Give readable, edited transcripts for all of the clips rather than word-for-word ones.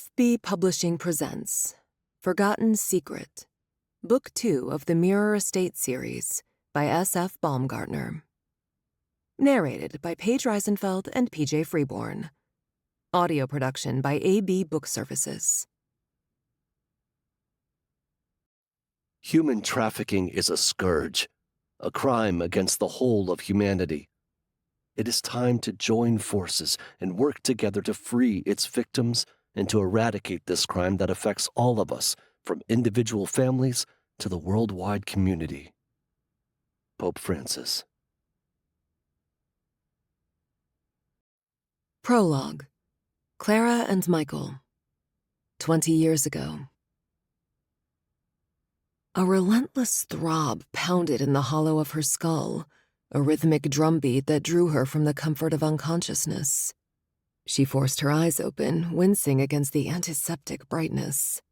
FB Publishing presents Forgotten Secret, Book 2 of the Mirror Estate series by S.F. Baumgartner. Narrated by Paige Reisenfeld and P.J. Freeborn. Audio production by AB Book Services. Human trafficking is a scourge, a crime against the whole of humanity. It is time to join forces and work together to free its victims and to eradicate this crime that affects all of us, from individual families to the worldwide community. Pope Francis. Prologue. Clara and Michael. 20 years ago. A relentless throb pounded in the hollow of her skull, a rhythmic drumbeat that drew her from the comfort of unconsciousness. She forced her eyes open, wincing against the antiseptic brightness.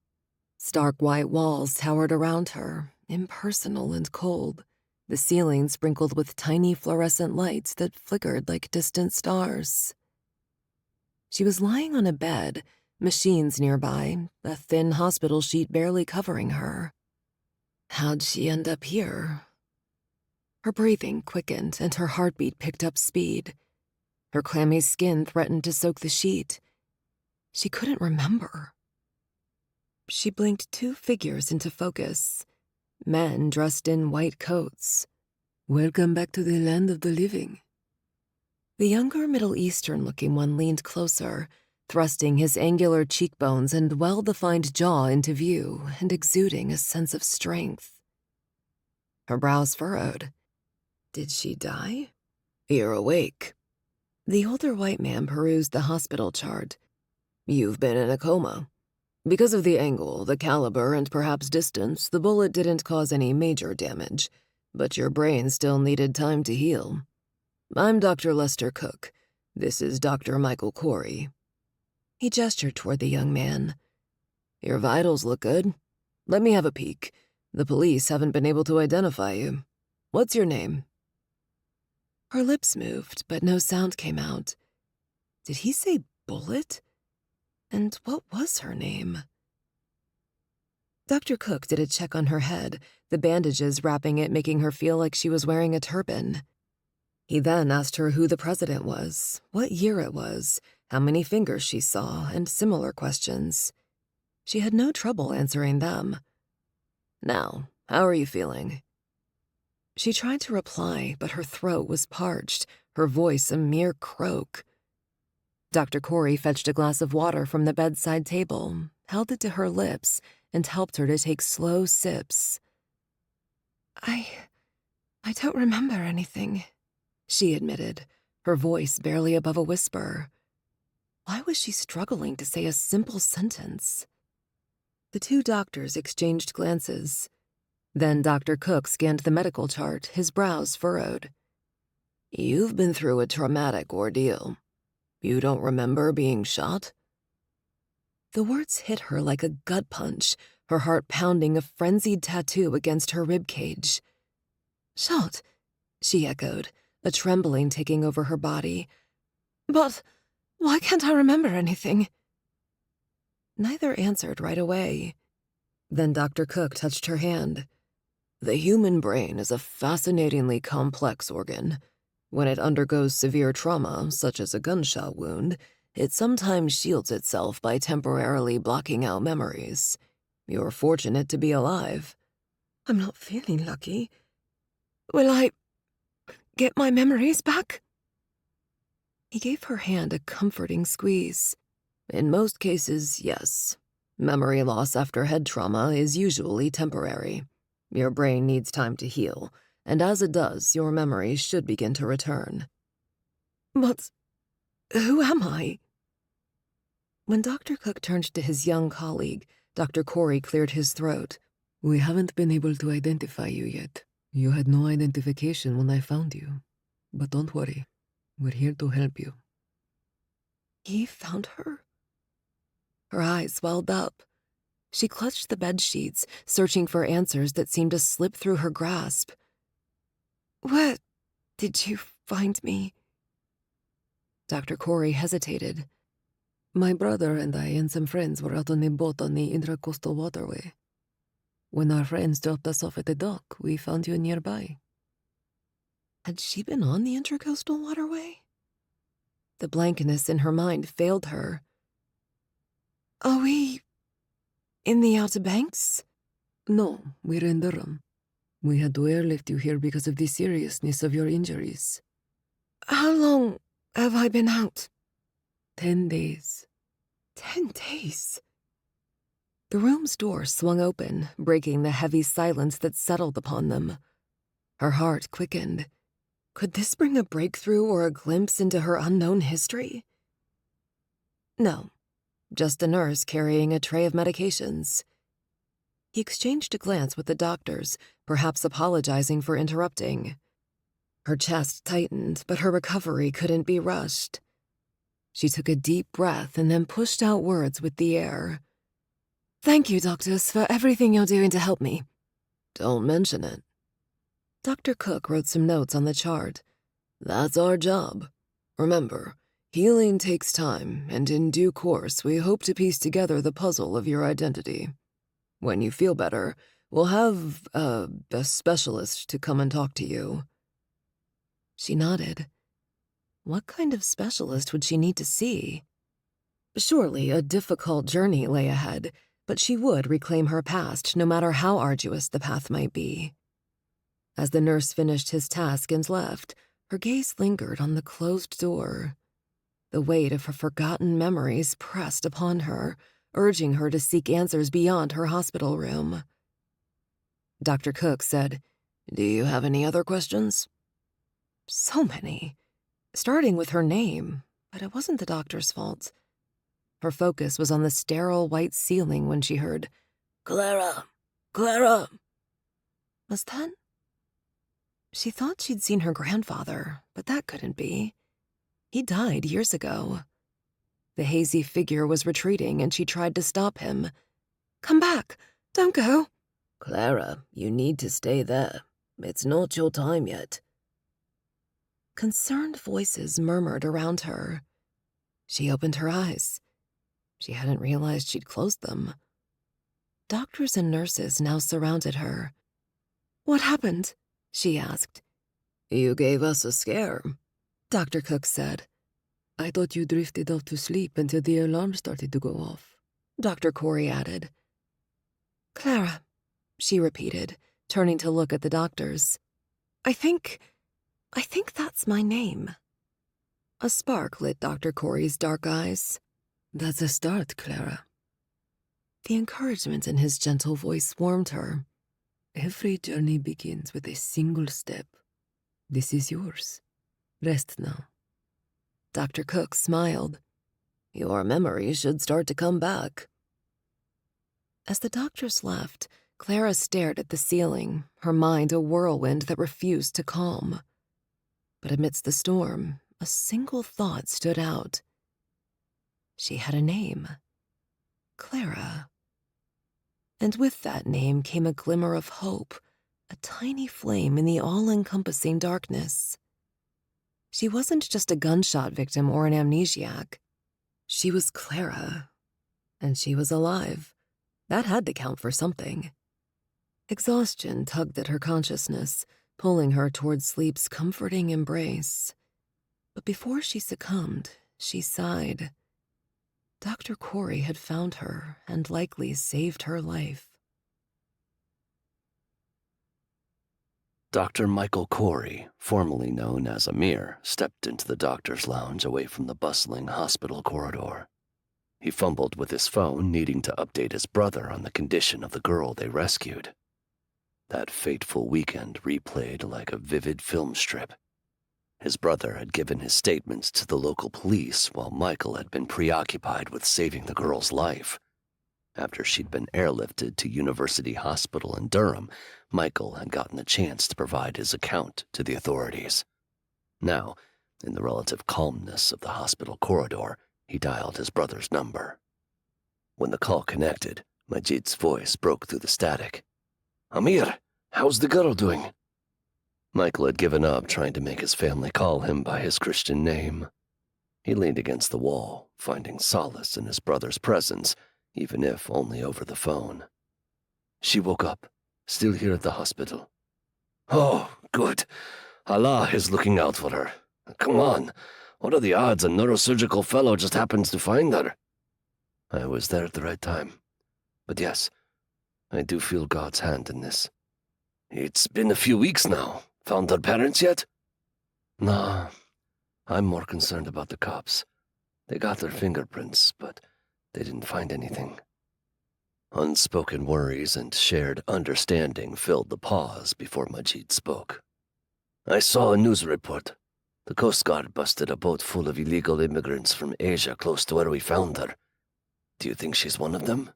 Stark white walls towered around her, impersonal and cold, the ceiling sprinkled with tiny fluorescent lights that flickered like distant stars. She was lying on a bed, machines nearby, a thin hospital sheet barely covering her. How'd she end up here? Her breathing quickened and her heartbeat picked up speed. Her clammy skin threatened to soak the sheet. She couldn't remember. She blinked two figures into focus, men dressed in white coats. "Welcome back to the land of the living." The younger Middle Eastern-looking one leaned closer, thrusting his angular cheekbones and well-defined jaw into view and exuding a sense of strength. Her brows furrowed. Did she die? "You're awake." The older white man perused the hospital chart. "You've been in a coma. Because of the angle, the caliber, and perhaps distance, the bullet didn't cause any major damage, but your brain still needed time to heal. I'm Dr. Lester Cook. This is Dr. Michael Corey." He gestured toward the young man. "Your vitals look good. Let me have a peek. The police haven't been able to identify you. What's your name?" Her lips moved, but no sound came out. Did he say bullet? And what was her name? Dr. Cook did a check on her head, the bandages wrapping it making her feel like she was wearing a turban. He then asked her who the president was, what year it was, how many fingers she saw, and similar questions. She had no trouble answering them. "Now, how are you feeling?" She tried to reply, but her throat was parched, her voice a mere croak. Dr. Corey fetched a glass of water from the bedside table, held it to her lips, and helped her to take slow sips. I don't remember anything," she admitted, her voice barely above a whisper. Why was she struggling to say a simple sentence? The two doctors exchanged glances. Then Dr. Cook scanned the medical chart, his brows furrowed. "You've been through a traumatic ordeal. You don't remember being shot?" The words hit her like a gut punch, her heart pounding a frenzied tattoo against her ribcage. "Shot," she echoed, a trembling taking over her body. "But why can't I remember anything?" Neither answered right away. Then Dr. Cook touched her hand. "The human brain is a fascinatingly complex organ. When it undergoes severe trauma, such as a gunshot wound, it sometimes shields itself by temporarily blocking out memories. You're fortunate to be alive." "I'm not feeling lucky. Will I get my memories back?" He gave her hand a comforting squeeze. "In most cases, yes. Memory loss after head trauma is usually temporary. Your brain needs time to heal, and as it does, your memories should begin to return." "But who am I?" When Dr. Cook turned to his young colleague, Dr. Corey cleared his throat. "We haven't been able to identify you yet. You had no identification when I found you. But don't worry, we're here to help you." He found her? Her eyes welled up. She clutched the bed sheets, searching for answers that seemed to slip through her grasp. "Where did you find me?" Dr. Corey hesitated. My brother and I and some friends were out on a boat on the Intracoastal Waterway. When our friends dropped us off at the dock, we found you nearby. Had she been on the Intracoastal Waterway? The blankness in her mind failed her. Are we in the Outer Banks? No, we're in Durham. We had to airlift you here because of the seriousness of your injuries. How long have I been out? 10 days. 10 days? The room's door swung open, breaking the heavy silence that settled upon them. Her heart quickened. Could this bring a breakthrough or a glimpse into her unknown history? No, just a nurse carrying a tray of medications. He exchanged a glance with the doctors, perhaps apologizing for interrupting. Her chest tightened, but her recovery couldn't be rushed. She took a deep breath and then pushed out words with the air. Thank you, doctors, for everything you're doing to help me. Don't mention it. Dr. Cook wrote some notes on the chart. That's our job. Remember, healing takes time, and in due course we hope to piece together the puzzle of your identity. When you feel better, we'll have a specialist to come and talk to you. She nodded. What kind of specialist would she need to see? Surely a difficult journey lay ahead, but she would reclaim her past no matter how arduous the path might be. As the nurse finished his task and left, her gaze lingered on the closed door. The weight of her forgotten memories pressed upon her, urging her to seek answers beyond her hospital room. Dr. Cook said, Do you have any other questions? So many. Starting with her name, but it wasn't the doctor's fault. Her focus was on the sterile white ceiling when she heard, Clara! Clara! Was that? She thought she'd seen her grandfather, but that couldn't be. He died years ago. The hazy figure was retreating, and she tried to stop him. Come back! Don't go! Clara, you need to stay there. It's not your time yet. Concerned voices murmured around her. She opened her eyes. She hadn't realized she'd closed them. Doctors and nurses now surrounded her. What happened? She asked. You gave us a scare, Dr. Cook said. I thought you drifted off to sleep until the alarm started to go off, Dr. Corey added. Clara, she repeated, turning to look at the doctors. I think that's my name. A spark lit Dr. Corey's dark eyes. That's a start, Clara. The encouragement in his gentle voice warmed her. Every journey begins with a single step. This is yours. Rest now. Dr. Cook smiled. Your memory should start to come back. As the doctors left, Clara stared at the ceiling, her mind a whirlwind that refused to calm. But amidst the storm, a single thought stood out. She had a name. Clara. And with that name came a glimmer of hope, a tiny flame in the all-encompassing darkness. She wasn't just a gunshot victim or an amnesiac. She was Clara. And she was alive. That had to count for something. Exhaustion tugged at her consciousness, pulling her toward sleep's comforting embrace. But before she succumbed, she sighed. Dr. Corey had found her and likely saved her life. Dr. Michael Corey, formerly known as Amir, stepped into the doctor's lounge away from the bustling hospital corridor. He fumbled with his phone, needing to update his brother on the condition of the girl they rescued. That fateful weekend replayed like a vivid film strip. His brother had given his statements to the local police while Michael had been preoccupied with saving the girl's life. After she'd been airlifted to University Hospital in Durham, Michael had gotten the chance to provide his account to the authorities. Now, in the relative calmness of the hospital corridor, he dialed his brother's number. When the call connected, Majid's voice broke through the static. Amir, how's the girl doing? Michael had given up trying to make his family call him by his Christian name. He leaned against the wall, finding solace in his brother's presence, even if only over the phone. She woke up, still here at the hospital. Oh, good. Allah is looking out for her. Come on. What are the odds a neurosurgical fellow just happens to find her? I was there at the right time. But yes, I do feel God's hand in this. It's been a few weeks now. Found her parents yet? Nah, I'm more concerned about the cops. They got their fingerprints, but they didn't find anything. Unspoken worries and shared understanding filled the pause before Majid spoke. I saw a news report. The Coast Guard busted a boat full of illegal immigrants from Asia close to where we found her. Do you think she's one of them?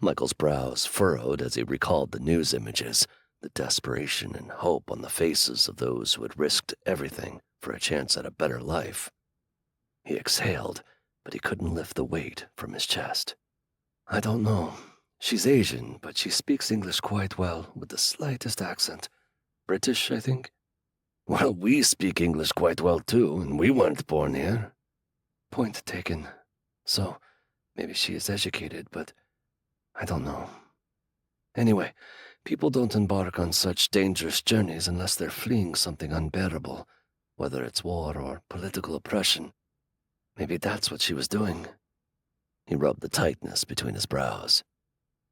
Michael's brows furrowed as he recalled the news images, the desperation and hope on the faces of those who had risked everything for a chance at a better life. He exhaled, but he couldn't lift the weight from his chest. I don't know. She's Asian, but she speaks English quite well, with the slightest accent. British, I think? Well, we speak English quite well too, and we weren't born here. Point taken. So, maybe she is educated, but I don't know. Anyway, people don't embark on such dangerous journeys unless they're fleeing something unbearable, whether it's war or political oppression. Maybe that's what she was doing. He rubbed the tightness between his brows.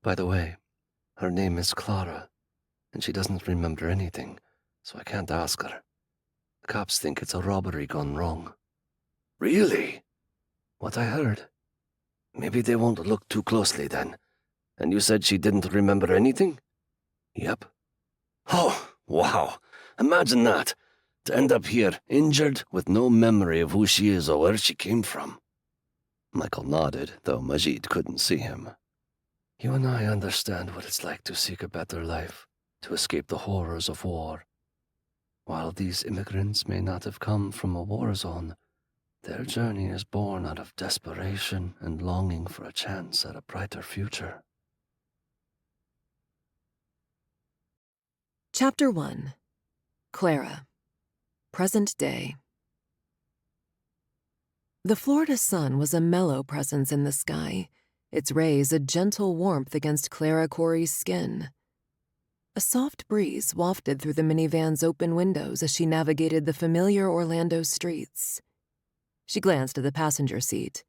By the way, her name is Clara, and she doesn't remember anything, so I can't ask her. The cops think it's a robbery gone wrong. Really? What I heard. Maybe they won't look too closely then. And you said she didn't remember anything? Yep. Oh, wow. Imagine that. To end up here, injured, with no memory of who she is or where she came from. Michael nodded, though Majid couldn't see him. You and I understand what it's like to seek a better life, to escape the horrors of war. While these immigrants may not have come from a war zone, their journey is born out of desperation and longing for a chance at a brighter future. Chapter 1. Clara. Present day. The Florida sun was a mellow presence in the sky, its rays a gentle warmth against Clara Corey's skin. A soft breeze wafted through the minivan's open windows as she navigated the familiar Orlando streets. She glanced at the passenger seat.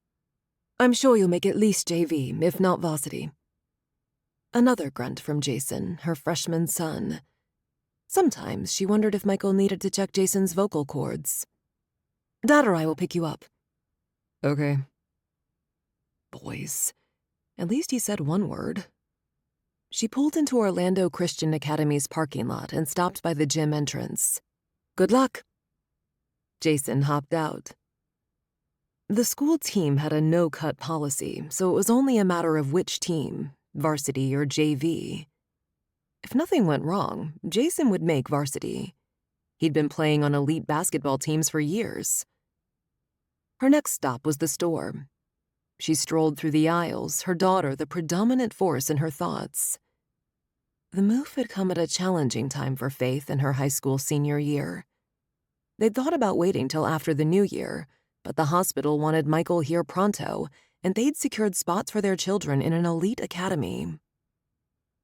I'm sure you'll make at least JV, if not varsity. Another grunt from Jason, her freshman son. Sometimes she wondered if Michael needed to check Jason's vocal cords. Dad or I will pick you up. Okay. Boys. At least he said one word. She pulled into Orlando Christian Academy's parking lot and stopped by the gym entrance. Good luck. Jason hopped out. The school team had a no-cut policy, so it was only a matter of which team, varsity or JV. If nothing went wrong, Jason would make varsity. He'd been playing on elite basketball teams for years. Her next stop was the store. She strolled through the aisles, her daughter the predominant force in her thoughts. The move had come at a challenging time for Faith in her high school senior year. They'd thought about waiting till after the new year, but the hospital wanted Michael here pronto, and they'd secured spots for their children in an elite academy.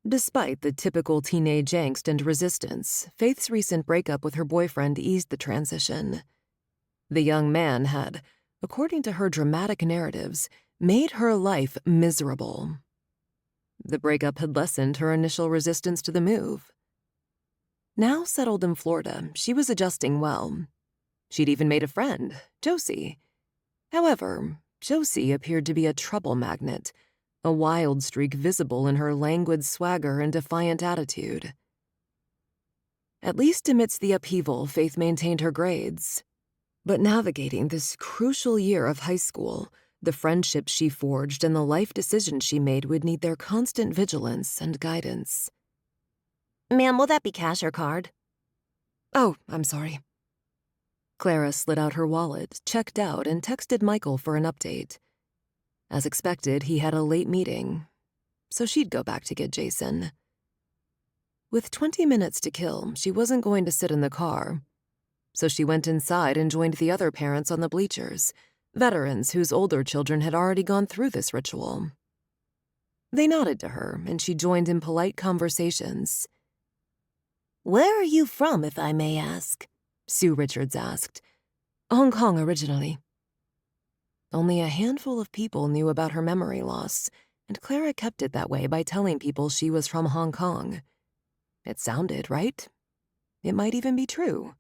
Despite the typical teenage angst and resistance, Faith's recent breakup with her boyfriend eased the transition. The young man had, according to her dramatic narratives, made her life miserable. The breakup had lessened her initial resistance to the move. Now settled in Florida, she was adjusting well. She'd even made a friend, Josie. However, Josie appeared to be a trouble magnet, a wild streak visible in her languid swagger and defiant attitude. At least amidst the upheaval, Faith maintained her grades. But navigating this crucial year of high school, the friendships she forged and the life decisions she made would need their constant vigilance and guidance. Ma'am, will that be cash or card? Oh, I'm sorry. Clara slid out her wallet, checked out, and texted Michael for an update. As expected, he had a late meeting, so she'd go back to get Jason. With 20 minutes to kill, she wasn't going to sit in the car. so she went inside and joined the other parents on the bleachers, veterans whose older children had already gone through this ritual. They nodded to her, and she joined in polite conversations. "Where are you from, if I may ask?" Sue Richards asked. Hong Kong originally. Only a handful of people knew about her memory loss, and Clara kept it that way by telling people she was from Hong Kong. It sounded right. It might even be true.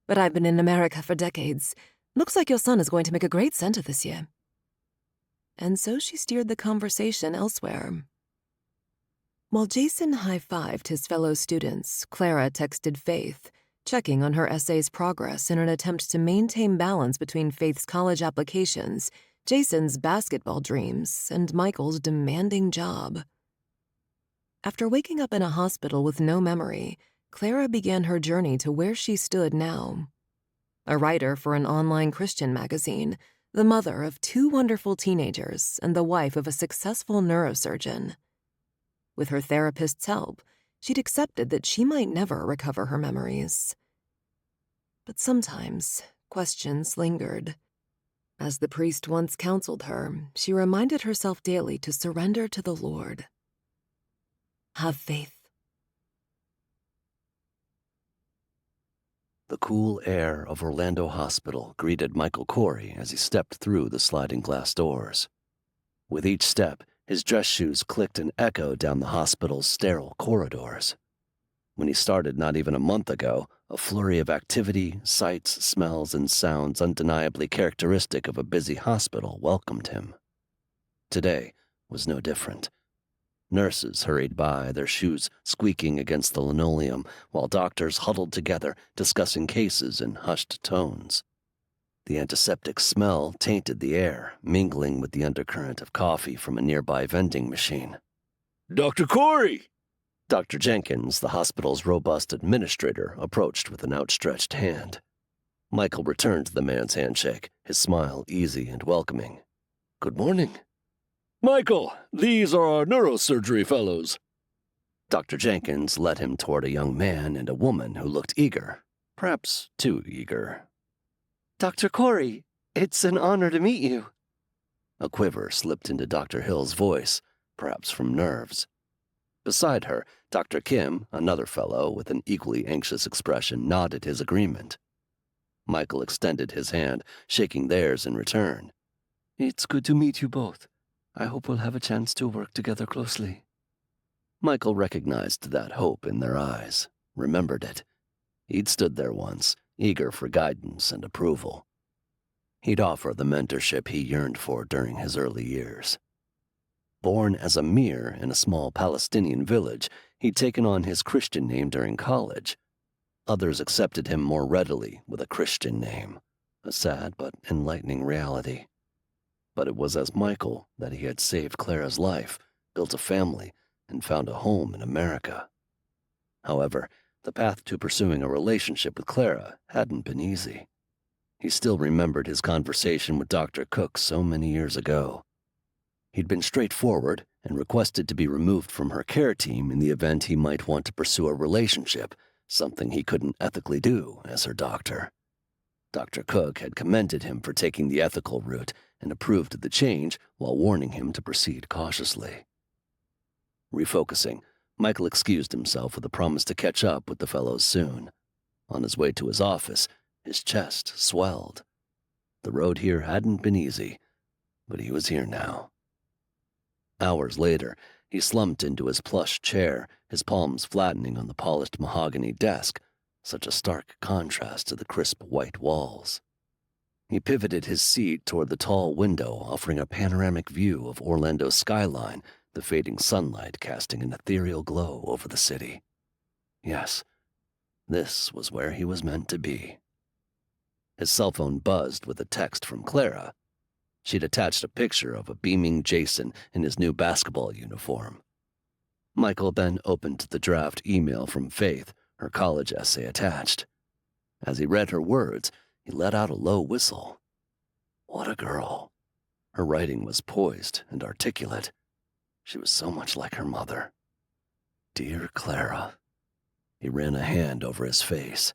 But I've been in America for decades. Looks like your son is going to make a great center this year. And so she steered the conversation elsewhere. While Jason high-fived his fellow students, Clara texted Faith, checking on her essay's progress in an attempt to maintain balance between Faith's college applications, Jason's basketball dreams, and Michael's demanding job. After waking up in a hospital with no memory, Clara began her journey to where she stood now. A writer for an online Christian magazine, the mother of 2 wonderful teenagers, and the wife of a successful neurosurgeon. With her therapist's help, she'd accepted that she might never recover her memories. But sometimes, questions lingered. As the priest once counseled her, she reminded herself daily to surrender to the Lord. Have faith. The cool air of Orlando Hospital greeted Michael Corey as he stepped through the sliding glass doors. With each step, his dress shoes clicked and echoed down the hospital's sterile corridors. When he started not even a month ago, a flurry of activity, sights, smells, and sounds undeniably characteristic of a busy hospital welcomed him. Today was no different. Nurses hurried by, their shoes squeaking against the linoleum, while doctors huddled together, discussing cases in hushed tones. The antiseptic smell tainted the air, mingling with the undercurrent of coffee from a nearby vending machine. "Dr. Corey!" Dr. Jenkins, the hospital's robust administrator, approached with an outstretched hand. Michael returned the man's handshake, his smile easy and welcoming. "Good morning." "Michael, these are our neurosurgery fellows." Dr. Jenkins led him toward a young man and a woman who looked eager, perhaps too eager. "Dr. Corey, it's an honor to meet you." A quiver slipped into Dr. Hill's voice, perhaps from nerves. Beside her, Dr. Kim, another fellow with an equally anxious expression, nodded his agreement. Michael extended his hand, shaking theirs in return. "It's good to meet you both. I hope we'll have a chance to work together closely." Michael recognized that hope in their eyes, remembered it. He'd stood there once, eager for guidance and approval. He'd offer the mentorship he yearned for during his early years. Born as a Mir in a small Palestinian village, he'd taken on his Christian name during college. Others accepted him more readily with a Christian name, a sad but enlightening reality. But it was as Michael that he had saved Clara's life, built a family, and found a home in America. However, the path to pursuing a relationship with Clara hadn't been easy. He still remembered his conversation with Dr. Cook so many years ago. He'd been straightforward and requested to be removed from her care team in the event he might want to pursue a relationship, something he couldn't ethically do as her doctor. Dr. Cook had commended him for taking the ethical route and approved of the change while warning him to proceed cautiously. Refocusing, Michael excused himself with a promise to catch up with the fellows soon. On his way to his office, his chest swelled. The road here hadn't been easy, but he was here now. Hours later, he slumped into his plush chair, his palms flattening on the polished mahogany desk, such a stark contrast to the crisp white walls. He pivoted his seat toward the tall window, offering a panoramic view of Orlando's skyline, the fading sunlight casting an ethereal glow over the city. Yes, this was where he was meant to be. His cell phone buzzed with a text from Clara. She'd attached a picture of a beaming Jason in his new basketball uniform. Michael then opened the draft email from Faith, her college essay attached. As he read her words, he let out a low whistle. What a girl. Her writing was poised and articulate. She was so much like her mother. Dear Clara. He ran a hand over his face.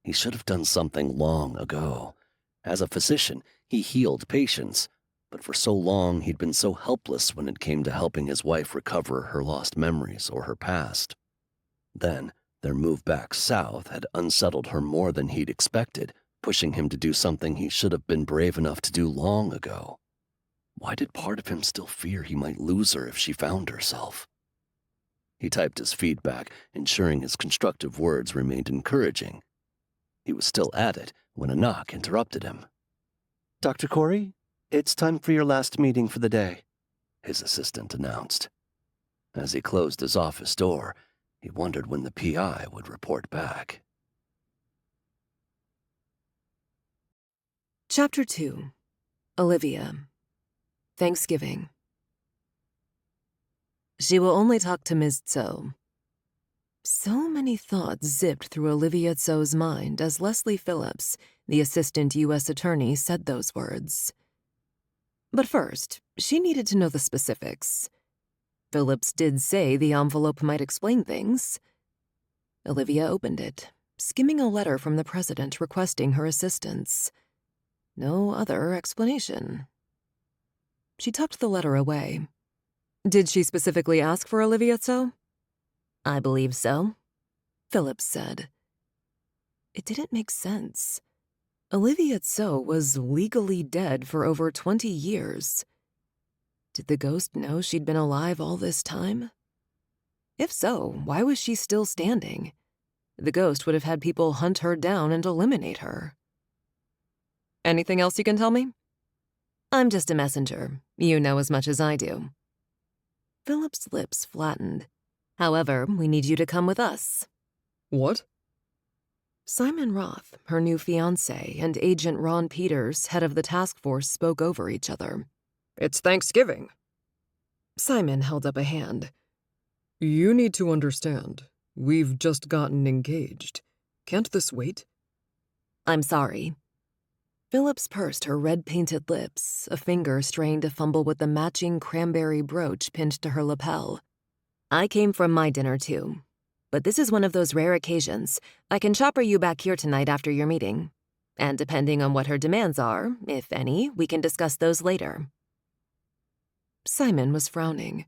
He should have done something long ago. As a physician, he healed patients, but for so long he'd been so helpless when it came to helping his wife recover her lost memories or her past. Then, their move back south had unsettled her more than he'd expected, pushing him to do something he should have been brave enough to do long ago. Why did part of him still fear he might lose her if she found herself? He typed his feedback, ensuring his constructive words remained encouraging. He was still at it when a knock interrupted him. Dr. Corey, it's time for your last meeting for the day, his assistant announced. As he closed his office door, he wondered when the PI would report back. Chapter 2. Olivia. Thanksgiving. She will only talk to Ms. Tso. So many thoughts zipped through Olivia Tso's mind as Leslie Phillips, the assistant U.S. attorney, said those words. But first, she needed to know the specifics. Phillips did say the envelope might explain things. Olivia opened it, skimming a letter from the president requesting her assistance. No other explanation. She tucked the letter away. Did she specifically ask for Olivia Tso? I believe so, Phillips said. It didn't make sense. Olivia Tso was legally dead for over 20 years. Did the ghost know she'd been alive all this time? If so, why was she still standing? The ghost would have had people hunt her down and eliminate her. Anything else you can tell me? I'm just a messenger. You know as much as I do. Philip's lips flattened. However, we need you to come with us. What? Simon Roth, her new fiancé, and Agent Ron Peters, head of the task force, spoke over each other. It's Thanksgiving. Simon held up a hand. You need to understand. We've just gotten engaged. Can't this wait? I'm sorry. Phillips pursed her red-painted lips, a finger straying to fumble with the matching cranberry brooch pinned to her lapel. I came from my dinner, too. But this is one of those rare occasions. I can chopper you back here tonight after your meeting. And depending on what her demands are, if any, we can discuss those later. Simon was frowning.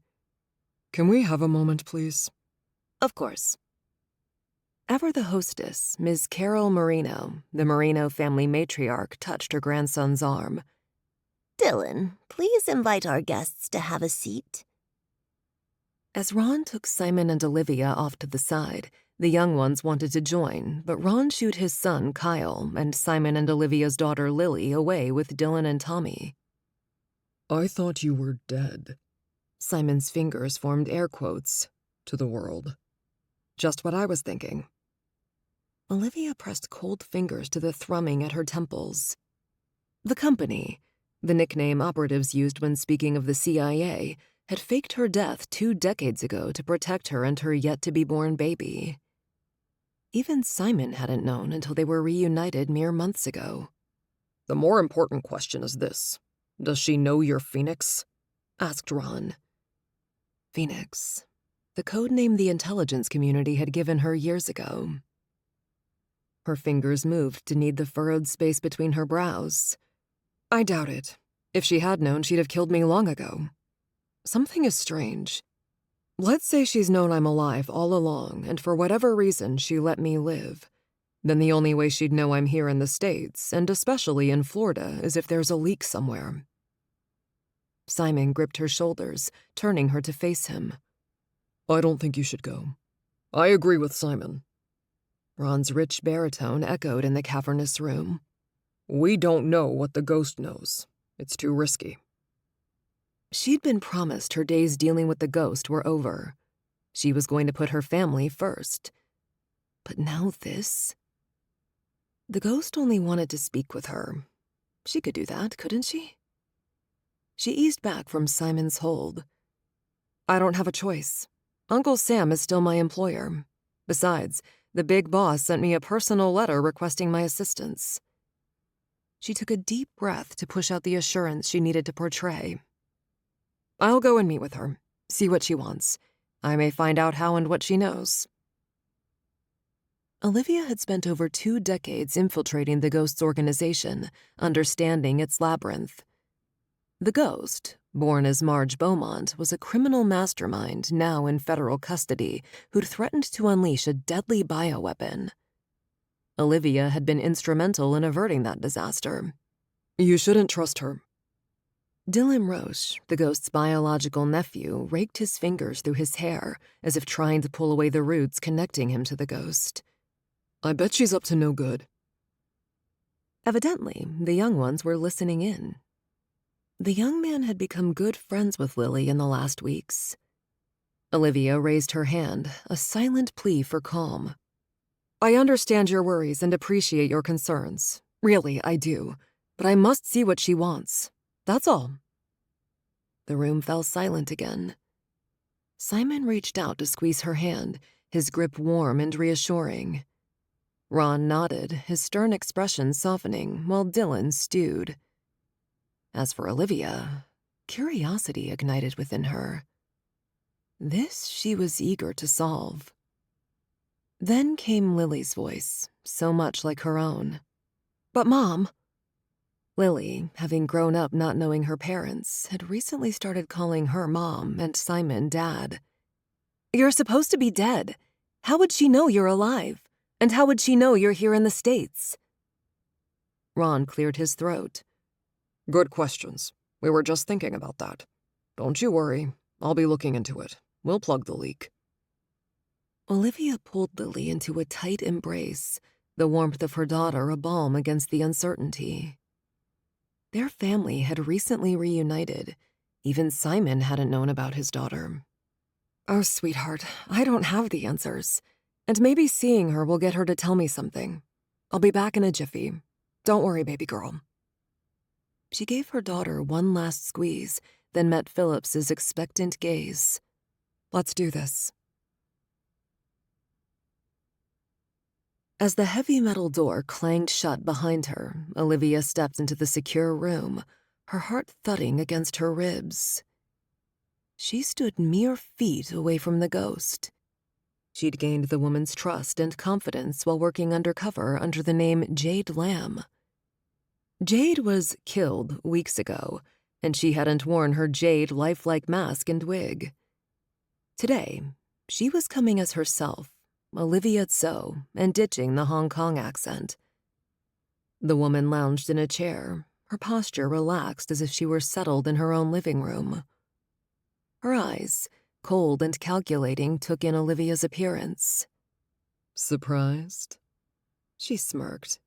Can we have a moment, please? Of course. Ever the hostess, Ms. Carol Marino, the Marino family matriarch, touched her grandson's arm. Dylan, please invite our guests to have a seat. As Ron took Simon and Olivia off to the side, the young ones wanted to join, but Ron shooed his son, Kyle, and Simon and Olivia's daughter, Lily, away with Dylan and Tommy. I thought you were dead. Simon's fingers formed air quotes, to the world. Just what I was thinking. Olivia pressed cold fingers to the thrumming at her temples. The company, the nickname operatives used when speaking of the CIA, had faked her death 2 decades ago to protect her and her yet-to-be-born baby. Even Simon hadn't known until they were reunited mere months ago. The more important question is this. Does she know you're Phoenix? Asked Ron. Phoenix, the code name the intelligence community had given her years ago. Her fingers moved to knead the furrowed space between her brows. I doubt it. If she had known, she'd have killed me long ago. Something is strange. Let's say she's known I'm alive all along, and for whatever reason she let me live. Then the only way she'd know I'm here in the States, and especially in Florida, is if there's a leak somewhere. Simon gripped her shoulders, turning her to face him. I don't think you should go. I agree with Simon. Ron's rich baritone echoed in the cavernous room. We don't know what the ghost knows. It's too risky. She'd been promised her days dealing with the ghost were over. She was going to put her family first. But now this? The ghost only wanted to speak with her. She could do that, couldn't she? She eased back from Simon's hold. I don't have a choice. Uncle Sam is still my employer. Besides, the big boss sent me a personal letter requesting my assistance. She took a deep breath to push out the assurance she needed to portray. I'll go and meet with her, see what she wants. I may find out how and what she knows. Olivia had spent over 2 decades infiltrating the Ghost's organization, understanding its labyrinth. The Ghost, born as Marge Beaumont, was a criminal mastermind now in federal custody who'd threatened to unleash a deadly bioweapon. Olivia had been instrumental in averting that disaster. "You shouldn't trust her." Dylan Roche, the Ghost's biological nephew, raked his fingers through his hair as if trying to pull away the roots connecting him to the Ghost. "I bet she's up to no good." Evidently, the young ones were listening in. The young man had become good friends with Lily in the last weeks. Olivia raised her hand, a silent plea for calm. "I understand your worries and appreciate your concerns. Really, I do. But I must see what she wants. That's all." The room fell silent again. Simon reached out to squeeze her hand, his grip warm and reassuring. Ron nodded, his stern expression softening, while Dylan stewed. As for Olivia, curiosity ignited within her. This she was eager to solve. Then came Lily's voice, so much like her own. "But Mom—" Lily, having grown up not knowing her parents, had recently started calling her Mom and Simon Dad. "You're supposed to be dead. How would she know you're alive? And how would she know you're here in the States?" Ron cleared his throat. "Good questions. We were just thinking about that. Don't you worry. I'll be looking into it. We'll plug the leak." Olivia pulled Lily into a tight embrace, the warmth of her daughter a balm against the uncertainty. Their family had recently reunited. Even Simon hadn't known about his daughter. "Oh, sweetheart, I don't have the answers. And maybe seeing her will get her to tell me something. I'll be back in a jiffy. Don't worry, baby girl." She gave her daughter one last squeeze, then met Phillips's expectant gaze. "Let's do this." As the heavy metal door clanged shut behind her, Olivia stepped into the secure room, her heart thudding against her ribs. She stood mere feet away from the Ghost. She'd gained the woman's trust and confidence while working undercover under the name Jade Lamb. Jade was killed weeks ago, and she hadn't worn her jade lifelike mask and wig. Today, she was coming as herself, Olivia Tso, and ditching the Hong Kong accent. The woman lounged in a chair, her posture relaxed as if she were settled in her own living room. Her eyes, cold and calculating, took in Olivia's appearance. "Surprised?" She smirked.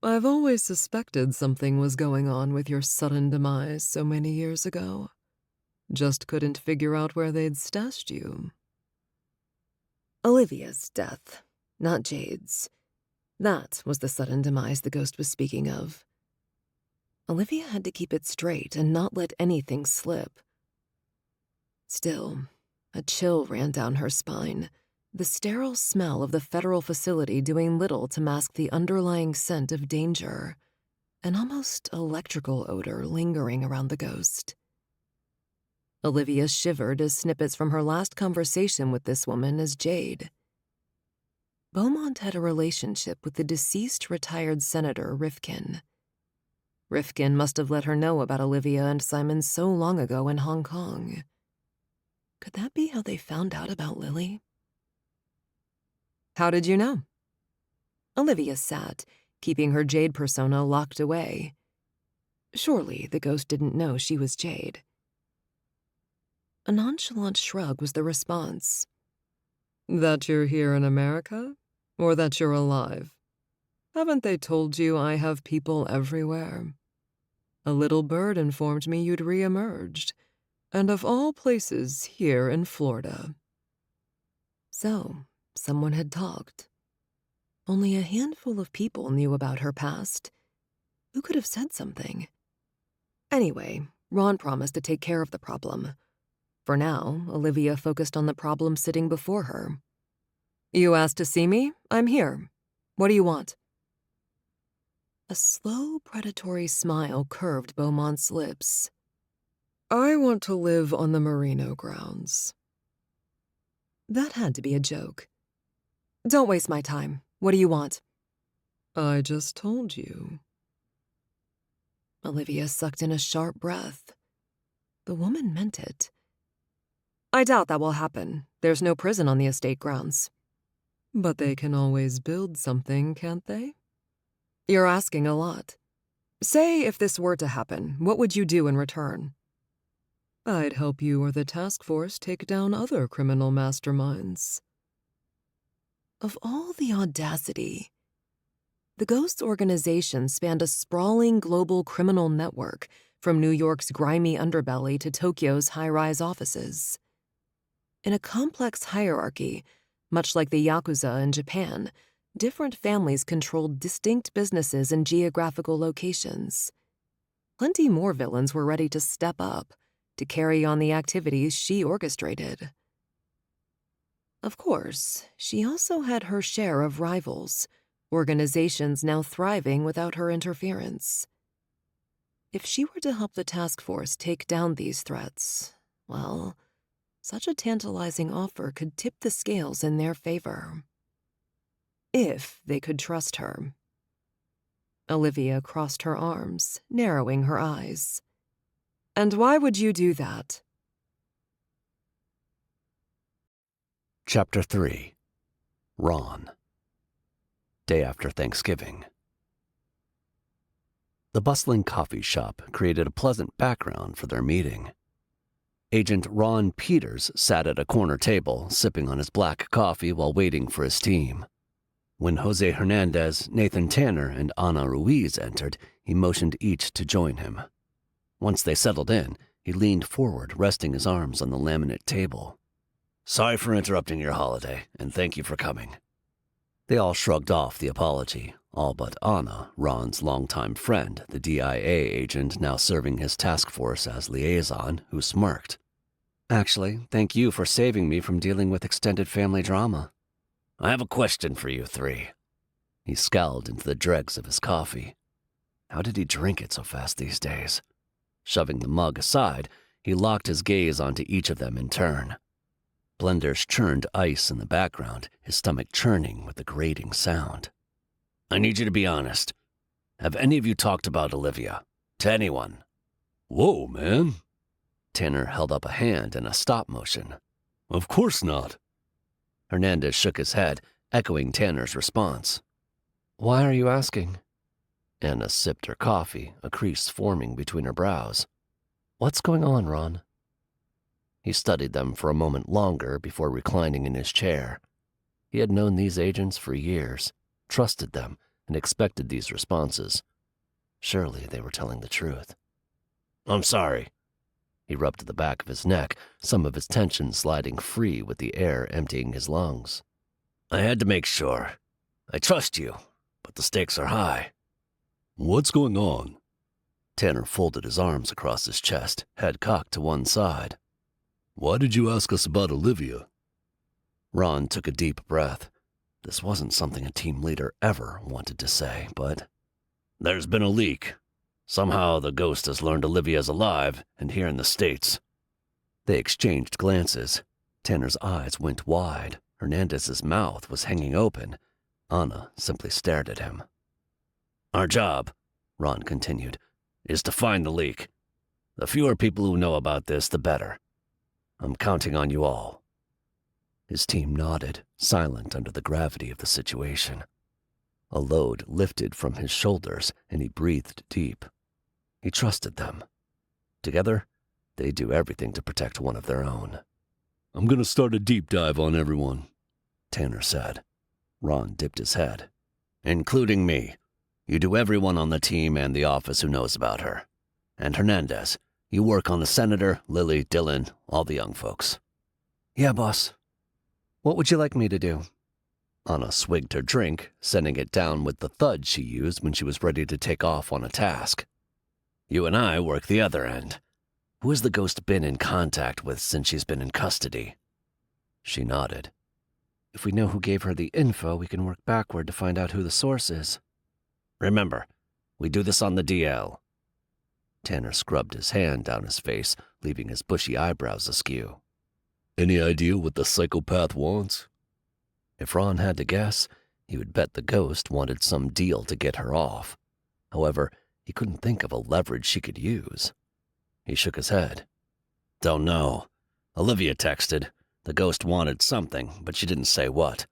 "I've always suspected something was going on with your sudden demise so many years ago. Just couldn't figure out where they'd stashed you." Olivia's death, not Jade's. That was the sudden demise the Ghost was speaking of. Olivia had to keep it straight and not let anything slip. Still, a chill ran down her spine, the sterile smell of the federal facility doing little to mask the underlying scent of danger, an almost electrical odor lingering around the Ghost. Olivia shivered as snippets from her last conversation with this woman as Jade. Beaumont had a relationship with the deceased retired Senator Rifkin. Rifkin must have let her know about Olivia and Simon so long ago in Hong Kong. Could that be how they found out about Lily? "How did you know?" Olivia sat, keeping her Jade persona locked away. Surely the Ghost didn't know she was Jade. A nonchalant shrug was the response. "That you're here in America? Or that you're alive? Haven't they told you I have people everywhere? A little bird informed me you'd re-emerged. And of all places, here in Florida." So, someone had talked. Only a handful of people knew about her past. Who could have said something? Anyway, Ron promised to take care of the problem. For now, Olivia focused on the problem sitting before her. "You asked to see me? I'm here. What do you want?" A slow, predatory smile curved Beaumont's lips. "I want to live on the Merino grounds." That had to be a joke. Don't waste my time. What do you want? I just told you. Olivia sucked in a sharp breath. The woman meant it. I doubt that will happen. There's no prison on the estate grounds. But they can always build something, can't they? You're asking a lot. Say if this were to happen, what would you do in return? I'd help you or the task force take down other criminal masterminds. Of all the audacity. The Ghosts organization spanned a sprawling global criminal network from New York's grimy underbelly to Tokyo's high-rise offices. In a complex hierarchy, much like the Yakuza in Japan, different families controlled distinct businesses and geographical locations. Plenty more villains were ready to step up, to carry on the activities she orchestrated. Of course, she also had her share of rivals, organizations now thriving without her interference. If she were to help the task force take down these threats, well, such a tantalizing offer could tip the scales in their favor. If they could trust her. Olivia crossed her arms, narrowing her eyes. And why would you do that? Chapter 3. Ron. Day after Thanksgiving. The bustling coffee shop created a pleasant background for their meeting. Agent Ron Peters sat at a corner table, sipping on his black coffee while waiting for his team. When Jose Hernandez, Nathan Tanner, and Ana Ruiz entered, he motioned each to join him. Once they settled in, he leaned forward, resting his arms on the laminate table. "Sorry for interrupting your holiday, and thank you for coming." They all shrugged off the apology, all but Ana, Ron's longtime friend, the DIA agent now serving his task force as liaison, who smirked. "Actually, thank you for saving me from dealing with extended family drama." "I have a question for you three." He scowled into the dregs of his coffee. How did he drink it so fast these days? Shoving the mug aside, he locked his gaze onto each of them in turn. Blenders churned ice in the background, his stomach churning with the grating sound. "I need you to be honest. Have any of you talked about Olivia? To anyone?" "Whoa, man." Tanner held up a hand in a stop motion. "Of course not." Hernandez shook his head, echoing Tanner's response. "Why are you asking?" Anna sipped her coffee, a crease forming between her brows. "What's going on, Ron?" He studied them for a moment longer before reclining in his chair. He had known these agents for years, trusted them, and expected these responses. Surely they were telling the truth. "I'm sorry." He rubbed the back of his neck, some of his tension sliding free with the air emptying his lungs. "I had to make sure. I trust you, but the stakes are high." "What's going on?" Tanner folded his arms across his chest, head cocked to one side. "Why did you ask us about Olivia?" Ron took a deep breath. This wasn't something a team leader ever wanted to say, but... "There's been a leak. Somehow the ghost has learned Olivia's alive and here in the States." They exchanged glances. Tanner's eyes went wide. Hernandez's mouth was hanging open. Ana simply stared at him. "Our job," Ron continued, "is to find the leak. The fewer people who know about this, the better. I'm counting on you all." His team nodded, silent under the gravity of the situation. A load lifted from his shoulders, and he breathed deep. He trusted them. Together, they'd do everything to protect one of their own. "I'm going to start a deep dive on everyone," Tanner said. Ron dipped his head. "Including me. You do everyone on the team and the office who knows about her. And Hernandez, you work on the senator, Lily, Dylan, all the young folks." "Yeah, boss. What would you like me to do?" Ana swigged her drink, sending it down with the thud she used when she was ready to take off on a task. "You and I work the other end. Who has the ghost been in contact with since she's been in custody?" She nodded. "If we know who gave her the info, we can work backward to find out who the source is." "Remember, we do this on the DL." Tanner scrubbed his hand down his face, leaving his bushy eyebrows askew. "Any idea what the psychopath wants?" If Ron had to guess, he would bet the ghost wanted some deal to get her off. However, he couldn't think of a leverage she could use. He shook his head. Don't know. Olivia texted. The ghost wanted something, but she didn't say what.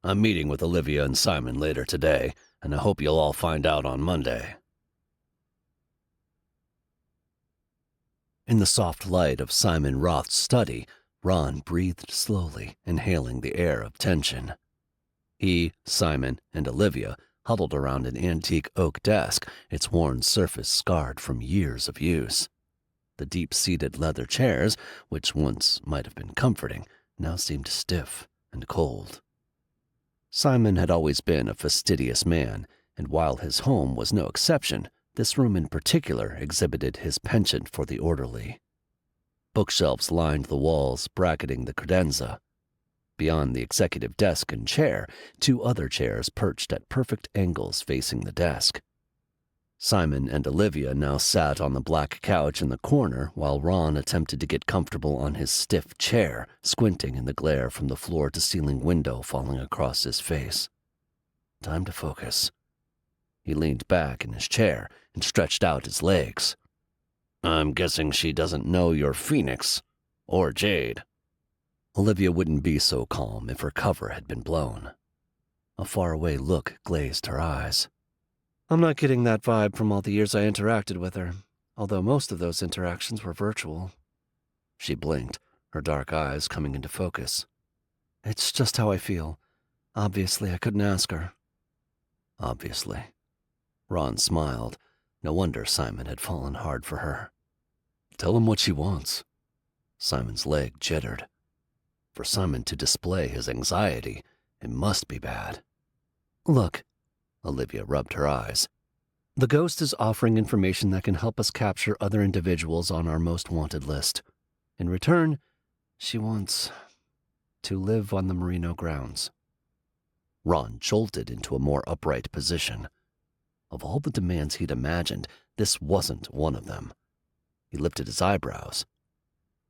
I'm meeting with Olivia and Simon later today, and I hope you'll all find out on Monday. In the soft light of Simon Roth's study, Ron breathed slowly, inhaling the air of tension. He, Simon, and Olivia huddled around an antique oak desk, its worn surface scarred from years of use. The deep-seated leather chairs, which once might have been comforting, now seemed stiff and cold. Simon had always been a fastidious man, and while his home was no exception, this room in particular exhibited his penchant for the orderly. Bookshelves lined the walls, bracketing the credenza. Beyond the executive desk and chair, 2 other chairs perched at perfect angles facing the desk. Simon and Olivia now sat on the black couch in the corner while Ron attempted to get comfortable on his stiff chair, squinting in the glare from the floor-to-ceiling window falling across his face. Time to focus. He leaned back in his chair and stretched out his legs. I'm guessing she doesn't know you're Phoenix, or Jade. Olivia wouldn't be so calm if her cover had been blown. A faraway look glazed her eyes. I'm not getting that vibe from all the years I interacted with her, although most of those interactions were virtual. She blinked, her dark eyes coming into focus. It's just how I feel. Obviously, I couldn't ask her. Obviously. Ron smiled. No wonder Simon had fallen hard for her. Tell him what she wants. Simon's leg jittered. For Simon to display his anxiety, it must be bad. Look, Olivia rubbed her eyes. The ghost is offering information that can help us capture other individuals on our most wanted list. In return, she wants to live on the Merino grounds. Ron jolted into a more upright position. Of all the demands he'd imagined, this wasn't one of them. He lifted his eyebrows.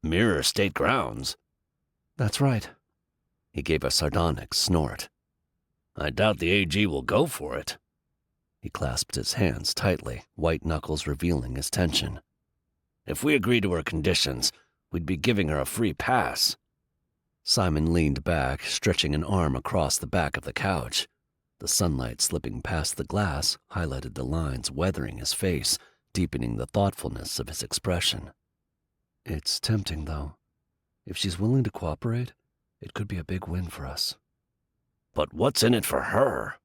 Mirror State grounds? That's right. He gave a sardonic snort. I doubt the AG will go for it. He clasped his hands tightly, white knuckles revealing his tension. If we agree to her conditions, we'd be giving her a free pass. Simon leaned back, stretching an arm across the back of the couch. The sunlight slipping past the glass highlighted the lines weathering his face, deepening the thoughtfulness of his expression. It's tempting, though. If she's willing to cooperate, it could be a big win for us. But what's in it for her?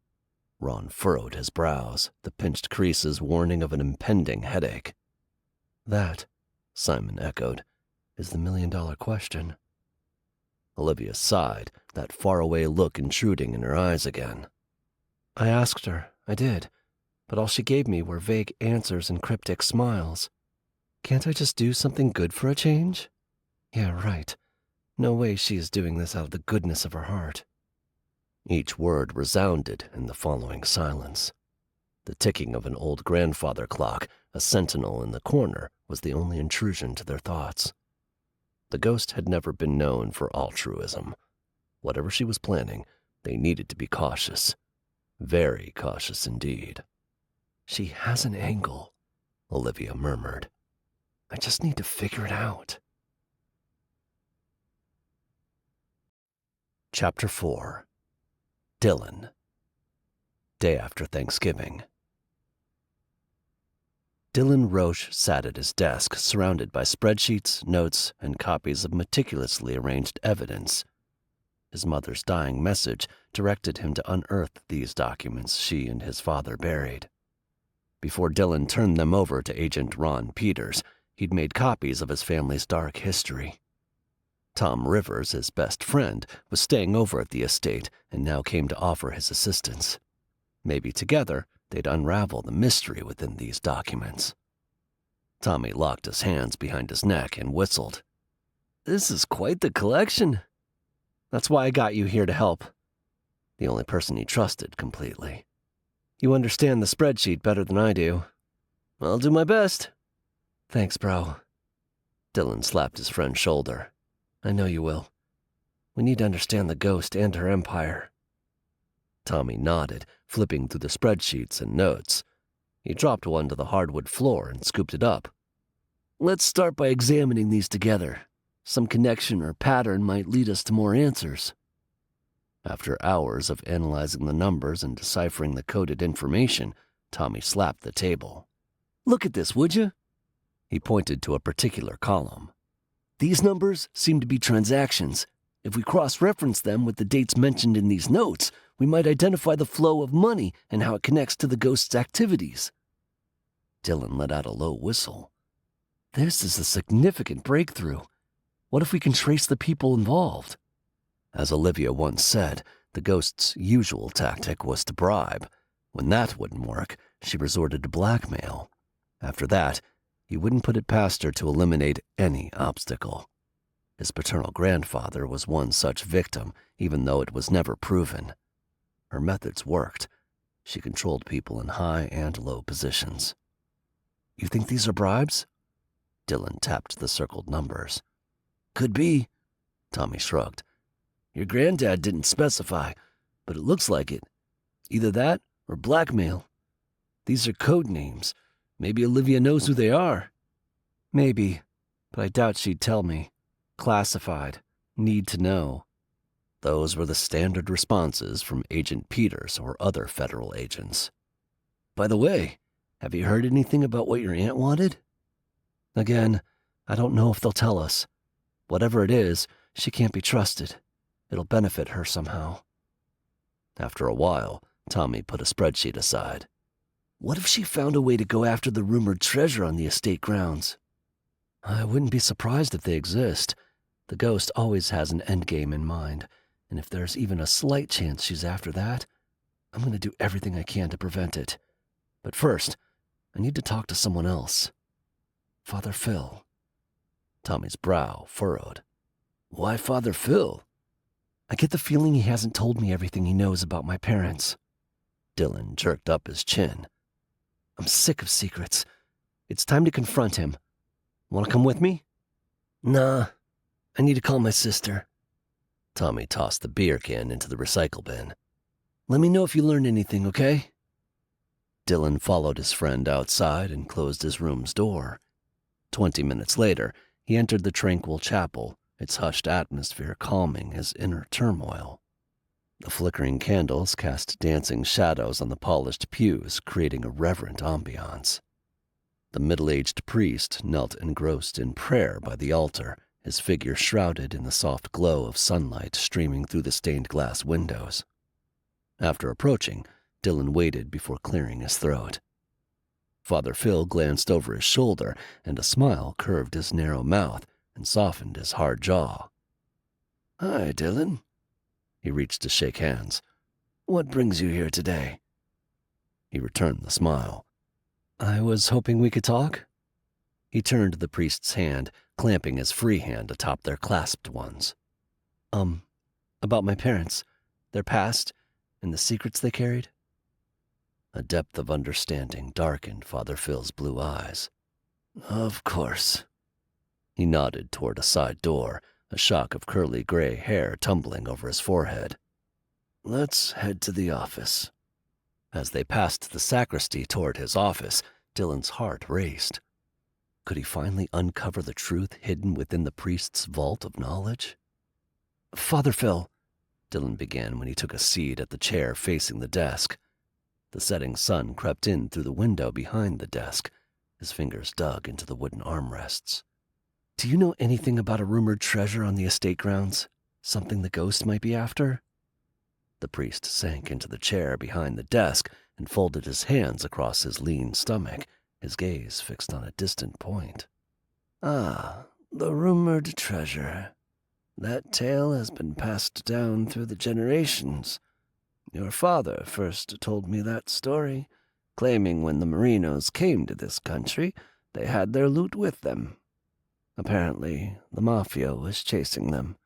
Ron furrowed his brows, the pinched creases warning of an impending headache. That, Simon echoed, is the million-dollar question. Olivia sighed, that faraway look intruding in her eyes again. I asked her, I did, but all she gave me were vague answers and cryptic smiles. Can't I just do something good for a change? Yeah, right. No way she is doing this out of the goodness of her heart. Each word resounded in the following silence. The ticking of an old grandfather clock, a sentinel in the corner, was the only intrusion to their thoughts. The ghost had never been known for altruism. Whatever she was planning, they needed to be cautious. Very cautious indeed. She has an angle, Olivia murmured. I just need to figure it out. Chapter 4. Dylan. Day after Thanksgiving. Dylan Roche sat at his desk, surrounded by spreadsheets, notes, and copies of meticulously arranged evidence. His mother's dying message directed him to unearth these documents she and his father buried. Before Dylan turned them over to Agent Ron Peters, he'd made copies of his family's dark history. Tom Rivers, his best friend, was staying over at the estate and now came to offer his assistance. Maybe together, they'd unravel the mystery within these documents. Tommy locked his hands behind his neck and whistled. This is quite the collection. That's why I got you here to help. The only person he trusted completely. You understand the spreadsheet better than I do. I'll do my best. Thanks, bro. Dylan slapped his friend's shoulder. I know you will. We need to understand the ghost and her empire. Tommy nodded, flipping through the spreadsheets and notes. He dropped one to the hardwood floor and scooped it up. Let's start by examining these together. Some connection or pattern might lead us to more answers. After hours of analyzing the numbers and deciphering the coded information, Tommy slapped the table. Look at this, would you? He pointed to a particular column. These numbers seem to be transactions. If we cross-reference them with the dates mentioned in these notes, we might identify the flow of money and how it connects to the ghost's activities. Dylan let out a low whistle. This is a significant breakthrough. What if we can trace the people involved? As Olivia once said, the ghost's usual tactic was to bribe. When that wouldn't work, she resorted to blackmail. After that, he wouldn't put it past her to eliminate any obstacle. His paternal grandfather was one such victim, even though it was never proven. Her methods worked. She controlled people in high and low positions. You think these are bribes? Dylan tapped the circled numbers. Could be, Tommy shrugged. Your granddad didn't specify, but it looks like it. Either that or blackmail. These are code names. Maybe Olivia knows who they are. Maybe, but I doubt she'd tell me. Classified. Need to know. Those were the standard responses from Agent Peters or other federal agents. By the way, have you heard anything about what your aunt wanted? Again, I don't know if they'll tell us. Whatever it is, she can't be trusted. It'll benefit her somehow. After a while, Tommy put a spreadsheet aside. What if she found a way to go after the rumored treasure on the estate grounds? I wouldn't be surprised if they exist. The ghost always has an endgame in mind, and if there's even a slight chance she's after that, I'm going to do everything I can to prevent it. But first, I need to talk to someone else. Father Phil. Tommy's brow furrowed. Why Father Phil? I get the feeling he hasn't told me everything he knows about my parents. Dylan jerked up his chin. I'm sick of secrets. It's time to confront him. Want to come with me? Nah, I need to call my sister. Tommy tossed the beer can into the recycle bin. Let me know if you learn anything, okay? Dylan followed his friend outside and closed his room's door. 20 minutes later, he entered the tranquil chapel, its hushed atmosphere calming his inner turmoil. The flickering candles cast dancing shadows on the polished pews, creating a reverent ambiance. The middle-aged priest knelt engrossed in prayer by the altar, his figure shrouded in the soft glow of sunlight streaming through the stained-glass windows. After approaching, Dylan waited before clearing his throat. Father Phil glanced over his shoulder, and a smile curved his narrow mouth and softened his hard jaw. Hi, Dylan. He reached to shake hands. What brings you here today? He returned the smile. I was hoping we could talk. He turned the priest's hand, clamping his free hand atop their clasped ones. About my parents, their past, and the secrets they carried? A depth of understanding darkened Father Phil's blue eyes. Of course. He nodded toward a side door, a shock of curly gray hair tumbling over his forehead. Let's head to the office. As they passed the sacristy toward his office, Dylan's heart raced. Could he finally uncover the truth hidden within the priest's vault of knowledge? Father Phil, Dylan began when he took a seat at the chair facing the desk. The setting sun crept in through the window behind the desk. His fingers dug into the wooden armrests. Do you know anything about a rumored treasure on the estate grounds? Something the ghost might be after? The priest sank into the chair behind the desk and folded his hands across his lean stomach, his gaze fixed on a distant point. Ah, the rumored treasure. That tale has been passed down through the generations. Your father first told me that story, claiming when the Merinos came to this country, they had their loot with them. Apparently, the Mafia was chasing them.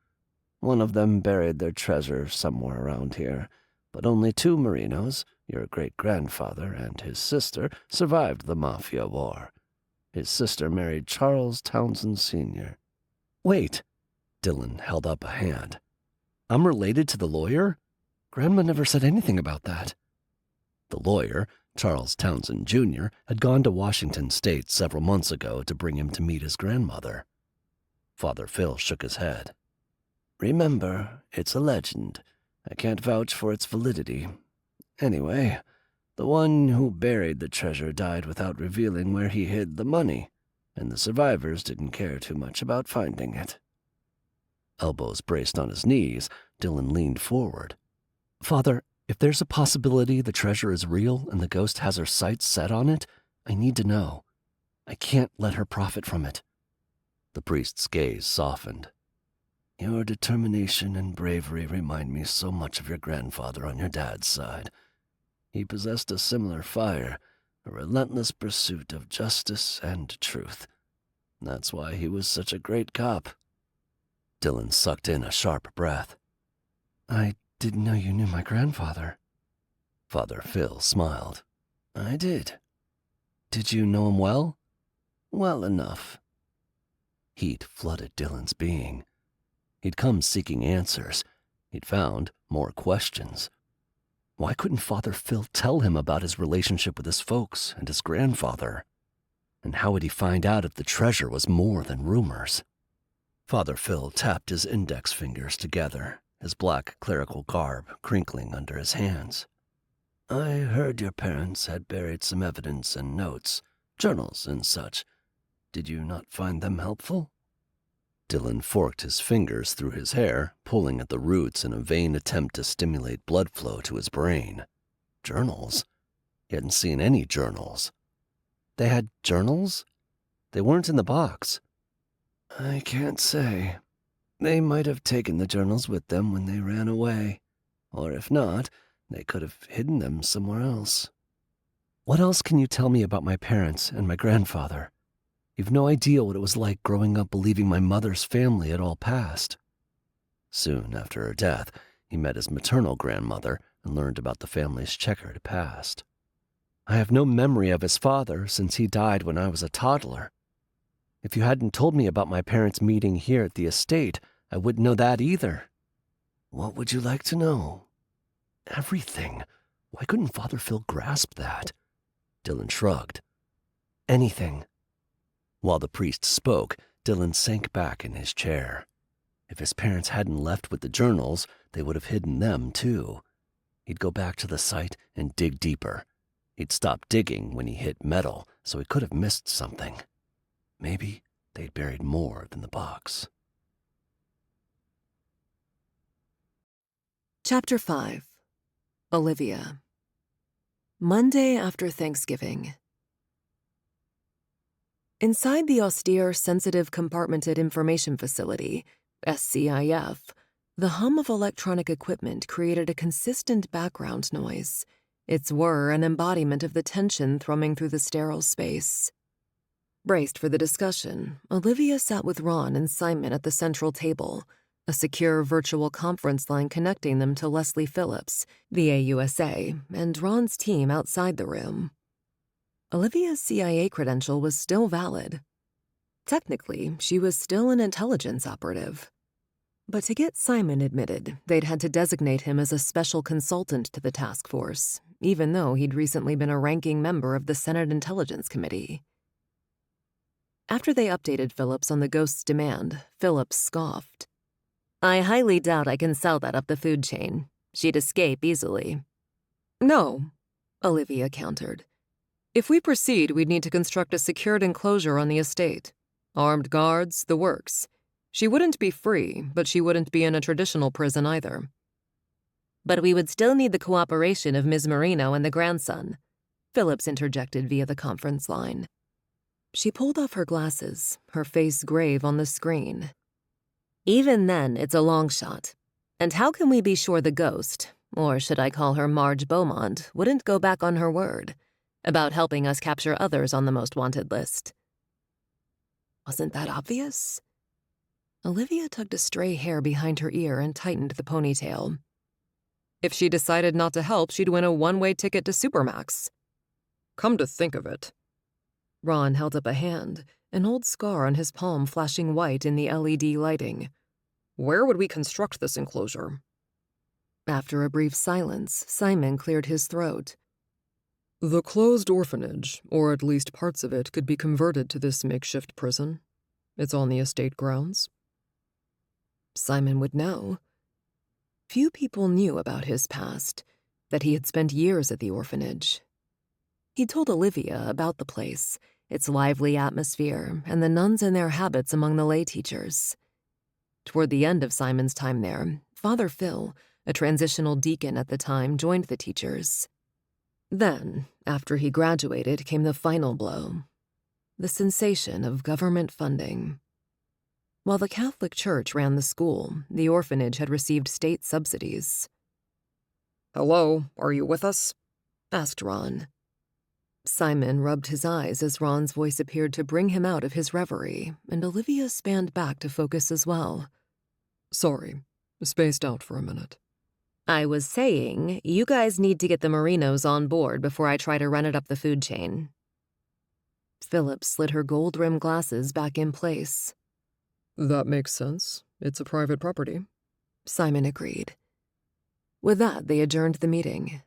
One of them buried their treasure somewhere around here, but only 2 Merinos, your great-grandfather and his sister, survived the Mafia war. His sister married Charles Townsend Sr. Wait! Dylan held up a hand. I'm related to the lawyer? Grandma never said anything about that. The lawyer, Charles Townsend Jr., had gone to Washington State several months ago to bring him to meet his grandmother. Father Phil shook his head. Remember, it's a legend. I can't vouch for its validity. Anyway, the one who buried the treasure died without revealing where he hid the money, and the survivors didn't care too much about finding it. Elbows braced on his knees, Dylan leaned forward. Father, if there's a possibility the treasure is real and the ghost has her sights set on it, I need to know. I can't let her profit from it. The priest's gaze softened. Your determination and bravery remind me so much of your grandfather on your dad's side. He possessed a similar fire, a relentless pursuit of justice and truth. That's why he was such a great cop. Dylan sucked in a sharp breath. I didn't know you knew my grandfather. Father Phil smiled. I did. Did you know him well? Well enough. Heat flooded Dylan's being. He'd come seeking answers. He'd found more questions. Why couldn't Father Phil tell him about his relationship with his folks and his grandfather? And how would he find out if the treasure was more than rumors? Father Phil tapped his index fingers together, his black clerical garb crinkling under his hands. I heard your parents had buried some evidence and notes, journals and such. Did you not find them helpful? Dylan forked his fingers through his hair, pulling at the roots in a vain attempt to stimulate blood flow to his brain. Journals? He hadn't seen any journals. They had journals? They weren't in the box. I can't say. They might have taken the journals with them when they ran away. Or if not, they could have hidden them somewhere else. What else can you tell me about my parents and my grandfather? You've no idea what it was like growing up believing my mother's family had all passed. Soon after her death, he met his maternal grandmother and learned about the family's checkered past. I have no memory of his father since he died when I was a toddler. If you hadn't told me about my parents' meeting here at the estate, I wouldn't know that either. What would you like to know? Everything. Why couldn't Father Phil grasp that? Dylan shrugged. Anything. While the priest spoke, Dylan sank back in his chair. If his parents hadn't left with the journals, they would have hidden them too. He'd go back to the site and dig deeper. He'd stop digging when he hit metal, so he could have missed something. Maybe they'd buried more than the box. Chapter 5. Olivia. Monday after Thanksgiving. Inside the austere, sensitive compartmented information facility, SCIF, the hum of electronic equipment created a consistent background noise, its whir an embodiment of the tension thrumming through the sterile space. Braced for the discussion, Olivia sat with Ron and Simon at the central table, a secure virtual conference line connecting them to Leslie Phillips, the AUSA, and Ron's team outside the room. Olivia's CIA credential was still valid. Technically, she was still an intelligence operative. But to get Simon admitted, they'd had to designate him as a special consultant to the task force, even though he'd recently been a ranking member of the Senate Intelligence Committee. After they updated Phillips on the ghost's demand, Phillips scoffed. I highly doubt I can sell that up the food chain. She'd escape easily. No, Olivia countered. If we proceed, we'd need to construct a secured enclosure on the estate. Armed guards, the works. She wouldn't be free, but she wouldn't be in a traditional prison either. But we would still need the cooperation of Ms. Marino and the grandson, Phillips interjected via the conference line. She pulled off her glasses, her face grave on the screen. Even then, it's a long shot. And how can we be sure the ghost, or should I call her Marge Beaumont, wouldn't go back on her word about helping us capture others on the most wanted list? Wasn't that obvious? Olivia tugged a stray hair behind her ear and tightened the ponytail. If she decided not to help, she'd win a one-way ticket to Supermax. Come to think of it. Ron held up a hand, an old scar on his palm flashing white in the LED lighting. Where would we construct this enclosure? After a brief silence, Simon cleared his throat. The closed orphanage, or at least parts of it, could be converted to this makeshift prison. It's on the estate grounds. Simon would know. Few people knew about his past, that he had spent years at the orphanage. He told Olivia about the place, its lively atmosphere, and the nuns and their habits among the lay teachers. Toward the end of Simon's time there, Father Phil, a transitional deacon at the time, joined the teachers. Then, after he graduated, came the final blow. The sensation of government funding. While the Catholic Church ran the school, the orphanage had received state subsidies. "Hello, are you with us?" asked Ron. Simon rubbed his eyes as Ron's voice appeared to bring him out of his reverie, and Olivia spanned back to focus as well. "Sorry, spaced out for a minute." "I was saying, you guys need to get the Marinos on board before I try to run it up the food chain." Philip slid her gold-rimmed glasses back in place. "That makes sense. It's a private property," Simon agreed. With that, they adjourned the meeting.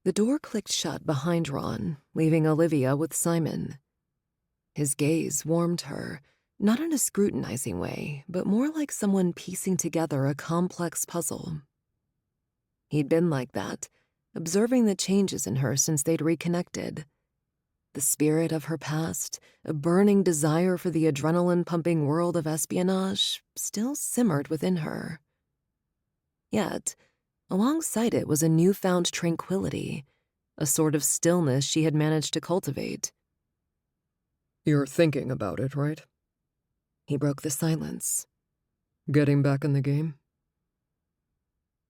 The door clicked shut behind Ron, leaving Olivia with Simon. His gaze warmed her, not in a scrutinizing way, but more like someone piecing together a complex puzzle. He'd been like that, observing the changes in her since they'd reconnected. The spirit of her past, a burning desire for the adrenaline-pumping world of espionage, still simmered within her. Yet, alongside it was a newfound tranquility, a sort of stillness she had managed to cultivate. "You're thinking about it, right?" He broke the silence. "Getting back in the game?"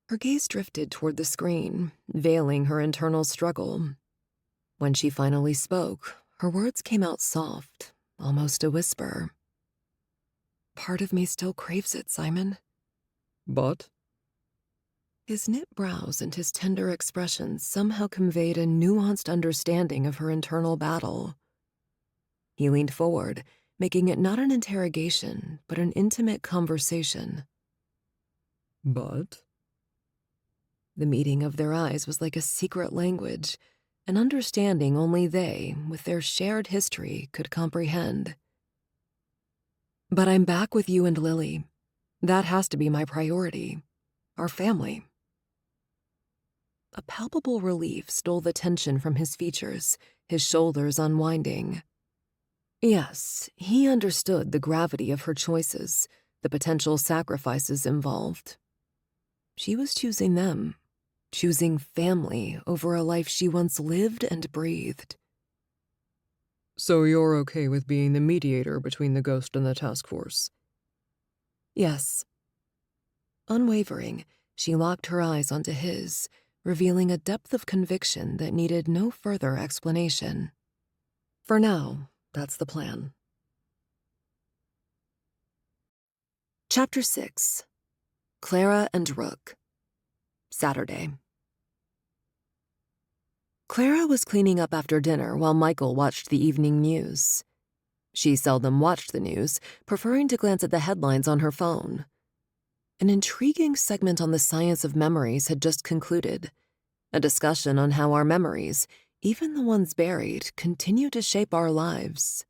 Her gaze drifted toward the screen, veiling her internal struggle. When she finally spoke, her words came out soft, almost a whisper. "Part of me still craves it, Simon." "But?" His knit brows and his tender expression somehow conveyed a nuanced understanding of her internal battle. He leaned forward, making it not an interrogation, but an intimate conversation. "But?" The meeting of their eyes was like a secret language, an understanding only they, with their shared history, could comprehend. "But I'm back with you and Lily. That has to be my priority. Our family." A palpable relief stole the tension from his features, his shoulders unwinding. Yes, he understood the gravity of her choices, the potential sacrifices involved. She was choosing them, choosing family over a life she once lived and breathed. "So you're okay with being the mediator between the Ghost and the task force?" "Yes." Unwavering, she locked her eyes onto his, revealing a depth of conviction that needed no further explanation. For now, that's the plan. Chapter 6. Clara and Rook. Saturday. Clara was cleaning up after dinner while Michael watched the evening news. She seldom watched the news, preferring to glance at the headlines on her phone. An intriguing segment on the science of memories had just concluded, a discussion on how our memories, even the ones buried, continue to shape our lives.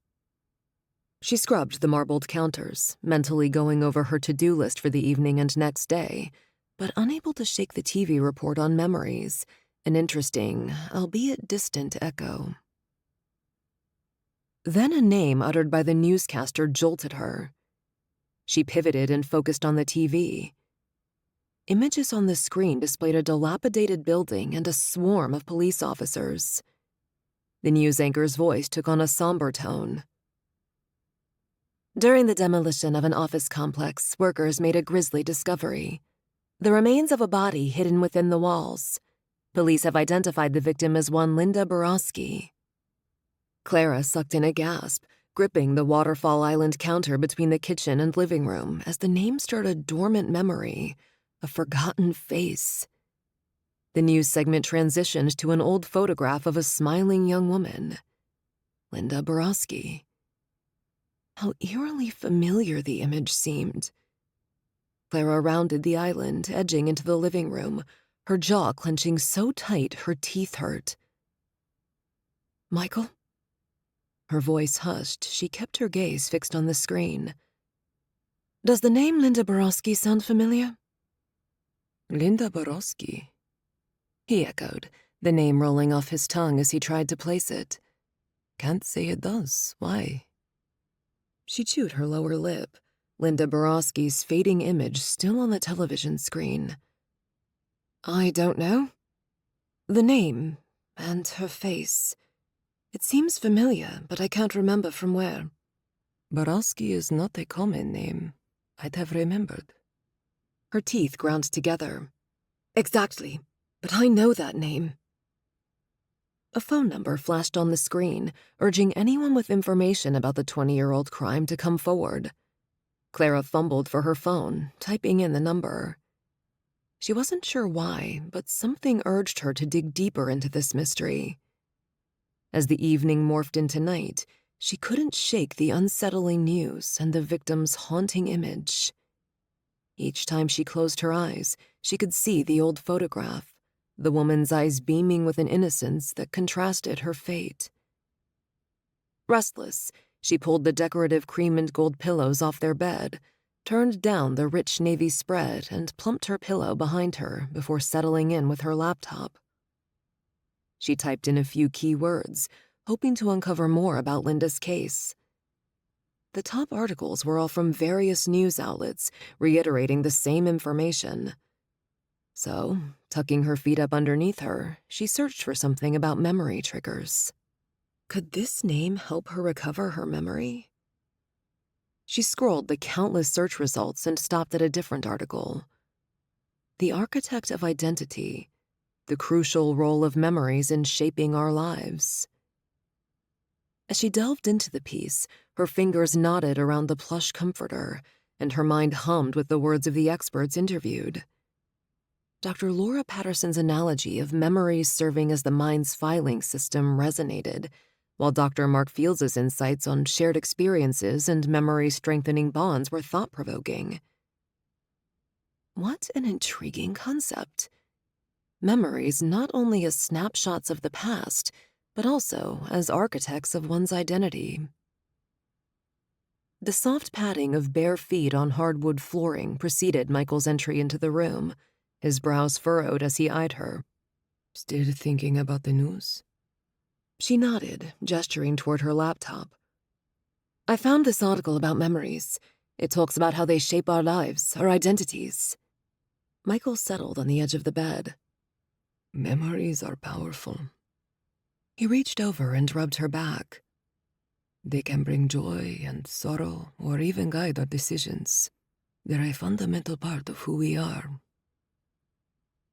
She scrubbed the marbled counters, mentally going over her to-do list for the evening and next day, but unable to shake the TV report on memories, an interesting, albeit distant echo. Then a name uttered by the newscaster jolted her. She pivoted and focused on the TV. Images on the screen displayed a dilapidated building and a swarm of police officers. The news anchor's voice took on a somber tone. During the demolition of an office complex, workers made a grisly discovery. The remains of a body hidden within the walls. Police have identified the victim as one Linda Borowski. Clara sucked in a gasp, gripping the Waterfall Island counter between the kitchen and living room as the name stirred a dormant memory, a forgotten face. The news segment transitioned to an old photograph of a smiling young woman. Linda Borowski. How eerily familiar the image seemed. Clara rounded the island, edging into the living room, her jaw clenching so tight her teeth hurt. "Michael?" Her voice hushed. She kept her gaze fixed on the screen. "Does the name Linda Borowski sound familiar?" "Linda Borowski?" he echoed, the name rolling off his tongue as he tried to place it. "Can't say it does. Why?" She chewed her lower lip, Linda Borowski's fading image still on the television screen. "I don't know. The name, and her face. It seems familiar, but I can't remember from where." "Borowski is not a common name. I'd have remembered." Her teeth ground together. "Exactly, but I know that name." A phone number flashed on the screen, urging anyone with information about the 20-year-old crime to come forward. Clara fumbled for her phone, typing in the number. She wasn't sure why, but something urged her to dig deeper into this mystery. As the evening morphed into night, she couldn't shake the unsettling news and the victim's haunting image. Each time she closed her eyes, she could see the old photograph, the woman's eyes beaming with an innocence that contrasted her fate. Restless, she pulled the decorative cream and gold pillows off their bed, turned down the rich navy spread, and plumped her pillow behind her before settling in with her laptop. She typed in a few key words, hoping to uncover more about Linda's case. The top articles were all from various news outlets, reiterating the same information. So, tucking her feet up underneath her, she searched for something about memory triggers. Could this name help her recover her memory? She scrolled the countless search results and stopped at a different article. The architect of identity, the crucial role of memories in shaping our lives. As she delved into the piece, her fingers knotted around the plush comforter, and her mind hummed with the words of the experts interviewed. Dr. Laura Patterson's analogy of memories serving as the mind's filing system resonated, while Dr. Mark Fields' insights on shared experiences and memory-strengthening bonds were thought-provoking. What an intriguing concept. Memories not only as snapshots of the past, but also as architects of one's identity. The soft padding of bare feet on hardwood flooring preceded Michael's entry into the room, his brows furrowed as he eyed her. "Still thinking about the news?" She nodded, gesturing toward her laptop. "I found this article about memories. It talks about how they shape our lives, our identities." Michael settled on the edge of the bed. "Memories are powerful." He reached over and rubbed her back. "They can bring joy and sorrow, or even guide our decisions. They're a fundamental part of who we are."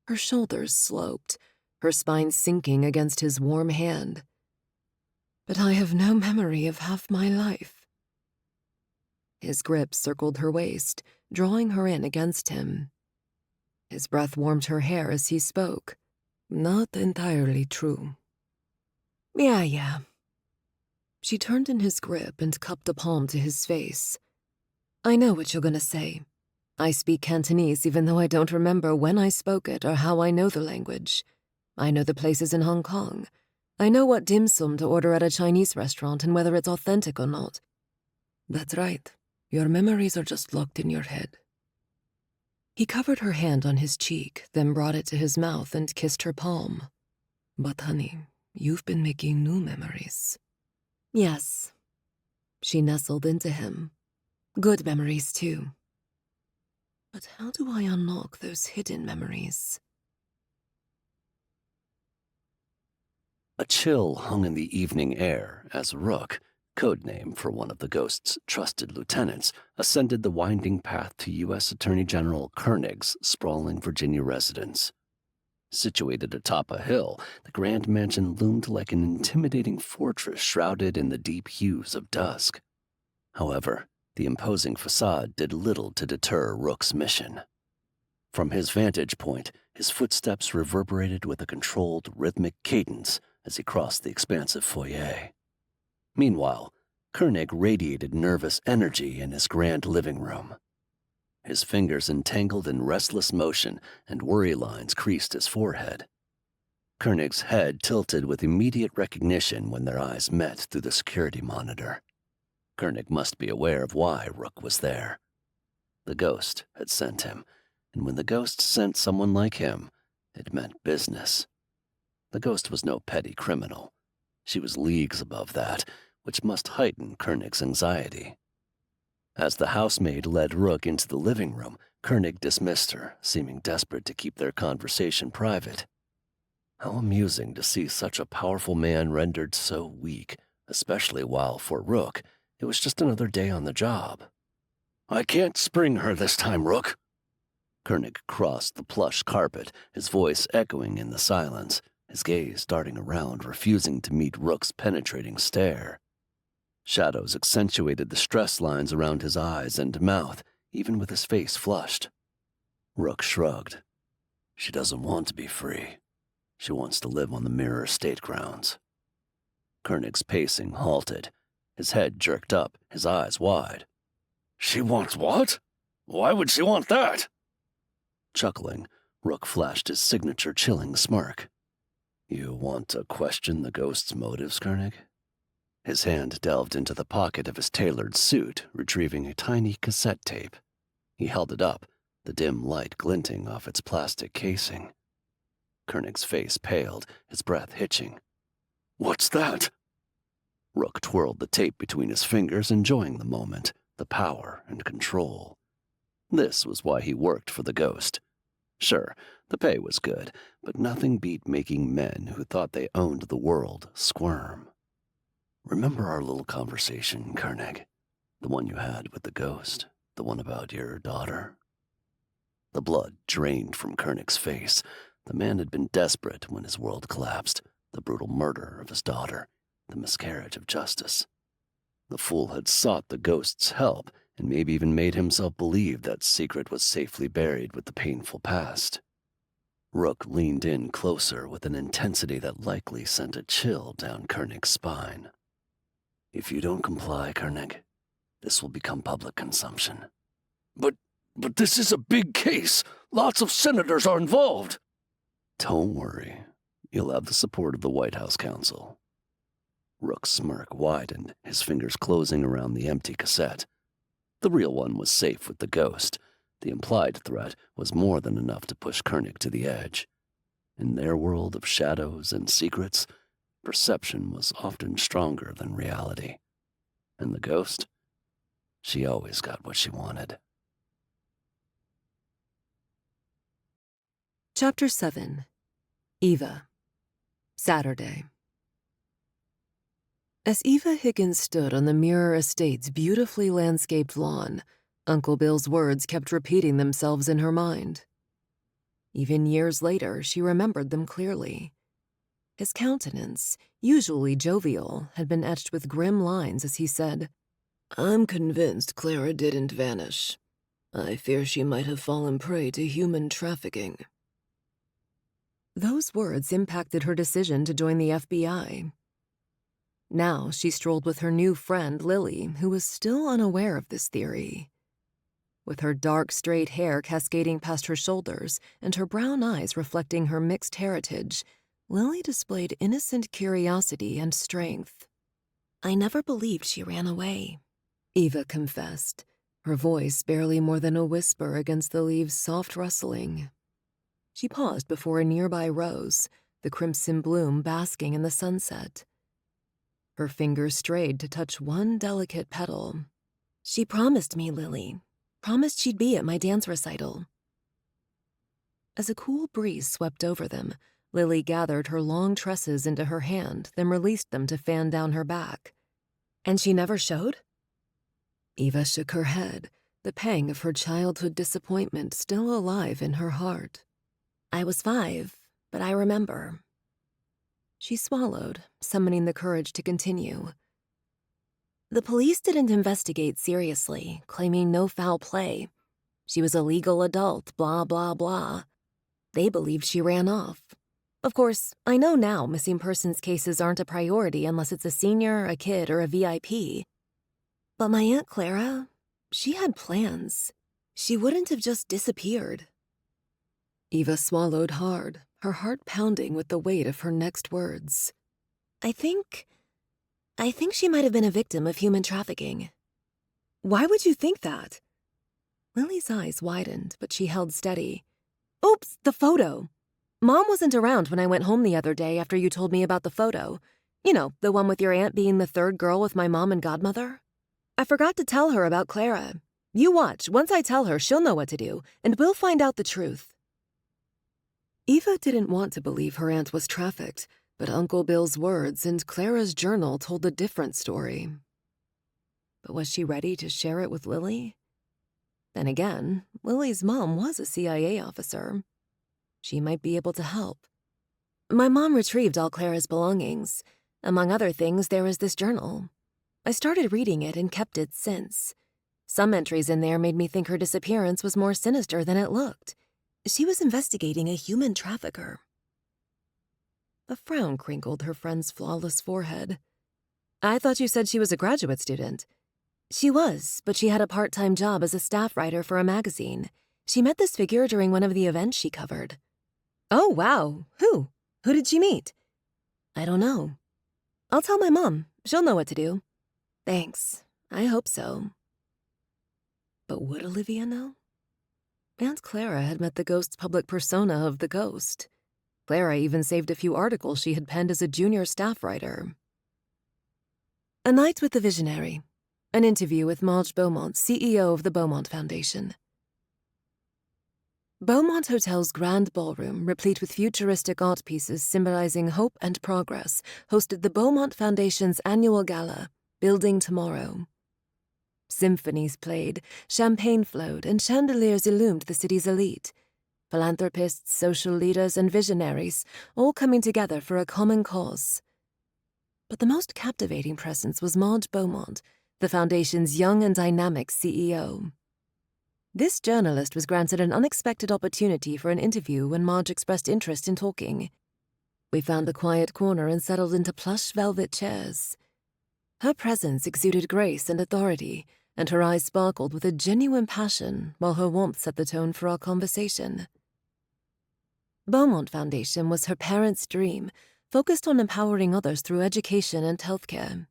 Her shoulders sloped, her spine sinking against his warm hand. "But I have no memory of half my life." His grip circled her waist, drawing her in against him. His breath warmed her hair as he spoke. "Not entirely true." Yeah. She turned in his grip and cupped a palm to his face. "I know what you're gonna say. I speak Cantonese even though I don't remember when I spoke it or how I know the language. I know the places in Hong Kong. I know what dim sum to order at a Chinese restaurant and whether it's authentic or not." "That's right. Your memories are just locked in your head." He covered her hand on his cheek, then brought it to his mouth and kissed her palm. "But honey, you've been making new memories." "Yes." She nestled into him. "Good memories, too." But how do I unlock those hidden memories? A chill hung in the evening air as Rook, codename for one of the ghost's trusted lieutenants, ascended the winding path to U.S. Attorney General Koenig's sprawling Virginia residence. Situated atop a hill, the grand mansion loomed like an intimidating fortress shrouded in the deep hues of dusk. However, the imposing facade did little to deter Rook's mission. From his vantage point, his footsteps reverberated with a controlled, rhythmic cadence as he crossed the expansive foyer. Meanwhile, Koenig radiated nervous energy in his grand living room. his fingers entangled in restless motion and worry lines creased his forehead. Koenig's head tilted with immediate recognition when their eyes met through the security monitor. Koenig must be aware of why Rook was there. The ghost had sent him, and when the ghost sent someone like him, it meant business. The ghost was no petty criminal. She was leagues above that, which must heighten Koenig's anxiety. As the housemaid led Rook into the living room, Koenig dismissed her, seeming desperate to keep their conversation private. How amusing to see such a powerful man rendered so weak, especially while, for Rook, it was just another day on the job. "I can't spring her this time, Rook." Koenig crossed the plush carpet, his voice echoing in the silence, his gaze darting around, refusing to meet Rook's penetrating stare. Shadows accentuated the stress lines around his eyes and mouth, even with his face flushed. Rook shrugged. She doesn't want to be free. She wants to live on the Mirror Estate grounds. Koenig's pacing halted, his head jerked up, his eyes wide. "She wants what? Why would she want that?" Chuckling, Rook flashed his signature chilling smirk. "You want to question the ghost's motives, Koenig?" His hand delved into the pocket of his tailored suit, retrieving a tiny cassette tape. He held it up, the dim light glinting off its plastic casing. Koenig's face paled, his breath hitching. "What's that?" Rook twirled the tape between his fingers, enjoying the moment, the power and control. This was why he worked for the ghost. Sure, the pay was good, but nothing beat making men who thought they owned the world squirm. "Remember our little conversation, Koenig? The one you had with the ghost? The one about your daughter?" The blood drained from Koenig's face. The man had been desperate when his world collapsed, the brutal murder of his daughter, the miscarriage of justice. The fool had sought the ghost's help and maybe even made himself believe that secret was safely buried with the painful past. Rook leaned in closer with an intensity that likely sent a chill down Koenig's spine. "If you don't comply, Koenig, this will become public consumption." But this is a big case. Lots of senators are involved." "Don't worry. You'll have the support of the White House counsel." Rook's smirk widened, his fingers closing around the empty cassette. The real one was safe with the ghost. The implied threat was more than enough to push Koenig to the edge. In their world of shadows and secrets, perception was often stronger than reality. And the ghost? She always got what she wanted. Chapter 7. Eva. Saturday. As Eva Higgins stood on the Mirror Estate's beautifully landscaped lawn, Uncle Bill's words kept repeating themselves in her mind. Even years later, she remembered them clearly. His countenance, usually jovial, had been etched with grim lines as he said, "I'm convinced Clara didn't vanish. I fear she might have fallen prey to human trafficking." Those words impacted her decision to join the FBI. Now she strolled with her new friend, Lily, who was still unaware of this theory. With her dark, straight hair cascading past her shoulders and her brown eyes reflecting her mixed heritage, Lily displayed innocent curiosity and strength. "I never believed she ran away," Eva confessed, her voice barely more than a whisper against the leaves' soft rustling. She paused before a nearby rose, the crimson bloom basking in the sunset. Her fingers strayed to touch one delicate petal. "She promised me, Lily. Promised she'd be at my dance recital." As a cool breeze swept over them, Lily gathered her long tresses into her hand, then released them to fan down her back. "And she never showed?" Eva shook her head, the pang of her childhood disappointment still alive in her heart. "I was 5, but I remember." She swallowed, summoning the courage to continue. "The police didn't investigate seriously, claiming no foul play. She was a legal adult, blah, blah, blah. They believed she ran off. Of course, I know now missing persons cases aren't a priority unless it's a senior, a kid, or a VIP. But my Aunt Clara, she had plans. she wouldn't have just disappeared. Eva swallowed hard, her heart pounding with the weight of her next words. I think she might have been a victim of human trafficking. Why would you think that? Lily's eyes widened, but she held steady. Oops, the photo. Mom wasn't around when I went home the other day after you told me about the photo. You know, the one with your aunt being the third girl with my mom and godmother. I forgot to tell her about Clara. You watch. Once I tell her, she'll know what to do, and we'll find out the truth. Eva didn't want to believe her aunt was trafficked, but Uncle Bill's words and Clara's journal told a different story. But was she ready to share it with Lily? Then again, Lily's mom was a CIA officer. She might be able to help. My mom retrieved all Clara's belongings. Among other things, there was this journal. I started reading it and kept it since. Some entries in there made me think her disappearance was more sinister than it looked. She was investigating a human trafficker. A frown crinkled her friend's flawless forehead. I thought you said she was a graduate student. She was, but she had a part-time job as a staff writer for a magazine. She met this figure during one of the events she covered. Oh, wow. Who? Who did she meet? I don't know. I'll tell my mom. She'll know what to do. Thanks. I hope so. But would Olivia know? Aunt Clara had met the ghost's public persona of the ghost. Clara even saved a few articles she had penned as a junior staff writer. A Night with the Visionary. An interview with Marge Beaumont, CEO of the Beaumont Foundation. Beaumont Hotel's grand ballroom, replete with futuristic art pieces symbolizing hope and progress, hosted the Beaumont Foundation's annual gala, Building Tomorrow. Symphonies played, champagne flowed, and chandeliers illumined the city's elite. Philanthropists, social leaders, and visionaries, all coming together for a common cause. But the most captivating presence was Marge Beaumont, the Foundation's young and dynamic CEO. This journalist was granted an unexpected opportunity for an interview when Marge expressed interest in talking. We found a quiet corner and settled into plush velvet chairs. Her presence exuded grace and authority, and her eyes sparkled with a genuine passion, while her warmth set the tone for our conversation. Beaumont Foundation was her parents' dream, focused on empowering others through education and healthcare.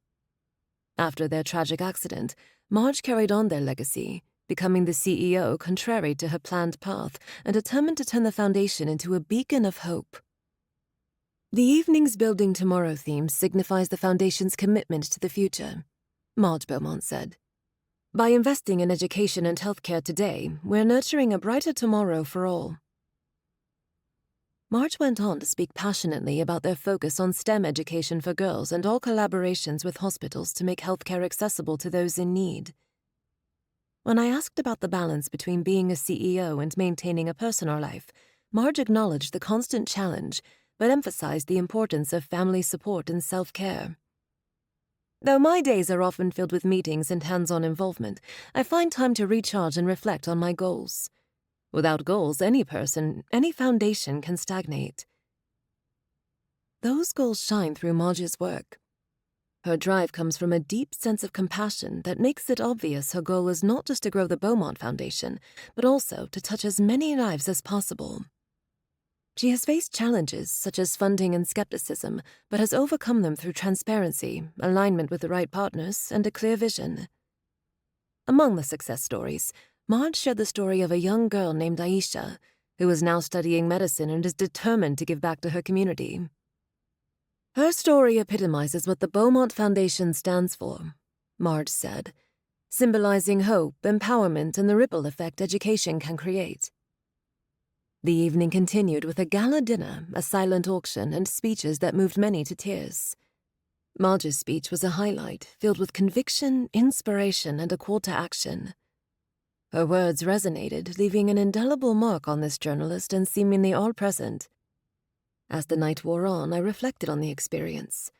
After their tragic accident, Marge carried on their legacy, becoming the CEO contrary to her planned path and determined to turn the foundation into a beacon of hope. The evening's Building Tomorrow theme signifies the foundation's commitment to the future, Marge Beaumont said. By investing in education and healthcare today, we're nurturing a brighter tomorrow for all. Marge went on to speak passionately about their focus on STEM education for girls and all collaborations with hospitals to make healthcare accessible to those in need. When I asked about the balance between being a CEO and maintaining a personal life, Marge acknowledged the constant challenge, but emphasized the importance of family support and self-care. Though my days are often filled with meetings and hands-on involvement, I find time to recharge and reflect on my goals. Without goals, any person, any foundation can stagnate. Those goals shine through Marge's work. Her drive comes from a deep sense of compassion that makes it obvious her goal is not just to grow the Beaumont Foundation, but also to touch as many lives as possible. She has faced challenges such as funding and skepticism, but has overcome them through transparency, alignment with the right partners, and a clear vision. Among the success stories, Marge shared the story of a young girl named Aisha, who is now studying medicine and is determined to give back to her community. Her story epitomizes what the Beaumont Foundation stands for, Marge said, symbolizing hope, empowerment, and the ripple effect education can create. The evening continued with a gala dinner, a silent auction, and speeches that moved many to tears. Marge's speech was a highlight, filled with conviction, inspiration, and a call to action. Her words resonated, leaving an indelible mark on this journalist and seemingly all present. As the night wore on, I reflected on the experience.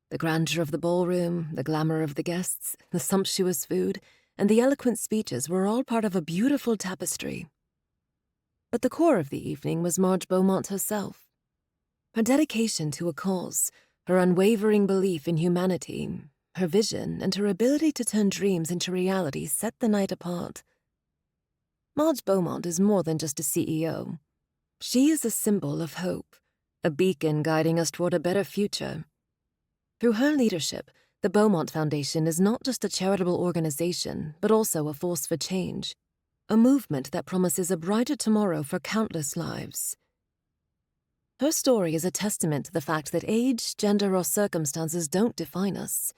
The grandeur of the ballroom, the glamour of the guests, the sumptuous food, and the eloquent speeches were all part of a beautiful tapestry. But the core of the evening was Marge Beaumont herself. Her dedication to a cause, her unwavering belief in humanity, her vision, and her ability to turn dreams into reality set the night apart. Marge Beaumont is more than just a CEO. She is a symbol of hope, a beacon guiding us toward a better future. Through her leadership, the Beaumont Foundation is not just a charitable organization, but also a force for change, a movement that promises a brighter tomorrow for countless lives. Her story is a testament to the fact that age, gender, or circumstances don't define us.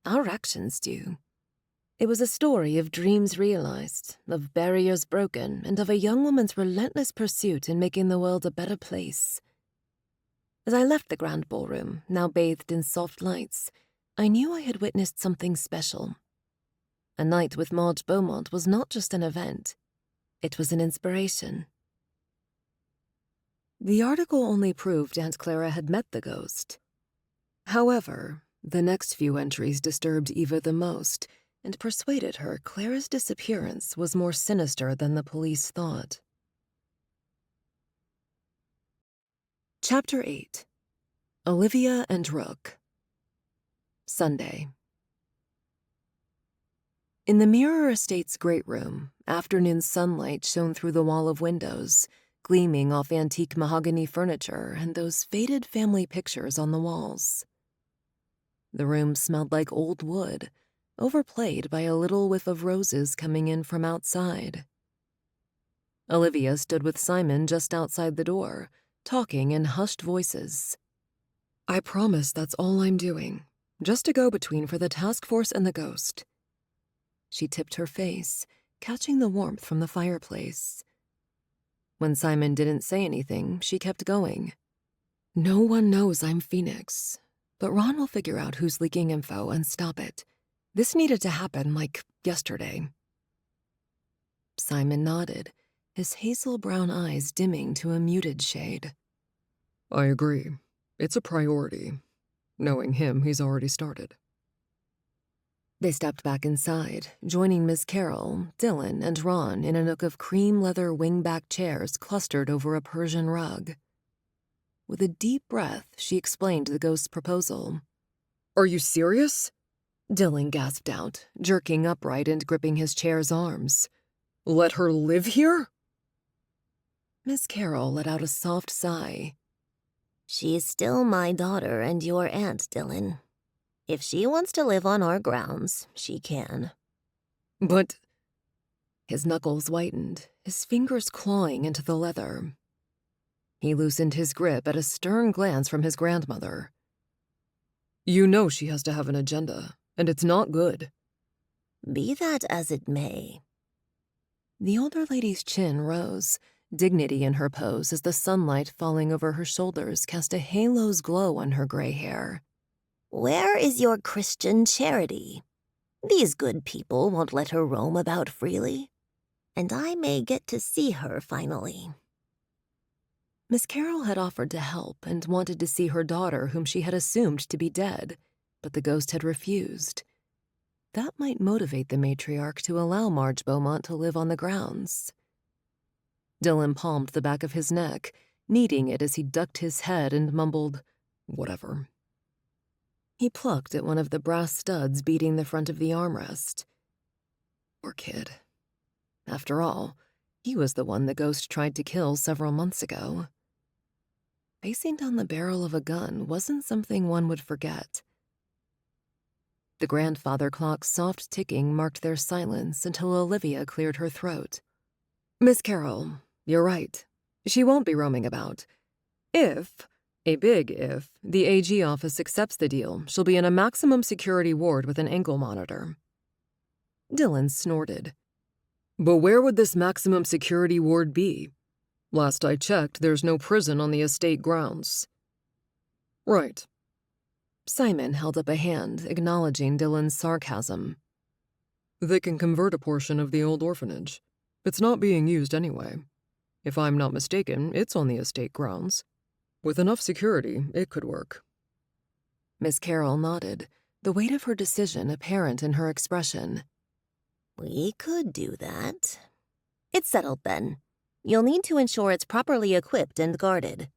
Our actions do. It was a story of dreams realized, of barriers broken, and of a young woman's relentless pursuit in making the world a better place. As I left the grand ballroom, now bathed in soft lights, I knew I had witnessed something special. A night with Marge Beaumont was not just an event. It was an inspiration. The article only proved Aunt Clara had met the ghost. However, the next few entries disturbed Eva the most, and persuaded her Clara's disappearance was more sinister than the police thought. Chapter 8. Olivia and Rook. Sunday. In the Mirror Estate's great room, afternoon sunlight shone through the wall of windows, gleaming off antique mahogany furniture and those faded family pictures on the walls. The room smelled like old wood, overplayed by a little whiff of roses coming in from outside. Olivia stood with Simon just outside the door, talking in hushed voices. "I promise that's all I'm doing. Just a go-between for the task force and the ghost." She tipped her face, catching the warmth from the fireplace. When Simon didn't say anything, she kept going. "No one knows I'm Phoenix, but Ron will figure out who's leaking info and stop it. This needed to happen, like, yesterday." Simon nodded, his hazel brown eyes dimming to a muted shade. "I agree. It's a priority. Knowing him, he's already started." They stepped back inside, joining Miss Carroll, Dylan, and Ron in a nook of cream leather wingback chairs clustered over a Persian rug. With a deep breath, she explained the ghost's proposal. "Are you serious?" Dylan gasped out, jerking upright and gripping his chair's arms. "Let her live here?" Miss Carroll let out a soft sigh. "She's still my daughter and your aunt, Dylan. If she wants to live on our grounds, she can." "But—" His knuckles whitened, his fingers clawing into the leather. He loosened his grip at a stern glance from his grandmother. "You know she has to have an agenda, and it's not good." "Be that as it may." The older lady's chin rose, dignity in her pose as the sunlight falling over her shoulders cast a halo's glow on her gray hair. "Where is your Christian charity? These good people won't let her roam about freely, and I may get to see her finally." Miss Carroll had offered to help and wanted to see her daughter whom she had assumed to be dead, but the ghost had refused. That might motivate the matriarch to allow Marge Beaumont to live on the grounds. Dylan palmed the back of his neck, kneading it as he ducked his head and mumbled, "Whatever." He plucked at one of the brass studs beating the front of the armrest. Poor kid. After all, he was the one the ghost tried to kill several months ago. Facing down the barrel of a gun wasn't something one would forget. The grandfather clock's soft ticking marked their silence until Olivia cleared her throat. "Miss Carroll, you're right. She won't be roaming about. If, a big if, the AG office accepts the deal, she'll be in a maximum security ward with an ankle monitor." Dylan snorted. "But where would this maximum security ward be? Last I checked, there's no prison on the estate grounds." "Right." Simon held up a hand, acknowledging Dylan's sarcasm. "They can convert a portion of the old orphanage. It's not being used anyway. If I'm not mistaken, it's on the estate grounds. With enough security, it could work." Miss Carroll nodded, the weight of her decision apparent in her expression. "We could do that." "It's settled then. You'll need to ensure it's properly equipped and guarded."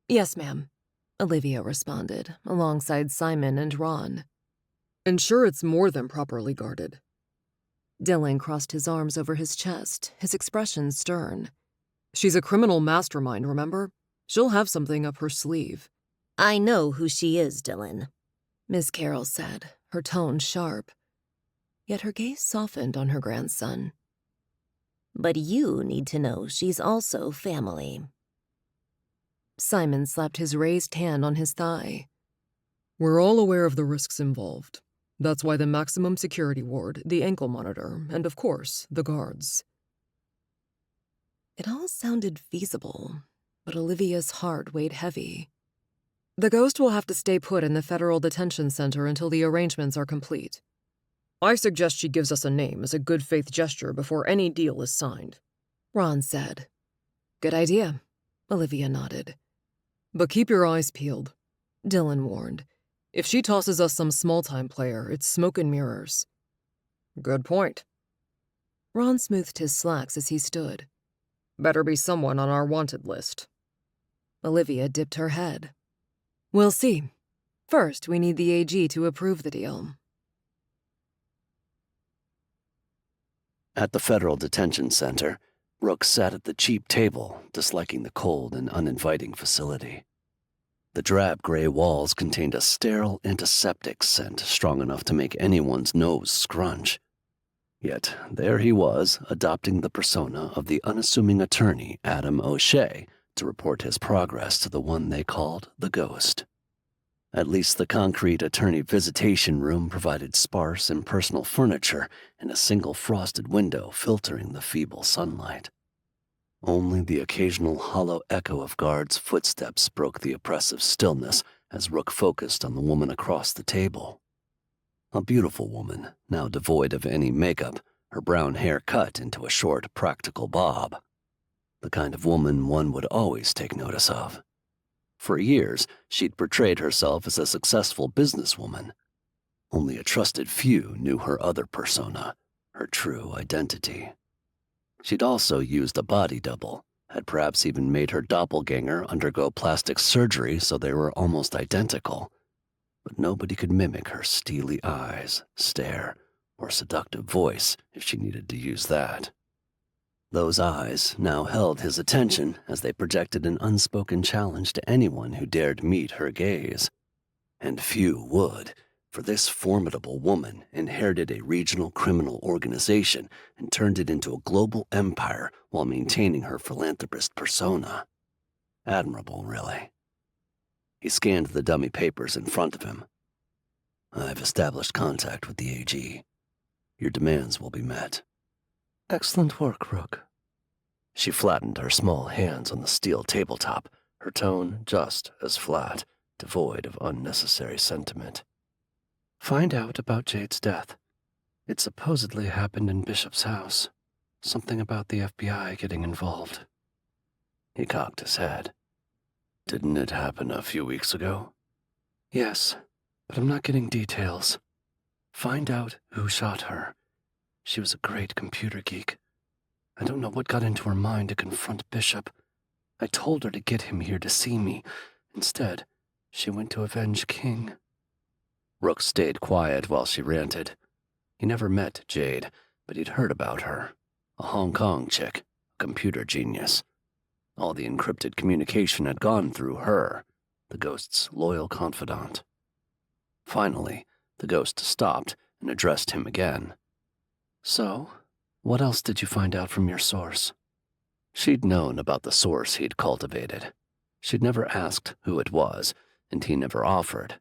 "Yes, ma'am," Olivia responded, alongside Simon and Ron. "Ensure it's more than properly guarded." Dylan crossed his arms over his chest, his expression stern. She's a criminal mastermind, remember? She'll have something up her sleeve. I know who she is, Dylan, Miss Carroll said, her tone sharp. Yet her gaze softened on her grandson. but you need to know she's also family. Simon slapped his raised hand on his thigh. We're all aware of the risks involved. That's why the maximum security ward, the ankle monitor, and of course, the guards. It all sounded feasible, but Olivia's heart weighed heavy. The ghost will have to stay put in the federal detention center until the arrangements are complete. I suggest she gives us a name as a good faith gesture before any deal is signed, Ron said. Good idea, Olivia nodded. But keep your eyes peeled, Dylan warned. If she tosses us some small-time player, it's smoke and mirrors. Good point. Ron smoothed his slacks as he stood. Better be someone on our wanted list. Olivia dipped her head. We'll see. First, we need the AG to approve the deal. At the Federal Detention Center, Rook sat at the cheap table, disliking the cold and uninviting facility. The drab gray walls contained a sterile antiseptic scent strong enough to make anyone's nose scrunch. Yet there he was, adopting the persona of the unassuming attorney Adam O'Shea to report his progress to the one they called the Ghost. At least the concrete attorney visitation room provided sparse impersonal furniture and a single frosted window filtering the feeble sunlight. Only the occasional hollow echo of guards' footsteps broke the oppressive stillness as Rook focused on the woman across the table. A beautiful woman, now devoid of any makeup, her brown hair cut into a short, practical bob. The kind of woman one would always take notice of. For years, she'd portrayed herself as a successful businesswoman. Only a trusted few knew her other persona, her true identity. She'd also used a body double, had perhaps even made her doppelganger undergo plastic surgery so they were almost identical. But nobody could mimic her steely eyes, stare, or seductive voice if she needed to use that. Those eyes now held his attention as they projected an unspoken challenge to anyone who dared meet her gaze. And few would, for this formidable woman inherited a regional criminal organization and turned it into a global empire while maintaining her philanthropist persona. Admirable, really. He scanned the dummy papers in front of him. I've established contact with the AG. Your demands will be met. Excellent work, Rook. She flattened her small hands on the steel tabletop, her tone just as flat, devoid of unnecessary sentiment. Find out about Jade's death. It supposedly happened in Bishop's house. Something about the FBI getting involved. He cocked his head. Didn't it happen a few weeks ago? Yes, but I'm not getting details. Find out who shot her. She was a great computer geek. I don't know what got into her mind to confront Bishop. I told her to get him here to see me. Instead, she went to avenge King. Rook stayed quiet while she ranted. He never met Jade, but he'd heard about her. A Hong Kong chick, a computer genius. All the encrypted communication had gone through her, the Ghost's loyal confidant. Finally, the Ghost stopped and addressed him again. So, what else did you find out from your source? She'd known about the source he'd cultivated. She'd never asked who it was, and he never offered.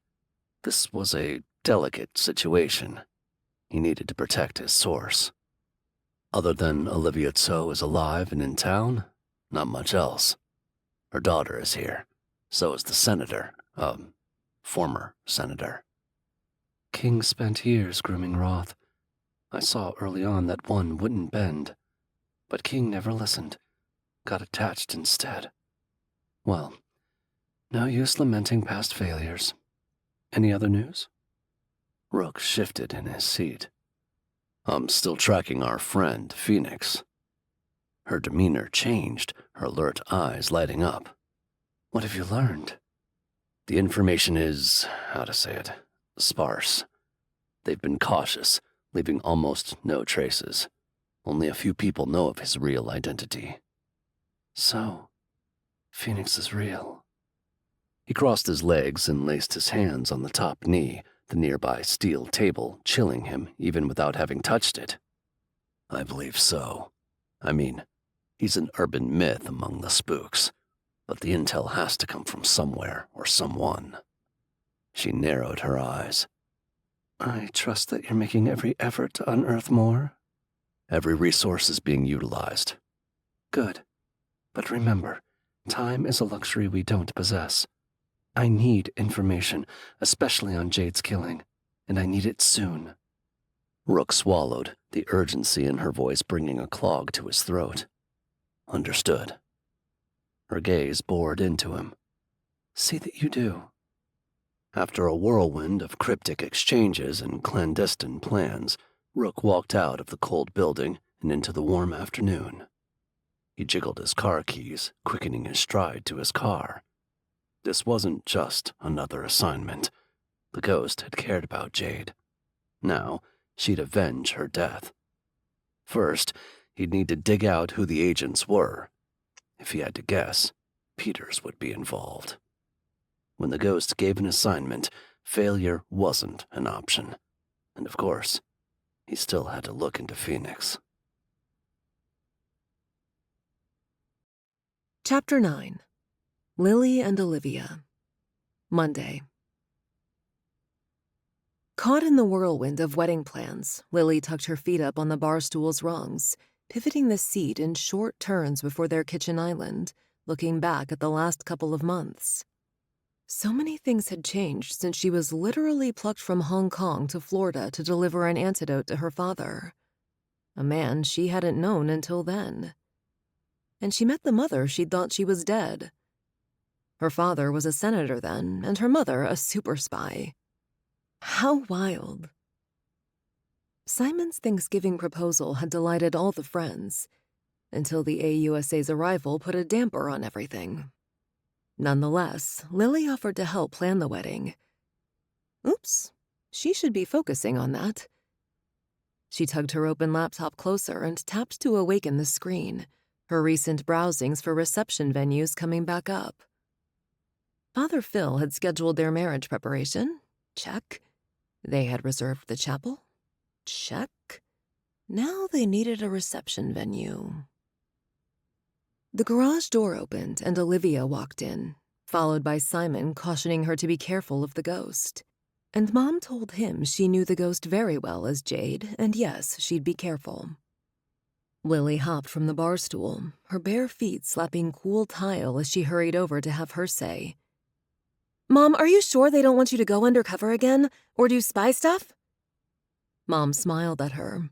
This was a delicate situation. He needed to protect his source. Other than Olivia Tso is alive and in town, not much else. Her daughter is here. So is the senator, former senator. King spent years grooming Roth. I saw early on that one wouldn't bend. But King never listened. Got attached instead. Well, no use lamenting past failures. Any other news? Rook shifted in his seat. I'm still tracking our friend, Phoenix. Her demeanor changed, her alert eyes lighting up. What have you learned? The information is, how to say it, sparse. They've been cautious, leaving almost no traces. Only a few people know of his real identity. So, Phoenix is real. He crossed his legs and laced his hands on the top knee, the nearby steel table chilling him even without having touched it. I believe so. I mean, he's an urban myth among the spooks, but the intel has to come from somewhere or someone. She narrowed her eyes. I trust that you're making every effort to unearth more. Every resource is being utilized. Good. But remember, time is a luxury we don't possess. I need information, especially on Jade's killing, and I need it soon. Rook swallowed, the urgency in her voice bringing a clog to his throat. Understood. Her gaze bored into him. See that you do. After a whirlwind of cryptic exchanges and clandestine plans, Rook walked out of the cold building and into the warm afternoon. He jiggled his car keys, quickening his stride to his car. This wasn't just another assignment. The ghost had cared about Jade. Now, she'd avenge her death. First, he'd need to dig out who the agents were. If he had to guess, Peters would be involved. When the ghost gave an assignment, failure wasn't an option. And of course, he still had to look into Phoenix. Chapter 9. Lily and Olivia. Monday. Caught in the whirlwind of wedding plans, Lily tucked her feet up on the bar stool's rungs, pivoting the seat in short turns before their kitchen island, looking back at the last couple of months. So many things had changed since she was literally plucked from Hong Kong to Florida to deliver an antidote to her father, a man she hadn't known until then. And she met the mother she'd thought she was dead. Her father was a senator then, and her mother a super spy. How wild. Simon's Thanksgiving proposal had delighted all the friends, until the AUSA's arrival put a damper on everything. Nonetheless, Lily offered to help plan the wedding. Oops, she should be focusing on that. She tugged her open laptop closer and tapped to awaken the screen, her recent browsings for reception venues coming back up. Father Phil had scheduled their marriage preparation. Check. They had reserved the chapel. Check. Now they needed a reception venue. The garage door opened and Olivia walked in, followed by Simon cautioning her to be careful of the ghost. And Mom told him she knew the ghost very well as Jade, and yes, she'd be careful. Lily hopped from the bar stool, her bare feet slapping cool tile as she hurried over to have her say. Mom, are you sure they don't want you to go undercover again, or do spy stuff? Mom smiled at her.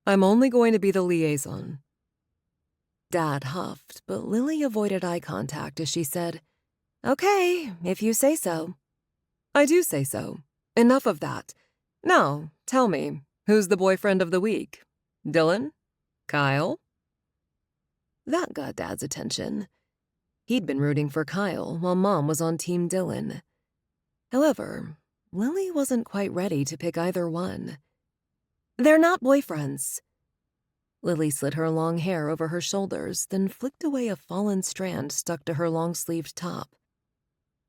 I'm only going to be the liaison. Dad huffed, but Lily avoided eye contact as she said, Okay, if you say so. I do say so. Enough of that. Now, tell me, who's the boyfriend of the week? Dylan? Kyle? That got Dad's attention. He'd been rooting for Kyle while Mom was on Team Dylan. However, Lily wasn't quite ready to pick either one. They're not boyfriends. Lily slid her long hair over her shoulders, then flicked away a fallen strand stuck to her long-sleeved top.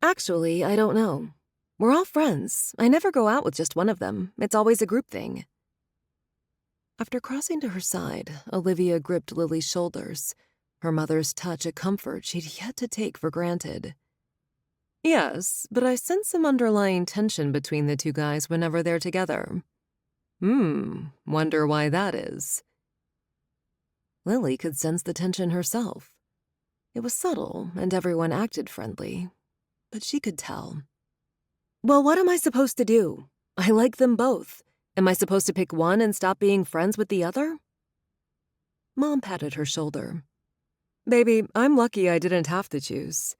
Actually, I don't know. We're all friends. I never go out with just one of them. It's always a group thing. After crossing to her side, Olivia gripped Lily's shoulders, her mother's touch a comfort she'd yet to take for granted. Yes, but I sense some underlying tension between the two guys whenever they're together. Wonder why that is. Lily could sense the tension herself. It was subtle, and everyone acted friendly, but she could tell. Well, what am I supposed to do? I like them both. Am I supposed to pick one and stop being friends with the other? Mom patted her shoulder. Baby, I'm lucky I didn't have to choose.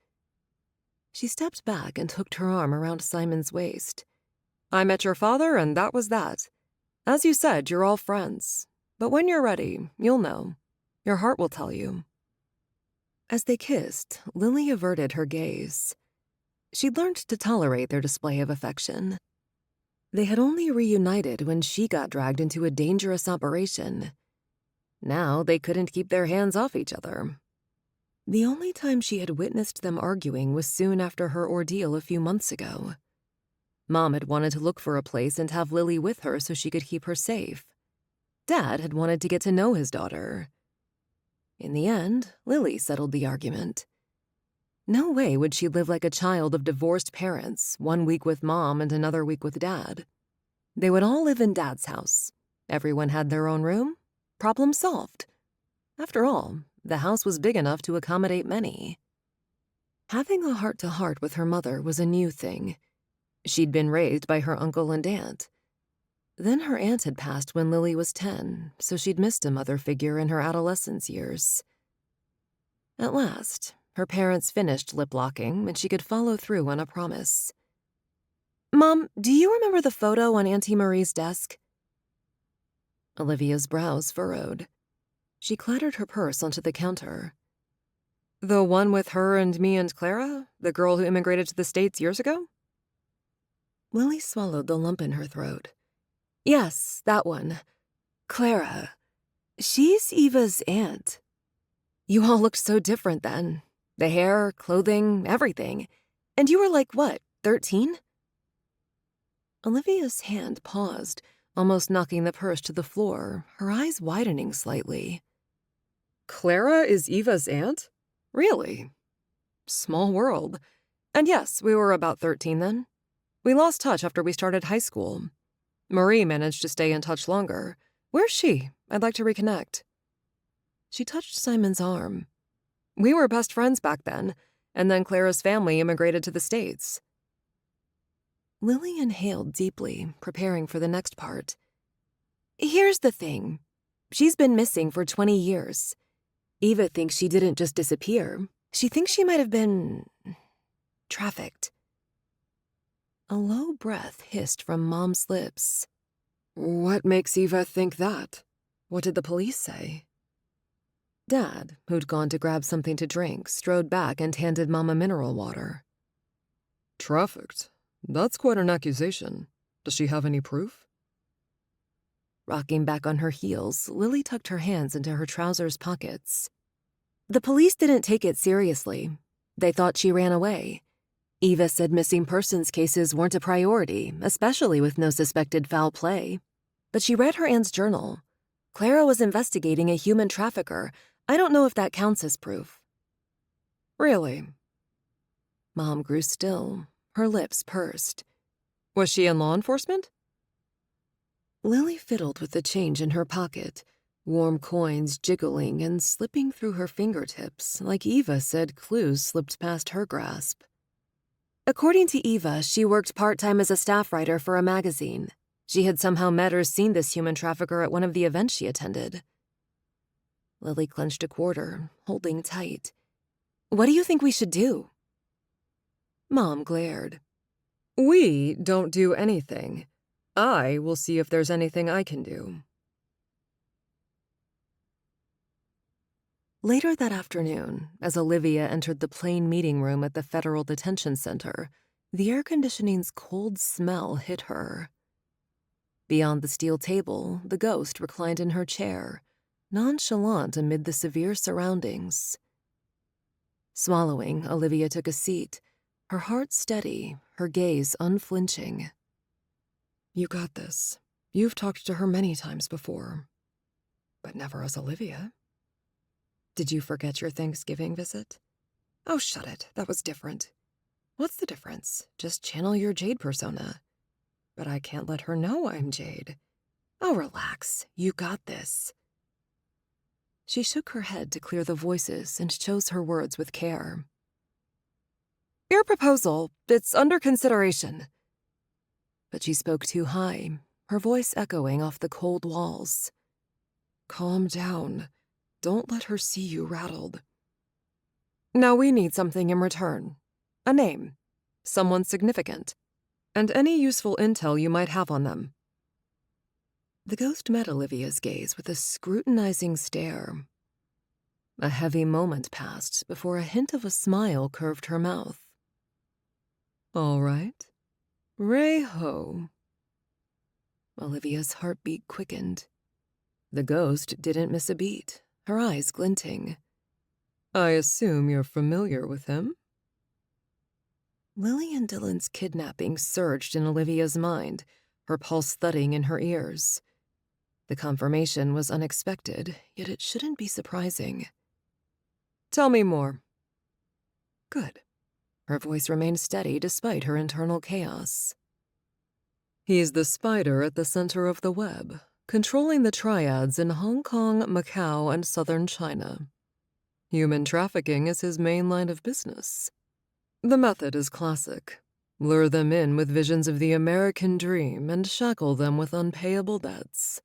She stepped back and hooked her arm around Simon's waist. I met your father, and that was that. As you said, you're all friends. But when you're ready, you'll know. Your heart will tell you. As they kissed, Lily averted her gaze. She'd learned to tolerate their display of affection. They had only reunited when she got dragged into a dangerous operation. Now they couldn't keep their hands off each other. The only time she had witnessed them arguing was soon after her ordeal a few months ago. Mom had wanted to look for a place and have Lily with her so she could keep her safe. Dad had wanted to get to know his daughter. In the end, Lily settled the argument. No way would she live like a child of divorced parents, 1 week with Mom and another week with Dad. They would all live in Dad's house. Everyone had their own room. Problem solved. After all, the house was big enough to accommodate many. Having a heart-to-heart with her mother was a new thing. She'd been raised by her uncle and aunt. Then her aunt had passed when Lily was 10, so she'd missed a mother figure in her adolescence years. At last, her parents finished lip-locking, and she could follow through on a promise. "Mom, do you remember the photo on Auntie Marie's desk?" Olivia's brows furrowed. She clattered her purse onto the counter. "The one with her and me and Clara? The girl who immigrated to the States years ago?" Lily swallowed the lump in her throat. "Yes, that one. Clara. She's Eva's aunt. You all looked so different then. The hair, clothing, everything. And you were like, what, 13? Olivia's hand paused, almost knocking the purse to the floor, her eyes widening slightly. "Clara is Eva's aunt? Really? Small world. And yes, we were about 13 then. We lost touch after we started high school. Marie managed to stay in touch longer. Where's she? I'd like to reconnect." She touched Simon's arm. "We were best friends back then, and then Clara's family immigrated to the States." Lily inhaled deeply, preparing for the next part. "Here's the thing. She's been missing for 20 years. Eva thinks she didn't just disappear. She thinks she might have been trafficked." A low breath hissed from Mom's lips. "What makes Eva think that? What did the police say?" Dad, who'd gone to grab something to drink, strode back and handed Mom a mineral water. "Trafficked? That's quite an accusation. Does she have any proof?" Rocking back on her heels, Lily tucked her hands into her trousers pockets. "The police didn't take it seriously. They thought she ran away. Eva said missing persons cases weren't a priority, especially with no suspected foul play. But she read her aunt's journal. Clara was investigating a human trafficker. I don't know if that counts as proof." "Really?" Mom grew still, her lips pursed. "Was she in law enforcement?" Lily fiddled with the change in her pocket, warm coins jiggling and slipping through her fingertips like Eva said clues slipped past her grasp. According to Eva, she worked part-time as a staff writer for a magazine. She had somehow met or seen this human trafficker at one of the events she attended. Lily clenched a quarter, holding tight. "What do you think we should do?" Mom glared. "We don't do anything. I will see if there's anything I can do." Later that afternoon, as Olivia entered the plain meeting room at the Federal Detention Center, the air conditioning's cold smell hit her. Beyond the steel table, the ghost reclined in her chair, nonchalant amid the severe surroundings. Swallowing, Olivia took a seat, her heart steady, her gaze unflinching. "You got this. You've talked to her many times before, but never as Olivia. Did you forget your Thanksgiving visit? Oh, shut it. That was different. What's the difference? Just channel your Jade persona. But I can't let her know I'm Jade. Oh, relax. You got this." She shook her head to clear the voices and chose her words with care. "Your proposal, it's under consideration." But she spoke too high, her voice echoing off the cold walls. "Calm down. Don't let her see you rattled. Now we need something in return. A name. Someone significant. And any useful intel you might have on them." The ghost met Olivia's gaze with a scrutinizing stare. A heavy moment passed before a hint of a smile curved her mouth. "All right. Ray Ho. Olivia's heartbeat quickened. The ghost didn't miss a beat, her eyes glinting. I assume you're familiar with him? Lily and Dylan's kidnapping surged in Olivia's mind, her pulse thudding in her ears. The confirmation was unexpected, yet it shouldn't be surprising. Tell me more. Good. Her voice remained steady despite her internal chaos. He's the spider at the center of the web, controlling the triads in Hong Kong, Macau, and southern China. Human trafficking is his main line of business. The method is classic. Lure them in with visions of the American dream and shackle them with unpayable debts.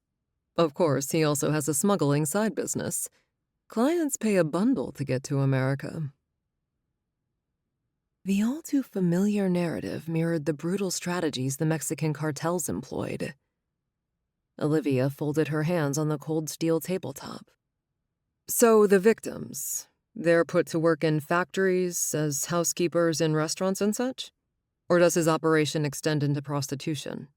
Of course, he also has a smuggling side business. Clients pay a bundle to get to America. The all-too-familiar narrative mirrored the brutal strategies the Mexican cartels employed. Olivia folded her hands on the cold steel tabletop. So the victims, they're put to work in factories as housekeepers in restaurants and such? Or does his operation extend into prostitution?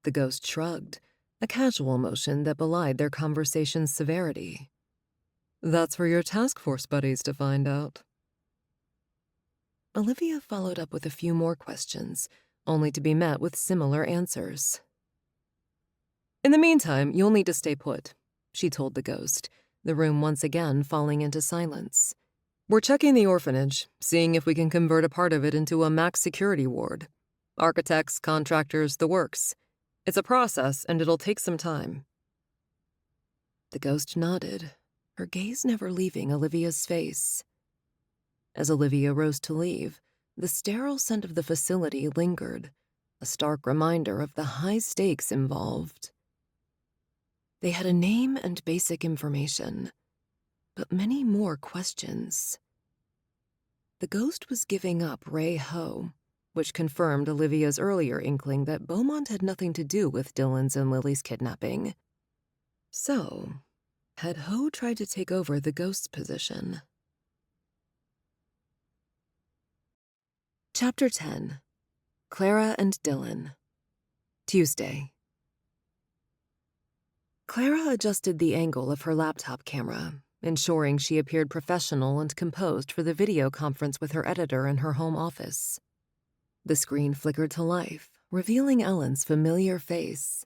The ghost shrugged, a casual motion that belied their conversation's severity. That's for your task force buddies to find out. Olivia followed up with a few more questions, only to be met with similar answers. In the meantime, you'll need to stay put, she told the ghost, the room once again falling into silence. We're checking the orphanage, seeing if we can convert a part of it into a max security ward. Architects, contractors, the works. It's a process, and it'll take some time. The ghost nodded, her gaze never leaving Olivia's face. As Olivia rose to leave, the sterile scent of the facility lingered, a stark reminder of the high stakes involved. They had a name and basic information, but many more questions. The ghost was giving up Ray Ho, which confirmed Olivia's earlier inkling that Beaumont had nothing to do with Dylan's and Lily's kidnapping. So, had Ho tried to take over the ghost's position? Chapter 10. Clara and Dylan. Tuesday. Clara adjusted the angle of her laptop camera, ensuring she appeared professional and composed for the video conference with her editor in her home office. The screen flickered to life, revealing Ellen's familiar face.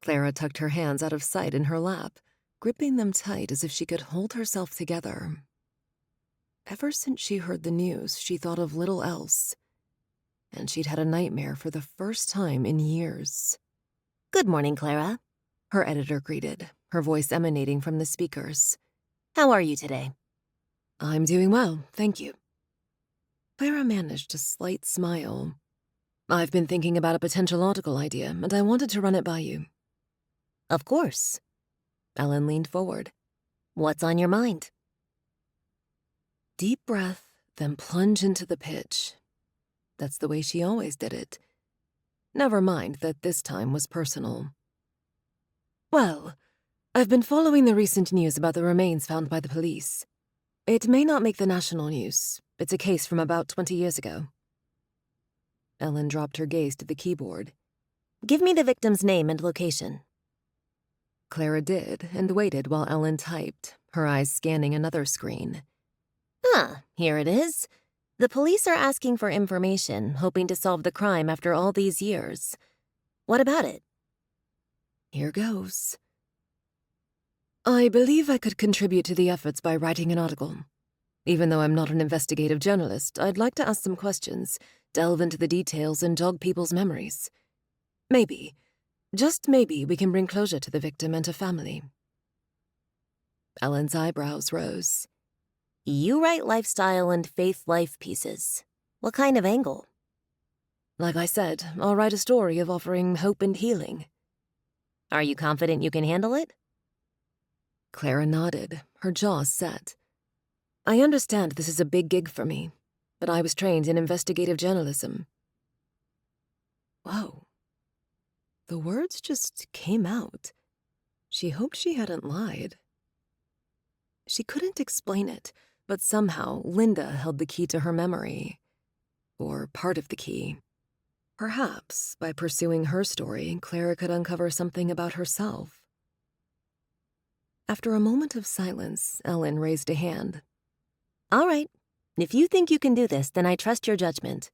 Clara tucked her hands out of sight in her lap, gripping them tight as if she could hold herself together. Ever since she heard the news, she thought of little else, and she'd had a nightmare for the first time in years. Good morning, Clara, her editor greeted, her voice emanating from the speakers. How are you today? I'm doing well, thank you. Clara managed a slight smile. I've been thinking about a potential article idea, and I wanted to run it by you. Of course. Ellen leaned forward. What's on your mind? Deep breath, then plunge into the pitch. That's the way she always did it. Never mind that this time was personal. Well, I've been following the recent news about the remains found by the police. It may not make the national news. It's a case from about 20 years ago. Ellen dropped her gaze to the keyboard. Give me the victim's name and location. Clara did, and waited while Ellen typed, her eyes scanning another screen. Here it is. The police are asking for information, hoping to solve the crime after all these years. What about it? Here goes. I believe I could contribute to the efforts by writing an article. Even though I'm not an investigative journalist, I'd like to ask some questions, delve into the details, and jog people's memories. Maybe, just maybe, we can bring closure to the victim and her family. Ellen's eyebrows rose. You write lifestyle and faith life pieces. What kind of angle? Like I said, I'll write a story of offering hope and healing. Are you confident you can handle it? Clara nodded, her jaw set. I understand this is a big gig for me, but I was trained in investigative journalism. Whoa. The words just came out. She hoped she hadn't lied. She couldn't explain it, but somehow Linda held the key to her memory. Or part of the key. Perhaps, by pursuing her story, Clara could uncover something about herself. After a moment of silence, Ellen raised a hand. All right. If you think you can do this, then I trust your judgment.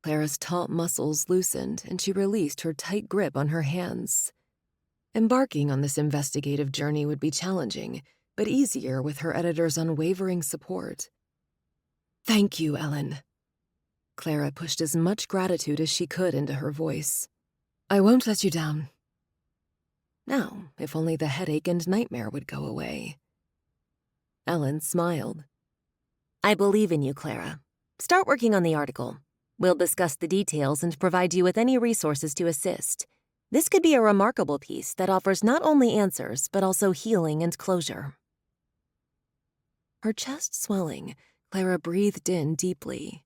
Clara's taut muscles loosened, and she released her tight grip on her hands. Embarking on this investigative journey would be challenging, but easier with her editor's unwavering support. Thank you, Ellen. Clara pushed as much gratitude as she could into her voice. I won't let you down. Now, if only the headache and nightmare would go away. Ellen smiled. I believe in you, Clara. Start working on the article. We'll discuss the details and provide you with any resources to assist. This could be a remarkable piece that offers not only answers, but also healing and closure. Her chest swelling, Clara breathed in deeply.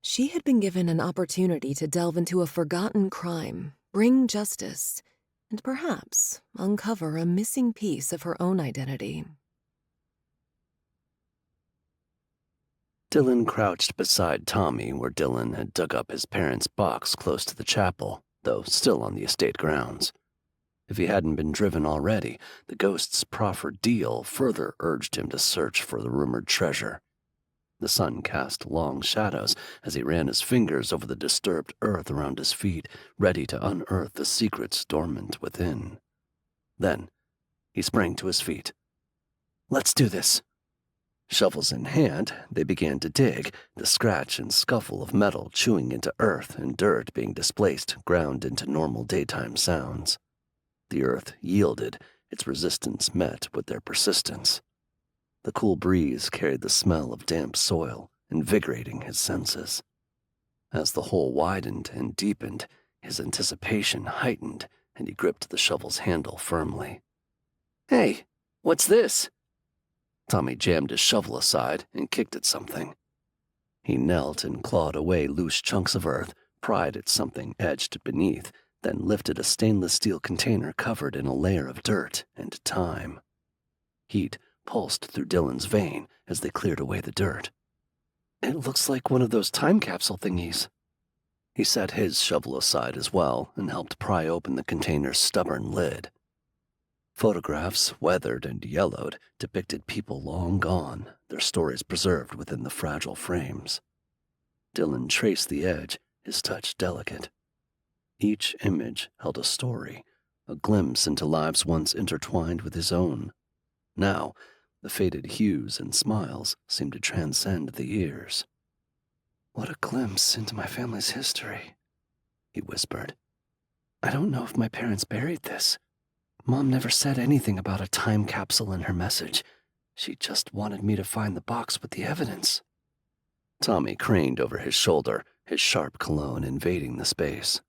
She had been given an opportunity to delve into a forgotten crime, bring justice, and perhaps uncover a missing piece of her own identity. Dylan crouched beside Tommy where Dylan had dug up his parents' box close to the chapel, though still on the estate grounds. If he hadn't been driven already, the ghost's proffered deal further urged him to search for the rumored treasure. The sun cast long shadows as he ran his fingers over the disturbed earth around his feet, ready to unearth the secrets dormant within. Then, he sprang to his feet. Let's do this. Shovels in hand, they began to dig, the scratch and scuffle of metal chewing into earth and dirt being displaced, ground into normal daytime sounds. The earth yielded, its resistance met with their persistence. The cool breeze carried the smell of damp soil, invigorating his senses. As the hole widened and deepened, his anticipation heightened, and he gripped the shovel's handle firmly. Hey, what's this? Tommy jammed his shovel aside and kicked at something. He knelt and clawed away loose chunks of earth, pried at something edged beneath, then lifted a stainless steel container covered in a layer of dirt and time. Heat pulsed through Dylan's vein as they cleared away the dirt. It looks like one of those time capsule thingies. He set his shovel aside as well and helped pry open the container's stubborn lid. Photographs, weathered and yellowed, depicted people long gone, their stories preserved within the fragile frames. Dylan traced the edge, his touch delicate. Each image held a story, a glimpse into lives once intertwined with his own. Now, the faded hues and smiles seemed to transcend the years. What a glimpse into my family's history, he whispered. I don't know if my parents buried this. Mom never said anything about a time capsule in her message. She just wanted me to find the box with the evidence. Tommy craned over his shoulder, his sharp cologne invading the space.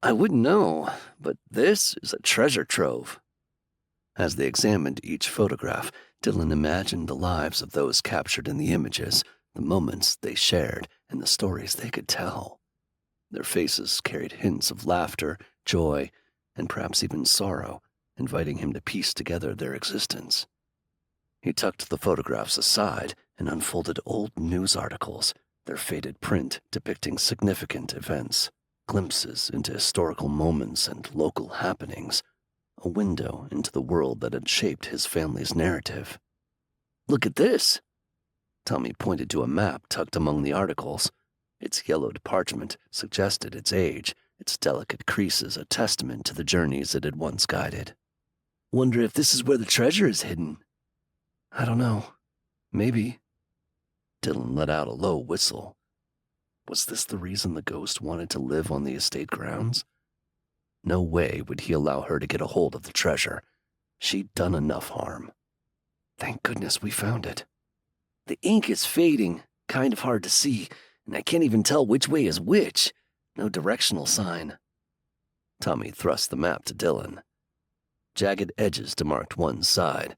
I wouldn't know, but this is a treasure trove. As they examined each photograph, Dylan imagined the lives of those captured in the images, the moments they shared, and the stories they could tell. Their faces carried hints of laughter, joy, and perhaps even sorrow, inviting him to piece together their existence. He tucked the photographs aside and unfolded old news articles, their faded print depicting significant events, glimpses into historical moments and local happenings, a window into the world that had shaped his family's narrative. Look at this! Tommy pointed to a map tucked among the articles. Its yellowed parchment suggested its age, its delicate creases a testament to the journeys it had once guided. Wonder if this is where the treasure is hidden. I don't know. Maybe. Dylan let out a low whistle. Was this the reason the ghost wanted to live on the estate grounds? No way would he allow her to get a hold of the treasure. She'd done enough harm. Thank goodness we found it. The ink is fading, kind of hard to see, and I can't even tell which way is which. No directional sign. Tommy thrust the map to Dylan. Jagged edges demarked one side.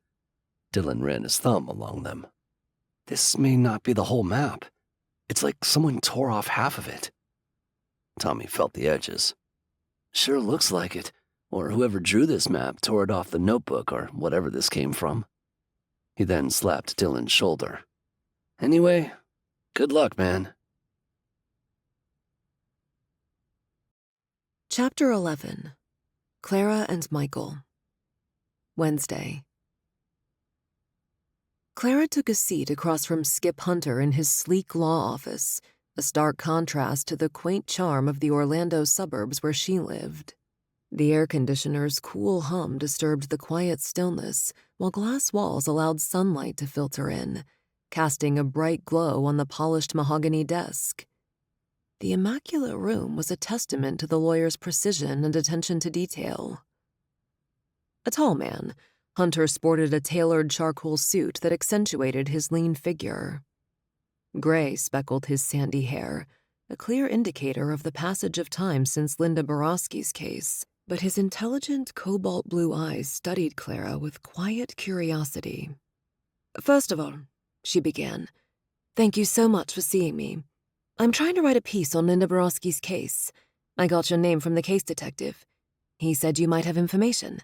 Dylan ran his thumb along them. This may not be the whole map. It's like someone tore off half of it. Tommy felt the edges. Sure looks like it, or whoever drew this map tore it off the notebook or whatever this came from. He then slapped Dylan's shoulder. Anyway, good luck, man. Chapter 11. Clara and Michael. Wednesday. Clara took a seat across from Skip Hunter in his sleek law office, a stark contrast to the quaint charm of the Orlando suburbs where she lived. The air conditioner's cool hum disturbed the quiet stillness, while glass walls allowed sunlight to filter in, casting a bright glow on the polished mahogany desk. The immaculate room was a testament to the lawyer's precision and attention to detail. A tall man, Hunter sported a tailored charcoal suit that accentuated his lean figure. Gray speckled his sandy hair, a clear indicator of the passage of time since Linda Borowski's case, but his intelligent cobalt blue eyes studied Clara with quiet curiosity. "First of all," she began, "thank you so much for seeing me. I'm trying to write a piece on Linda Borowski's case. I got your name from the case detective. He said you might have information."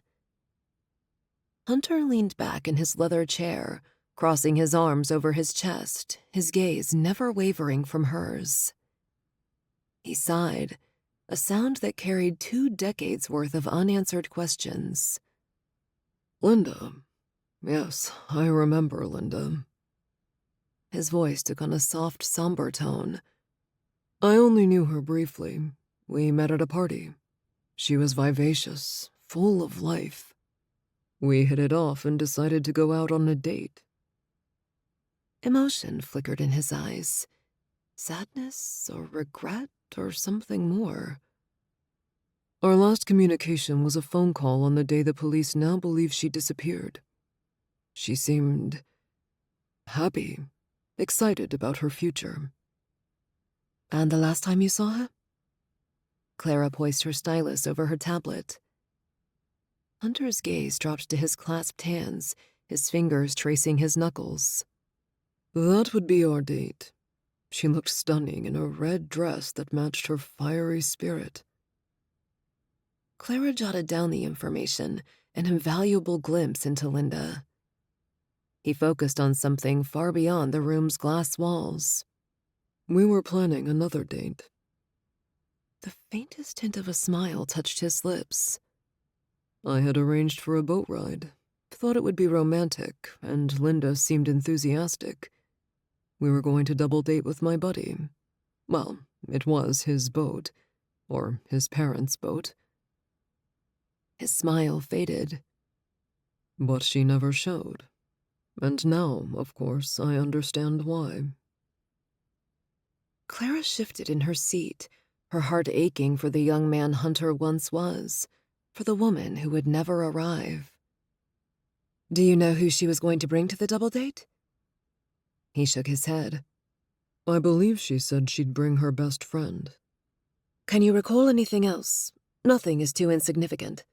Hunter leaned back in his leather chair, crossing his arms over his chest, his gaze never wavering from hers. He sighed, a sound that carried 2 decades' worth of unanswered questions. "Linda. Yes, I remember Linda." His voice took on a soft, somber tone. "I only knew her briefly. We met at a party. She was vivacious, full of life. We hit it off and decided to go out on a date." Emotion flickered in his eyes. Sadness or regret or something more. Our last communication was a phone call on the day the police now believe she disappeared. She seemed happy, excited about her future. "And the last time you saw her?" Clara poised her stylus over her tablet. Hunter's gaze dropped to his clasped hands, his fingers tracing his knuckles. "That would be our date. She looked stunning in a red dress that matched her fiery spirit." Clara jotted down the information, an invaluable glimpse into Linda. He focused on something far beyond the room's glass walls. "We were planning another date." The faintest hint of a smile touched his lips. "I had arranged for a boat ride. Thought it would be romantic, and Linda seemed enthusiastic. We were going to double date with my buddy. Well, it was his boat, or his parents' boat." His smile faded. "But she never showed. And now, of course, I understand why." Clara shifted in her seat, her heart aching for the young man Hunter once was, for the woman who would never arrive. "Do you know who she was going to bring to the double date?" He shook his head. "I believe she said she'd bring her best friend." "Can you recall anything else? Nothing is too insignificant."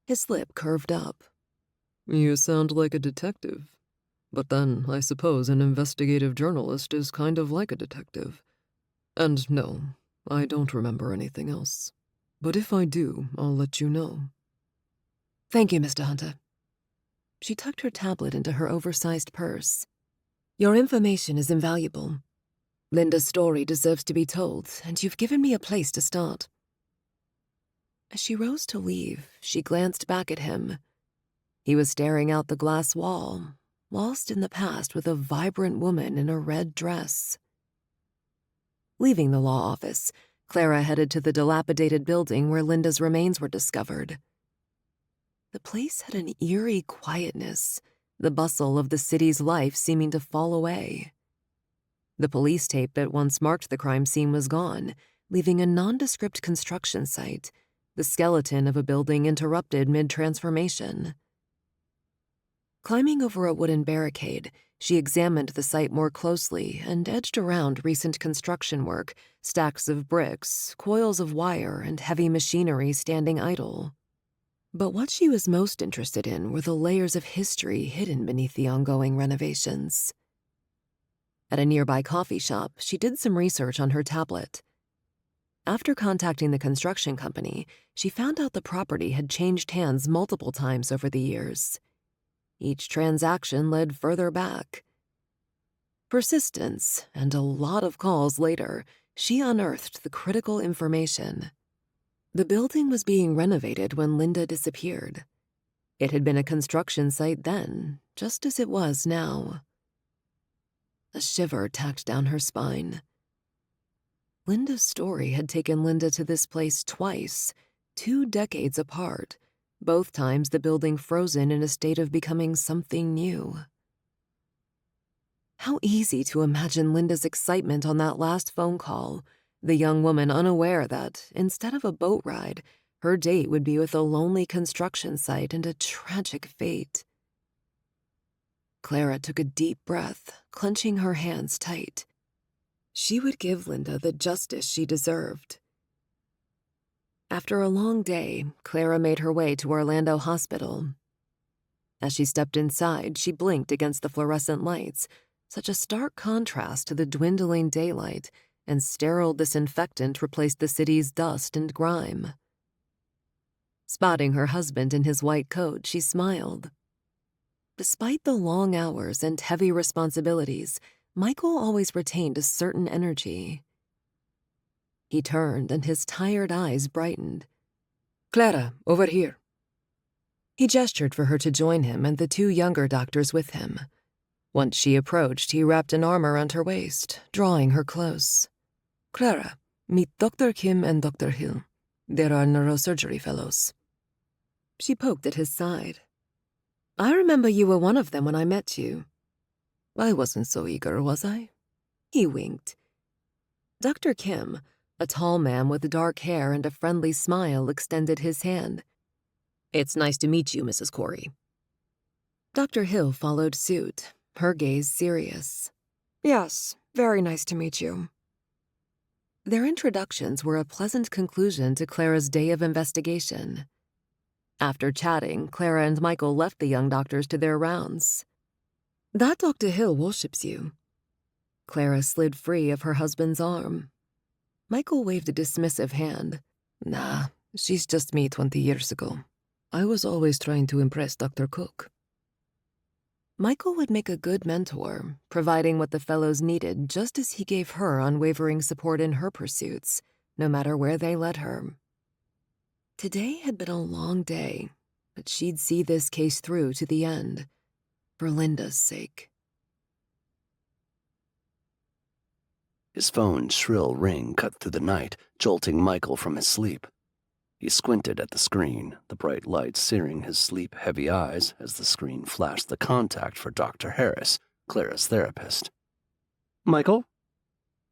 His lip curved up. "You sound like a detective. But then, I suppose an investigative journalist is kind of like a detective. And no, I don't remember anything else. But if I do, I'll let you know." "Thank you, Mr. Hunter." She tucked her tablet into her oversized purse. "Your information is invaluable. Linda's story deserves to be told, and you've given me a place to start." As she rose to leave, she glanced back at him. He was staring out the glass wall, lost in the past with a vibrant woman in a red dress. Leaving the law office, Clara headed to the dilapidated building where Linda's remains were discovered. The place had an eerie quietness, the bustle of the city's life seeming to fall away. The police tape that once marked the crime scene was gone, leaving a nondescript construction site, the skeleton of a building interrupted mid-transformation. Climbing over a wooden barricade, she examined the site more closely and edged around recent construction work, stacks of bricks, coils of wire, and heavy machinery standing idle. But what she was most interested in were the layers of history hidden beneath the ongoing renovations. At a nearby coffee shop, she did some research on her tablet. After contacting the construction company, she found out the property had changed hands multiple times over the years. Each transaction led further back. Persistence and a lot of calls later, she unearthed the critical information. The building was being renovated when Linda disappeared. It had been a construction site then, just as it was now. A shiver tacked down her spine. Linda's story had taken Linda to this place twice, 2 decades apart, both times the building frozen in a state of becoming something new. How easy to imagine Linda's excitement on that last phone call, the young woman unaware that, instead of a boat ride, her date would be with a lonely construction site and a tragic fate. Clara took a deep breath, clenching her hands tight. She would give Linda the justice she deserved. After a long day, Clara made her way to Orlando Hospital. As she stepped inside, she blinked against the fluorescent lights, such a stark contrast to the dwindling daylight, and sterile disinfectant replaced the city's dust and grime. Spotting her husband in his white coat, she smiled. Despite the long hours and heavy responsibilities, Michael always retained a certain energy. He turned, and his tired eyes brightened. "Clara, over here." He gestured for her to join him and the 2 younger doctors with him. Once she approached, he wrapped an arm around her waist, drawing her close. "Clara, meet Dr. Kim and Dr. Hill. They're our neurosurgery fellows." She poked at his side. "I remember you were one of them when I met you." "I wasn't so eager, was I?" He winked. Dr. Kim, a tall man with dark hair and a friendly smile, extended his hand. "It's nice to meet you, Mrs. Corey." Dr. Hill followed suit, her gaze serious. "Yes, very nice to meet you." Their introductions were a pleasant conclusion to Clara's day of investigation. After chatting, Clara and Michael left the young doctors to their rounds. "That Dr. Hill worships you." Clara slid free of her husband's arm. Michael waved a dismissive hand. "Nah, she's just me 20 years ago. I was always trying to impress Dr. Cook." Michael would make a good mentor, providing what the fellows needed just as he gave her unwavering support in her pursuits, no matter where they led her. Today had been a long day, but she'd see this case through to the end, for Linda's sake. His phone's shrill ring cut through the night, jolting Michael from his sleep. He squinted at the screen, the bright light searing his sleep-heavy eyes as the screen flashed the contact for Dr. Harris, Clara's therapist. "Michael?"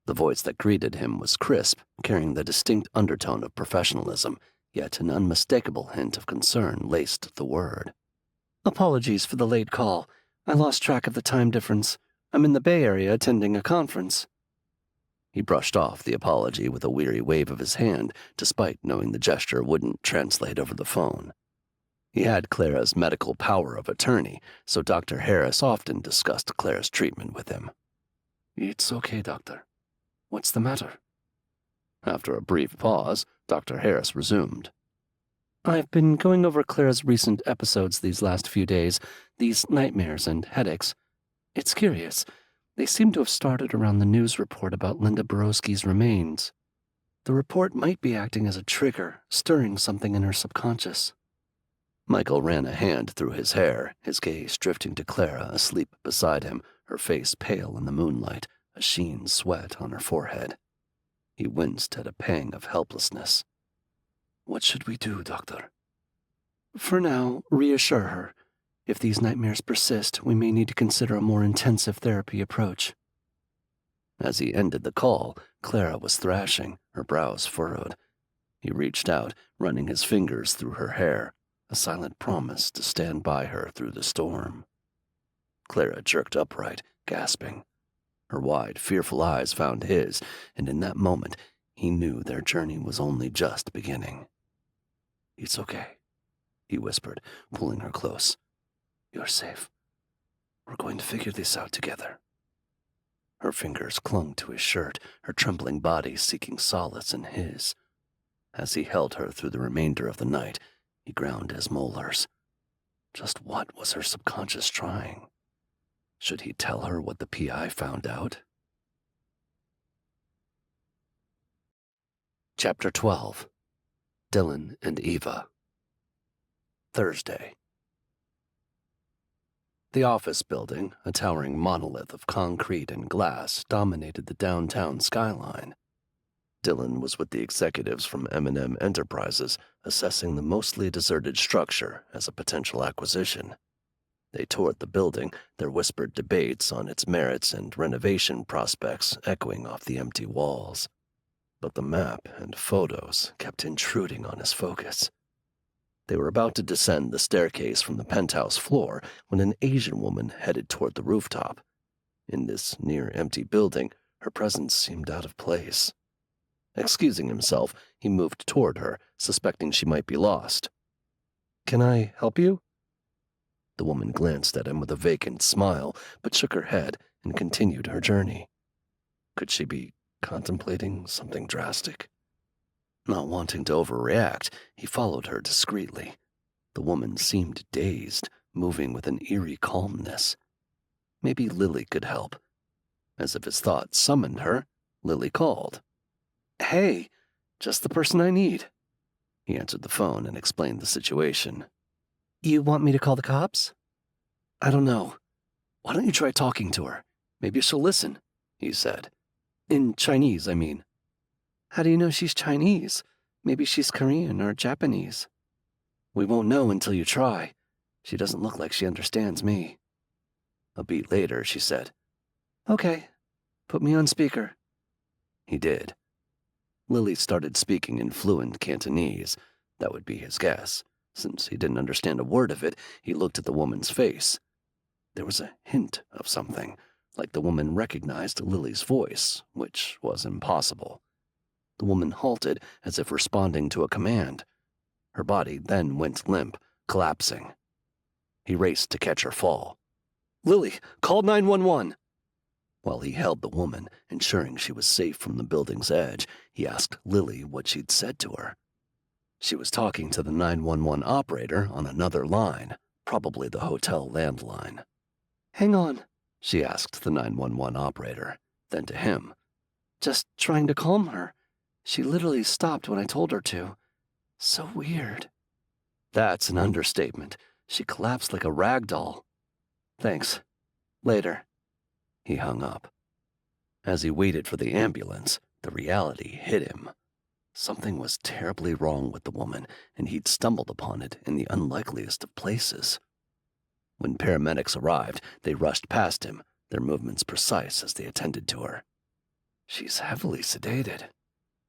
The voice that greeted him was crisp, carrying the distinct undertone of professionalism, yet an unmistakable hint of concern laced the word. "Apologies for the late call. I lost track of the time difference. I'm in the Bay Area attending a conference." He brushed off the apology with a weary wave of his hand, despite knowing the gesture wouldn't translate over the phone. He had Clara's medical power of attorney, so Dr. Harris often discussed Clara's treatment with him. "It's okay, doctor. What's the matter?" After a brief pause, Dr. Harris resumed. "I've been going over Clara's recent episodes these last few days, these nightmares and headaches. It's curious. They seem to have started around the news report about Linda Borowski's remains. The report might be acting as a trigger, stirring something in her subconscious." Michael ran a hand through his hair, his gaze drifting to Clara asleep beside him, her face pale in the moonlight, a sheen sweat on her forehead. He winced at a pang of helplessness. "What should we do, doctor?" "For now, reassure her. If these nightmares persist, we may need to consider a more intensive therapy approach." As he ended the call, Clara was thrashing, her brows furrowed. He reached out, running his fingers through her hair, a silent promise to stand by her through the storm. Clara jerked upright, gasping. Her wide, fearful eyes found his, and in that moment, he knew their journey was only just beginning. "It's okay," he whispered, pulling her close. "You're safe. We're going to figure this out together." Her fingers clung to his shirt, her trembling body seeking solace in his. As he held her through the remainder of the night, he ground his molars. Just what was her subconscious trying? Should he tell her what the PI found out? Chapter 12. Dylan and Eva. Thursday. The office building, a towering monolith of concrete and glass, dominated the downtown skyline. Dylan was with the executives from M&M Enterprises, assessing the mostly deserted structure as a potential acquisition. They toured the building, their whispered debates on its merits and renovation prospects echoing off the empty walls. But the map and photos kept intruding on his focus. They were about to descend the staircase from the penthouse floor when an Asian woman headed toward the rooftop. In this near-empty building, her presence seemed out of place. Excusing himself, he moved toward her, suspecting she might be lost. "Can I help you?" The woman glanced at him with a vacant smile, but shook her head and continued her journey. Could she be contemplating something drastic? Not wanting to overreact, he followed her discreetly. The woman seemed dazed, moving with an eerie calmness. Maybe Lily could help. As if his thought summoned her, Lily called. "Hey, just the person I need." He answered the phone and explained the situation. "You want me to call the cops?" "I don't know. Why don't you try talking to her? Maybe she'll listen," he said. "In Chinese, I mean." "How do you know she's Chinese? Maybe she's Korean or Japanese." "We won't know until you try. She doesn't look like she understands me." A beat later, she said, "Okay, put me on speaker." He did. Lily started speaking in fluent Cantonese. That would be his guess. Since he didn't understand a word of it, he looked at the woman's face. There was a hint of something, like the woman recognized Lily's voice, which was impossible. The woman halted as if responding to a command. Her body then went limp, collapsing. He raced to catch her fall. "Lily, call 911!" While he held the woman, ensuring she was safe from the building's edge, he asked Lily what she'd said to her. She was talking to the 911 operator on another line, probably the hotel landline. "Hang on," she asked the 911 operator, then to him. "Just trying to calm her. She literally stopped when I told her to. So weird." "That's an understatement. She collapsed like a rag doll." "Thanks. Later." He hung up. As he waited for the ambulance, the reality hit him. Something was terribly wrong with the woman, and he'd stumbled upon it in the unlikeliest of places. When paramedics arrived, they rushed past him, their movements precise as they attended to her. "She's heavily sedated,"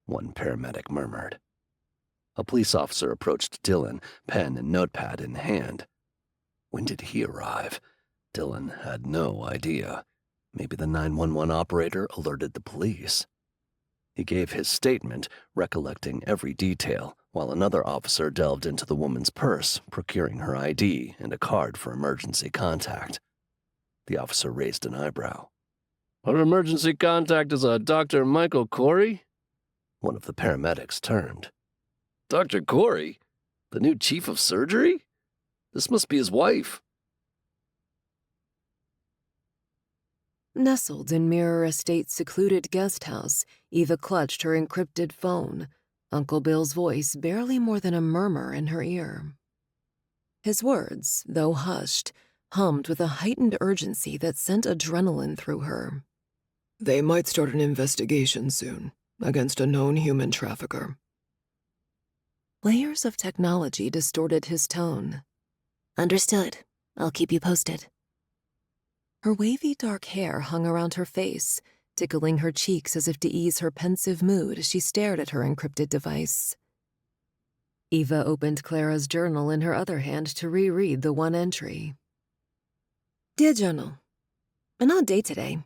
one paramedic murmured. A police officer approached Dylan, pen and notepad in hand. When did he arrive? Dylan had no idea. Maybe the 911 operator alerted the police. He gave his statement, recollecting every detail, while another officer delved into the woman's purse, procuring her ID and a card for emergency contact. The officer raised an eyebrow. "Our emergency contact is a Dr. Michael Corey?" One of the paramedics turned. "Dr. Corey? The new chief of surgery? This must be his wife." Nestled in Mirror Estate's secluded guest house, Eva clutched her encrypted phone, Uncle Bill's voice barely more than a murmur in her ear. His words, though hushed, hummed with a heightened urgency that sent adrenaline through her. "They might start an investigation soon, against a known human trafficker." Layers of technology distorted his tone. Understood. I'll keep you posted. Her wavy dark hair hung around her face, tickling her cheeks as if to ease her pensive mood as she stared at her encrypted device. Eva opened Clara's journal in her other hand to reread the one entry. "Dear Journal, an odd day today.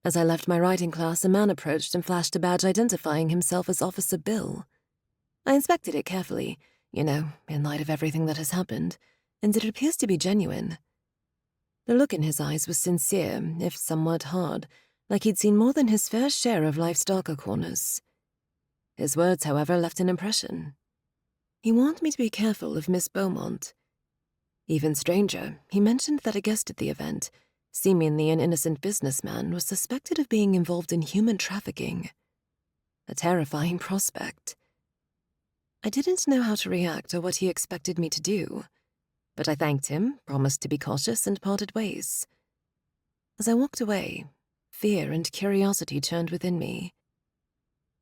As I left my writing class, a man approached and flashed a badge identifying himself as Officer Bill. I inspected it carefully, in light of everything that has happened, and it appears to be genuine. The look in his eyes was sincere, if somewhat hard, like he'd seen more than his fair share of life's darker corners. His words, however, left an impression. He warned me to be careful of Miss Beaumont. Even stranger, he mentioned that a guest at the event, seemingly an innocent businessman, was suspected of being involved in human trafficking. A terrifying prospect. I didn't know how to react or what he expected me to do, but I thanked him, promised to be cautious, and parted ways. As I walked away, fear and curiosity churned within me.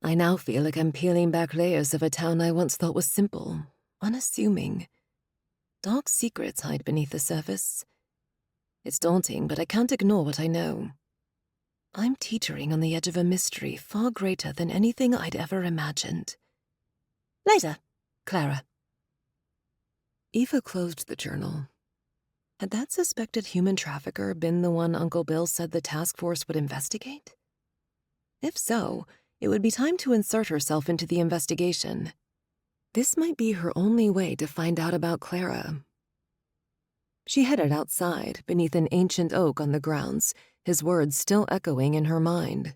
I now feel like I'm peeling back layers of a town I once thought was simple, unassuming. Dark secrets hide beneath the surface. It's daunting, but I can't ignore what I know. I'm teetering on the edge of a mystery far greater than anything I'd ever imagined. Later, Clara. Eva closed the journal. Had that suspected human trafficker been the one Uncle Bill said the task force would investigate? If so, it would be time to insert herself into the investigation. This might be her only way to find out about Clara. She headed outside, beneath an ancient oak on the grounds, his words still echoing in her mind.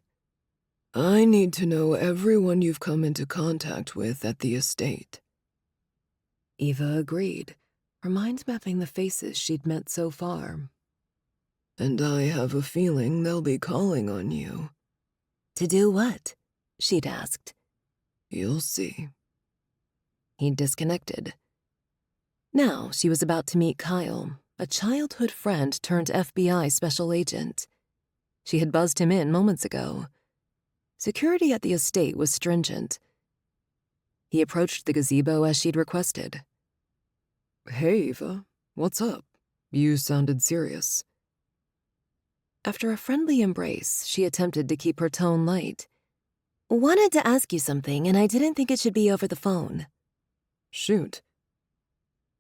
I need to know everyone you've come into contact with at the estate. Eva agreed, her mind mapping the faces she'd met so far. And I have a feeling they'll be calling on you. To do what? She'd asked. You'll see. He'd disconnected. Now she was about to meet Kyle, a childhood friend turned FBI special agent. She had buzzed him in moments ago. Security at the estate was stringent. He approached the gazebo as she'd requested. Hey, Eva, what's up? You sounded serious. After a friendly embrace, she attempted to keep her tone light. Wanted to ask you something, and I didn't think it should be over the phone. Shoot.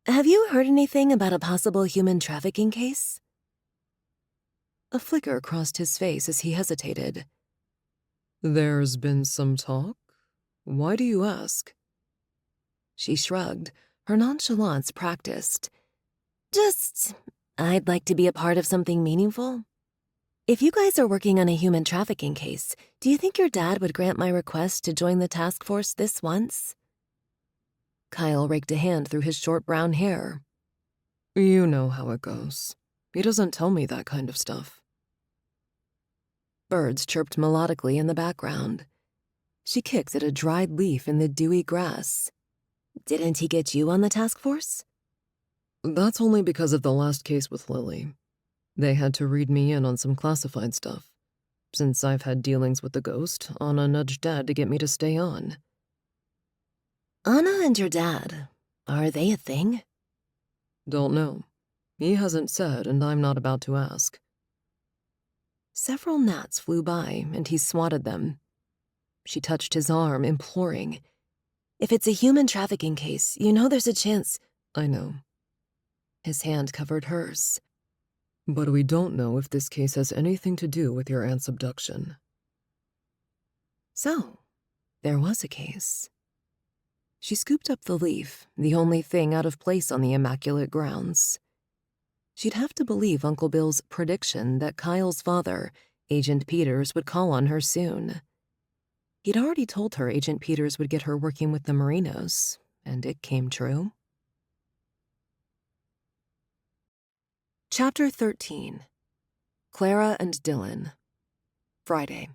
Have you heard anything about a possible human trafficking case? A flicker crossed his face as he hesitated. There's been some talk? Why do you ask? She shrugged, her nonchalance practiced. Just, I'd like to be a part of something meaningful. If you guys are working on a human trafficking case, do you think your dad would grant my request to join the task force this once? Kyle raked a hand through his short brown hair. You know how it goes. He doesn't tell me that kind of stuff. Birds chirped melodically in the background. She kicked at a dried leaf in the dewy grass. Didn't he get you on the task force? That's only because of the last case with Lily. They had to read me in on some classified stuff. Since I've had dealings with the ghost, Anna nudged Dad to get me to stay on. Anna and your dad, are they a thing? Don't know. He hasn't said, and I'm not about to ask. Several gnats flew by, and he swatted them. She touched his arm, imploring. If it's a human trafficking case, you know there's a chance. I know. His hand covered hers. But we don't know if this case has anything to do with your aunt's abduction. So, there was a case. She scooped up the leaf, the only thing out of place on the immaculate grounds. She'd have to believe Uncle Bill's prediction that Kyle's father, Agent Peters, would call on her soon. He'd already told her Agent Peters would get her working with the Marinos, and it came true. Chapter 13. Clara and Dylan. Friday.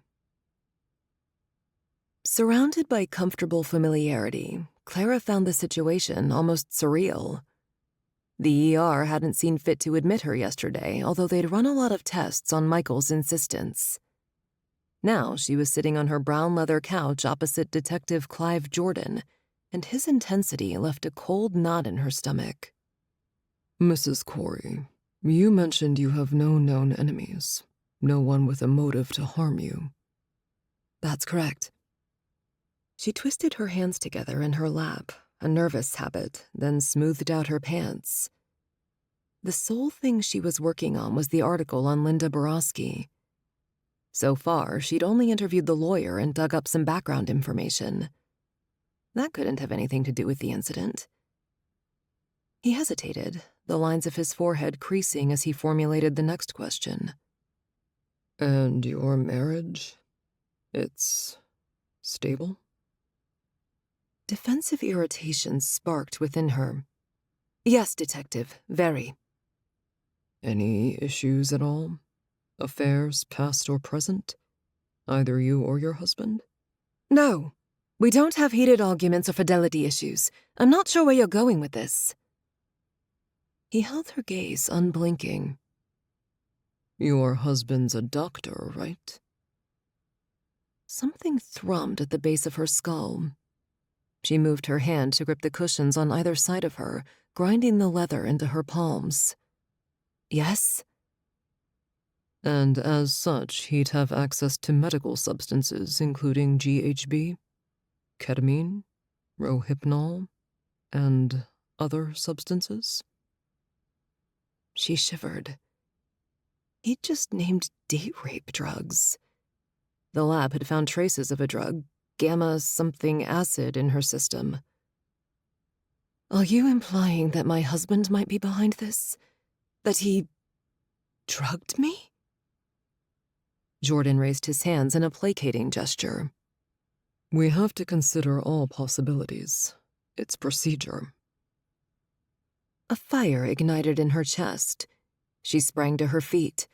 Surrounded by comfortable familiarity, Clara found the situation almost surreal. The ER hadn't seen fit to admit her yesterday, although they'd run a lot of tests on Michael's insistence. Now she was sitting on her brown leather couch opposite Detective Clive Jordan, and his intensity left a cold knot in her stomach. Mrs. Corey, you mentioned you have no known enemies, no one with a motive to harm you. That's correct. She twisted her hands together in her lap, a nervous habit, then smoothed out her pants. The sole thing she was working on was the article on Linda Borowski. So far, she'd only interviewed the lawyer and dug up some background information. That couldn't have anything to do with the incident. He hesitated, the lines of his forehead creasing as he formulated the next question. And your marriage? It's stable? Defensive irritation sparked within her. Yes, Detective, very. Any issues at all? Affairs, past or present? Either you or your husband? No. We don't have heated arguments or fidelity issues. I'm not sure where you're going with this. He held her gaze unblinking. Your husband's a doctor, right? Something thrummed at the base of her skull. She moved her hand to grip the cushions on either side of her, grinding the leather into her palms. Yes? And as such, he'd have access to medical substances, including GHB, ketamine, rohypnol, and other substances? She shivered. He'd just named date rape drugs. The lab had found traces of a drug, gamma-something acid, in her system. Are you implying that my husband might be behind this? That he drugged me? Jordan raised his hands in a placating gesture. We have to consider all possibilities. It's procedure. A fire ignited in her chest. She sprang to her feet.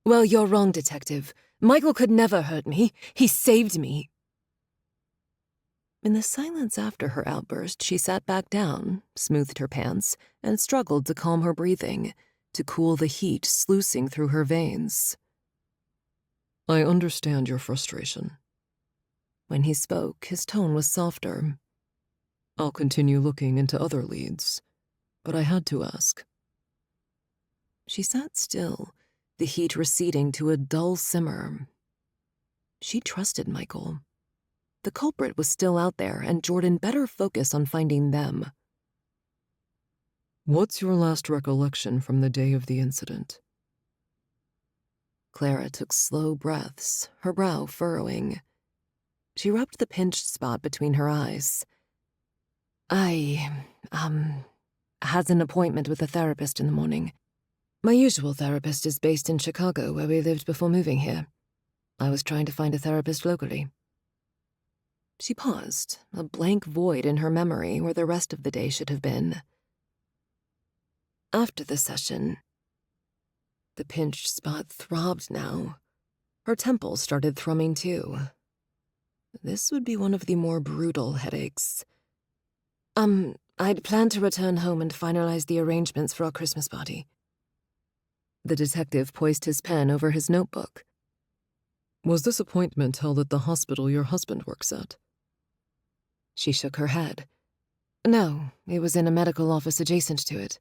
Well, you're wrong, Detective. Michael could never hurt me. He saved me. In the silence after her outburst, she sat back down, smoothed her pants, and struggled to calm her breathing, to cool the heat sluicing through her veins. I understand your frustration. When he spoke, his tone was softer. I'll continue looking into other leads, but I had to ask. She sat still, the heat receding to a dull simmer. She trusted Michael. The culprit was still out there, and Jordan better focus on finding them. What's your last recollection from the day of the incident? Clara took slow breaths, her brow furrowing. She rubbed the pinched spot between her eyes. I had an appointment with a therapist in the morning. My usual therapist is based in Chicago, where we lived before moving here. I was trying to find a therapist locally. She paused, a blank void in her memory where the rest of the day should have been. After the session, the pinched spot throbbed now. Her temples started thrumming too. This would be one of the more brutal headaches. I'd planned to return home and finalize the arrangements for our Christmas party. The detective poised his pen over his notebook. Was this appointment held at the hospital your husband works at? She shook her head. No, it was in a medical office adjacent to it.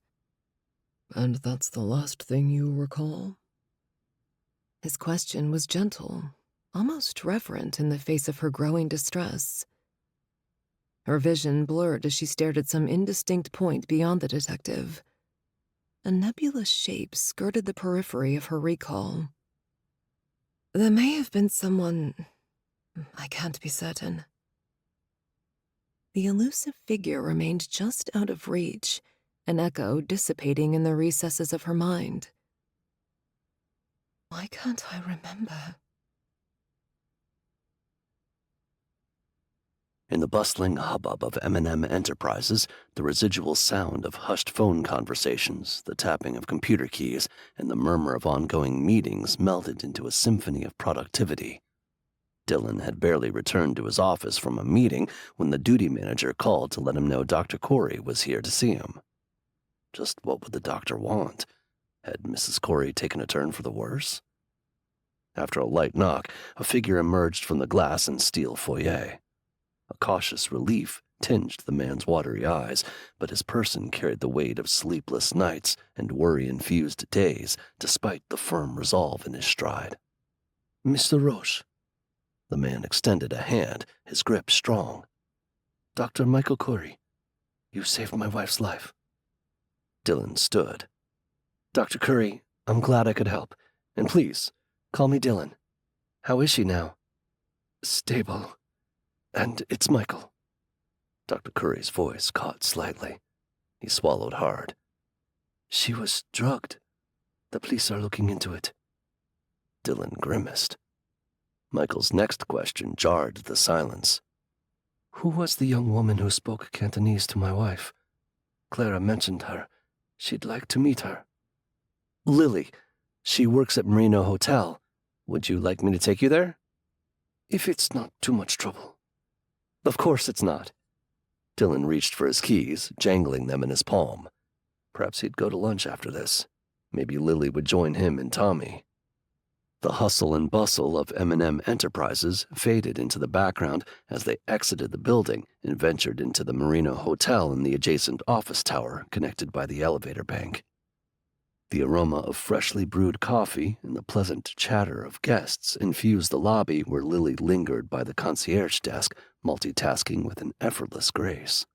And that's the last thing you recall? His question was gentle, almost reverent in the face of her growing distress. Her vision blurred as she stared at some indistinct point beyond the detective. A nebulous shape skirted the periphery of her recall. There may have been someone... I can't be certain. The elusive figure remained just out of reach, an echo dissipating in the recesses of her mind. Why can't I remember? In the bustling hubbub of M&M Enterprises, the residual sound of hushed phone conversations, the tapping of computer keys, and the murmur of ongoing meetings melded into a symphony of productivity. Dylan had barely returned to his office from a meeting when the duty manager called to let him know Dr. Corey was here to see him. Just what would the doctor want? Had Mrs. Corey taken a turn for the worse? After a light knock, a figure emerged from the glass and steel foyer. A cautious relief tinged the man's watery eyes, but his person carried the weight of sleepless nights and worry-infused days, despite the firm resolve in his stride. "Mr. Roche." The man extended a hand, his grip strong. "Dr. Michael Corey, you saved my wife's life." Dylan stood. "Dr. Curry, I'm glad I could help. And please, call me Dylan. How is she now?" "Stable. And it's Michael." Dr. Curry's voice caught slightly. He swallowed hard. "She was drugged. The police are looking into it." Dylan grimaced. Michael's next question jarred the silence. "Who was the young woman who spoke Cantonese to my wife? Clara mentioned her. She'd like to meet her." "Lily. She works at Merino Hotel. Would you like me to take you there?" "If it's not too much trouble." Of course it's not. Dylan reached for his keys, jangling them in his palm. Perhaps he'd go to lunch after this. Maybe Lily would join him and Tommy. The hustle and bustle of M&M Enterprises faded into the background as they exited the building and ventured into the Marina Hotel in the adjacent office tower connected by the elevator bank. The aroma of freshly brewed coffee and the pleasant chatter of guests infused the lobby where Lily lingered by the concierge desk, multitasking with an effortless grace.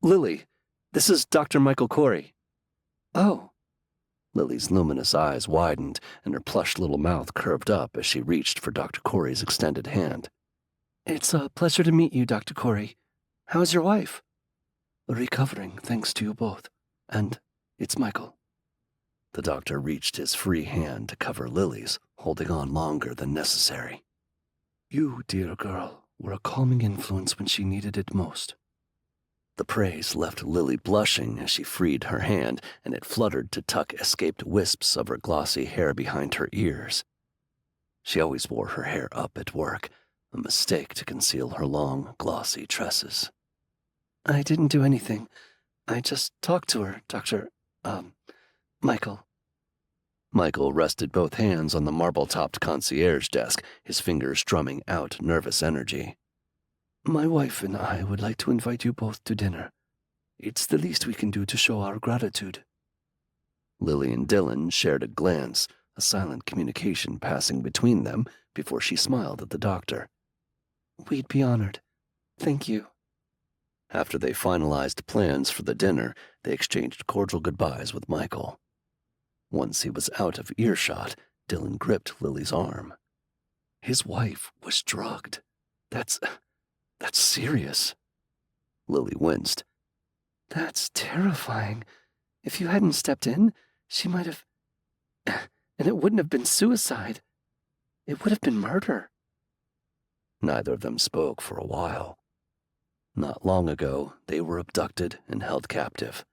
"Lily, this is Dr. Michael Corey." "Oh." Lily's luminous eyes widened and her plush little mouth curved up as she reached for Dr. Corey's extended hand. "It's a pleasure to meet you, Dr. Corey. How's your wife?" "Recovering, thanks to you both. And it's Michael." The doctor reached his free hand to cover Lily's, holding on longer than necessary. "You, dear girl, were a calming influence when she needed it most." The praise left Lily blushing as she freed her hand, and it fluttered to tuck escaped wisps of her glossy hair behind her ears. She always wore her hair up at work, a mistake to conceal her long, glossy tresses. "I didn't do anything. I just talked to her, Michael." Michael rested both hands on the marble-topped concierge desk, his fingers drumming out nervous energy. "My wife and I would like to invite you both to dinner. It's the least we can do to show our gratitude." Lily and Dylan shared a glance, a silent communication passing between them before she smiled at the doctor. "We'd be honored. Thank you." After they finalized plans for the dinner, they exchanged cordial goodbyes with Michael. Once he was out of earshot, Dylan gripped Lily's arm. His wife was drugged. That's serious. Lily winced. "That's terrifying. If you hadn't stepped in, she might have... And it wouldn't have been suicide. It would have been murder." Neither of them spoke for a while. Not long ago, they were abducted and held captive.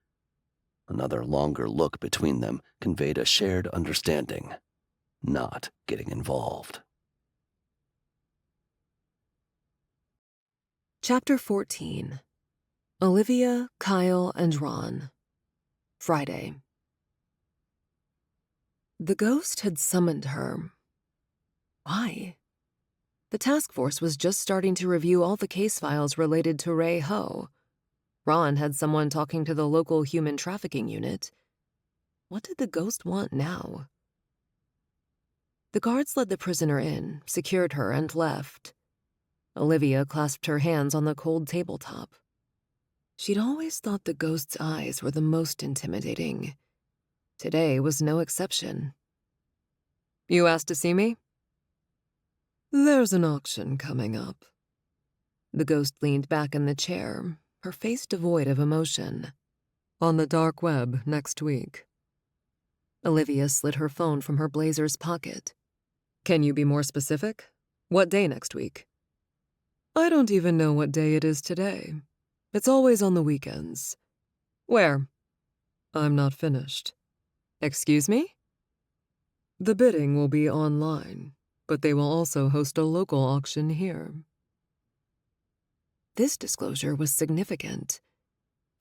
Another longer look between them conveyed a shared understanding, not getting involved. Chapter 14. Olivia, Kyle, and Ron. Friday. The ghost had summoned her. Why? The task force was just starting to review all the case files related to Ray Ho. Ron had someone talking to the local human trafficking unit. What did the ghost want now? The guards led the prisoner in, secured her, and left. Olivia clasped her hands on the cold tabletop. She'd always thought the ghost's eyes were the most intimidating. Today was no exception. "You asked to see me?" "There's an auction coming up." The ghost leaned back in the chair, her face devoid of emotion. "On the dark web next week." Olivia slid her phone from her blazer's pocket. "Can you be more specific? What day next week?" "I don't even know what day it is today. It's always on the weekends." "Where?" "I'm not finished." "Excuse me?" "The bidding will be online, but they will also host a local auction here." This disclosure was significant.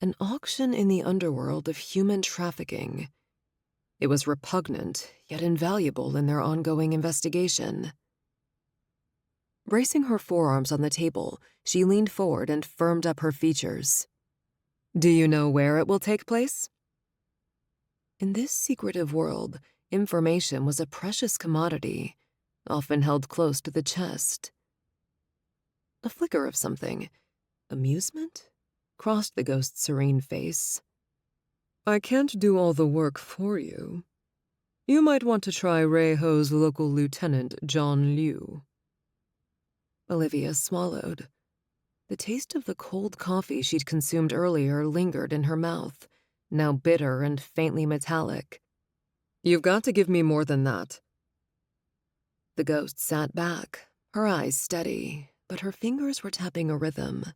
An auction in the underworld of human trafficking. It was repugnant, yet invaluable in their ongoing investigation. Bracing her forearms on the table, she leaned forward and firmed up her features. "Do you know where it will take place?" In this secretive world, information was a precious commodity, often held close to the chest. A flicker of something, amusement, crossed the ghost's serene face. "I can't do all the work for you. You might want to try Ray Ho's local lieutenant, John Liu." Olivia swallowed. The taste of the cold coffee she'd consumed earlier lingered in her mouth, now bitter and faintly metallic. "You've got to give me more than that." The ghost sat back, her eyes steady, but her fingers were tapping a rhythm.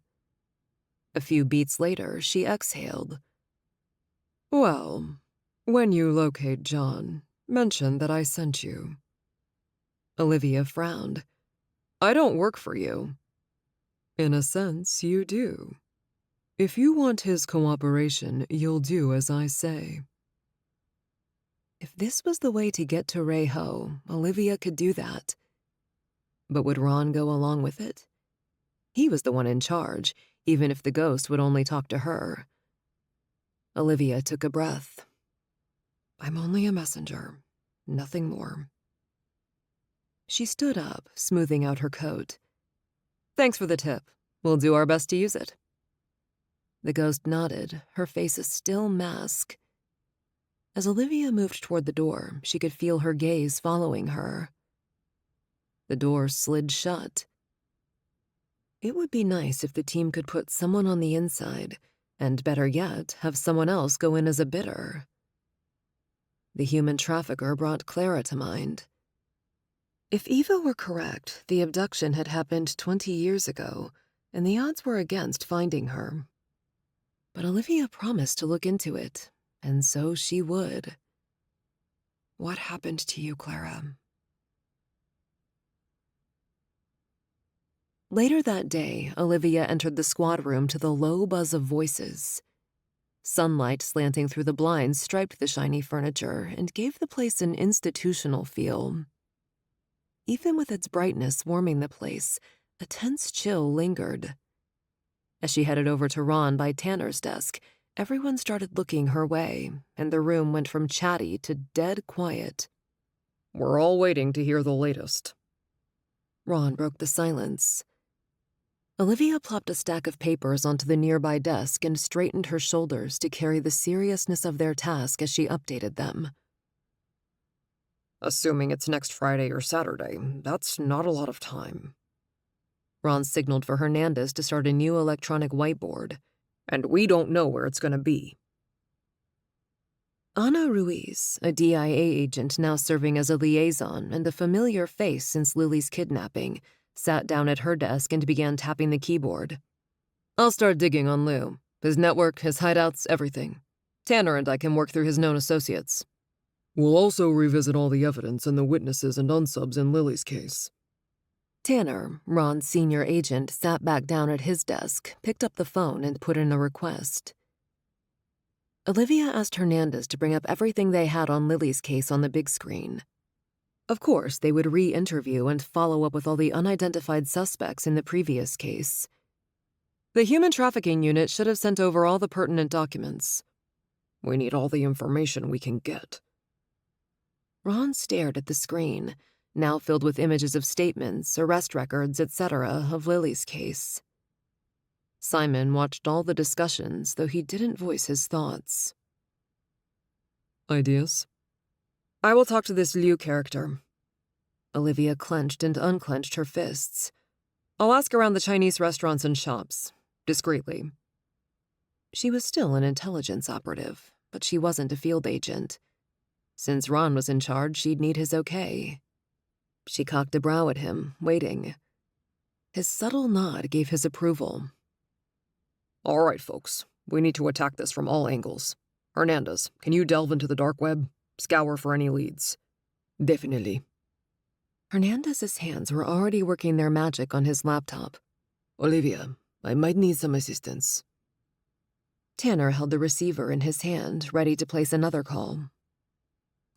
A few beats later, she exhaled. "Well, when you locate John, mention that I sent you." Olivia frowned. "I don't work for you." In a sense, you do. If you want his cooperation, you'll do as I say. If this was the way to get to Ray Ho, Olivia could do that. But would Ron go along with it? He was the one in charge, even if the ghost would only talk to her. Olivia took a breath. I'm only a messenger, nothing more. She stood up, smoothing out her coat. Thanks for the tip. We'll do our best to use it. The ghost nodded, her face a still mask. As Olivia moved toward the door, she could feel her gaze following her. The door slid shut. It would be nice if the team could put someone on the inside, and better yet, have someone else go in as a bidder. The human trafficker brought Clara to mind. If Eva were correct, the abduction had happened 20 years ago, and the odds were against finding her. But Olivia promised to look into it, and so she would. What happened to you, Clara? Later that day, Olivia entered the squad room to the low buzz of voices. Sunlight slanting through the blinds striped the shiny furniture and gave the place an institutional feel. Even with its brightness warming the place, a tense chill lingered. As she headed over to Ron by Tanner's desk, everyone started looking her way, and the room went from chatty to dead quiet. We're all waiting to hear the latest. Ron broke the silence. Olivia plopped a stack of papers onto the nearby desk and straightened her shoulders to carry the seriousness of their task as she updated them. Assuming it's next Friday or Saturday, that's not a lot of time. Ron signaled for Hernandez to start a new electronic whiteboard. And we don't know where it's going to be. Ana Ruiz, a DIA agent now serving as a liaison and a familiar face since Lily's kidnapping, sat down at her desk and began tapping the keyboard. I'll start digging on Lou. His network, his hideouts, everything. Tanner and I can work through his known associates. We'll also revisit all the evidence and the witnesses and unsubs in Lily's case. Tanner, Ron's senior agent, sat back down at his desk, picked up the phone, and put in a request. Olivia asked Hernandez to bring up everything they had on Lily's case on the big screen. Of course, they would re-interview and follow up with all the unidentified suspects in the previous case. The human trafficking unit should have sent over all the pertinent documents. We need all the information we can get. Ron stared at the screen, now filled with images of statements, arrest records, etc. of Lily's case. Simon watched all the discussions, though he didn't voice his thoughts. Ideas? I will talk to this Liu character. Olivia clenched and unclenched her fists. I'll ask around the Chinese restaurants and shops, discreetly. She was still an intelligence operative, but she wasn't a field agent. Since Ron was in charge, she'd need his okay. She cocked a brow at him, waiting. His subtle nod gave his approval. All right, folks. We need to attack this from all angles. Hernandez, can you delve into the dark web? Scour for any leads. Definitely. Hernandez's hands were already working their magic on his laptop. Olivia, I might need some assistance. Tanner held the receiver in his hand, ready to place another call.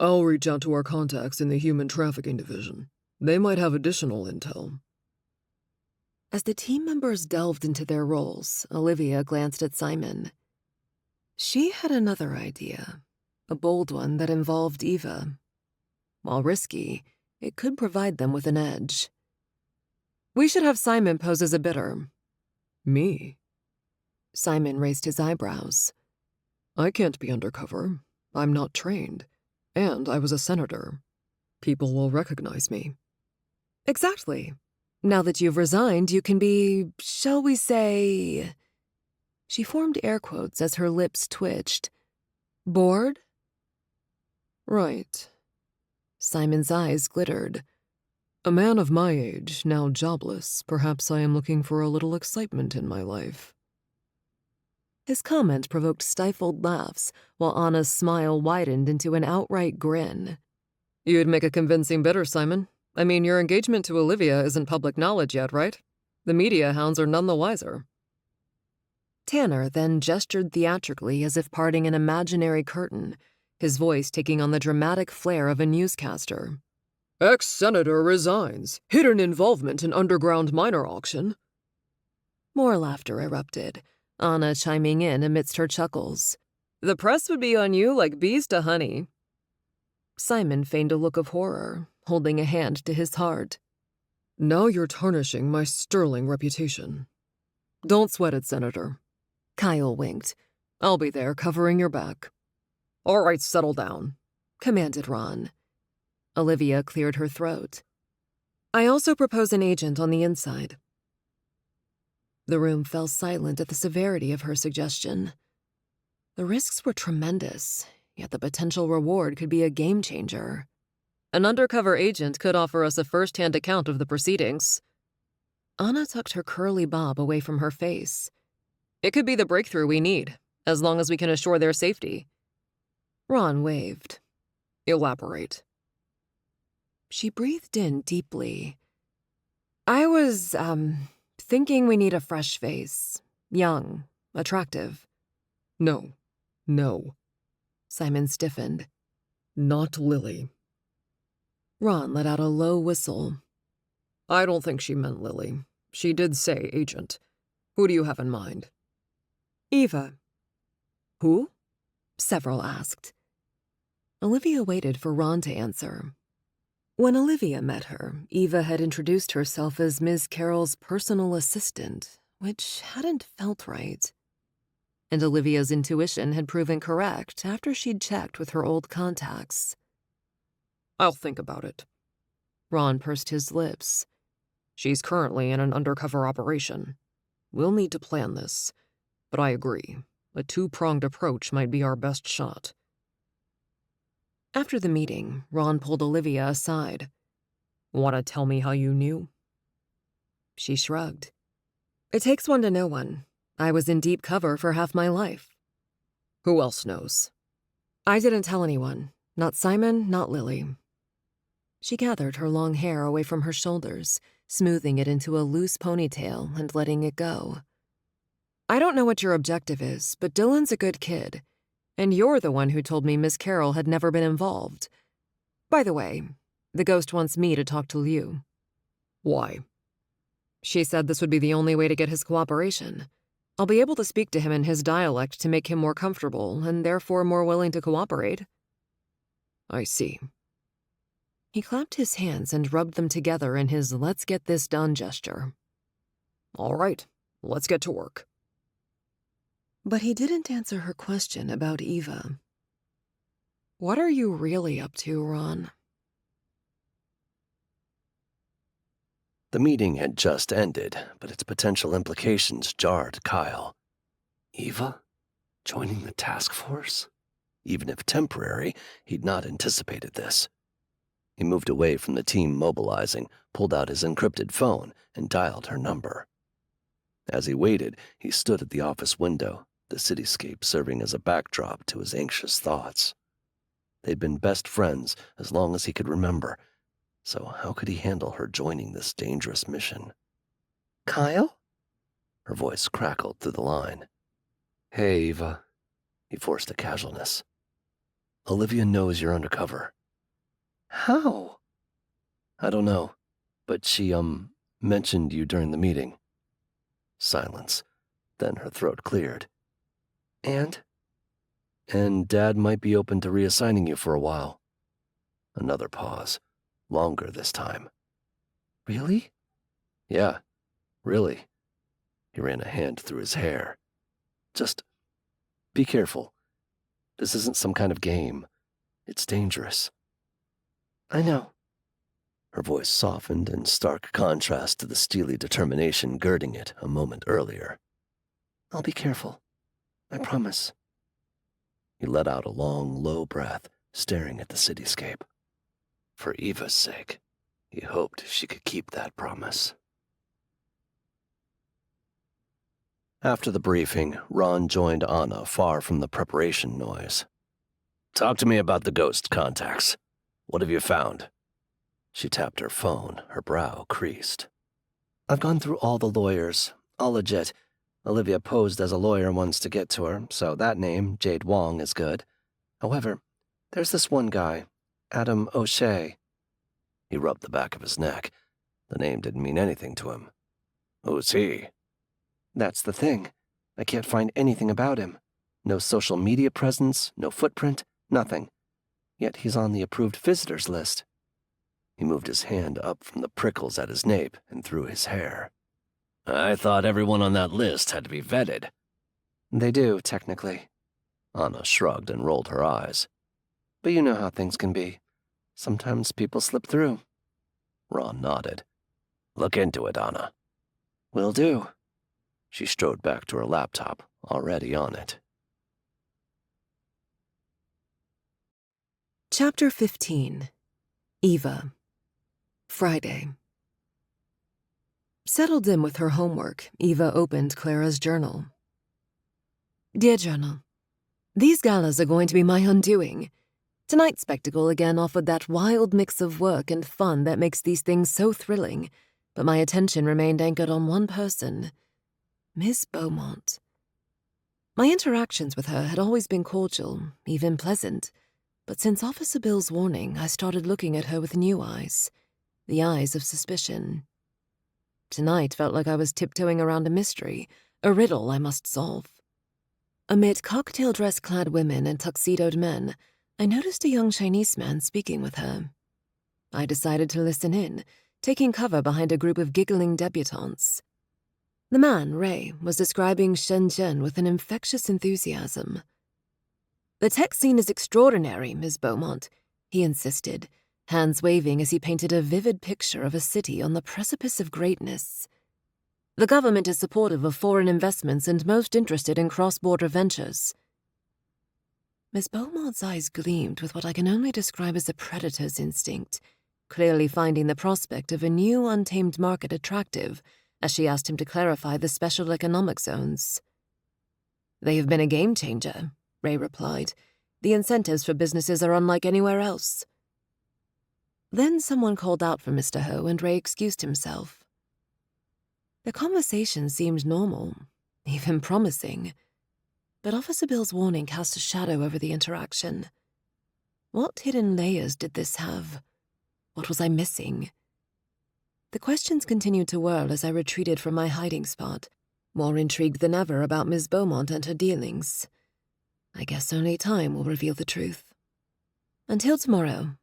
I'll reach out to our contacts in the human trafficking division. They might have additional intel. As the team members delved into their roles, Olivia glanced at Simon. She had another idea, a bold one that involved Eva. While risky, it could provide them with an edge. We should have Simon pose as a bidder. Me? Simon raised his eyebrows. I can't be undercover. I'm not trained. And I was a senator. People will recognize me. Exactly. Now that you've resigned, you can be, shall we say... She formed air quotes as her lips twitched. Bored? Right. Simon's eyes glittered. A man of my age, now jobless, perhaps I am looking for a little excitement in my life. His comment provoked stifled laughs, while Anna's smile widened into an outright grin. You'd make a convincing bidder, Simon. I mean, your engagement to Olivia isn't public knowledge yet, right? The media hounds are none the wiser. Tanner then gestured theatrically as if parting an imaginary curtain, his voice taking on the dramatic flair of a newscaster. Ex-senator resigns. Hidden involvement in underground minor auction. More laughter erupted, Anna chiming in amidst her chuckles. The press would be on you like bees to honey. Simon feigned a look of horror, holding a hand to his heart. Now you're tarnishing my sterling reputation. Don't sweat it, Senator. Kyle winked. I'll be there covering your back. All right, settle down, commanded Ron. Olivia cleared her throat. I also propose an agent on the inside. The room fell silent at the severity of her suggestion. The risks were tremendous, yet the potential reward could be a game-changer. An undercover agent could offer us a first-hand account of the proceedings. Anna tucked her curly bob away from her face. It could be the breakthrough we need, as long as we can assure their safety. Ron waved. Elaborate. She breathed in deeply. I was, thinking we need a fresh face. Young, attractive. No. Simon stiffened. Not Lily. Ron let out a low whistle. I don't think she meant Lily. She did say agent. Who do you have in mind? Eva. Who? Several asked. Olivia waited for Ron to answer. When Olivia met her, Eva had introduced herself as Ms. Carroll's personal assistant, which hadn't felt right. And Olivia's intuition had proven correct after she'd checked with her old contacts. I'll think about it. Ron pursed his lips. She's currently in an undercover operation. We'll need to plan this, but I agree. A two-pronged approach might be our best shot. After the meeting, Ron pulled Olivia aside. Want to tell me how you knew? She shrugged. It takes one to know one. I was in deep cover for half my life. Who else knows? I didn't tell anyone. Not Simon, not Lily. She gathered her long hair away from her shoulders, smoothing it into a loose ponytail and letting it go. I don't know what your objective is, but Dylan's a good kid. And you're the one who told me Miss Carroll had never been involved. By the way, the ghost wants me to talk to Liu. Why? She said this would be the only way to get his cooperation. I'll be able to speak to him in his dialect to make him more comfortable and therefore more willing to cooperate. I see. He clapped his hands and rubbed them together in his let's get this done gesture. All right, let's get to work. But he didn't answer her question about Eva. What are you really up to, Ron? The meeting had just ended, but its potential implications jarred Kyle. Eva? Joining the task force? Even if temporary, he'd not anticipated this. He moved away from the team mobilizing, pulled out his encrypted phone, and dialed her number. As he waited, he stood at the office window, the cityscape serving as a backdrop to his anxious thoughts. They'd been best friends as long as he could remember, so how could he handle her joining this dangerous mission? Kyle? Her voice crackled through the line. Hey, Eva. He forced a casualness. Olivia knows you're undercover. How? I don't know, but she, mentioned you during the meeting. Silence. Then her throat cleared. And Dad might be open to reassigning you for a while. Another pause. Longer this time. Really? Yeah, really. He ran a hand through his hair. Just be careful. This isn't some kind of game. It's dangerous. I know. Her voice softened in stark contrast to the steely determination girding it a moment earlier. I'll be careful. I promise. He let out a long, low breath, staring at the cityscape. For Eva's sake, he hoped she could keep that promise. After the briefing, Ron joined Anna far from the preparation noise. Talk to me about the ghost contacts. What have you found? She tapped her phone, her brow creased. I've gone through all the lawyers, all legit. Olivia posed as a lawyer once to get to her, so that name, Jade Wong, is good. However, there's this one guy, Adam O'Shea. He rubbed the back of his neck. The name didn't mean anything to him. Who's he? That's the thing. I can't find anything about him. No social media presence, no footprint, nothing. Yet he's on the approved visitors list. He moved his hand up from the prickles at his nape and through his hair. I thought everyone on that list had to be vetted. They do, technically. Anna shrugged and rolled her eyes. But you know how things can be. Sometimes people slip through. Ron nodded. Look into it, Anna. Will do. She strode back to her laptop, already on it. Chapter 15. Eva. Friday. Settled in with her homework, Eva opened Clara's journal. Dear Journal, these galas are going to be my undoing. Tonight's spectacle again offered that wild mix of work and fun that makes these things so thrilling, but my attention remained anchored on one person, Miss Beaumont. My interactions with her had always been cordial, even pleasant, but since Officer Bill's warning, I started looking at her with new eyes, the eyes of suspicion. Tonight felt like I was tiptoeing around a mystery, a riddle I must solve. Amid cocktail dress-clad women and tuxedoed men, I noticed a young Chinese man speaking with her. I decided to listen in, taking cover behind a group of giggling debutantes. The man, Ray, was describing Shenzhen with an infectious enthusiasm. The tech scene is extraordinary, Ms. Beaumont, he insisted, hands waving as he painted a vivid picture of a city on the precipice of greatness. The government is supportive of foreign investments and most interested in cross-border ventures. Miss Beaumont's eyes gleamed with what I can only describe as a predator's instinct, clearly finding the prospect of a new untamed market attractive as she asked him to clarify the special economic zones. They have been a game changer, Ray replied. The incentives for businesses are unlike anywhere else. Then someone called out for Mr. Ho and Ray excused himself. The conversation seemed normal, even promising. But Officer Bill's warning cast a shadow over the interaction. What hidden layers did this have? What was I missing? The questions continued to whirl as I retreated from my hiding spot, more intrigued than ever about Miss Beaumont and her dealings. I guess only time will reveal the truth. Until tomorrow,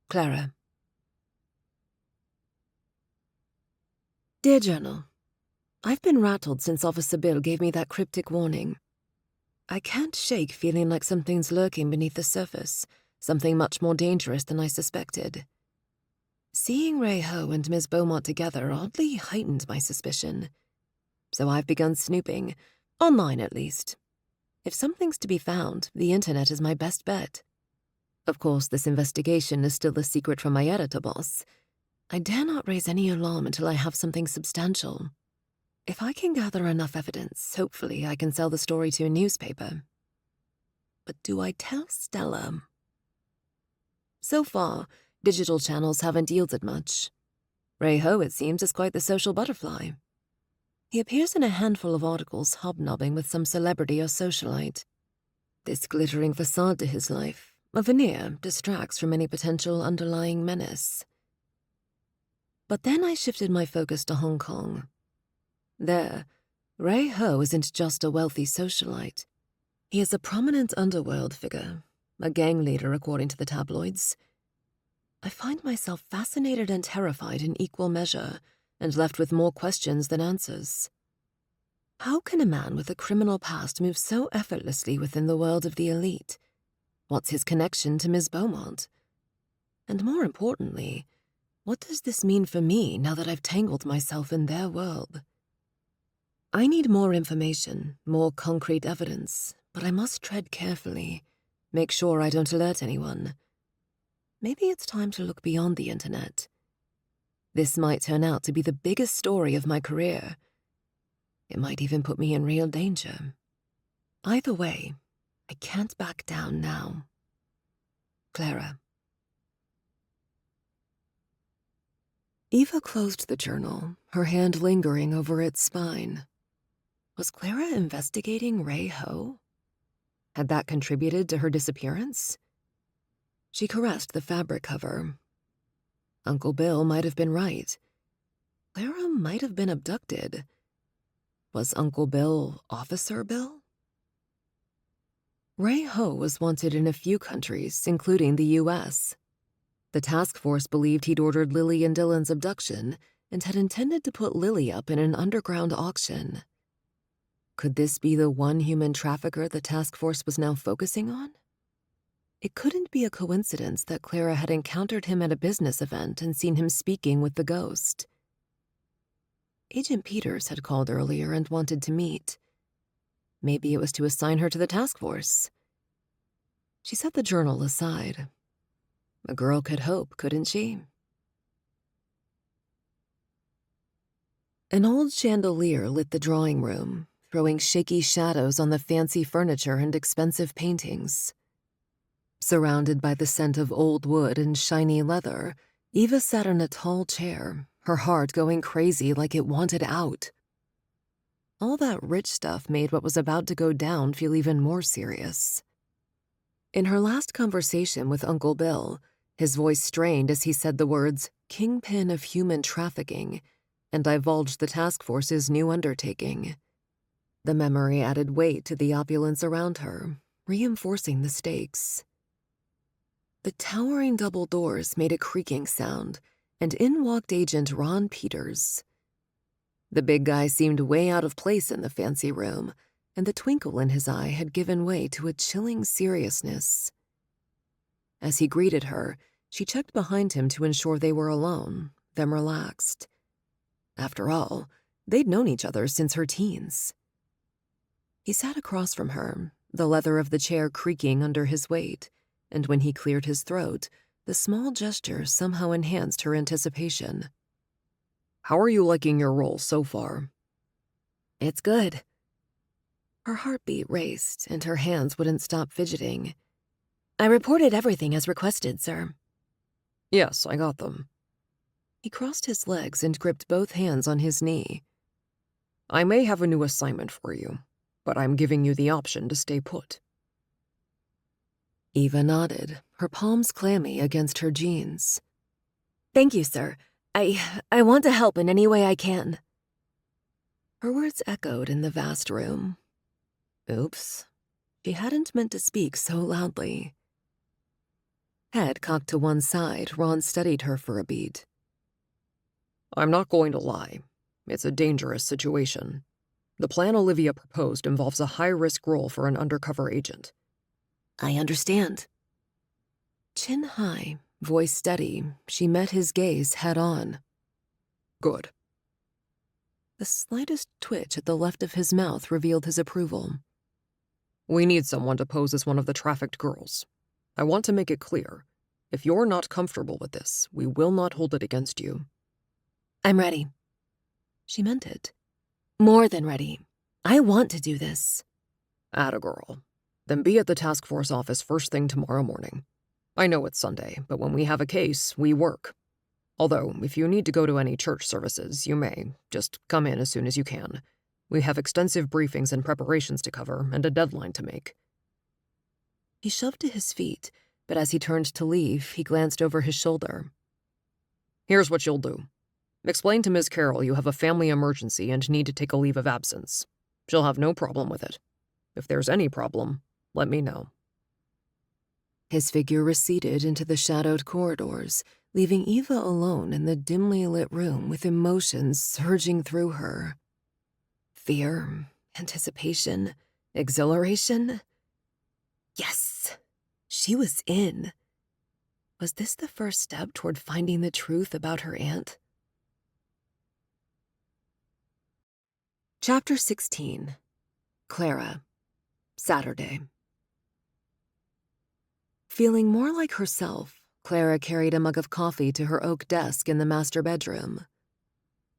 Clara. Dear Journal, I've been rattled since Officer Bill gave me that cryptic warning. I can't shake feeling like something's lurking beneath the surface, something much more dangerous than I suspected. Seeing Ray Ho and Miss Beaumont together oddly heightened my suspicion. So I've begun snooping, online at least. If something's to be found, the internet is my best bet. Of course, this investigation is still a secret from my editor boss. I dare not raise any alarm until I have something substantial. If I can gather enough evidence, hopefully I can sell the story to a newspaper. But do I tell Stella? So far, digital channels haven't yielded much. Ray Ho, it seems, is quite the social butterfly. He appears in a handful of articles hobnobbing with some celebrity or socialite. This glittering facade to his life, a veneer, distracts from any potential underlying menace. But then I shifted my focus to Hong Kong. There, Ray Ho isn't just a wealthy socialite. He is a prominent underworld figure, a gang leader according to the tabloids. I find myself fascinated and terrified in equal measure, and left with more questions than answers. How can a man with a criminal past move so effortlessly within the world of the elite? What's his connection to Miss Beaumont? And more importantly, what does this mean for me now that I've tangled myself in their world? I need more information, more concrete evidence, but I must tread carefully, make sure I don't alert anyone. Maybe it's time to look beyond the internet. This might turn out to be the biggest story of my career. It might even put me in real danger. Either way, I can't back down now. Clara. Eva closed the journal, her hand lingering over its spine. Was Clara investigating Ray Ho? Had that contributed to her disappearance? She caressed the fabric cover. Uncle Bill might have been right. Clara might have been abducted. Was Uncle Bill Officer Bill? Ray Ho was wanted in a few countries, including the U.S. The task force believed he'd ordered Lily and Dylan's abduction and had intended to put Lily up in an underground auction. Could this be the one human trafficker the task force was now focusing on? It couldn't be a coincidence that Clara had encountered him at a business event and seen him speaking with the ghost. Agent Peters had called earlier and wanted to meet. Maybe it was to assign her to the task force. She set the journal aside. A girl could hope, couldn't she? An old chandelier lit the drawing room, throwing shaky shadows on the fancy furniture and expensive paintings. Surrounded by the scent of old wood and shiny leather, Eva sat in a tall chair, her heart going crazy like it wanted out. All that rich stuff made what was about to go down feel even more serious. In her last conversation with Uncle Bill, his voice strained as he said the words, "Kingpin of human trafficking," and divulged the task force's new undertaking. The memory added weight to the opulence around her, reinforcing the stakes. The towering double doors made a creaking sound, and in walked Agent Ron Peters. The big guy seemed way out of place in the fancy room, and the twinkle in his eye had given way to a chilling seriousness. As he greeted her, she checked behind him to ensure they were alone, then relaxed. After all, they'd known each other since her teens. He sat across from her, the leather of the chair creaking under his weight, and when he cleared his throat, the small gesture somehow enhanced her anticipation. "How are you liking your role so far?" "It's good." Her heartbeat raced, and her hands wouldn't stop fidgeting. "I reported everything as requested, sir." "Yes, I got them." He crossed his legs and gripped both hands on his knee. "I may have a new assignment for you, but I'm giving you the option to stay put." Eva nodded, her palms clammy against her jeans. "Thank you, sir. I want to help in any way I can." Her words echoed in the vast room. Oops. She hadn't meant to speak so loudly. Head cocked to one side, Ron studied her for a beat. "I'm not going to lie. It's a dangerous situation. The plan Olivia proposed involves a high-risk role for an undercover agent." "I understand." Chin high, voice steady, she met his gaze head-on. "Good." The slightest twitch at the left of his mouth revealed his approval. "We need someone to pose as one of the trafficked girls. I want to make it clear. If you're not comfortable with this, we will not hold it against you." "I'm ready." She meant it. More than ready. I want to do this. "Atta girl. Then be at the task force office first thing tomorrow morning. I know it's Sunday, but when we have a case, we work. Although, if you need to go to any church services, you may. Just come in as soon as you can. We have extensive briefings and preparations to cover, and a deadline to make." He shoved to his feet, but as he turned to leave, he glanced over his shoulder. "Here's what you'll do. Explain to Ms. Carroll you have a family emergency and need to take a leave of absence. She'll have no problem with it. If there's any problem, let me know." His figure receded into the shadowed corridors, leaving Eva alone in the dimly lit room with emotions surging through her. Fear, anticipation, exhilaration. Yes, she was in. Was this the first step toward finding the truth about her aunt? Chapter 16. Clara. Saturday. Feeling more like herself, Clara carried a mug of coffee to her oak desk in the master bedroom.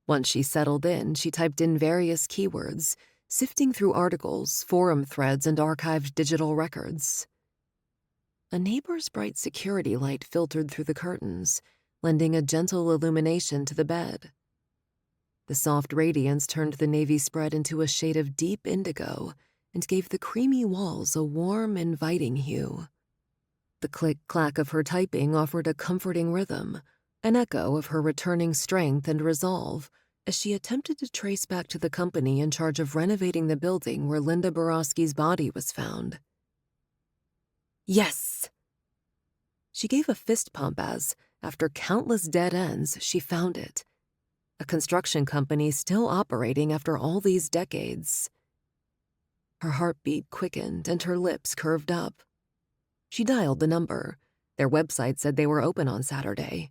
Once she settled in, she typed in various keywords, sifting through articles, forum threads, and archived digital records. A neighbor's bright security light filtered through the curtains, lending a gentle illumination to the bed. The soft radiance turned the navy spread into a shade of deep indigo and gave the creamy walls a warm, inviting hue. The click-clack of her typing offered a comforting rhythm, an echo of her returning strength and resolve as she attempted to trace back to the company in charge of renovating the building where Linda Borowski's body was found. Yes! She gave a fist pump as, after countless dead ends, she found it. A construction company still operating after all these decades. Her heartbeat quickened and her lips curved up. She dialed the number. Their website said they were open on Saturday.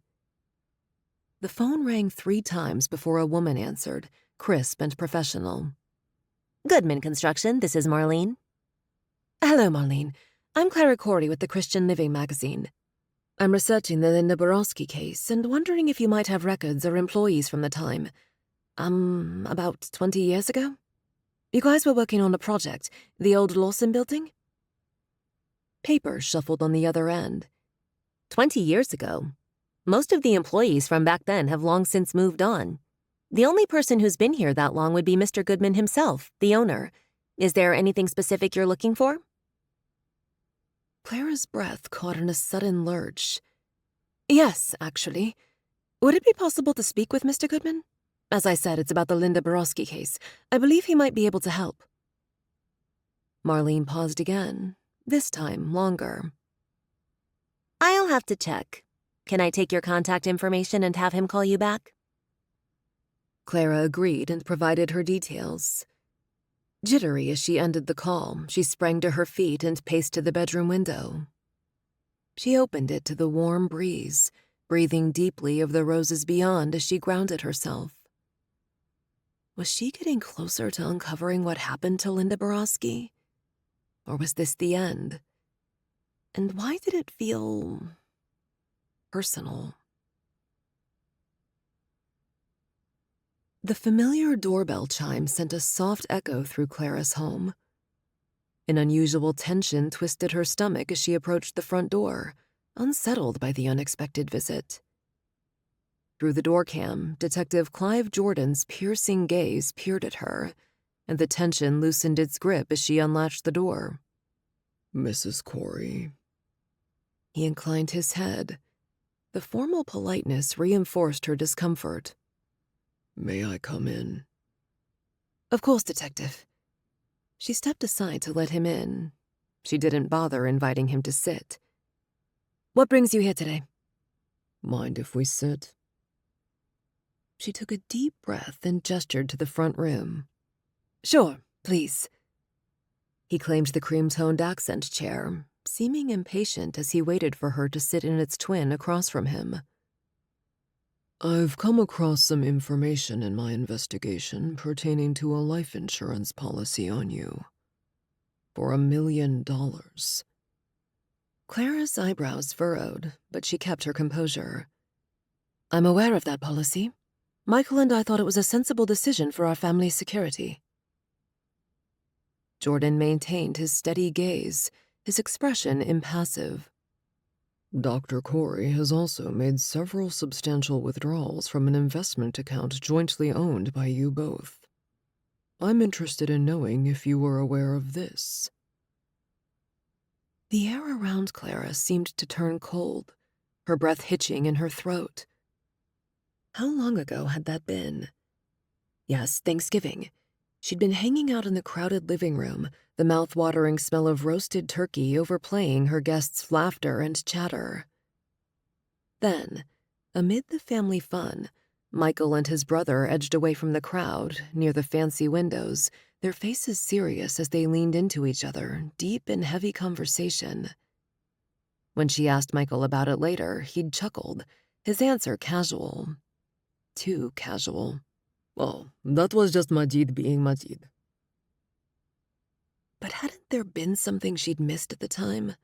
The phone rang 3 times before a woman answered, crisp and professional. Goodman Construction, this is Marlene. Hello, Marlene. I'm Clara Corey with the Christian Living magazine. I'm researching the Linda Borowski case and wondering if you might have records or employees from the time. About 20 years ago? You guys were working on a project, the old Lawson building? Papers shuffled on the other end. 20 years ago. Most of the employees from back then have long since moved on. The only person who's been here that long would be Mr. Goodman himself, the owner. Is there anything specific you're looking for? Clara's breath caught in a sudden lurch. Yes, actually. Would it be possible to speak with Mr. Goodman? As I said, it's about the Linda Borowski case. I believe he might be able to help. Marlene paused again, this time longer. I'll have to check. Can I take your contact information and have him call you back? Clara agreed and provided her details. Jittery as she ended the call, she sprang to her feet and paced to the bedroom window. She opened it to the warm breeze, breathing deeply of the roses beyond as she grounded herself. Was she getting closer to uncovering what happened to Linda Borowski? Or was this the end? And why did it feel personal? The familiar doorbell chime sent a soft echo through Clara's home. An unusual tension twisted her stomach as she approached the front door, unsettled by the unexpected visit. Through the doorcam, Detective Clive Jordan's piercing gaze peered at her, and the tension loosened its grip as she unlatched the door. Mrs. Corey. He inclined his head. The formal politeness reinforced her discomfort. May I come in? Of course, Detective. She stepped aside to let him in. She didn't bother inviting him to sit. What brings you here today? Mind if we sit? She took a deep breath and gestured to the front room. Sure, please. He claimed the cream-toned accent chair, seeming impatient as he waited for her to sit in its twin across from him. I've come across some information in my investigation pertaining to a life insurance policy on you. For $1 million. Clara's eyebrows furrowed, but she kept her composure. I'm aware of that policy. Michael and I thought it was a sensible decision for our family's security. Jordan maintained his steady gaze, his expression impassive. Dr. Corey has also made several substantial withdrawals from an investment account jointly owned by you both. I'm interested in knowing if you were aware of this. The air around Clara seemed to turn cold, her breath hitching in her throat. How long ago had that been? Yes, Thanksgiving. She'd been hanging out in the crowded living room, the mouth-watering smell of roasted turkey overplaying her guests' laughter and chatter. Then, amid the family fun, Michael and his brother edged away from the crowd, near the fancy windows, their faces serious as they leaned into each other, deep in heavy conversation. When she asked Michael about it later, he'd chuckled, his answer casual. Too casual. Oh, that was just Majid being Majid. But hadn't there been something she'd missed at the time?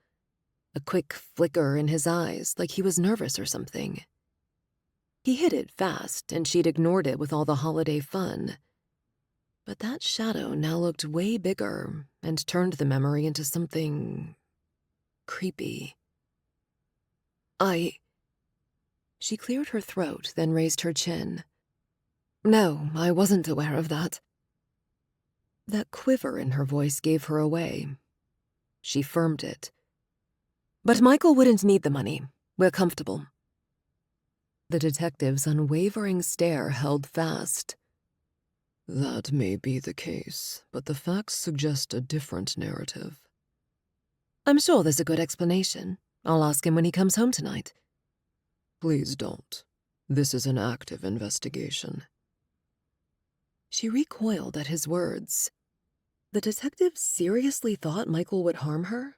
A quick flicker in his eyes, like he was nervous or something. He hid it fast, and she'd ignored it with all the holiday fun. But that shadow now looked way bigger and turned the memory into something creepy. She cleared her throat, then raised her chin. No, I wasn't aware of that. That quiver in her voice gave her away. She firmed it. But Michael wouldn't need the money. We're comfortable. The detective's unwavering stare held fast. That may be the case, but the facts suggest a different narrative. I'm sure there's a good explanation. I'll ask him when he comes home tonight. Please don't. This is an active investigation. She recoiled at his words. The detective seriously thought Michael would harm her?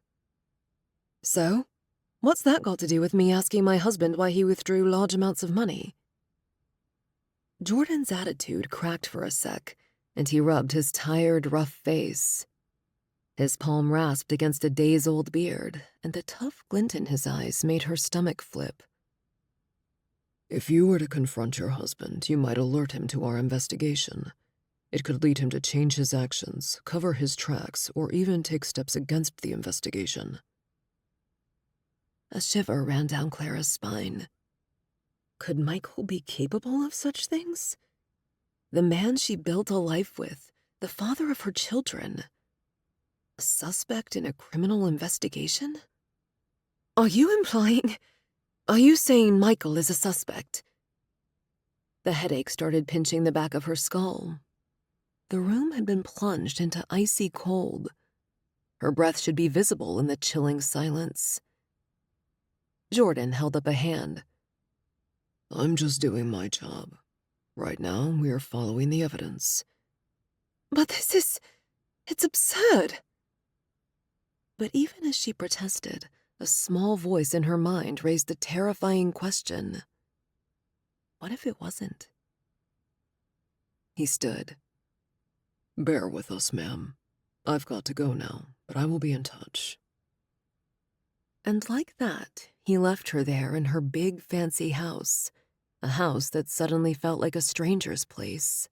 So, what's that got to do with me asking my husband why he withdrew large amounts of money? Jordan's attitude cracked for a sec, and he rubbed his tired, rough face. His palm rasped against a days-old beard, and the tough glint in his eyes made her stomach flip. If you were to confront your husband, you might alert him to our investigation. It could lead him to change his actions, cover his tracks, or even take steps against the investigation. A shiver ran down Clara's spine. Could Michael be capable of such things? The man she built a life with, the father of her children. A suspect in a criminal investigation? Are you saying Michael is a suspect? The headache started pinching the back of her skull. The room had been plunged into icy cold. Her breath should be visible in the chilling silence. Jordan held up a hand. I'm just doing my job. Right now, we are following the evidence. But it's absurd. But even as she protested, a small voice in her mind raised the terrifying question. What if it wasn't? He stood. Bear with us, ma'am. I've got to go now, but I will be in touch. And like that, he left her there in her big, fancy house, a house that suddenly felt like a stranger's place.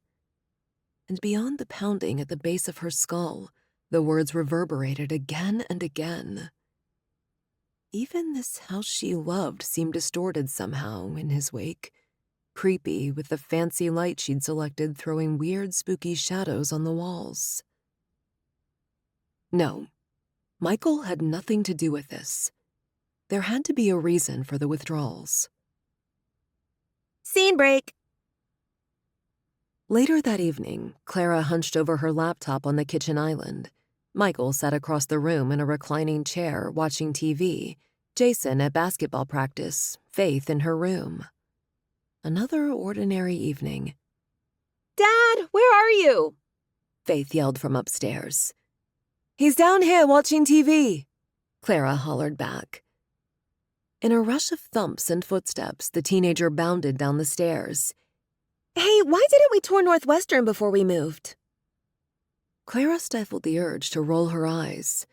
And beyond the pounding at the base of her skull, the words reverberated again and again. Even this house she loved seemed distorted somehow in his wake, creepy with the fancy light she'd selected throwing weird, spooky shadows on the walls. No, Michael had nothing to do with this. There had to be a reason for the withdrawals. Scene break. Later that evening, Clara hunched over her laptop on the kitchen island. Michael sat across the room in a reclining chair watching TV, Jason at basketball practice, Faith in her room. Another ordinary evening. Dad, where are you? Faith yelled from upstairs. He's down here watching TV, Clara hollered back. In a rush of thumps and footsteps, the teenager bounded down the stairs. Hey, why didn't we tour Northwestern before we moved? Clara stifled the urge to roll her eyes.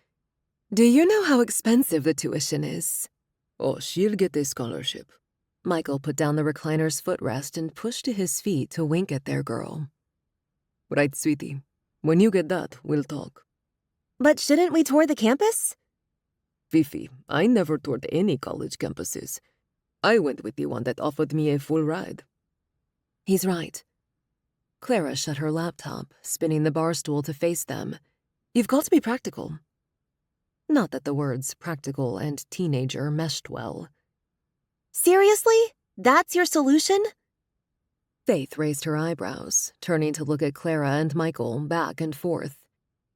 Do you know how expensive the tuition is? Oh, she'll get a scholarship. Michael put down the recliner's footrest and pushed to his feet to wink at their girl. Right, sweetie. When you get that, we'll talk. But shouldn't we tour the campus? Fifi, I never toured any college campuses. I went with the one that offered me a full ride. He's right. Clara shut her laptop, spinning the bar stool to face them. You've got to be practical. Not that the words practical and teenager meshed well. Seriously? That's your solution? Faith raised her eyebrows, turning to look at Clara and Michael back and forth.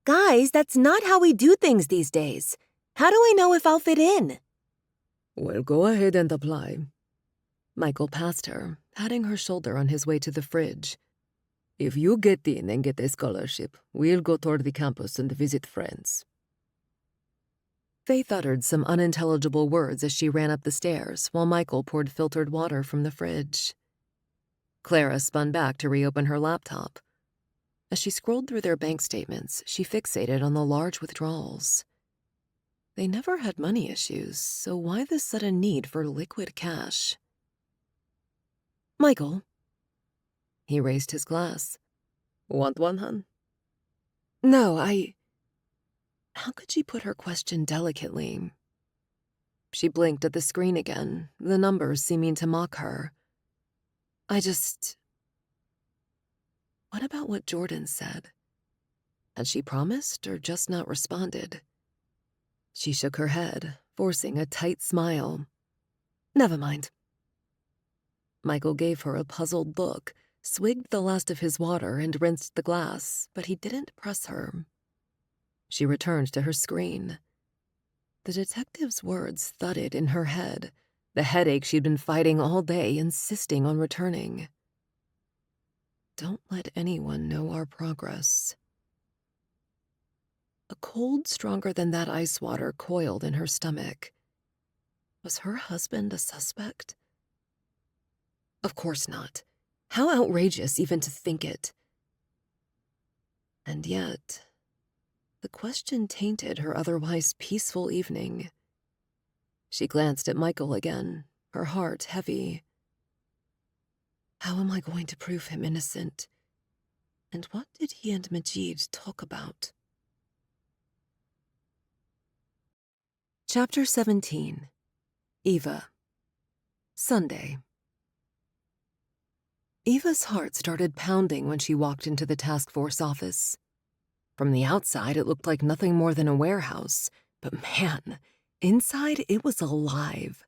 Guys, that's not how we do things these days. How do I know if I'll fit in? Well, go ahead and apply. Michael passed her, patting her shoulder on his way to the fridge. If you get in and get a scholarship, we'll go toward the campus and visit friends. Faith uttered some unintelligible words as she ran up the stairs while Michael poured filtered water from the fridge. Clara spun back to reopen her laptop. As she scrolled through their bank statements, she fixated on the large withdrawals. They never had money issues, so why this sudden need for liquid cash? Michael. He raised his glass. Want one, hon? No, How could she put her question delicately? She blinked at the screen again, the numbers seeming to mock her. What about what Jordan said? Had she promised or just not responded? She shook her head, forcing a tight smile. Never mind. Michael gave her a puzzled look, swigged the last of his water and rinsed the glass, but he didn't press her. She returned to her screen. The detective's words thudded in her head, the headache she'd been fighting all day, insisting on returning. Don't let anyone know our progress. A cold stronger than that ice water coiled in her stomach. Was her husband a suspect? Of course not. How outrageous even to think it. And yet, the question tainted her otherwise peaceful evening. She glanced at Michael again, her heart heavy. How am I going to prove him innocent? And what did he and Majid talk about? Chapter 17. Eva. Sunday. Eva's heart started pounding when she walked into the task force office. From the outside, it looked like nothing more than a warehouse, but man, inside it was alive.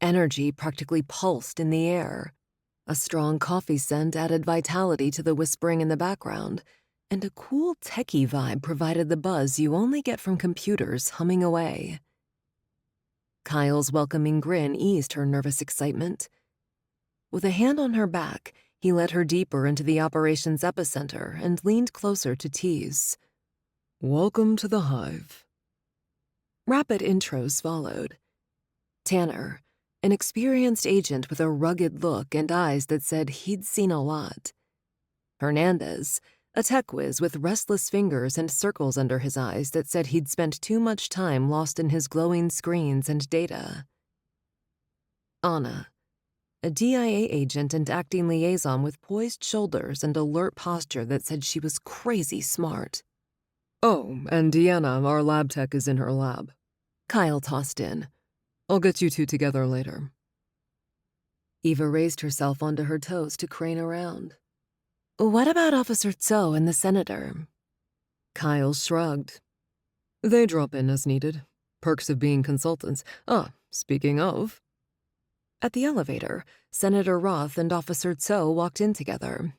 Energy practically pulsed in the air. A strong coffee scent added vitality to the whispering in the background, and a cool techie vibe provided the buzz you only get from computers humming away. Kyle's welcoming grin eased her nervous excitement. With a hand on her back, he led her deeper into the operations epicenter and leaned closer to tease. Welcome to the Hive. Rapid intros followed. Tanner, an experienced agent with a rugged look and eyes that said he'd seen a lot. Hernandez, a tech whiz with restless fingers and circles under his eyes that said he'd spent too much time lost in his glowing screens and data. Anna, a DIA agent and acting liaison with poised shoulders and alert posture that said she was crazy smart. Oh, and Deanna, our lab tech, is in her lab. Kyle tossed in. I'll get you two together later. Eva raised herself onto her toes to crane around. What about Officer Tso and the senator? Kyle shrugged. They drop in as needed. Perks of being consultants. Speaking of. At the elevator, Senator Roth and Officer Tso walked in together.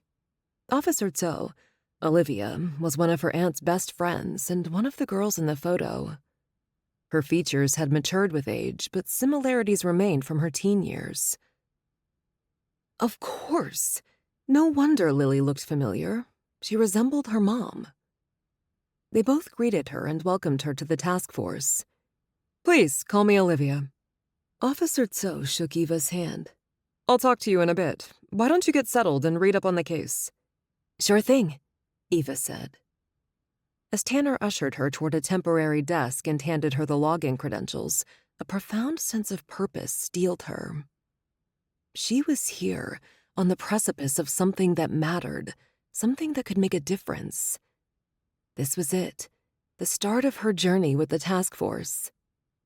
Officer Tso, Olivia, was one of her aunt's best friends and one of the girls in the photo. Her features had matured with age, but similarities remained from her teen years. Of course. No wonder Lily looked familiar. She resembled her mom. They both greeted her and welcomed her to the task force. Please, call me Olivia. Officer Tso shook Eva's hand. I'll talk to you in a bit. Why don't you get settled and read up on the case? Sure thing, Eva said. As Tanner ushered her toward a temporary desk and handed her the login credentials, a profound sense of purpose steeled her. She was here, on the precipice of something that mattered, something that could make a difference. This was it, the start of her journey with the task force,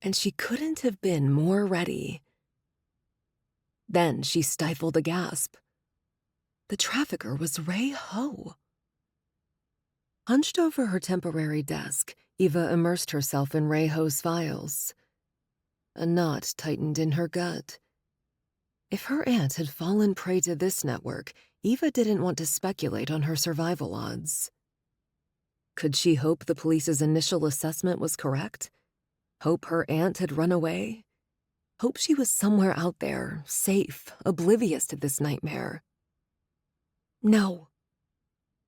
and she couldn't have been more ready. Then she stifled a gasp. The trafficker was Ray Ho. Hunched over her temporary desk, Eva immersed herself in Ray Ho's files. A knot tightened in her gut. If her aunt had fallen prey to this network, Eva didn't want to speculate on her survival odds. Could she hope the police's initial assessment was correct? Hope her aunt had run away? Hope she was somewhere out there, safe, oblivious to this nightmare? No.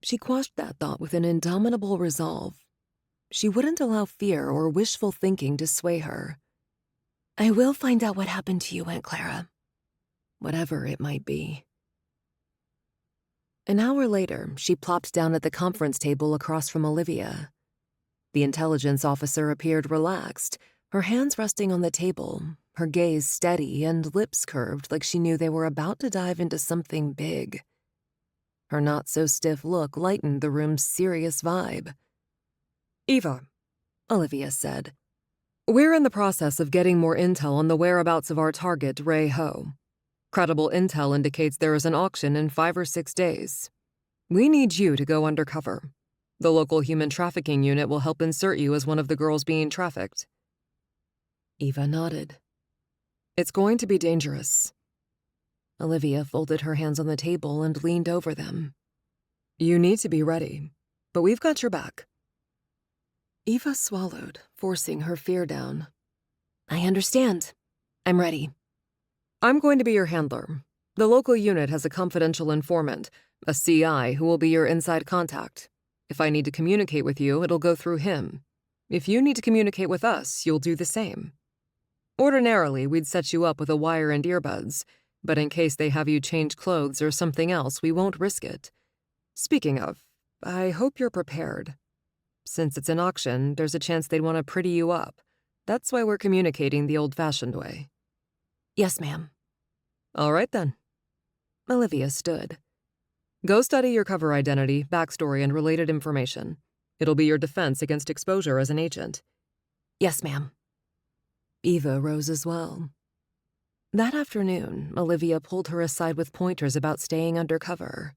She quashed that thought with an indomitable resolve. She wouldn't allow fear or wishful thinking to sway her. I will find out what happened to you, Aunt Clara. Whatever it might be. An hour later, she plopped down at the conference table across from Olivia. The intelligence officer appeared relaxed, her hands resting on the table, her gaze steady and lips curved like she knew they were about to dive into something big. Her not-so-stiff look lightened the room's serious vibe. Eva, Olivia said. We're in the process of getting more intel on the whereabouts of our target, Ray Ho. Credible intel indicates there is an auction in 5 or 6 days. We need you to go undercover. The local human trafficking unit will help insert you as one of the girls being trafficked. Eva nodded. It's going to be dangerous. Olivia folded her hands on the table and leaned over them. You need to be ready, but we've got your back. Eva swallowed, forcing her fear down. I understand. I'm ready. I'm going to be your handler. The local unit has a confidential informant, a CI, who will be your inside contact. If I need to communicate with you, it'll go through him. If you need to communicate with us, you'll do the same. Ordinarily, we'd set you up with a wire and earbuds, but in case they have you change clothes or something else, we won't risk it. Speaking of, I hope you're prepared. Since it's an auction, there's a chance they'd want to pretty you up. That's why we're communicating the old-fashioned way. Yes, ma'am. All right, then. Olivia stood. Go study your cover identity, backstory, and related information. It'll be your defense against exposure as an agent. Yes, ma'am. Eva rose as well. That afternoon, Olivia pulled her aside with pointers about staying undercover.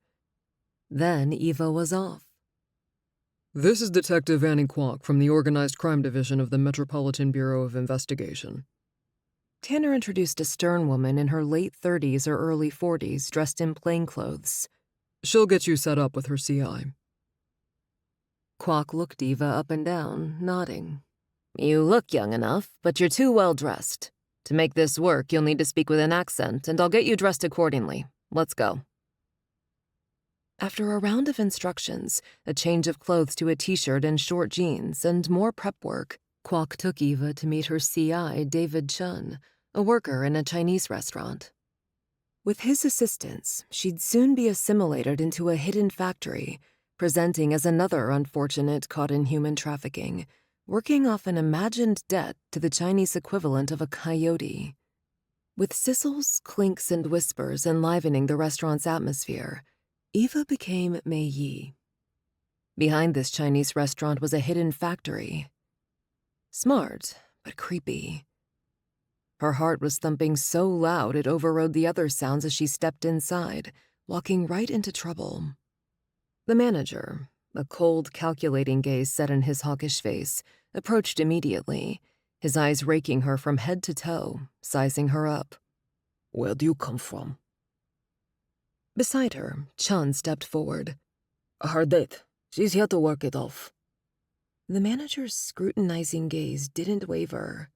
Then Eva was off. This is Detective Annie Kwok from the Organized Crime Division of the Metropolitan Bureau of Investigation. Tanner introduced a stern woman in her late 30s or early 40s dressed in plainclothes. She'll get you set up with her CI. Kwok looked Eva up and down, nodding. You look young enough, but you're too well dressed. To make this work, you'll need to speak with an accent, and I'll get you dressed accordingly. Let's go. After a round of instructions, a change of clothes to a t-shirt and short jeans, and more prep work, Kwok took Eva to meet her CI, David Chun, a worker in a Chinese restaurant. With his assistance, she'd soon be assimilated into a hidden factory, presenting as another unfortunate caught in human trafficking, working off an imagined debt to the Chinese equivalent of a coyote. With sizzles, clinks, and whispers enlivening the restaurant's atmosphere, Eva became Mei Yi. Behind this Chinese restaurant was a hidden factory. Smart, but creepy. Her heart was thumping so loud it overrode the other sounds as she stepped inside, walking right into trouble. The manager, a cold, calculating gaze set in his hawkish face, approached immediately, his eyes raking her from head to toe, sizing her up. Where do you come from? Beside her, Chun stepped forward. Her date. She's here to work it off. The manager's scrutinizing gaze didn't waver.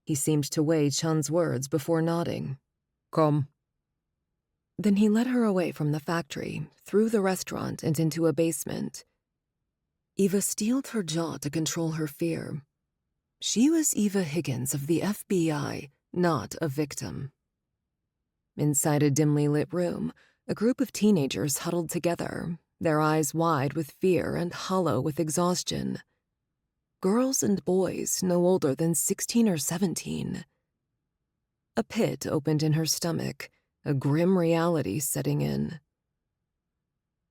He seemed to weigh Chun's words before nodding. Come. Then he led her away from the factory, through the restaurant and into a basement. Eva steeled her jaw to control her fear. She was Eva Higgins of the FBI, not a victim. Inside a dimly lit room, a group of teenagers huddled together, their eyes wide with fear and hollow with exhaustion. Girls and boys no older than 16 or 17. A pit opened in her stomach, a grim reality setting in.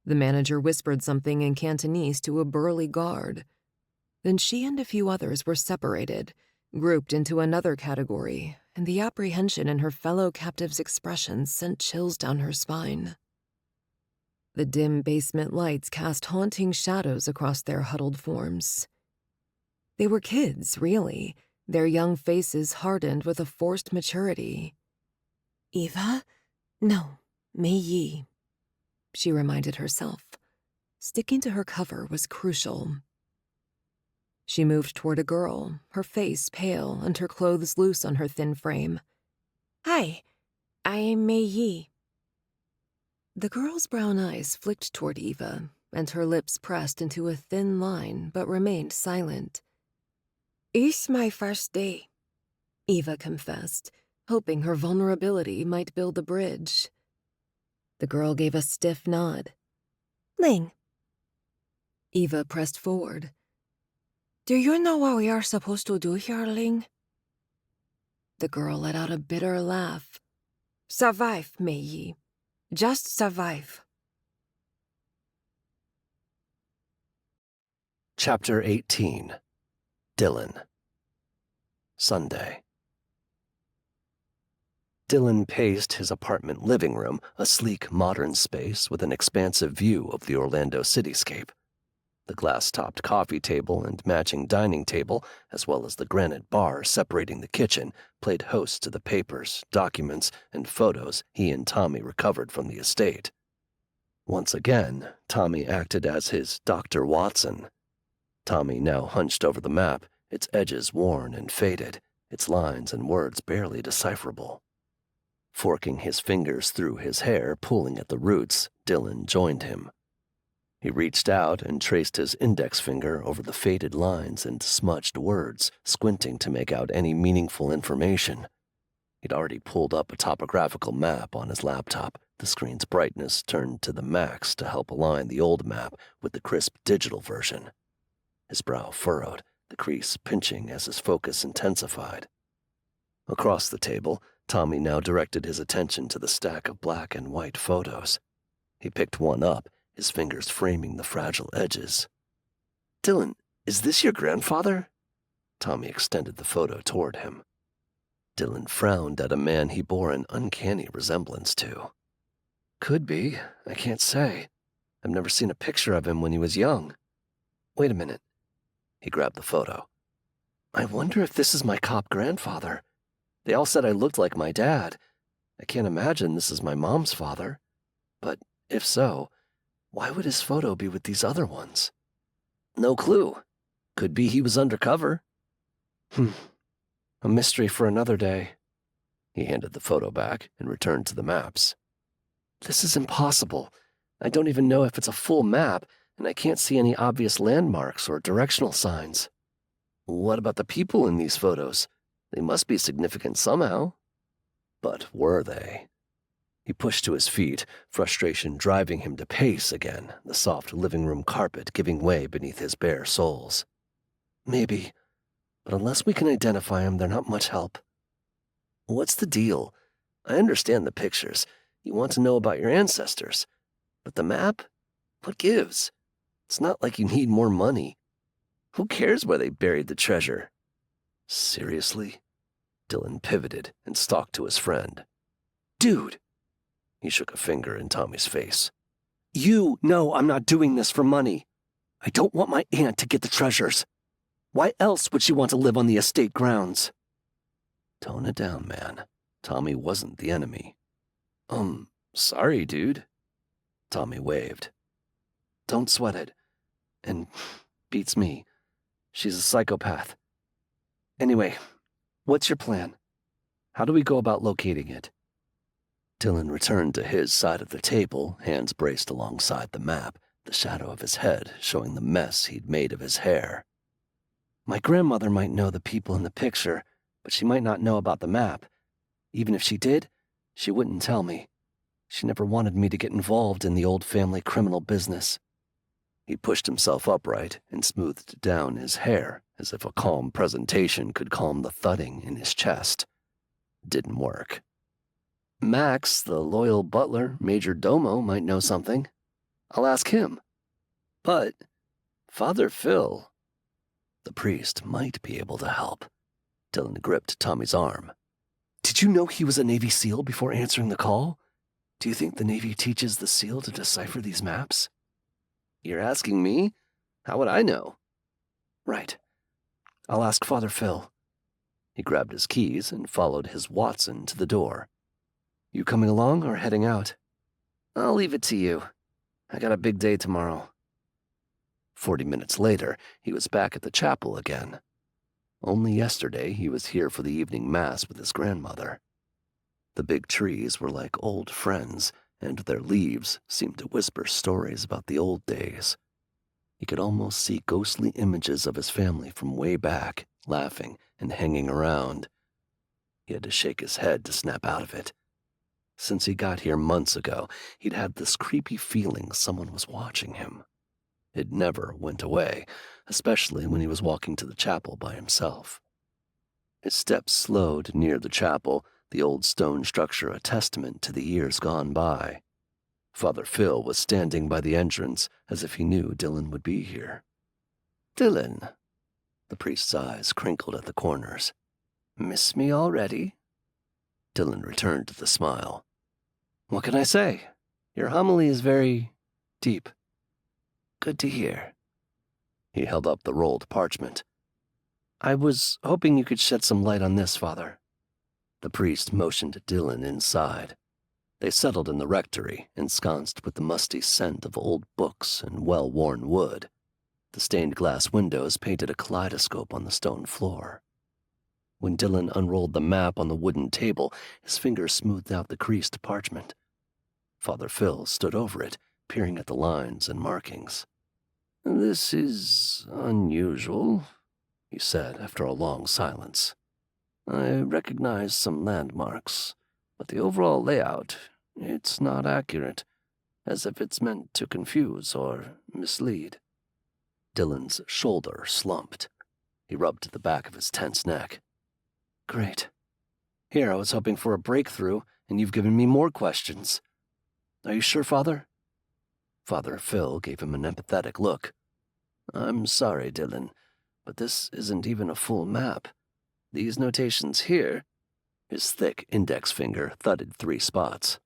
The manager whispered something in Cantonese to a burly guard. Then she and a few others were separated, grouped into another category, and the apprehension in her fellow captive's expression sent chills down her spine. The dim basement lights cast haunting shadows across their huddled forms. They were kids, really, their young faces hardened with a forced maturity. Eva? No, Mei Yi, she reminded herself. Sticking to her cover was crucial. She moved toward a girl, her face pale and her clothes loose on her thin frame. Hi, I'm Mei Yi. The girl's brown eyes flicked toward Eva, and her lips pressed into a thin line but remained silent. It's my first day, Eva confessed, hoping her vulnerability might build a bridge. The girl gave a stiff nod. Ling. Eva pressed forward. Do you know what we are supposed to do here, Ling? The girl let out a bitter laugh. Survive, Mei Yi. Just survive. Chapter 18. Dylan. Sunday. Dylan paced his apartment living room, a sleek, modern space with an expansive view of the Orlando cityscape. The glass-topped coffee table and matching dining table, as well as the granite bar separating the kitchen, played host to the papers, documents, and photos he and Tommy recovered from the estate. Once again, Tommy acted as his Dr. Watson. Tommy now hunched over the map, its edges worn and faded, its lines and words barely decipherable. Forking his fingers through his hair, pulling at the roots, Dylan joined him. He reached out and traced his index finger over the faded lines and smudged words, squinting to make out any meaningful information. He'd already pulled up a topographical map on his laptop, the screen's brightness turned to the max to help align the old map with the crisp digital version. His brow furrowed, the crease pinching as his focus intensified. Across the table, Tommy now directed his attention to the stack of black and white photos. He picked one up, his fingers framing the fragile edges. "Dylan, is this your grandfather?" Tommy extended the photo toward him. Dylan frowned at a man he bore an uncanny resemblance to. "Could be. I can't say. I've never seen a picture of him when he was young. Wait a minute." He grabbed the photo. "I wonder if this is my cop grandfather. They all said I looked like my dad. I can't imagine this is my mom's father. But if so, why would his photo be with these other ones?" "No clue. Could be he was undercover." A mystery for another day." He handed the photo back and returned to the maps. "This is impossible. I don't even know if it's a full map, and I can't see any obvious landmarks or directional signs." "What about the people in these photos? They must be significant somehow." But were they? He pushed to his feet, frustration driving him to pace again, the soft living room carpet giving way beneath his bare soles. "Maybe, but unless we can identify them, they're not much help." "What's the deal? I understand the pictures. You want to know about your ancestors. But the map? What gives? It's not like you need more money. Who cares where they buried the treasure?" "Seriously?" Dylan pivoted and stalked to his friend. "Dude!" He shook a finger in Tommy's face. "You know I'm not doing this for money. I don't want my aunt to get the treasures. Why else would she want to live on the estate grounds?" "Tone it down, man. Tommy wasn't the enemy." Sorry, dude." Tommy waved. "Don't sweat it. And beats me. She's a psychopath. Anyway, what's your plan? How do we go about locating it?" Dylan returned to his side of the table, hands braced alongside the map, the shadow of his head showing the mess he'd made of his hair. "My grandmother might know the people in the picture, but she might not know about the map. Even if she did, she wouldn't tell me. She never wanted me to get involved in the old family criminal business." He pushed himself upright and smoothed down his hair as if a calm presentation could calm the thudding in his chest. Didn't work. "Max, the loyal butler, major domo, might know something. I'll ask him. But Father Phil..." "The priest might be able to help." Dylan gripped Tommy's arm. "Did you know he was a Navy SEAL before answering the call? Do you think the Navy teaches the SEAL to decipher these maps?" "You're asking me? How would I know?" "Right. I'll ask Father Phil." He grabbed his keys and followed his Watson to the door. "You coming along or heading out?" "I'll leave it to you. I got a big day tomorrow." 40 minutes later, he was back at the chapel again. Only yesterday, he was here for the evening mass with his grandmother. The big trees were like old friends, and their leaves seemed to whisper stories about the old days. He could almost see ghostly images of his family from way back, laughing and hanging around. He had to shake his head to snap out of it. Since he got here months ago, he'd had this creepy feeling someone was watching him. It never went away, especially when he was walking to the chapel by himself. His steps slowed near the chapel, the old stone structure a testament to the years gone by. Father Phil was standing by the entrance as if he knew Dylan would be here. "Dylan." The priest's eyes crinkled at the corners. Miss me already? Dylan returned to the smile. What can I say? Your homily is very deep. Good to hear. He held up the rolled parchment. I was hoping you could shed some light on this, Father. The priest motioned Dylan inside. They settled in the rectory, ensconced with the musty scent of old books and well-worn wood. The stained glass windows painted a kaleidoscope on the stone floor. When Dylan unrolled the map on the wooden table, his fingers smoothed out the creased parchment. Father Phil stood over it, peering at the lines and markings. This is unusual, he said after a long silence. I recognize some landmarks, but the overall layout, it's not accurate, as if it's meant to confuse or mislead. Dylan's shoulder slumped. He rubbed the back of his tense neck. Great. Here, I was hoping for a breakthrough, and you've given me more questions. Are you sure, Father? Father Phil gave him an empathetic look. I'm sorry, Dylan, but this isn't even a full map. These notations here, his thick index finger thudded 3 spots.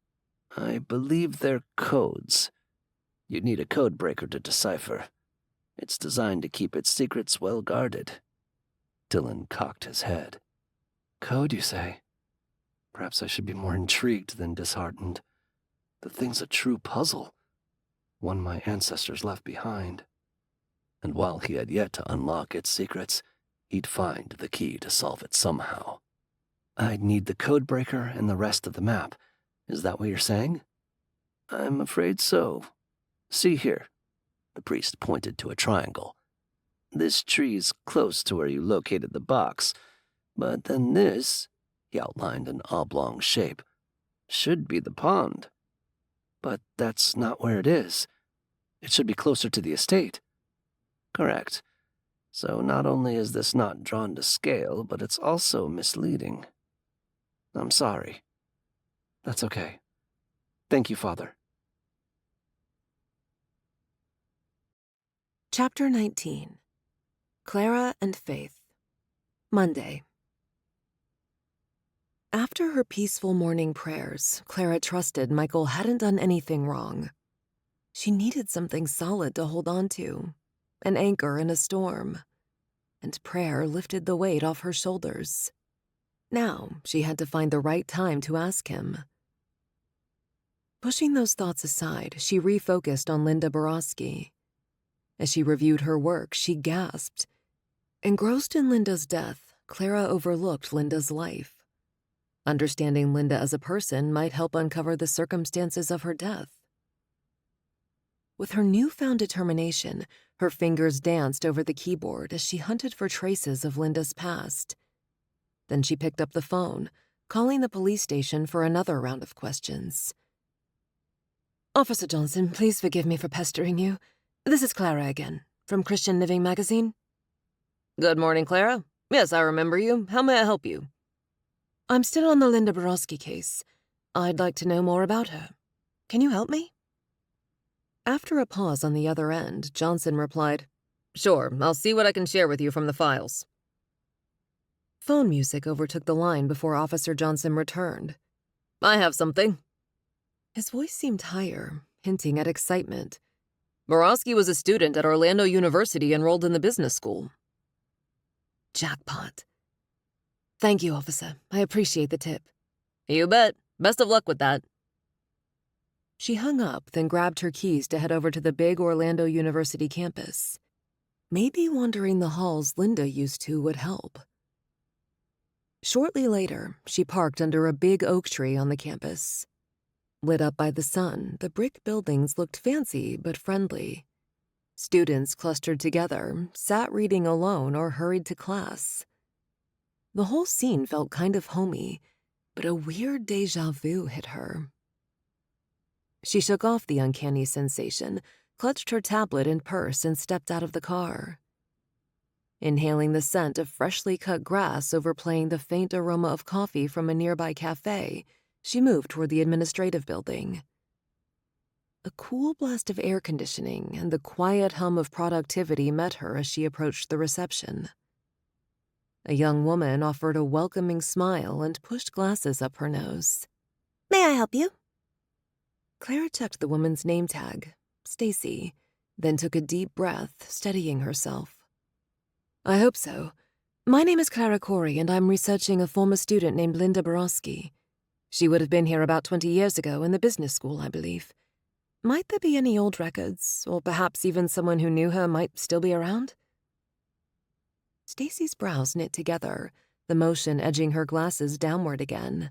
I believe they're codes. You'd need a code breaker to decipher. It's designed to keep its secrets well guarded. Dylan cocked his head. Code, you say? Perhaps I should be more intrigued than disheartened. The thing's a true puzzle, one my ancestors left behind. And while he had yet to unlock its secrets, he'd find the key to solve it somehow. I'd need the code breaker and the rest of the map. Is that what you're saying? I'm afraid so. See here. The priest pointed to a triangle. This tree's close to where you located the box, but then this, he outlined an oblong shape, should be the pond. But that's not where it is. It should be closer to the estate. Correct. So not only is this not drawn to scale, but it's also misleading. I'm sorry. That's okay. Thank you, Father. Chapter 19. Clara and Faith. Monday. After her peaceful morning prayers, Clara trusted Michael hadn't done anything wrong. She needed something solid to hold on to, an anchor in a storm, and prayer lifted the weight off her shoulders. Now she had to find the right time to ask him. Pushing those thoughts aside, she refocused on Linda Borowski. As she reviewed her work, she gasped. Engrossed in Linda's death, Clara overlooked Linda's life. Understanding Linda as a person might help uncover the circumstances of her death. With her newfound determination, her fingers danced over the keyboard as she hunted for traces of Linda's past. Then she picked up the phone, calling the police station for another round of questions. Officer Johnson, please forgive me for pestering you. This is Clara again, from Christian Living magazine. Good morning, Clara. Yes, I remember you. How may I help you? I'm still on the Linda Borowski case. I'd like to know more about her. Can you help me? After a pause on the other end, Johnson replied, Sure, I'll see what I can share with you from the files. Phone music overtook the line before Officer Johnson returned. I have something. His voice seemed higher, hinting at excitement. Borowski was a student at Orlando University enrolled in the business school. Jackpot. Thank you, officer. I appreciate the tip. You bet. Best of luck with that. She hung up, then grabbed her keys to head over to the big Orlando University campus. Maybe wandering the halls Linda used to would help. Shortly later, she parked under a big oak tree on the campus. Lit up by the sun, the brick buildings looked fancy but friendly. Students clustered together, sat reading alone, or hurried to class. The whole scene felt kind of homey, but a weird déjà vu hit her. She shook off the uncanny sensation, clutched her tablet and purse, and stepped out of the car. Inhaling the scent of freshly cut grass overplaying the faint aroma of coffee from a nearby cafe, she moved toward the administrative building. A cool blast of air conditioning and the quiet hum of productivity met her as she approached the reception. A young woman offered a welcoming smile and pushed glasses up her nose. May I help you? Clara checked the woman's name tag, Stacy, then took a deep breath, steadying herself. I hope so. My name is Clara Corey, and I'm researching a former student named Linda Borowski. She would have been here about 20 years ago in the business school, I believe. Might there be any old records, or perhaps even someone who knew her might still be around? Stacy's brows knit together, the motion edging her glasses downward again.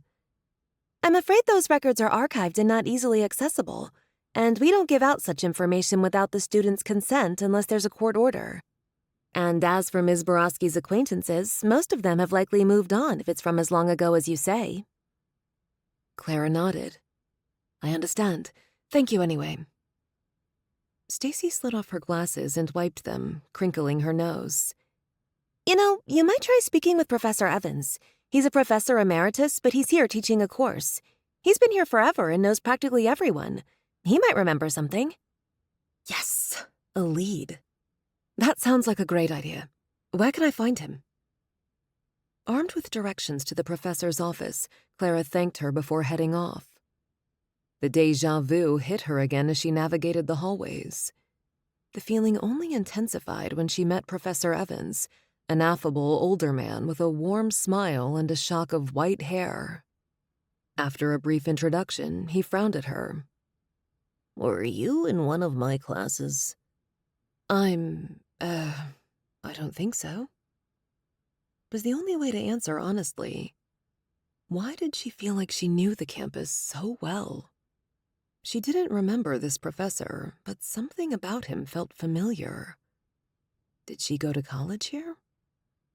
I'm afraid those records are archived and not easily accessible, and we don't give out such information without the student's consent unless there's a court order. And as for Ms. Borowski's acquaintances, most of them have likely moved on if it's from as long ago as you say. Clara nodded. I understand. Thank you anyway. Stacy slid off her glasses and wiped them, crinkling her nose. You know, you might try speaking with Professor Evans. He's a professor emeritus, but he's here teaching a course. He's been here forever and knows practically everyone. He might remember something. Yes, a lead. That sounds like a great idea. Where can I find him? Armed with directions to the professor's office, Clara thanked her before heading off. The déjà vu hit her again as she navigated the hallways. The feeling only intensified when she met Professor Evans, an affable older man with a warm smile and a shock of white hair. After a brief introduction, he frowned at her. Were you in one of my classes? I don't think so. Was the only way to answer honestly. Why did she feel like she knew the campus so well? She didn't remember this professor, but something about him felt familiar. Did she go to college here?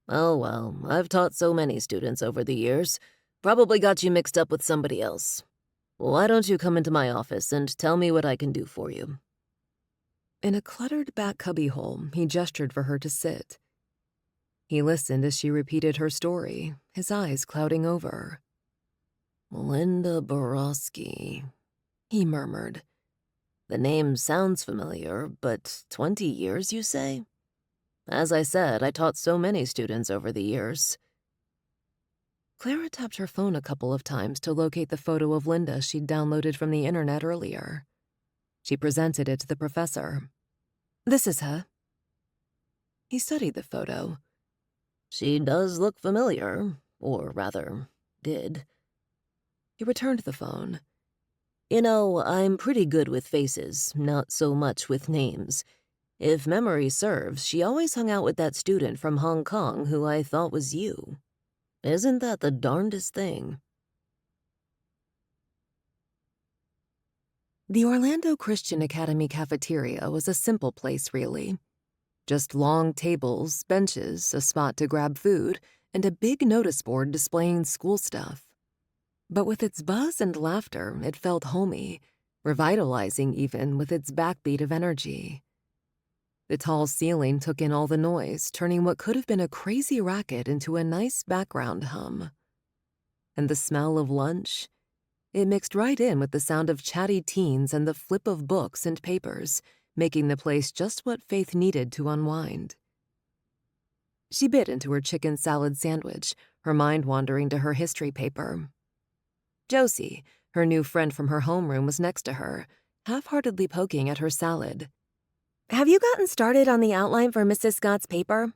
Oh, well, I've taught so many students over the years. Probably got you mixed up with somebody else. Why don't you come into my office and tell me what I can do for you? In a cluttered back cubbyhole, he gestured for her to sit. He listened as she repeated her story, his eyes clouding over. Linda Borowski, he murmured. The name sounds familiar, but 20 years, you say? As I said, I taught so many students over the years. Clara tapped her phone a couple of times to locate the photo of Linda she'd downloaded from the internet earlier. She presented it to the professor. This is her. He studied the photo. She does look familiar, or rather, did. He returned the phone. You know, I'm pretty good with faces, not so much with names. If memory serves, she always hung out with that student from Hong Kong who I thought was you. Isn't that the darndest thing? The Orlando Christian Academy cafeteria was a simple place, really. Just long tables, benches, a spot to grab food, and a big notice board displaying school stuff. But with its buzz and laughter, it felt homey, revitalizing even with its backbeat of energy. The tall ceiling took in all the noise, turning what could have been a crazy racket into a nice background hum. And the smell of lunch? It mixed right in with the sound of chatty teens and the flip of books and papers, making the place just what Faith needed to unwind. She bit into her chicken salad sandwich, her mind wandering to her history paper. Josie, her new friend from her homeroom, was next to her, half-heartedly poking at her salad. Have you gotten started on the outline for Mrs. Scott's paper?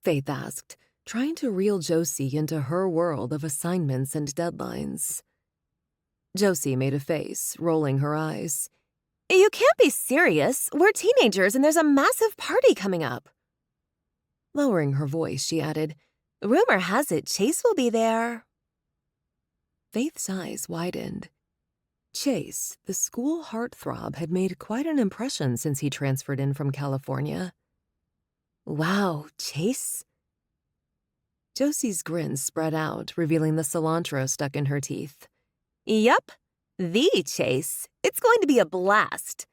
Faith asked, trying to reel Josie into her world of assignments and deadlines. Josie made a face, rolling her eyes. You can't be serious. We're teenagers and there's a massive party coming up. Lowering her voice, she added, Rumor has it Chase will be there. Faith's eyes widened. Chase, the school heartthrob, had made quite an impression since he transferred in from California. Wow, Chase? Josie's grin spread out, revealing the cilantro stuck in her teeth. Yup, the Chase. It's going to be a blast.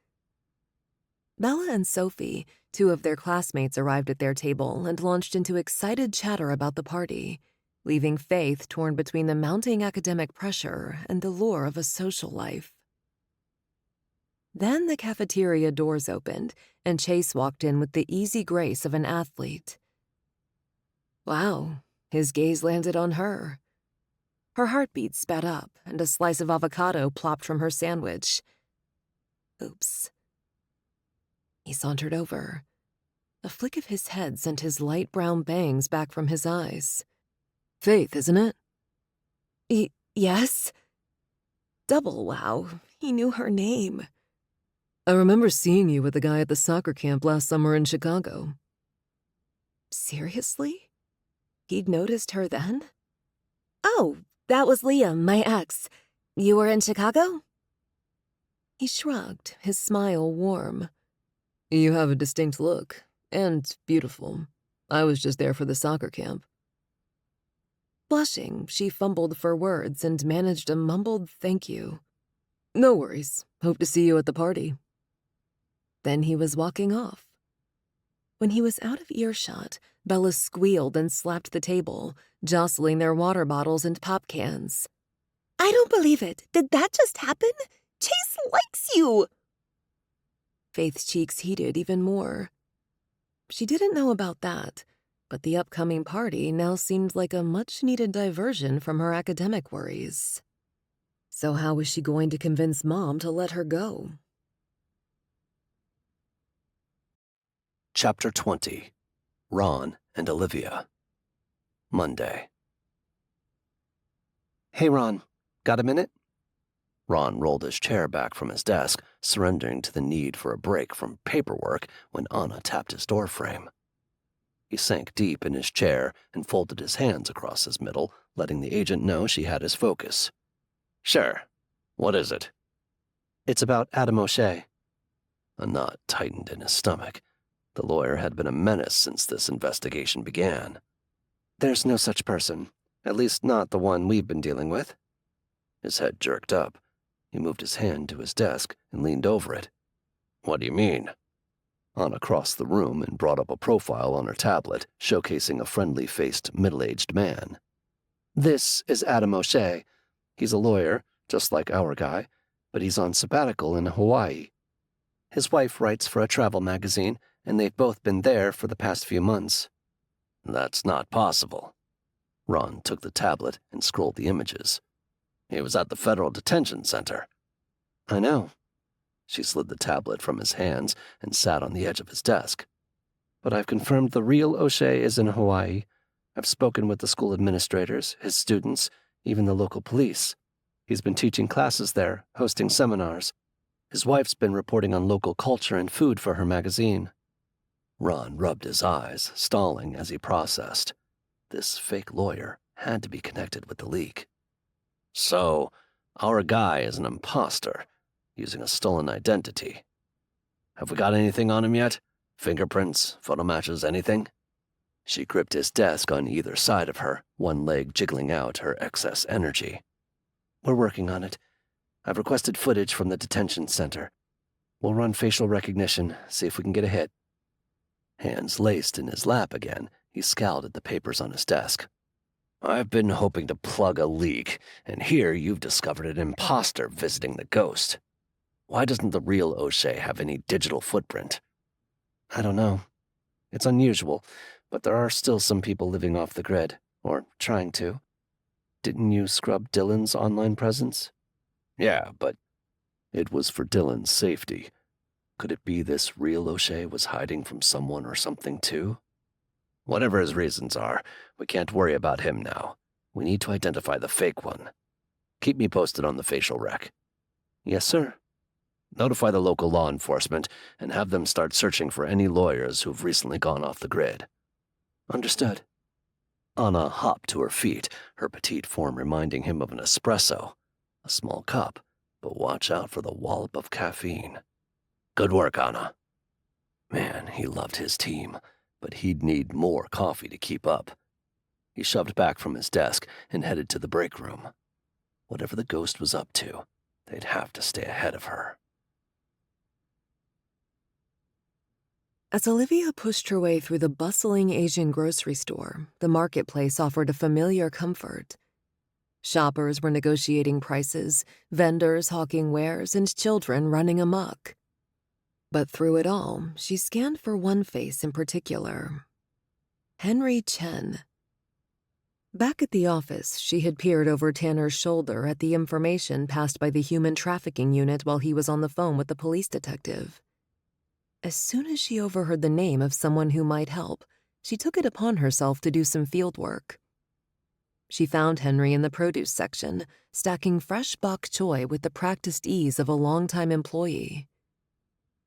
Bella and Sophie, two of their classmates, arrived at their table and launched into excited chatter about the party, leaving Faith torn between the mounting academic pressure and the lure of a social life. Then the cafeteria doors opened, and Chase walked in with the easy grace of an athlete. Wow, His gaze landed on her. Her heartbeat sped up, and a slice of avocado plopped from her sandwich. Oops. He sauntered over. A flick of his head sent his light brown bangs back from his eyes. Faith, isn't it? Yes? Double wow. He knew her name. I remember seeing you with the guy at the soccer camp last summer in Chicago. Seriously? He'd noticed her then? Oh, that was Liam, my ex. You were in Chicago? He shrugged, his smile warm. You have a distinct look, and beautiful. I was just there for the soccer camp. Blushing, she fumbled for words and managed a mumbled thank you. No worries. Hope to see you at the party. Then he was walking off. When he was out of earshot, Bella squealed and slapped the table, jostling their water bottles and pop cans. I don't believe it. Did that just happen? Chase likes you! Faith's cheeks heated even more. She didn't know about that, but the upcoming party now seemed like a much-needed diversion from her academic worries. So how was she going to convince Mom to let her go? Chapter 20. Ron and Olivia. Monday. Hey, Ron. Got a minute? Ron rolled his chair back from his desk, surrendering to the need for a break from paperwork when Anna tapped his doorframe. He sank deep in his chair and folded his hands across his middle, letting the agent know she had his focus. Sure. What is it? It's about Adam O'Shea. A knot tightened in his stomach. The lawyer had been a menace since this investigation began. There's no such person, at least not the one we've been dealing with. His head jerked up. He moved his hand to his desk and leaned over it. What do you mean? Anna crossed the room and brought up a profile on her tablet, showcasing a friendly-faced, middle-aged man. This is Adam O'Shea. He's a lawyer, just like our guy, but he's on sabbatical in Hawaii. His wife writes for a travel magazine, and they've both been there for the past few months. That's not possible. Ron took the tablet and scrolled the images. He was at the Federal Detention Center. I know. She slid the tablet from his hands and sat on the edge of his desk. But I've confirmed the real O'Shea is in Hawaii. I've spoken with the school administrators, his students, even the local police. He's been teaching classes there, hosting seminars. His wife's been reporting on local culture and food for her magazine. Ron rubbed his eyes, stalling as he processed. This fake lawyer had to be connected with the leak. So, our guy is an imposter, using a stolen identity. Have we got anything on him yet? Fingerprints, photo matches, anything? She gripped his desk on either side of her, one leg jiggling out her excess energy. We're working on it. I've requested footage from the detention center. We'll run facial recognition, see if we can get a hit. Hands laced in his lap again, he scowled at the papers on his desk. I've been hoping to plug a leak, and here you've discovered an imposter visiting the ghost. Why doesn't the real O'Shea have any digital footprint? I don't know. It's unusual, but there are still some people living off the grid, or trying to. Didn't you scrub Dylan's online presence? Yeah, but it was for Dylan's safety. Could it be this real O'Shea was hiding from someone or something too? Whatever his reasons are, we can't worry about him now. We need to identify the fake one. Keep me posted on the facial rec. Yes, sir. Notify the local law enforcement and have them start searching for any lawyers who've recently gone off the grid. Understood. Anna hopped to her feet, her petite form reminding him of an espresso. A small cup, but watch out for the wallop of caffeine. Good work, Anna. Man, he loved his team, but he'd need more coffee to keep up. He shoved back from his desk and headed to the break room. Whatever the ghost was up to, they'd have to stay ahead of her. As Olivia pushed her way through the bustling Asian grocery store, the marketplace offered a familiar comfort. Shoppers were negotiating prices, vendors hawking wares, and children running amok. But through it all, she scanned for one face in particular. Henry Chen. Back at the office, she had peered over Tanner's shoulder at the information passed by the human trafficking unit while he was on the phone with the police detective. As soon as she overheard the name of someone who might help, she took it upon herself to do some field work. She found Henry in the produce section, stacking fresh bok choy with the practiced ease of a longtime employee.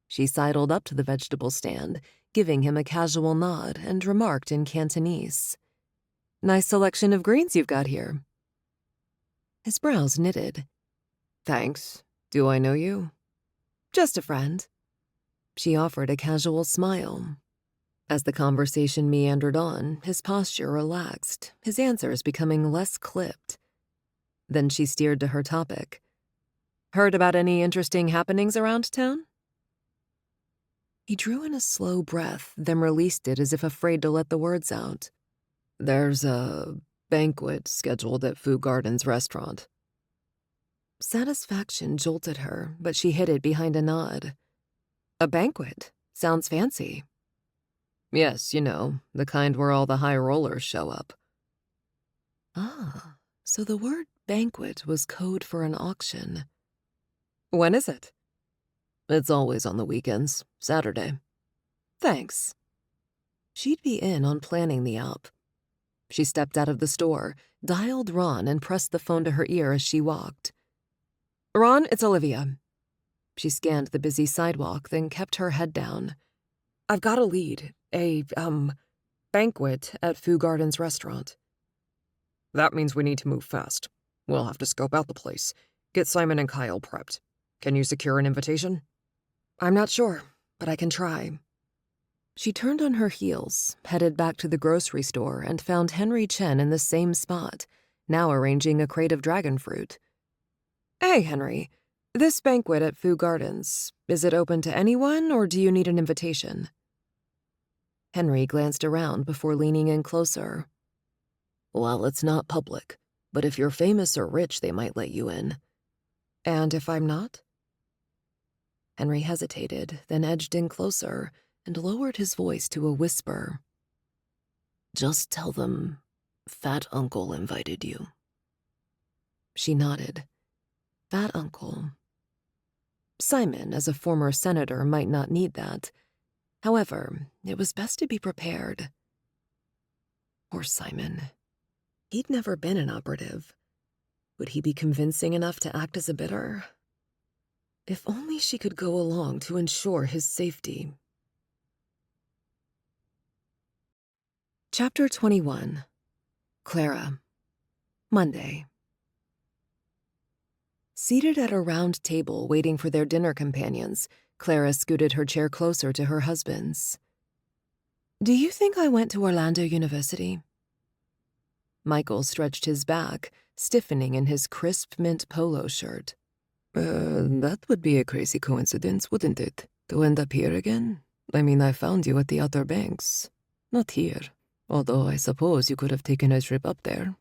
She sidled up to the vegetable stand, giving him a casual nod, and remarked in Cantonese, "Nice selection of greens you've got here." His brows knitted. "Thanks. Do I know you?" "Just a friend." She offered a casual smile. As the conversation meandered on, his posture relaxed, his answers becoming less clipped. Then she steered to her topic. "Heard about any interesting happenings around town?" He drew in a slow breath, then released it as if afraid to let the words out. "There's a banquet scheduled at Fu Garden's restaurant." Satisfaction jolted her, but she hid it behind a nod. "A banquet? Sounds fancy." "Yes, you know, the kind where all the high rollers show up." Ah, so the word banquet was code for an auction. "When is it?" "It's always on the weekends, Saturday." "Thanks." She'd be in on planning the op. She stepped out of the store, dialed Ron, and pressed the phone to her ear as she walked. "Ron, it's Olivia." She scanned the busy sidewalk, then kept her head down. "I've got a lead. A banquet at Fu Garden's restaurant." "That means we need to move fast. We'll have to scope out the place. Get Simon and Kyle prepped. Can you secure an invitation?" "I'm not sure, but I can try." She turned on her heels, headed back to the grocery store, and found Henry Chen in the same spot, now arranging a crate of dragon fruit. "Hey, Henry, this banquet at Fu Gardens, is it open to anyone, or do you need an invitation?" Henry glanced around before leaning in closer. "Well, it's not public, but if you're famous or rich, they might let you in." "And if I'm not?" Henry hesitated, then edged in closer and lowered his voice to a whisper. "Just tell them Fat Uncle invited you." She nodded. Fat Uncle. Simon, as a former senator, might not need that. However, it was best to be prepared. Poor Simon. He'd never been an operative. Would he be convincing enough to act as a bidder? If only she could go along to ensure his safety. Chapter 21. Clara. Monday. Seated at a round table waiting for their dinner companions, Clara scooted her chair closer to her husband's. "Do you think I went to Orlando University?" Michael stretched his back, stiffening in his crisp mint polo shirt. That would be a crazy coincidence, wouldn't it, to end up here again? I mean, I found you at the Outer Banks. Not here, although I suppose you could have taken a trip up there."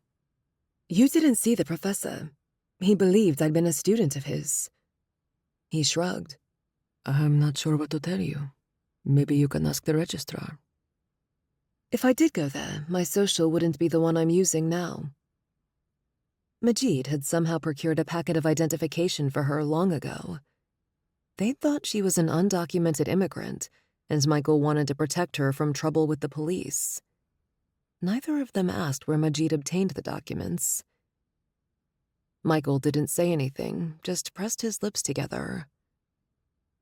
"You didn't see the professor. He believed I'd been a student of his." He shrugged. "I'm not sure what to tell you. Maybe you can ask the registrar." "If I did go there, my social wouldn't be the one I'm using now." Majid had somehow procured a packet of identification for her long ago. They'd thought she was an undocumented immigrant, and Michael wanted to protect her from trouble with the police. Neither of them asked where Majid obtained the documents. Michael didn't say anything, just pressed his lips together.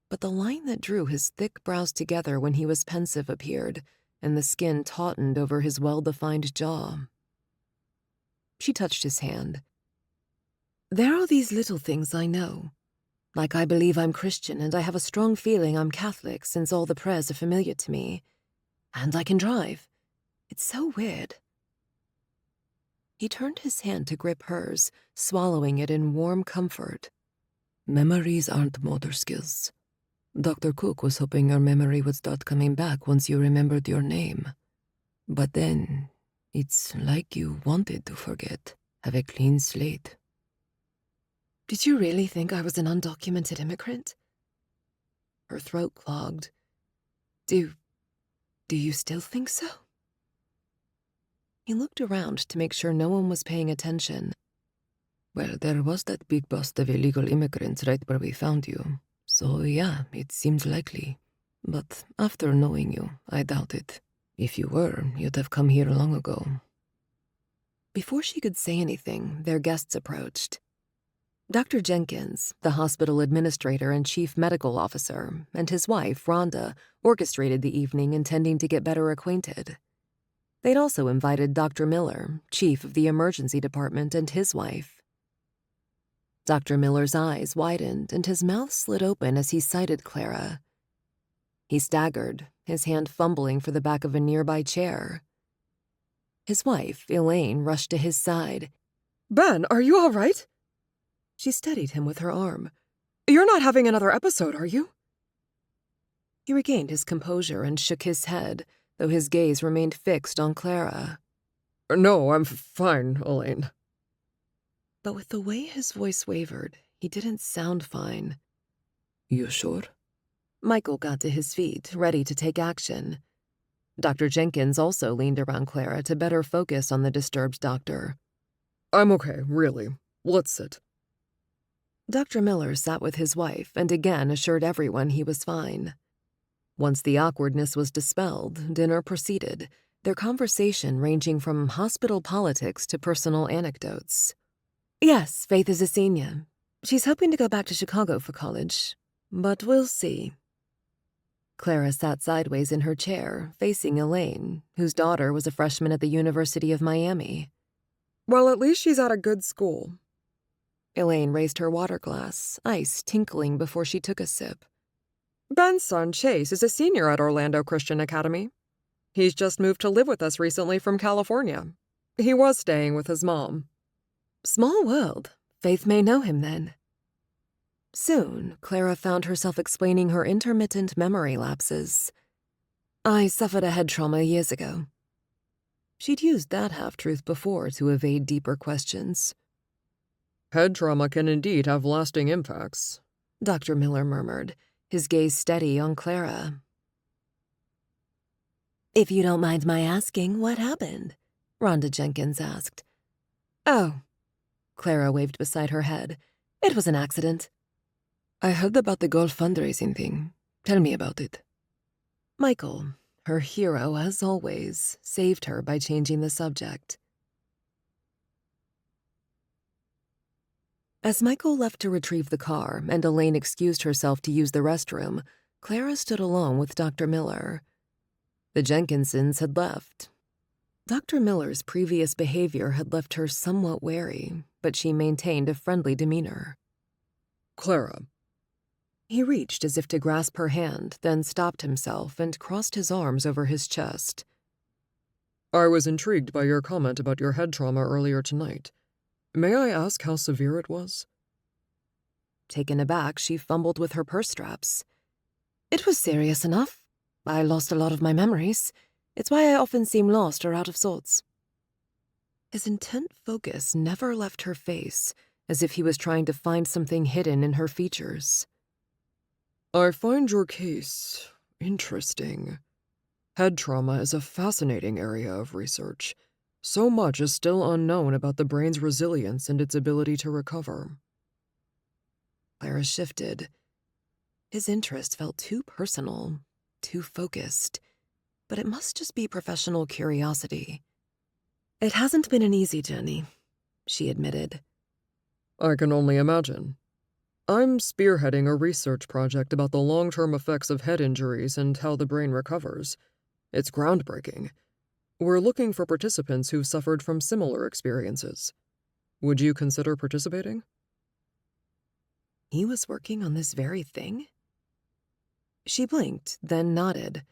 But the line that drew his thick brows together when he was pensive appeared, and the skin tautened over his well-defined jaw. She touched his hand. "There are these little things I know. Like I believe I'm Christian, and I have a strong feeling I'm Catholic since all the prayers are familiar to me. And I can drive. It's so weird." He turned his hand to grip hers, swallowing it in warm comfort. "Memories aren't motor skills. Dr. Cook was hoping your memory would start coming back once you remembered your name. But then, it's like you wanted to forget, have a clean slate." "Did you really think I was an undocumented immigrant?" Her throat clogged. Do you still think so?" He looked around to make sure no one was paying attention. Well, there was that big bust of illegal immigrants right where we found you. So, yeah, it seemed likely. But after knowing you, I doubt it. If you were, you'd have come here long ago. Before she could say anything, their guests approached. Dr. Jenkins, the hospital administrator and chief medical officer, and his wife, Rhonda, orchestrated the evening intending to get better acquainted. They'd also invited Dr. Miller, chief of the emergency department, and his wife. Dr. Miller's eyes widened and his mouth slid open as he sighted Clara. He staggered, his hand fumbling for the back of a nearby chair. His wife, Elaine, rushed to his side. Ben, are you all right? She steadied him with her arm. You're not having another episode, are you? He regained his composure and shook his head, though his gaze remained fixed on Clara. No, I'm fine, Elaine. But with the way his voice wavered, he didn't sound fine. You sure? Michael got to his feet, ready to take action. Dr. Jenkins also leaned around Clara to better focus on the disturbed doctor. I'm okay, really. Let's sit. Dr. Miller sat with his wife and again assured everyone he was fine. Once the awkwardness was dispelled, dinner proceeded, their conversation ranging from hospital politics to personal anecdotes. Yes, Faith is a senior. She's hoping to go back to Chicago for college, but we'll see. Clara sat sideways in her chair, facing Elaine, whose daughter was a freshman at the University of Miami. Well, at least she's at a good school. Elaine raised her water glass, ice tinkling before she took a sip. Ben's son, Chase, is a senior at Orlando Christian Academy. He's just moved to live with us recently from California. He was staying with his mom. Small world. Faith may know him then. Soon, Clara found herself explaining her intermittent memory lapses. I suffered a head trauma years ago. She'd used that half-truth before to evade deeper questions. Head trauma can indeed have lasting impacts, Dr. Miller murmured, his gaze steady on Clara. If you don't mind my asking, what happened? Rhonda Jenkins asked. Oh, Clara waved beside her head. It was an accident. I heard about the golf fundraising thing. Tell me about it. Michael, her hero as always, saved her by changing the subject. As Michael left to retrieve the car and Elaine excused herself to use the restroom, Clara stood alone with Dr. Miller. The Jenkinsons had left. Dr. Miller's previous behavior had left her somewhat wary, but she maintained a friendly demeanor. Clara. He reached as if to grasp her hand, then stopped himself and crossed his arms over his chest. I was intrigued by your comment about your head trauma earlier tonight. May I ask how severe it was? Taken aback, she fumbled with her purse straps. It was serious enough. I lost a lot of my memories. It's why I often seem lost or out of sorts. His intent focus never left her face, as if he was trying to find something hidden in her features. I find your case interesting. Head trauma is a fascinating area of research. So much is still unknown about the brain's resilience and its ability to recover. Clara shifted. His interest felt too personal, too focused, but it must just be professional curiosity. It hasn't been an easy journey, she admitted. I can only imagine. I'm spearheading a research project about the long-term effects of head injuries and how the brain recovers. It's groundbreaking. We're looking for participants who've suffered from similar experiences. Would you consider participating? He was working on this very thing? She blinked, then nodded.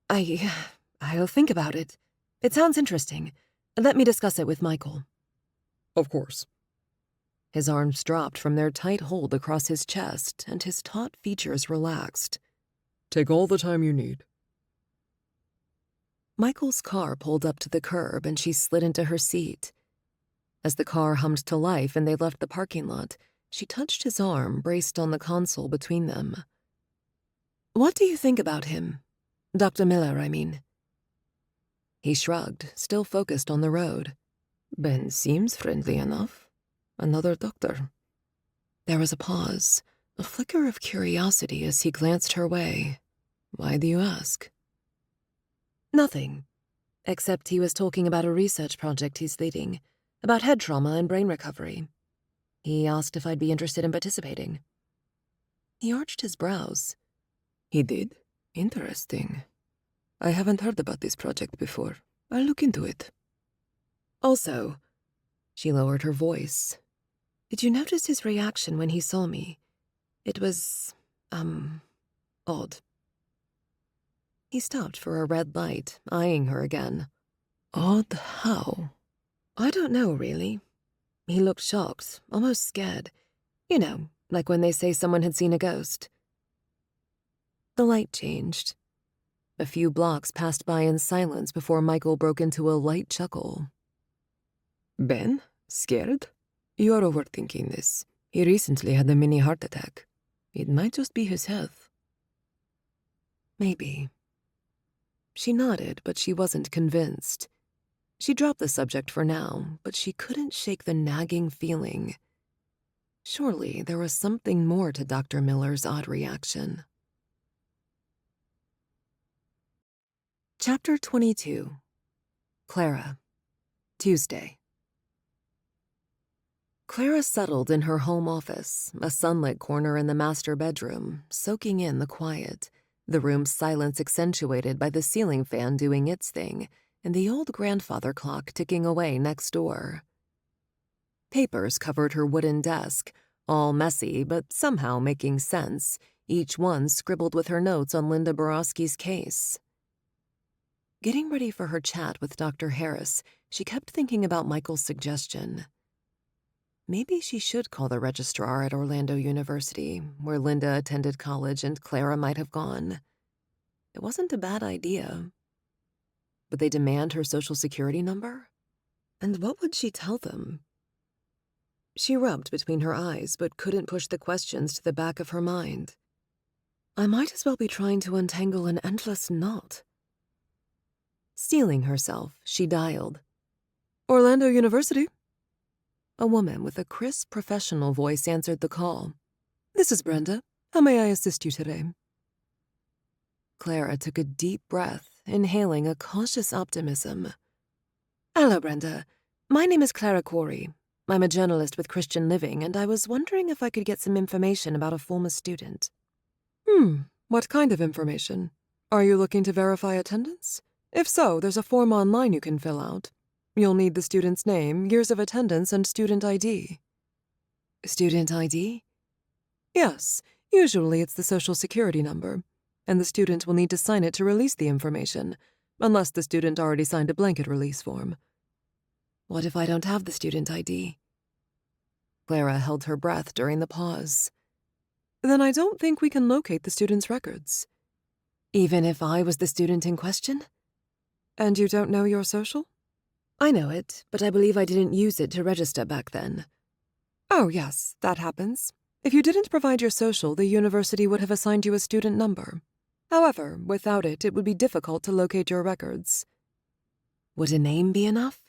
I'll think about it. It sounds interesting. Let me discuss it with Michael. Of course. His arms dropped from their tight hold across his chest, and his taut features relaxed. Take all the time you need. Michael's car pulled up to the curb, and she slid into her seat. As the car hummed to life and they left the parking lot, she touched his arm, braced on the console between them. What do you think about him? Dr. Miller, I mean. He shrugged, still focused on the road. Ben seems friendly enough. Another doctor. There was a pause, a flicker of curiosity as he glanced her way. Why do you ask? Nothing. Except he was talking about a research project he's leading, about head trauma and brain recovery. He asked if I'd be interested in participating. He arched his brows. He did? Interesting. I haven't heard about this project before. I'll look into it. Also, she lowered her voice. Did you notice his reaction when he saw me? It was, odd. He stopped for a red light, eyeing her again. Odd how? I don't know, really. He looked shocked, almost scared. You know, like when they say someone had seen a ghost. The light changed. A few blocks passed by in silence before Michael broke into a light chuckle. Ben? Scared? You're overthinking this. He recently had a mini heart attack. It might just be his health. Maybe. She nodded, but she wasn't convinced. She dropped the subject for now, but she couldn't shake the nagging feeling. Surely there was something more to Dr. Miller's odd reaction. Chapter 22. Clara. Tuesday. Clara settled in her home office, a sunlit corner in the master bedroom, soaking in the quiet, the room's silence accentuated by the ceiling fan doing its thing and the old grandfather clock ticking away next door. Papers covered her wooden desk, all messy but somehow making sense, each one scribbled with her notes on Linda Borowski's case. Getting ready for her chat with Dr. Harris, she kept thinking about Michael's suggestion. Maybe she should call the registrar at Orlando University, where Linda attended college and Clara might have gone. It wasn't a bad idea. Would they demand her social security number? And what would she tell them? She rubbed between her eyes, but couldn't push the questions to the back of her mind. I might as well be trying to untangle an endless knot. Steeling herself, she dialed. Orlando University? A woman with a crisp, professional voice answered the call. This is Brenda. How may I assist you today? Clara took a deep breath, inhaling a cautious optimism. Hello, Brenda. My name is Clara Corey. I'm a journalist with Christian Living, and I was wondering if I could get some information about a former student. What kind of information? Are you looking to verify attendance? If so, there's a form online you can fill out. You'll need the student's name, years of attendance, and student ID. Student ID? Yes, usually it's the social security number, and the student will need to sign it to release the information, unless the student already signed a blanket release form. What if I don't have the student ID? Clara held her breath during the pause. Then I don't think we can locate the student's records. Even if I was the student in question? And you don't know your social? I know it, but I believe I didn't use it to register back then. Oh, yes, that happens. If you didn't provide your social, the university would have assigned you a student number. However, without it, it would be difficult to locate your records. Would a name be enough?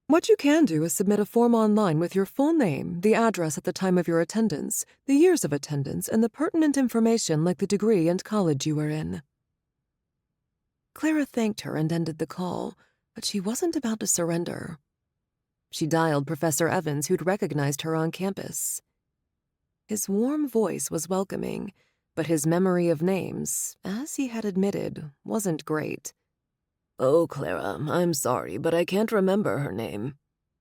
What you can do is submit a form online with your full name, the address at the time of your attendance, the years of attendance, and the pertinent information like the degree and college you were in. Clara thanked her and ended the call, but she wasn't about to surrender. She dialed Professor Evans, who'd recognized her on campus. His warm voice was welcoming, but his memory of names, as he had admitted, wasn't great. Oh, Clara, I'm sorry, but I can't remember her name.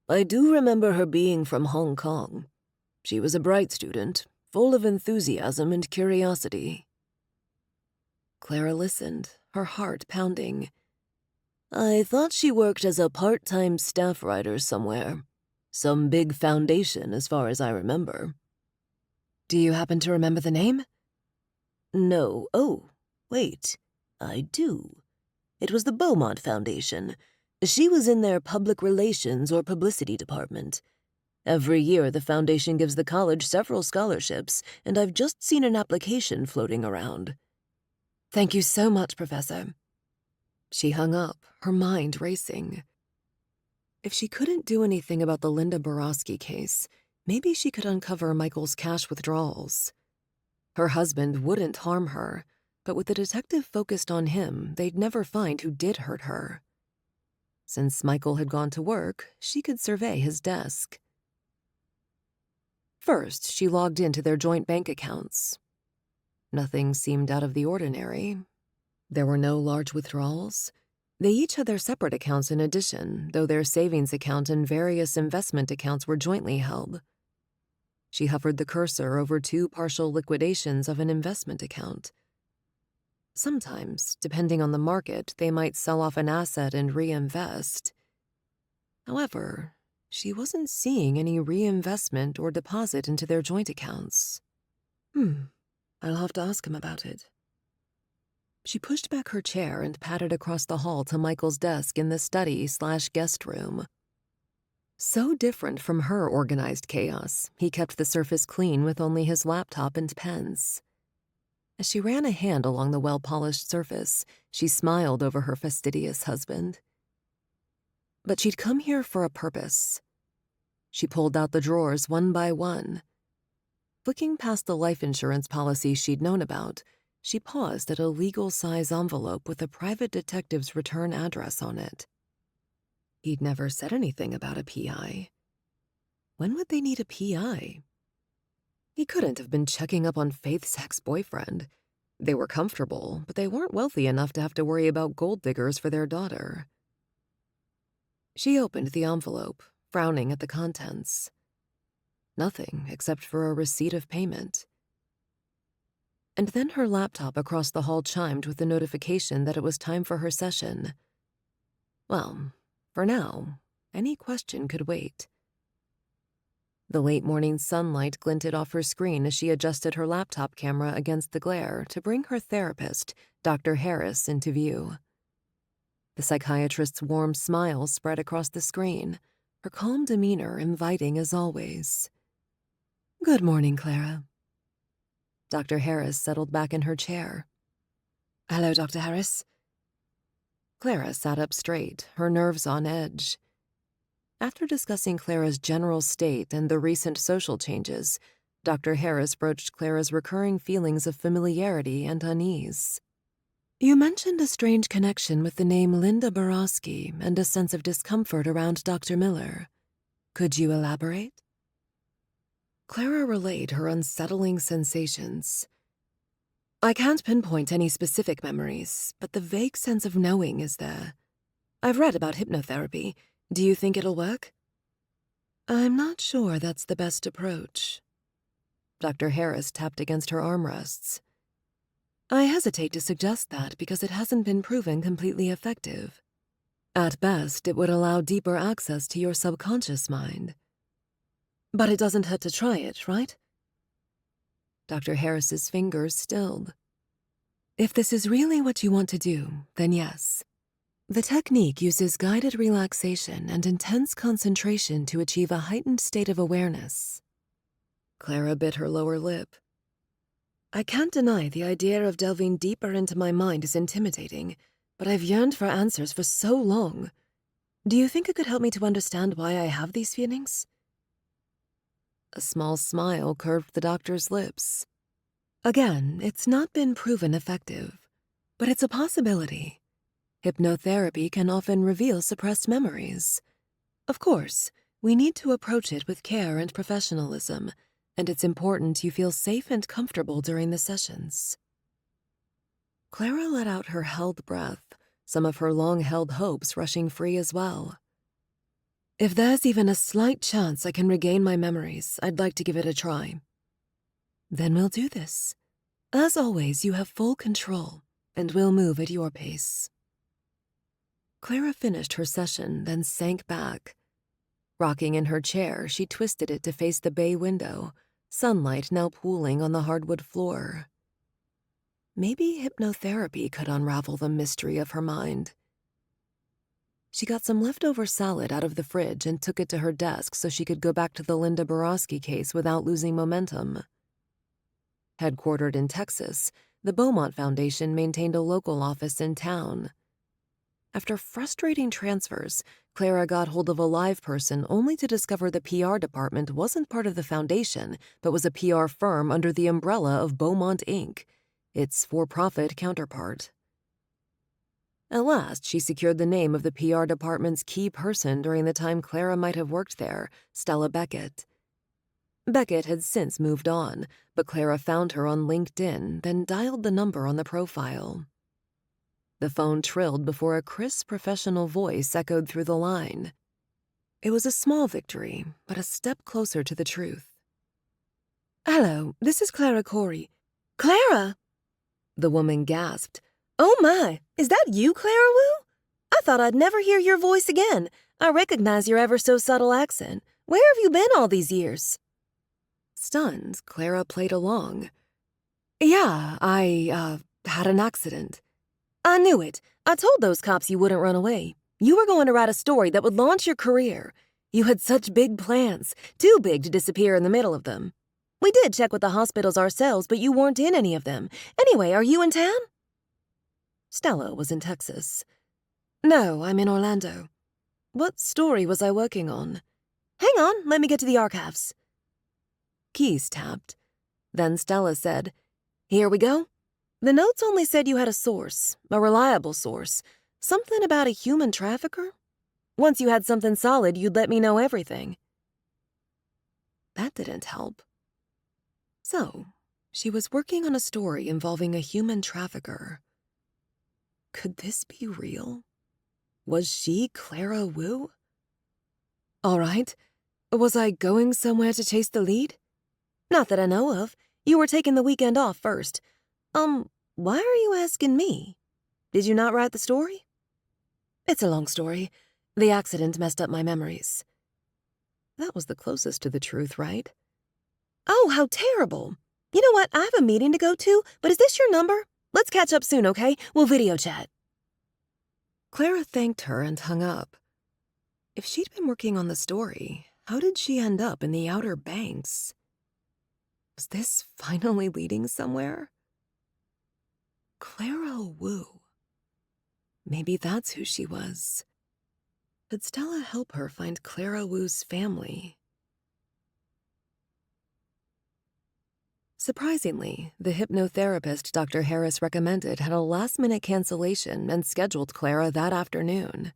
I do remember her being from Hong Kong. She was a bright student, full of enthusiasm and curiosity. Clara listened, her heart pounding. I thought she worked as a part-time staff writer somewhere. Some big foundation, as far as I remember. Do you happen to remember the name? No. Oh, wait. I do. It was the Beaumont Foundation. She was in their public relations or publicity department. Every year, the foundation gives the college several scholarships, and I've just seen an application floating around. Thank you so much, Professor. She hung up, her mind racing. If she couldn't do anything about the Linda Borowski case, maybe she could uncover Michael's cash withdrawals. Her husband wouldn't harm her, but with the detective focused on him, they'd never find who did hurt her. Since Michael had gone to work, she could survey his desk. First, she logged into their joint bank accounts. Nothing seemed out of the ordinary. There were no large withdrawals. They each had their separate accounts in addition, though their savings account and various investment accounts were jointly held. She hovered the cursor over 2 partial liquidations of an investment account. Sometimes, depending on the market, they might sell off an asset and reinvest. However, she wasn't seeing any reinvestment or deposit into their joint accounts. I'll have to ask him about it. She pushed back her chair and padded across the hall to Michael's desk in the study/guest room. So different from her organized chaos, he kept the surface clean with only his laptop and pens. As she ran a hand along the well-polished surface, she smiled over her fastidious husband. But she'd come here for a purpose. She pulled out the drawers one by one. Flicking past the life insurance policy she'd known about, she paused at a legal-size envelope with a private detective's return address on it. He'd never said anything about a PI. When would they need a PI? He couldn't have been checking up on Faith's ex-boyfriend. They were comfortable, but they weren't wealthy enough to have to worry about gold diggers for their daughter. She opened the envelope, frowning at the contents. Nothing except for a receipt of payment. And then her laptop across the hall chimed with the notification that it was time for her session. Well, for now, any question could wait. The late morning sunlight glinted off her screen as she adjusted her laptop camera against the glare to bring her therapist, Dr. Harris, into view. The psychiatrist's warm smile spread across the screen, her calm demeanor inviting as always. "Good morning, Clara." Dr. Harris settled back in her chair. "Hello, Dr. Harris." Clara sat up straight, her nerves on edge. After discussing Clara's general state and the recent social changes, Dr. Harris broached Clara's recurring feelings of familiarity and unease. "You mentioned a strange connection with the name Linda Borowski and a sense of discomfort around Dr. Miller. Could you elaborate?" Clara relayed her unsettling sensations. "I can't pinpoint any specific memories, but the vague sense of knowing is there. I've read about hypnotherapy. Do you think it'll work?" "I'm not sure that's the best approach." Dr. Harris tapped against her armrests. "I hesitate to suggest that because it hasn't been proven completely effective. At best, it would allow deeper access to your subconscious mind. But it doesn't hurt to try it, right?" Dr. Harris's fingers stilled. "If this is really what you want to do, then yes. The technique uses guided relaxation and intense concentration to achieve a heightened state of awareness." Clara bit her lower lip. "I can't deny the idea of delving deeper into my mind is intimidating, but I've yearned for answers for so long. Do you think it could help me to understand why I have these feelings?" A small smile curved the doctor's lips. "Again, it's not been proven effective, but it's a possibility. Hypnotherapy can often reveal suppressed memories. Of course, we need to approach it with care and professionalism, and it's important you feel safe and comfortable during the sessions." Clara let out her held breath, some of her long-held hopes rushing free as well. "If there's even a slight chance I can regain my memories, I'd like to give it a try." "Then we'll do this. As always, you have full control, and we'll move at your pace." Clara finished her session, then sank back. Rocking in her chair, she twisted it to face the bay window, sunlight now pooling on the hardwood floor. Maybe hypnotherapy could unravel the mystery of her mind. She got some leftover salad out of the fridge and took it to her desk so she could go back to the Linda Borowski case without losing momentum. Headquartered in Texas, the Beaumont Foundation maintained a local office in town. After frustrating transfers, Clara got hold of a live person only to discover the PR department wasn't part of the foundation, but was a PR firm under the umbrella of Beaumont Inc., its for-profit counterpart. At last, she secured the name of the PR department's key person during the time Clara might have worked there, Stella Beckett. Beckett had since moved on, but Clara found her on LinkedIn, then dialed the number on the profile. The phone trilled before a crisp professional voice echoed through the line. It was a small victory, but a step closer to the truth. "Hello, this is Clara Corey." "Clara!" The woman gasped. "Oh my, is that you, Clara Wu? I thought I'd never hear your voice again. I recognize your ever so subtle accent. Where have you been all these years?" Stunned, Clara played along. "Yeah, I had an accident." "I knew it. I told those cops you wouldn't run away. You were going to write a story that would launch your career. You had such big plans, too big to disappear in the middle of them. We did check with the hospitals ourselves, but you weren't in any of them. Anyway, are you in town?" Stella was in Texas. "No, I'm in Orlando. What story was I working on?" "Hang on, let me get to the archives." Keys tapped. Then Stella said, "Here we go. The notes only said you had a source, a reliable source, something about a human trafficker. Once you had something solid, you'd let me know everything." That didn't help. So, she was working on a story involving a human trafficker. Could this be real? Was she Clara Wu? All right. Was I going somewhere to chase the lead? "Not that I know of. You were taking the weekend off first. Why are you asking me? Did you not write the story?" It's a long story. The accident messed up my memories. That was the closest to the truth, right? "Oh, how terrible. You know what? I have a meeting to go to, but is this your number? Let's catch up soon, okay? We'll video chat." Clara thanked her and hung up. If she'd been working on the story, how did she end up in the Outer Banks? Was this finally leading somewhere? Clara Wu. Maybe that's who she was. Could Stella help her find Clara Wu's family? Surprisingly, the hypnotherapist Dr. Harris recommended had a last-minute cancellation and scheduled Clara that afternoon.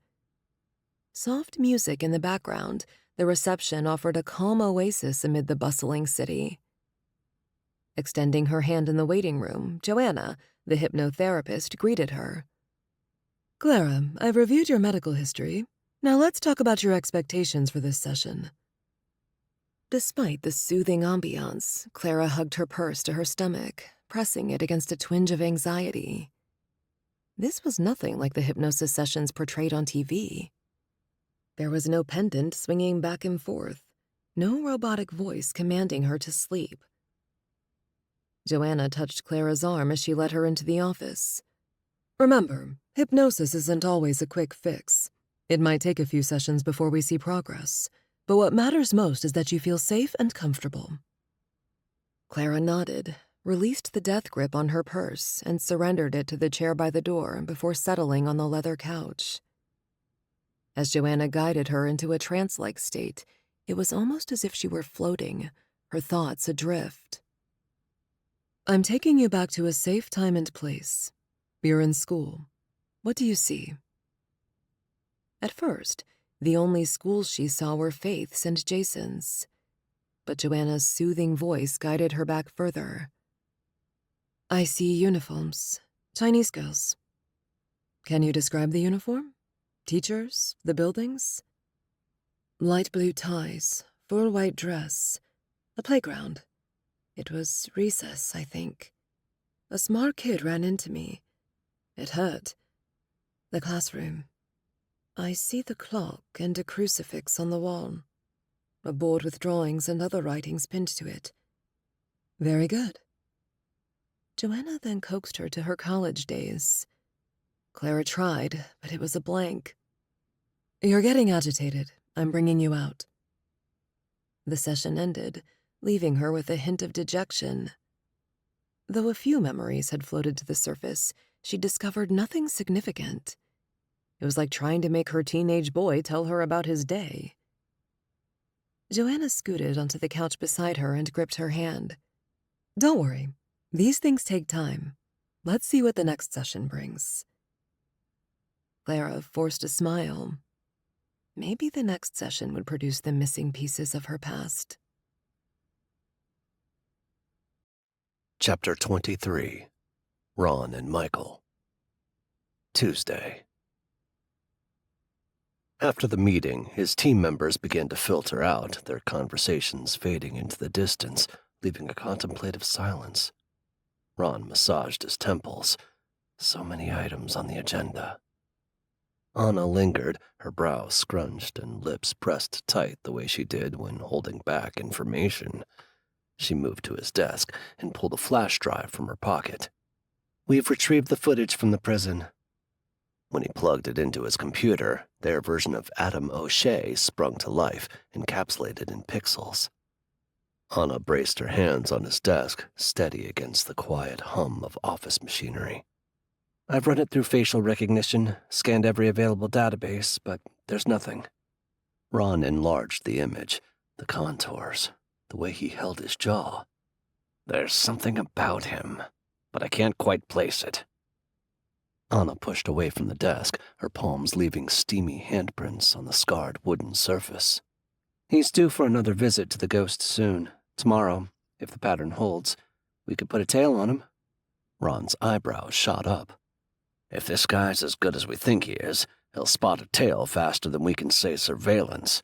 Soft music in the background, the reception offered a calm oasis amid the bustling city. Extending her hand in the waiting room, Joanna, the hypnotherapist, greeted her. "Clara, I've reviewed your medical history. Now let's talk about your expectations for this session." Despite the soothing ambiance, Clara hugged her purse to her stomach, pressing it against a twinge of anxiety. This was nothing like the hypnosis sessions portrayed on TV. There was no pendant swinging back and forth, no robotic voice commanding her to sleep. Joanna touched Clara's arm as she led her into the office. "Remember, hypnosis isn't always a quick fix. It might take a few sessions before we see progress, but what matters most is that you feel safe and comfortable." Clara nodded, released the death grip on her purse, and surrendered it to the chair by the door before settling on the leather couch. As Joanna guided her into a trance-like state, it was almost as if she were floating, her thoughts adrift. "I'm taking you back to a safe time and place. You're in school. What do you see?" At first, the only schools she saw were Faith's and Jason's. But Joanna's soothing voice guided her back further. "I see uniforms. Chinese girls." "Can you describe the uniform? Teachers? The buildings?" "Light blue ties, full white dress. A playground. It was recess, I think. A smart kid ran into me. It hurt. The classroom. I see the clock and a crucifix on the wall. A board with drawings and other writings pinned to it. Very good." Joanna then coaxed her to her college days. Clara tried, but it was a blank. "You're getting agitated. I'm bringing you out." The session ended, leaving her with a hint of dejection. Though a few memories had floated to the surface, she discovered nothing significant. It was like trying to make her teenage boy tell her about his day. Joanna scooted onto the couch beside her and gripped her hand. Don't worry. These things take time. Let's see what the next session brings. Clara forced a smile. Maybe the next session would produce the missing pieces of her past. Chapter 23. Ron and Michael. Tuesday. After the meeting, his team members began to filter out, their conversations fading into the distance, leaving a contemplative silence. Ron massaged his temples. So many items on the agenda. Anna lingered, her brows scrunched and lips pressed tight the way she did when holding back information. She moved to his desk and pulled a flash drive from her pocket. We've retrieved the footage from the prison. When he plugged it into his computer, their version of Adam O'Shea sprung to life, encapsulated in pixels. Anna braced her hands on his desk, steady against the quiet hum of office machinery. I've run it through facial recognition, scanned every available database, but there's nothing. Ron enlarged the image, the contours, the way he held his jaw. There's something about him, but I can't quite place it. Anna pushed away from the desk, her palms leaving steamy handprints on the scarred wooden surface. He's due for another visit to the ghost soon. Tomorrow, if the pattern holds. We could put a tail on him. Ron's eyebrows shot up. If this guy's as good as we think he is, he'll spot a tail faster than we can say surveillance.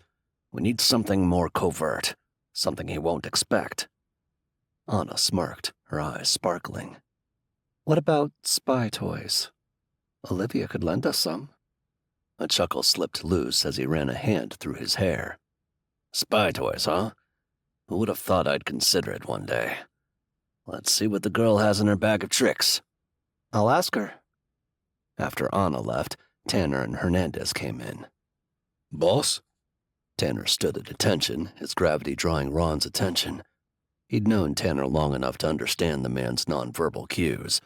We need something more covert, something he won't expect. Anna smirked, her eyes sparkling. What about spy toys? Olivia could lend us some. A chuckle slipped loose as he ran a hand through his hair. Spy toys, huh? Who would have thought I'd consider it one day? Let's see what the girl has in her bag of tricks. I'll ask her. After Anna left, Tanner and Hernandez came in. Boss? Tanner stood at attention, his gravity drawing Ron's attention. He'd known Tanner long enough to understand the man's nonverbal cues.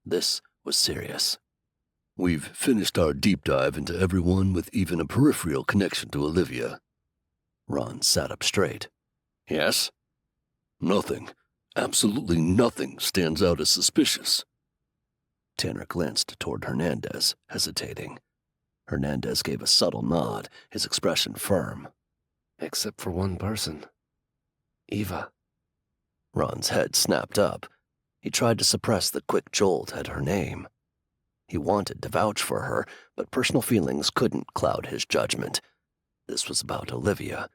This was serious. We've finished our deep dive into everyone with even a peripheral connection to Olivia. Ron sat up straight. Yes? Nothing, absolutely nothing stands out as suspicious. Tanner glanced toward Hernandez, hesitating. Hernandez gave a subtle nod, his expression firm. Except for one person. Eva. Ron's head snapped up. He tried to suppress the quick jolt at her name. He wanted to vouch for her, but personal feelings couldn't cloud his judgment. This was about Olivia,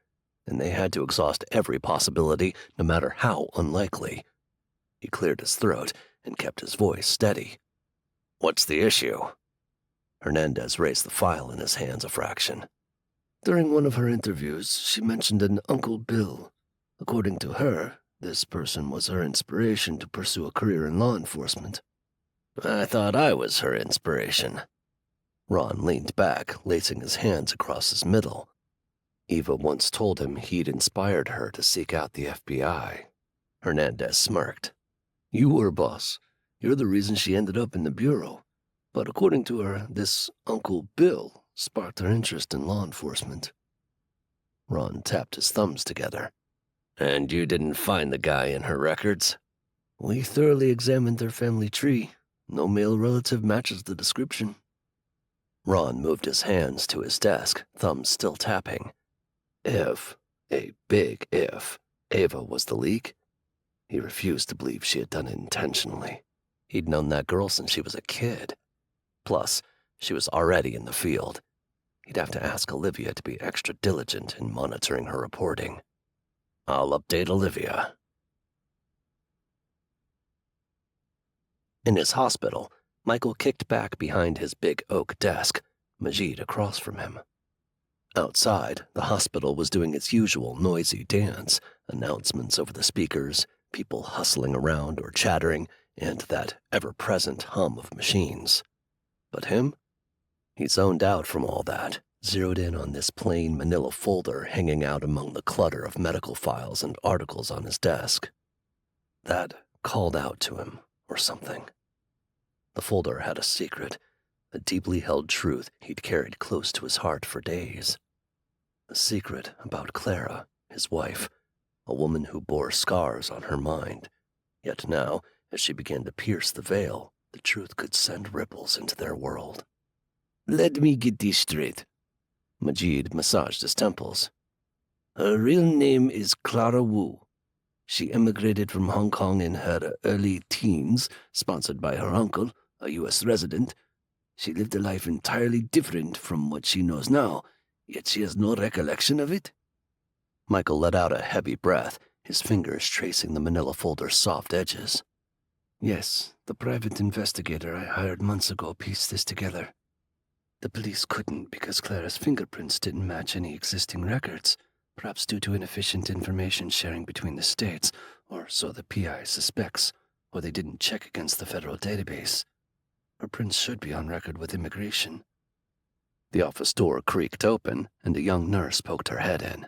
and they had to exhaust every possibility, no matter how unlikely. He cleared his throat and kept his voice steady. What's the issue? Hernandez raised the file in his hands a fraction. During one of her interviews, she mentioned an Uncle Bill. According to her, this person was her inspiration to pursue a career in law enforcement. I thought I was her inspiration. Ron leaned back, lacing his hands across his middle. Eva once told him he'd inspired her to seek out the FBI. Hernandez smirked. You were, boss. You're the reason she ended up in the bureau. But according to her, this Uncle Bill sparked her interest in law enforcement. Ron tapped his thumbs together. And you didn't find the guy in her records? We thoroughly examined their family tree. No male relative matches the description. Ron moved his hands to his desk, thumbs still tapping. If, a big if, Ava was the leak, he refused to believe she had done it intentionally. He'd known that girl since she was a kid. Plus, she was already in the field. He'd have to ask Olivia to be extra diligent in monitoring her reporting. I'll update Olivia. In his hospital, Michael kicked back behind his big oak desk, Majid across from him. Outside, the hospital was doing its usual noisy dance, announcements over the speakers, people hustling around or chattering, and that ever-present hum of machines. But him? He zoned out from all that, zeroed in on this plain manila folder hanging out among the clutter of medical files and articles on his desk. That called out to him, or something. The folder had a secret, a deeply held truth he'd carried close to his heart for days. A secret about Clara, his wife, a woman who bore scars on her mind. Yet now, as she began to pierce the veil, the truth could send ripples into their world. "Let me get this straight." Majid massaged his temples. "Her real name is Clara Wu. She emigrated from Hong Kong in her early teens, sponsored by her uncle, a U.S. resident. She lived a life entirely different from what she knows now, yet she has no recollection of it." Michael let out a heavy breath, his fingers tracing the manila folder's soft edges. Yes, the private investigator I hired months ago pieced this together. The police couldn't because Clara's fingerprints didn't match any existing records, perhaps due to inefficient information sharing between the states, or so the PI suspects, or they didn't check against the federal database. Her prints should be on record with immigration. The office door creaked open, and a young nurse poked her head in.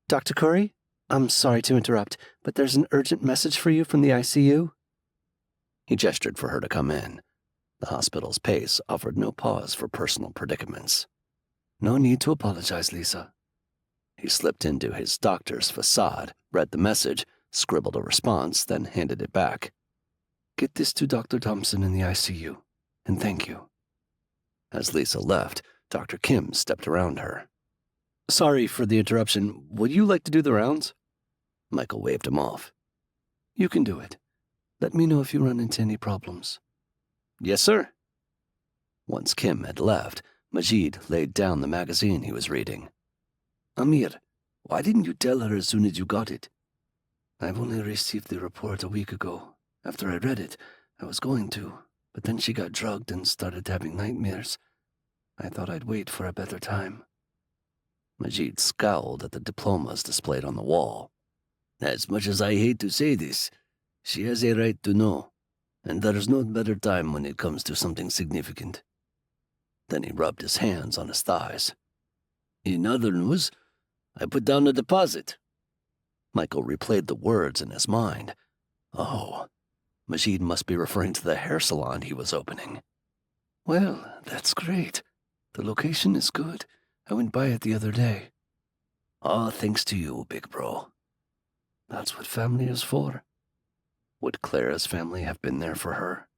"Dr. Corey, I'm sorry to interrupt, but there's an urgent message for you from the ICU." He gestured for her to come in. The hospital's pace offered no pause for personal predicaments. No need to apologize, Lisa. He slipped into his doctor's facade, read the message, scribbled a response, then handed it back. Get this to Dr. Thompson in the ICU, and thank you. As Lisa left, Dr. Kim stepped around her. "Sorry for the interruption. Would you like to do the rounds?" Michael waved him off. You can do it. Let me know if you run into any problems. "Yes, sir." Once Kim had left, Majid laid down the magazine he was reading. "Amir, why didn't you tell her as soon as you got it?" "I've only received the report a week ago. After I read it, I was going to, but then she got drugged and started having nightmares. I thought I'd wait for a better time." Majid scowled at the diplomas displayed on the wall. "As much as I hate to say this, she has a right to know, and there's no better time when it comes to something significant." Then he rubbed his hands on his thighs. "In other news, I put down a deposit." Michael replayed the words in his mind. Oh, Majid must be referring to the hair salon he was opening. "Well, that's great. The location is good. I went by it the other day." "All thanks to you, big bro." "That's what family is for." Would Clara's family have been there for her?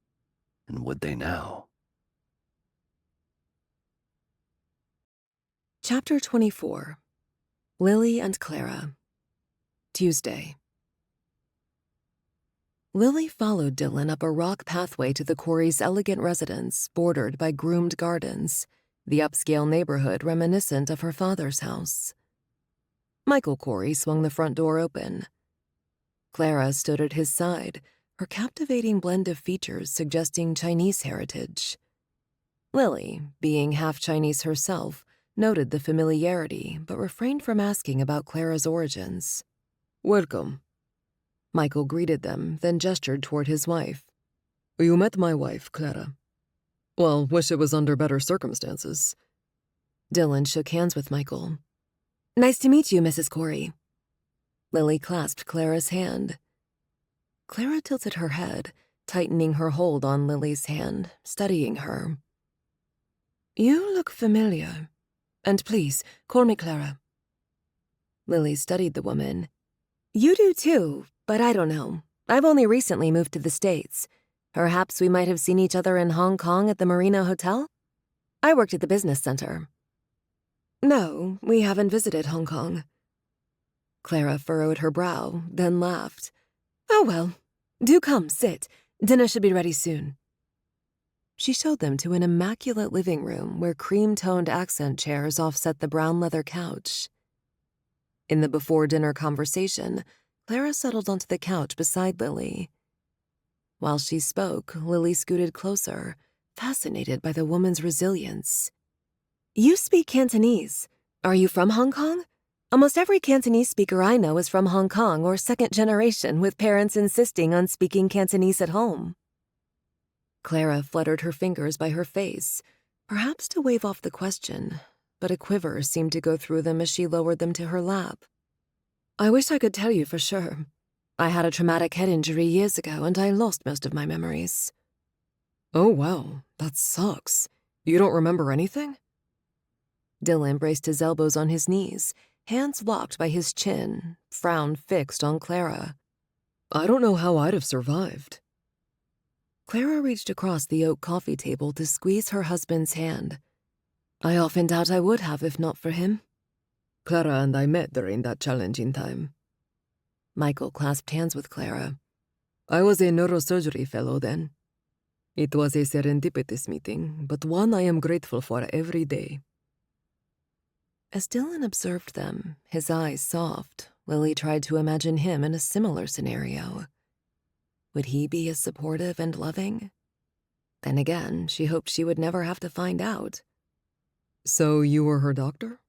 And would they now? Chapter 24. Lily and Clara. Tuesday. Lily followed Dylan up a rock pathway to the Corey's elegant residence, bordered by groomed gardens, the upscale neighborhood reminiscent of her father's house. Michael Corey swung the front door open. Clara stood at his side, her captivating blend of features suggesting Chinese heritage. Lily, being half Chinese herself, noted the familiarity but refrained from asking about Clara's origins. "Welcome." Michael greeted them, then gestured toward his wife. "You met my wife, Clara. Well, wish it was under better circumstances." Dylan shook hands with Michael. "Nice to meet you, Mrs. Corey." Lily clasped Clara's hand. Clara tilted her head, tightening her hold on Lily's hand, studying her. "You look familiar. And please, call me Clara." Lily studied the woman. "You do too, but I don't know. I've only recently moved to the States. Perhaps we might have seen each other in Hong Kong at the Marina Hotel? I worked at the business center." "No, we haven't visited Hong Kong." Clara furrowed her brow, then laughed. "Oh well, do come, sit. Dinner should be ready soon." She showed them to an immaculate living room where cream-toned accent chairs offset the brown leather couch. In the before-dinner conversation, Clara settled onto the couch beside Lily. While she spoke, Lily scooted closer, fascinated by the woman's resilience. "You speak Cantonese. Are you from Hong Kong? Almost every Cantonese speaker I know is from Hong Kong or second generation, with parents insisting on speaking Cantonese at home." Clara fluttered her fingers by her face, perhaps to wave off the question, but a quiver seemed to go through them as she lowered them to her lap. "I wish I could tell you for sure. I had a traumatic head injury years ago and I lost most of my memories." "Oh, wow, that sucks. You don't remember anything? Dylan braced his elbows on his knees, hands locked by his chin, frown fixed on Clara. I don't know how I'd have survived. Clara reached across the oak coffee table to squeeze her husband's hand. I often doubt I would have if not for him. Clara and I met during that challenging time. Michael clasped hands with Clara. I was a neurosurgery fellow then. It was a serendipitous meeting, but one I am grateful for every day. As Dylan observed them, his eyes soft, Lily tried to imagine him in a similar scenario. Would he be as supportive and loving? Then again, she hoped she would never have to find out. So you were her doctor?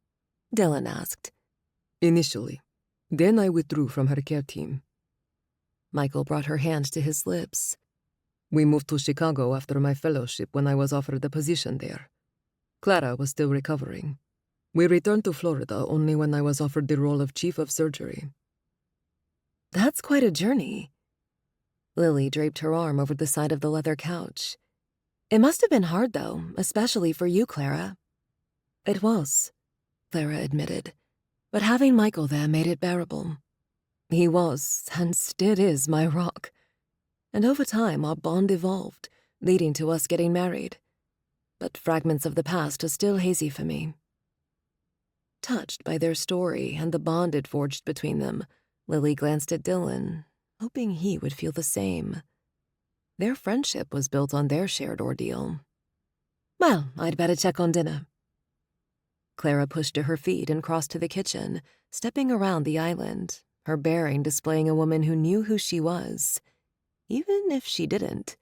Dylan asked. Initially. Then I withdrew from her care team. Michael brought her hand to his lips. We moved to Chicago after my fellowship when I was offered a position there. Clara was still recovering. We returned to Florida only when I was offered the role of chief of surgery. That's quite a journey. Lily draped her arm over the side of the leather couch. It must have been hard, though, especially for you, Clara. It was, Clara admitted, but having Michael there made it bearable. He was, and still is, my rock. And over time, our bond evolved, leading to us getting married. But fragments of the past are still hazy for me. Touched by their story and the bond it forged between them, Lily glanced at Dylan, hoping he would feel the same. Their friendship was built on their shared ordeal. Well, I'd better check on dinner. Clara pushed to her feet and crossed to the kitchen, stepping around the island, her bearing displaying a woman who knew who she was, even if she didn't.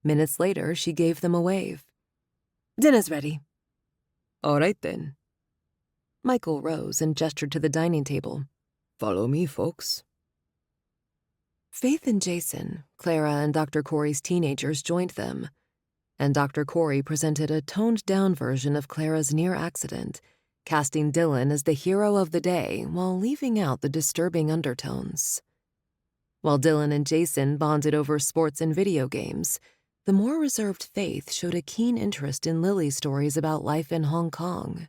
Minutes later, she gave them a wave. Dinner's ready. All right, then. Michael rose and gestured to the dining table. Follow me, folks. Faith and Jason, Clara and Dr. Corey's teenagers joined them, and Dr. Corey presented a toned-down version of Clara's near accident, casting Dylan as the hero of the day while leaving out the disturbing undertones. While Dylan and Jason bonded over sports and video games, the more reserved Faith showed a keen interest in Lily's stories about life in Hong Kong.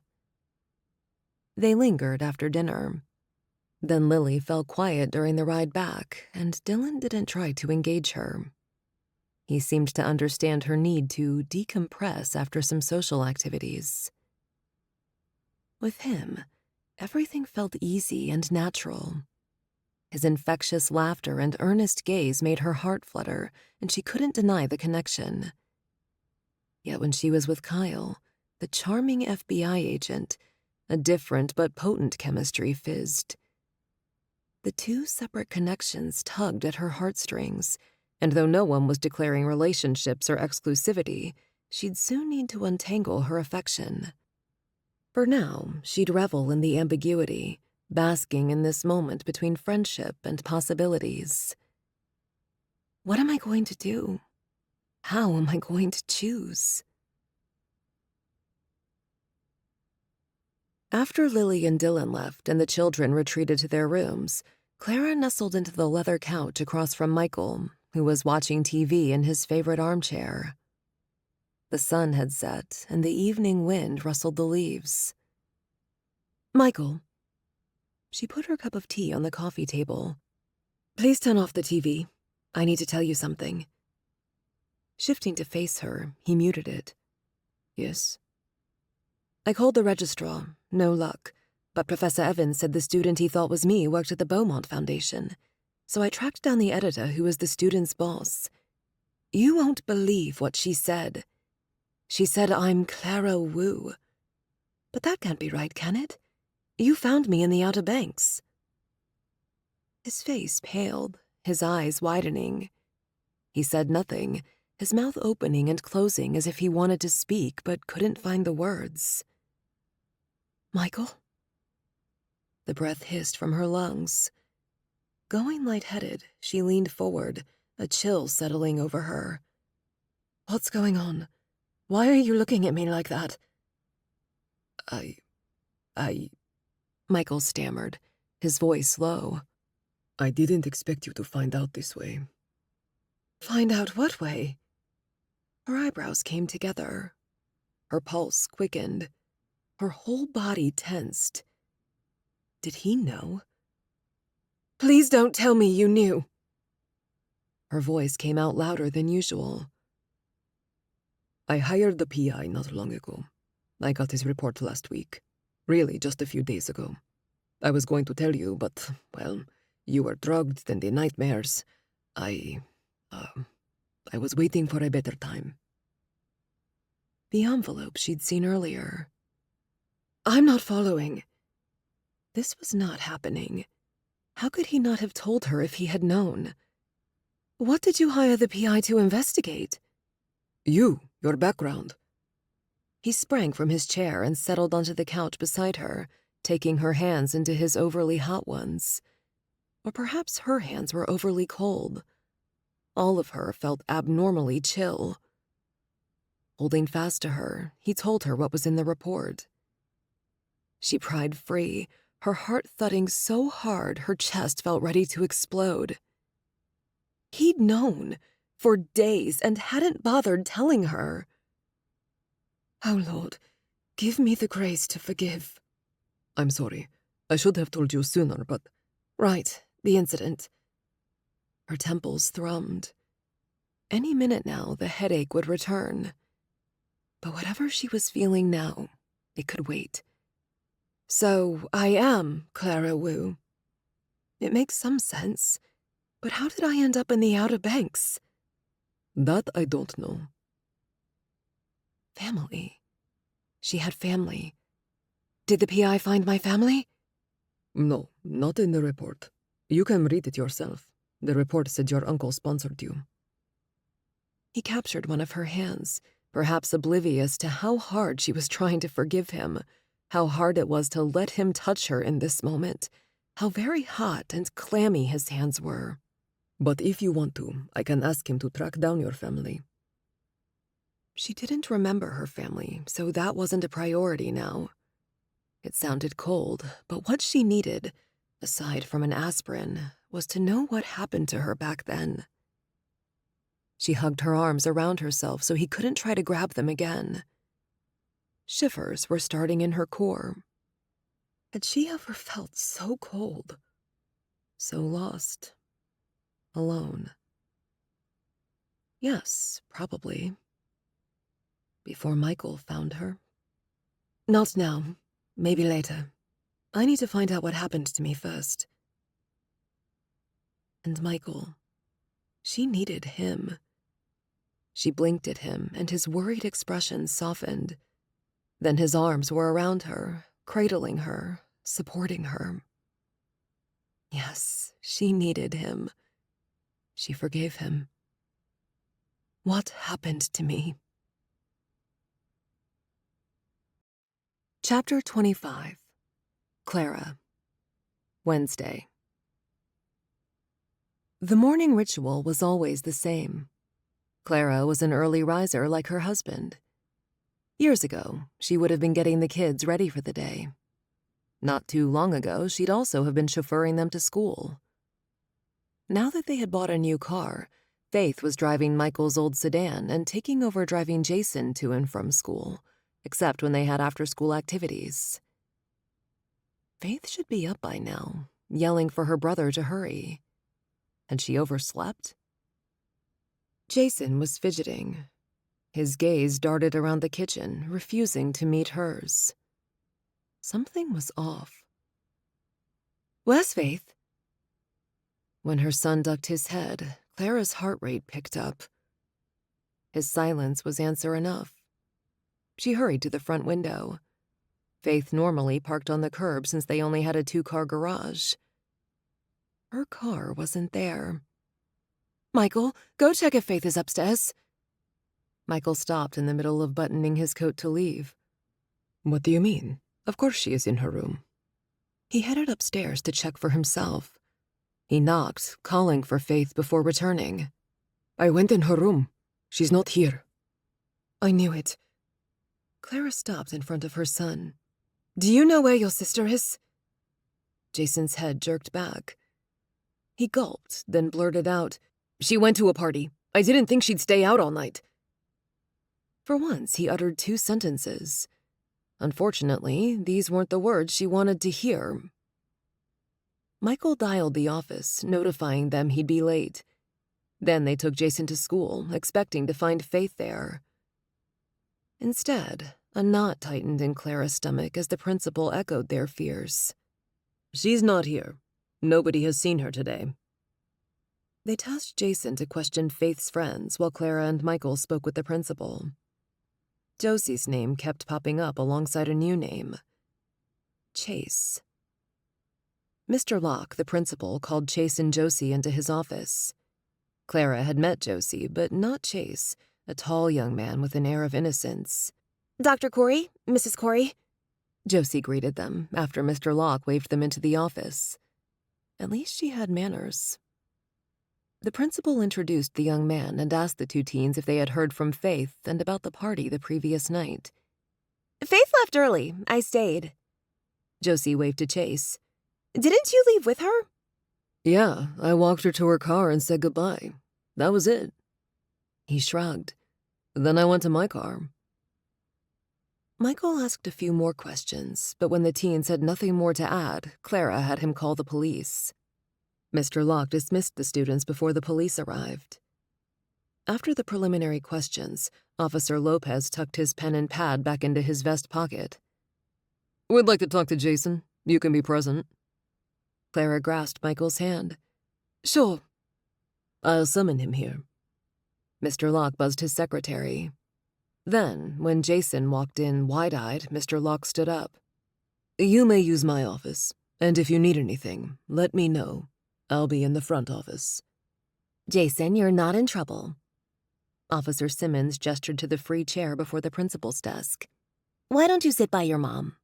They lingered after dinner. Then Lily fell quiet during the ride back, and Dylan didn't try to engage her. He seemed to understand her need to decompress after some social activities. With him, everything felt easy and natural. His infectious laughter and earnest gaze made her heart flutter, and she couldn't deny the connection. Yet when she was with Kyle, the charming FBI agent, a different but potent chemistry fizzed. The two separate connections tugged at her heartstrings, and though no one was declaring relationships or exclusivity, she'd soon need to untangle her affection. For now, she'd revel in the ambiguity, basking in this moment between friendship and possibilities. What am I going to do? How am I going to choose? After Lily and Dylan left and the children retreated to their rooms, Clara nestled into the leather couch across from Michael, who was watching TV in his favorite armchair. The sun had set, and the evening wind rustled the leaves. Michael. She put her cup of tea on the coffee table. Please turn off the TV. I need to tell you something. Shifting to face her, he muted it. Yes? I called the registrar. No luck. But Professor Evans said the student he thought was me worked at the Beaumont Foundation. So I tracked down the editor who was the student's boss. You won't believe what she said. She said I'm Clara Wu. But that can't be right, can it? You found me in the Outer Banks. His face paled, his eyes widening. He said nothing, his mouth opening and closing as if he wanted to speak but couldn't find the words. Michael? The breath hissed from her lungs. Going lightheaded, she leaned forward, a chill settling over her. What's going on? Why are you looking at me like that? Michael stammered, his voice low. I didn't expect you to find out this way. Find out what way? Her eyebrows came together. Her pulse quickened. Her whole body tensed. Did he know? Please don't tell me you knew. Her voice came out louder than usual. I hired the PI not long ago. I got his report last week. Really, just a few days ago. I was going to tell you, but, well, you were drugged and in nightmares. I was waiting for a better time. The envelope she'd seen earlier. I'm not following. This was not happening. How could he not have told her if he had known? What did you hire the PI to investigate? Your background. He sprang from his chair and settled onto the couch beside her, taking her hands into his overly hot ones. Or perhaps her hands were overly cold. All of her felt abnormally chill. Holding fast to her, he told her what was in the report. She pried free, her heart thudding so hard her chest felt ready to explode. He'd known for days and hadn't bothered telling her. Oh, Lord, give me the grace to forgive. I'm sorry. I should have told you sooner, but... Right, the incident. Her temples thrummed. Any minute now, the headache would return. But whatever she was feeling now, it could wait. So, I am Clara Wu. It makes some sense. But how did I end up in the Outer Banks? That I don't know. Family. She had family. Did the PI find my family? No, not in the report. You can read it yourself. The report said your uncle sponsored you. He captured one of her hands, perhaps oblivious to how hard she was trying to forgive him, how hard it was to let him touch her in this moment, how very hot and clammy his hands were. But if you want to, I can ask him to track down your family. She didn't remember her family, so that wasn't a priority now. It sounded cold, but what she needed, aside from an aspirin, was to know what happened to her back then. She hugged her arms around herself so he couldn't try to grab them again. Shivers were starting in her core. Had she ever felt so cold, so lost, alone? Yes, probably. Before Michael found her. Not now. Maybe later. I need to find out what happened to me first. And Michael. She needed him. She blinked at him, and his worried expression softened. Then his arms were around her, cradling her, supporting her. Yes, she needed him. She forgave him. What happened to me? Chapter 25. Clara. Wednesday. The morning ritual was always the same. Clara was an early riser like her husband. Years ago, she would have been getting the kids ready for the day. Not too long ago, she'd also have been chauffeuring them to school. Now that they had bought a new car, Faith was driving Michael's old sedan and taking over driving Jason to and from school, except when they had after-school activities. Faith should be up by now, yelling for her brother to hurry. Had she overslept? Jason was fidgeting. His gaze darted around the kitchen, refusing to meet hers. Something was off. Where's Faith? When her son ducked his head, Clara's heart rate picked up. His silence was answer enough. She hurried to the front window. Faith normally parked on the curb since they only had a 2-car garage. Her car wasn't there. Michael, go check if Faith is upstairs. Michael stopped in the middle of buttoning his coat to leave. What do you mean? Of course she is in her room. He headed upstairs to check for himself. He knocked, calling for Faith before returning. I went in her room. She's not here. I knew it. Clara stopped in front of her son. Do you know where your sister is? Jason's head jerked back. He gulped, then blurted out, She went to a party. I didn't think she'd stay out all night. For once, he uttered 2 sentences. Unfortunately, these weren't the words she wanted to hear. Michael dialed the office, notifying them he'd be late. Then they took Jason to school, expecting to find Faith there. Instead, a knot tightened in Clara's stomach as the principal echoed their fears. She's not here. Nobody has seen her today. They tasked Jason to question Faith's friends while Clara and Michael spoke with the principal. Josie's name kept popping up alongside a new name. Chase. Mr. Locke, the principal, called Chase and Josie into his office. Clara had met Josie, but not Chase, a tall young man with an air of innocence. Dr. Corey, Mrs. Corey. Josie greeted them after Mr. Locke waved them into the office. At least she had manners. The principal introduced the young man and asked the 2 teens if they had heard from Faith and about the party the previous night. Faith left early. I stayed. Josie waved to Chase. Didn't you leave with her? Yeah, I walked her to her car and said goodbye. That was it. He shrugged. Then I went to my car. Michael asked a few more questions, but when the teens had nothing more to add, Clara had him call the police. Mr. Locke dismissed the students before the police arrived. After the preliminary questions, Officer Lopez tucked his pen and pad back into his vest pocket. We'd like to talk to Jason. You can be present. Clara grasped Michael's hand. Sure. I'll summon him here. Mr. Locke buzzed his secretary. Then, when Jason walked in wide-eyed, Mr. Locke stood up. You may use my office, and if you need anything, let me know. I'll be in the front office. Jason, you're not in trouble. Officer Simmons gestured to the free chair before the principal's desk. Why don't you sit by your mom?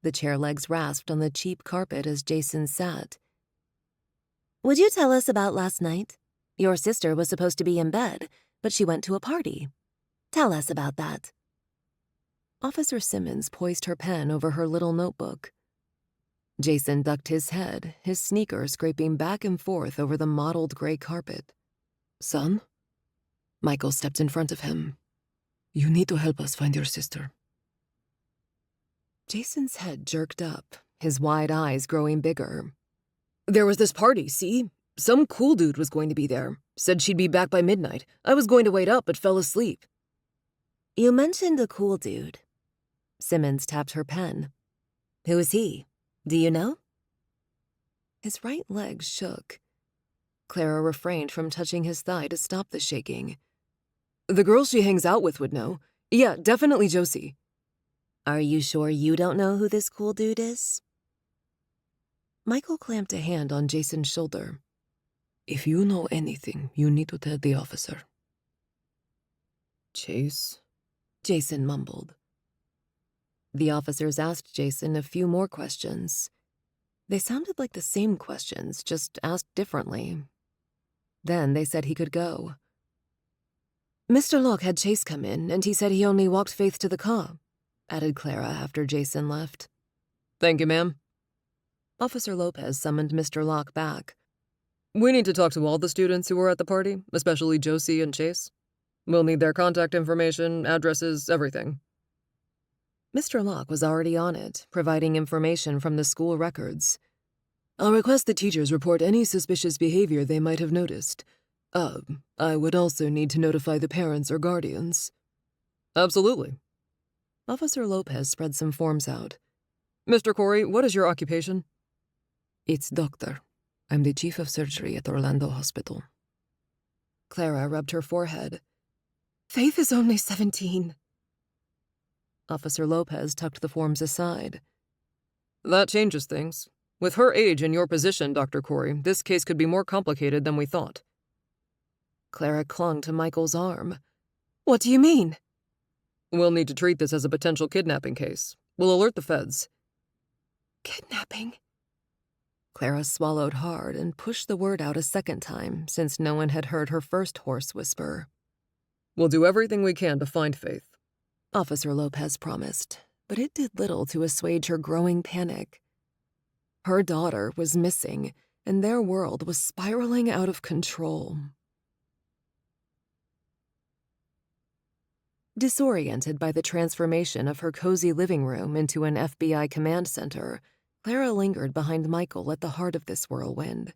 The chair legs rasped on the cheap carpet as Jason sat. Would you tell us about last night? Your sister was supposed to be in bed, but she went to a party. Tell us about that. Officer Simmons poised her pen over her little notebook. Jason ducked his head, his sneakers scraping back and forth over the mottled gray carpet. Son? Michael stepped in front of him. You need to help us find your sister. Jason's head jerked up, his wide eyes growing bigger. There was this party, see? Some cool dude was going to be there. Said she'd be back by midnight. I was going to wait up, but fell asleep. You mentioned a cool dude. Simmons tapped her pen. Who is he? Do you know? His right leg shook. Clara refrained from touching his thigh to stop the shaking. The girl she hangs out with would know. Yeah, definitely Josie. Are you sure you don't know who this cool dude is? Michael clamped a hand on Jason's shoulder. If you know anything, you need to tell the officer. Chase? Jason mumbled. The officers asked Jason a few more questions. They sounded like the same questions, just asked differently. Then they said he could go. Mr. Locke had Chase come in, and he said he only walked Faith to the car, added Clara after Jason left. Thank you, ma'am. Officer Lopez summoned Mr. Locke back. We need to talk to all the students who were at the party, especially Josie and Chase. We'll need their contact information, addresses, everything. Mr. Locke was already on it, providing information from the school records. I'll request the teachers report any suspicious behavior they might have noticed. I would also need to notify the parents or guardians. Absolutely. Officer Lopez spread some forms out. Mr. Corey, what is your occupation? It's doctor. I'm the chief of surgery at Orlando Hospital. Clara rubbed her forehead. Faith is only 17. Officer Lopez tucked the forms aside. That changes things. With her age and your position, Dr. Corey, this case could be more complicated than we thought. Clara clung to Michael's arm. What do you mean? We'll need to treat this as a potential kidnapping case. We'll alert the feds. Kidnapping? Clara swallowed hard and pushed the word out a second time, since no one had heard her first hoarse whisper. We'll do everything we can to find Faith, Officer Lopez promised, but it did little to assuage her growing panic. Her daughter was missing, and their world was spiraling out of control. Disoriented by the transformation of her cozy living room into an FBI command center, Clara lingered behind Michael at the heart of this whirlwind.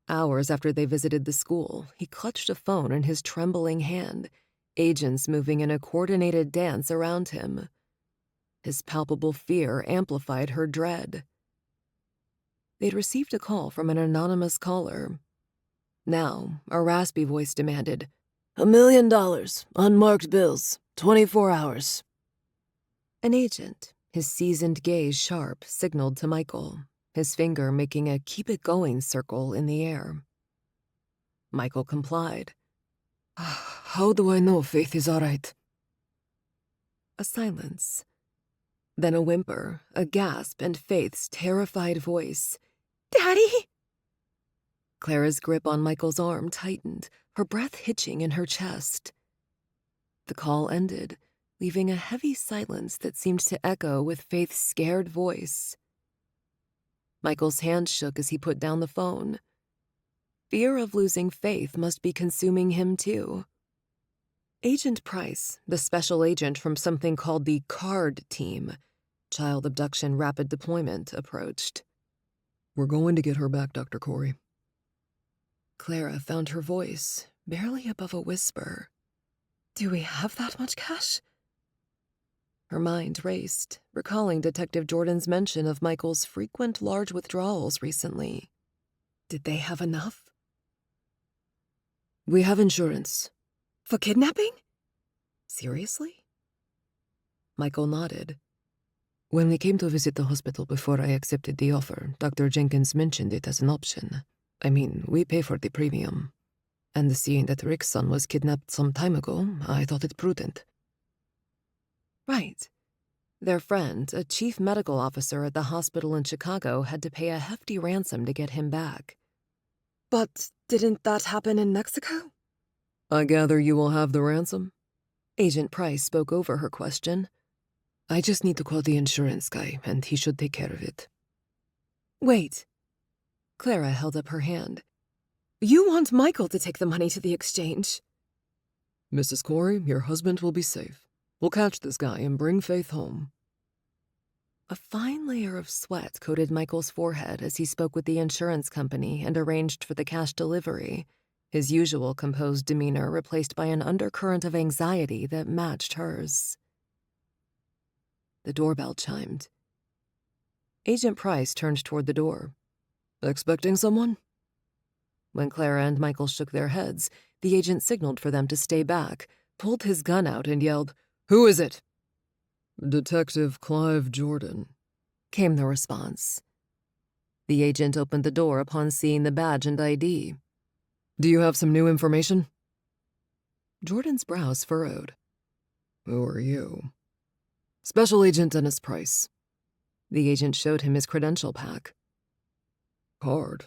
Hours after they visited the school, he clutched a phone in his trembling hand, agents moving in a coordinated dance around him. His palpable fear amplified her dread. They'd received a call from an anonymous caller. Now, a raspy voice demanded, $1 million, unmarked bills, 24 hours. An agent, his seasoned gaze sharp, signaled to Michael, his finger making a keep-it-going circle in the air. Michael complied. How do I know Faith is all right? A silence. Then a whimper, a gasp, and Faith's terrified voice. Daddy! Clara's grip on Michael's arm tightened, her breath hitching in her chest. The call ended, leaving a heavy silence that seemed to echo with Faith's scared voice. Michael's hand shook as he put down the phone. Fear of losing Faith must be consuming him too. Agent Price, the special agent from something called the CARD team, Child Abduction Rapid Deployment, approached. We're going to get her back, Dr. Corey. Clara found her voice, barely above a whisper. Do we have that much cash? Her mind raced, recalling Detective Jordan's mention of Michael's frequent large withdrawals recently. Did they have enough? We have insurance. For kidnapping? Seriously? Michael nodded. When we came to visit the hospital before I accepted the offer, Dr. Jenkins mentioned it as an option. I mean, we pay for the premium. And seeing that Rick's son was kidnapped some time ago, I thought it prudent. Right. Their friend, a chief medical officer at the hospital in Chicago, had to pay a hefty ransom to get him back. But didn't that happen in Mexico? I gather you will have the ransom? Agent Price spoke over her question. I just need to call the insurance guy, and he should take care of it. Wait. Clara held up her hand. You want Michael to take the money to the exchange? Mrs. Corey, your husband will be safe. We'll catch this guy and bring Faith home. A fine layer of sweat coated Michael's forehead as he spoke with the insurance company and arranged for the cash delivery, his usual composed demeanor replaced by an undercurrent of anxiety that matched hers. The doorbell chimed. Agent Price turned toward the door. Expecting someone? When Clara and Michael shook their heads, the agent signaled for them to stay back, pulled his gun out, and yelled, Who is it? Detective Clive Jordan, came the response. The agent opened the door upon seeing the badge and ID. Do you have some new information? Jordan's brows furrowed. Who are you? Special Agent Dennis Price. The agent showed him his credential pack. Card?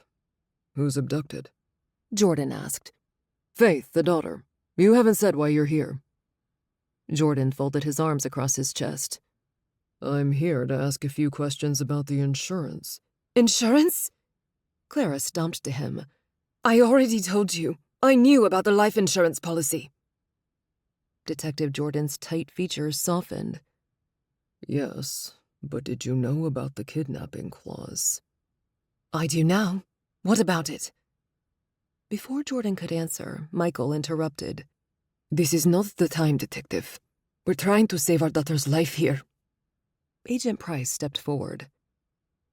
Who's abducted? Jordan asked. Faith, the daughter. You haven't said why you're here. Jordan folded his arms across his chest. I'm here to ask a few questions about the insurance. Insurance? Clara stomped to him. I already told you. I knew about the life insurance policy. Detective Jordan's tight features softened. Yes, but did you know about the kidnapping clause? I do now. What about it? Before Jordan could answer, Michael interrupted. This is not the time, Detective. We're trying to save our daughter's life here. Agent Price stepped forward.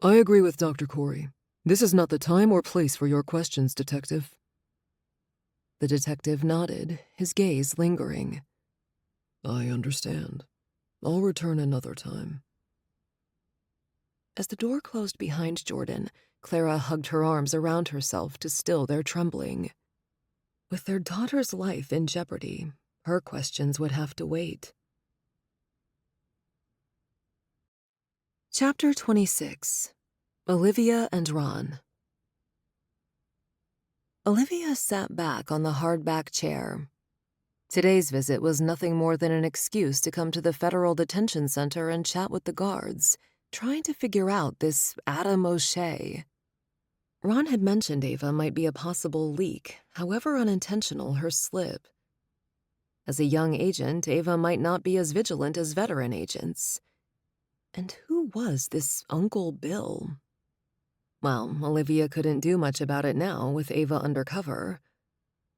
I agree with Dr. Corey. This is not the time or place for your questions, Detective. The detective nodded, his gaze lingering. I understand. I'll return another time. As the door closed behind Jordan, Clara hugged her arms around herself to still their trembling. With their daughter's life in jeopardy, her questions would have to wait. Chapter 26. Olivia and Ron. Olivia sat back on the hardback chair. Today's visit was nothing more than an excuse to come to the Federal Detention Center and chat with the guards, trying to figure out this Adam O'Shea. Ron had mentioned Ava might be a possible leak, however unintentional her slip. As a young agent, Ava might not be as vigilant as veteran agents. And who was this Uncle Bill? Well, Olivia couldn't do much about it now with Ava undercover.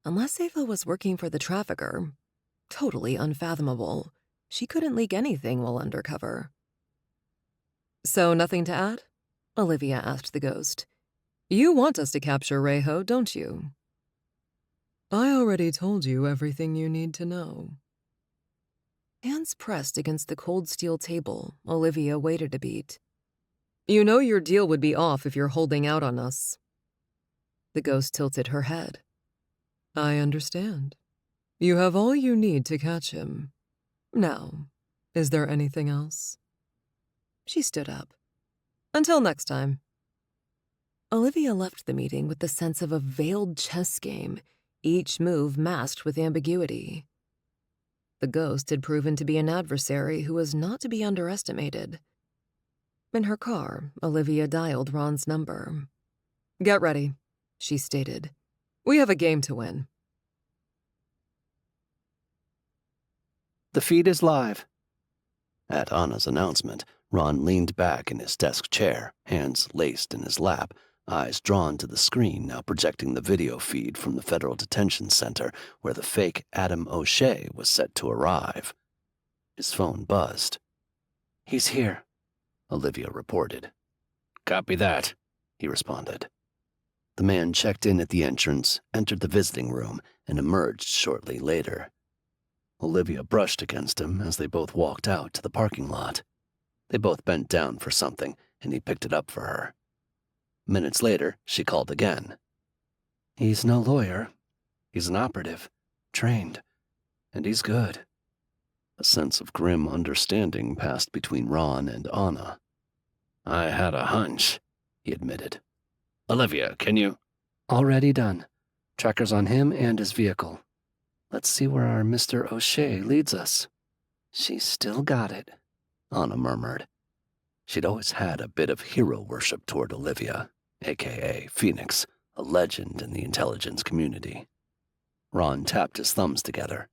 Unless Ava was working for the trafficker. Totally unfathomable. She couldn't leak anything while undercover. So nothing to add? Olivia asked the ghost. You want us to capture Reiho, don't you? I already told you everything you need to know. Hands pressed against the cold steel table, Olivia waited a beat. You know your deal would be off if you're holding out on us. The ghost tilted her head. I understand. You have all you need to catch him. Now, is there anything else? She stood up. Until next time. Olivia left the meeting with the sense of a veiled chess game, each move masked with ambiguity. The ghost had proven to be an adversary who was not to be underestimated. In her car, Olivia dialed Ron's number. Get ready, she stated. We have a game to win. The feed is live. At Anna's announcement, Ron leaned back in his desk chair, hands laced in his lap, eyes drawn to the screen now projecting the video feed from the Federal Detention Center where the fake Adam O'Shea was set to arrive. His phone buzzed. He's here, Olivia reported. Copy that, he responded. The man checked in at the entrance, entered the visiting room, and emerged shortly later. Olivia brushed against him as they both walked out to the parking lot. They both bent down for something, and he picked it up for her. Minutes later, she called again. He's no lawyer. He's an operative, trained, and he's good. A sense of grim understanding passed between Ron and Anna. I had a hunch, he admitted. Olivia, can you? Already done. Trackers on him and his vehicle. Let's see where our Mr. O'Shea leads us. She's still got it, Anna murmured. She'd always had a bit of hero worship toward Olivia, a.k.a. Phoenix, a legend in the intelligence community. Ron tapped his thumbs together.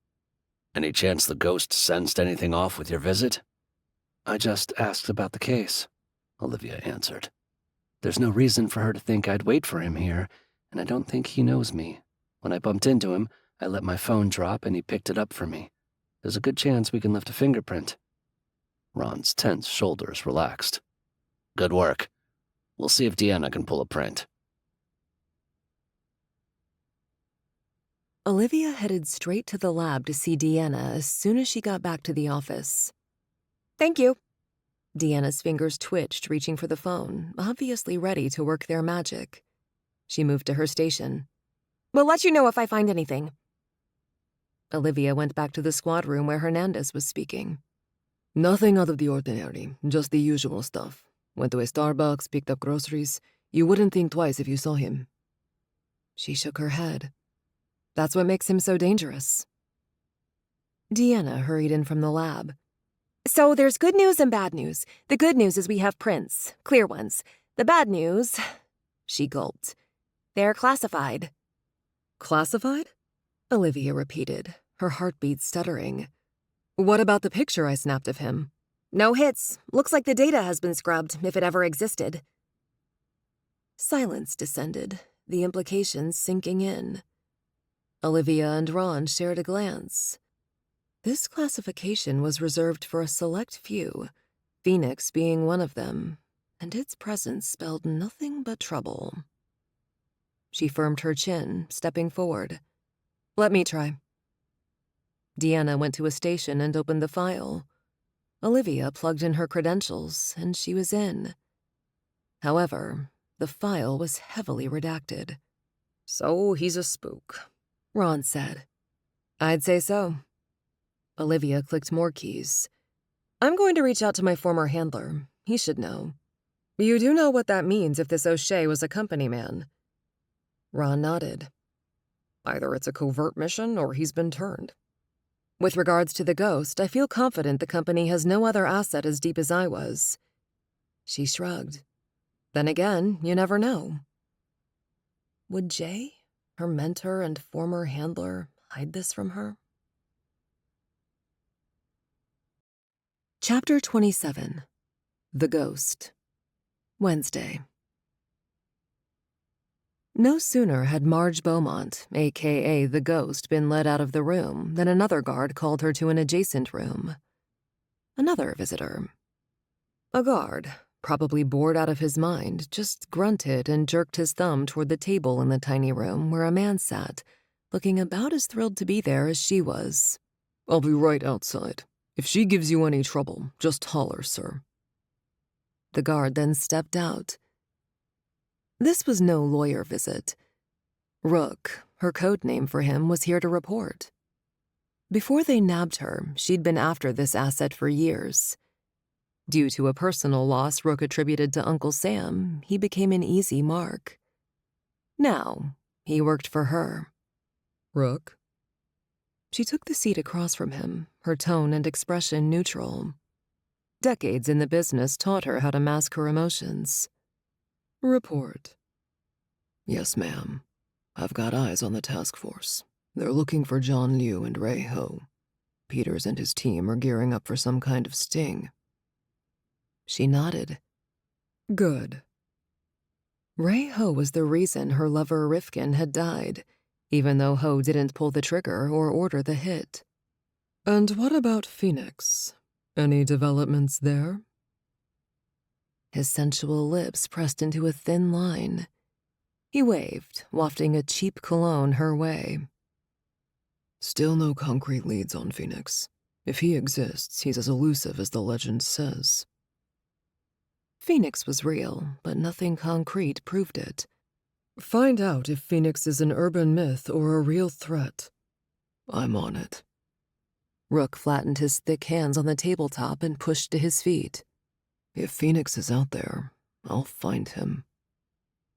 Any chance the ghost sensed anything off with your visit? I just asked about the case, Olivia answered. There's no reason for her to think I'd wait for him here, and I don't think he knows me. When I bumped into him, I let my phone drop and he picked it up for me. There's a good chance we can lift a fingerprint. Ron's tense shoulders relaxed. Good work. We'll see if Deanna can pull a print. Olivia headed straight to the lab to see Deanna as soon as she got back to the office. Thank you. Deanna's fingers twitched, reaching for the phone, obviously ready to work their magic. She moved to her station. We'll let you know if I find anything. Olivia went back to the squad room where Hernandez was speaking. Nothing out of the ordinary, just the usual stuff. Went to a Starbucks, picked up groceries. You wouldn't think twice if you saw him. She shook her head. That's what makes him so dangerous. Deanna hurried in from the lab. So there's good news and bad news. The good news is we have prints, clear ones. The bad news, she gulped. They're classified. Classified? Olivia repeated, her heartbeat stuttering. What about the picture I snapped of him? No hits. Looks like the data has been scrubbed, if it ever existed. Silence descended, the implications sinking in. Olivia and Ron shared a glance. This classification was reserved for a select few, Phoenix being one of them, and its presence spelled nothing but trouble. She firmed her chin, stepping forward. Let me try. Deanna went to a station and opened the file. Olivia plugged in her credentials, and she was in. However, the file was heavily redacted. So he's a spook, Ron said. I'd say so. Olivia clicked more keys. I'm going to reach out to my former handler. He should know. You do know what that means if this O'Shea was a company man? Ron nodded. Either it's a covert mission or he's been turned. With regards to the ghost, I feel confident the company has no other asset as deep as I was. She shrugged. Then again, you never know. Would Jay, her mentor and former handler, hide this from her? Chapter 27. The Ghost. Wednesday. No sooner had Marge Beaumont, a.k.a. the Ghost, been led out of the room than another guard called her to an adjacent room. Another visitor. A guard, probably bored out of his mind, just grunted and jerked his thumb toward the table in the tiny room where a man sat, looking about as thrilled to be there as she was. I'll be right outside. If she gives you any trouble, just holler, sir. The guard then stepped out. This was no lawyer visit. Rook, her code name for him, was here to report. Before they nabbed her, she'd been after this asset for years. Due to a personal loss Rook attributed to Uncle Sam, he became an easy mark. Now, he worked for her. Rook? She took the seat across from him, her tone and expression neutral. Decades in the business taught her how to mask her emotions. Report. Yes, ma'am. I've got eyes on the task force. They're looking for John Liu and Ray Ho. Peters and his team are gearing up for some kind of sting. She nodded. Good. Ray Ho was the reason her lover Rifkin had died, even though Ho didn't pull the trigger or order the hit. And what about Phoenix? Any developments there? His sensual lips pressed into a thin line. He waved, wafting a cheap cologne her way. Still no concrete leads on Phoenix. If he exists, he's as elusive as the legend says. Phoenix was real, but nothing concrete proved it. Find out if Phoenix is an urban myth or a real threat. I'm on it. Rook flattened his thick hands on the tabletop and pushed to his feet. If Phoenix is out there, I'll find him.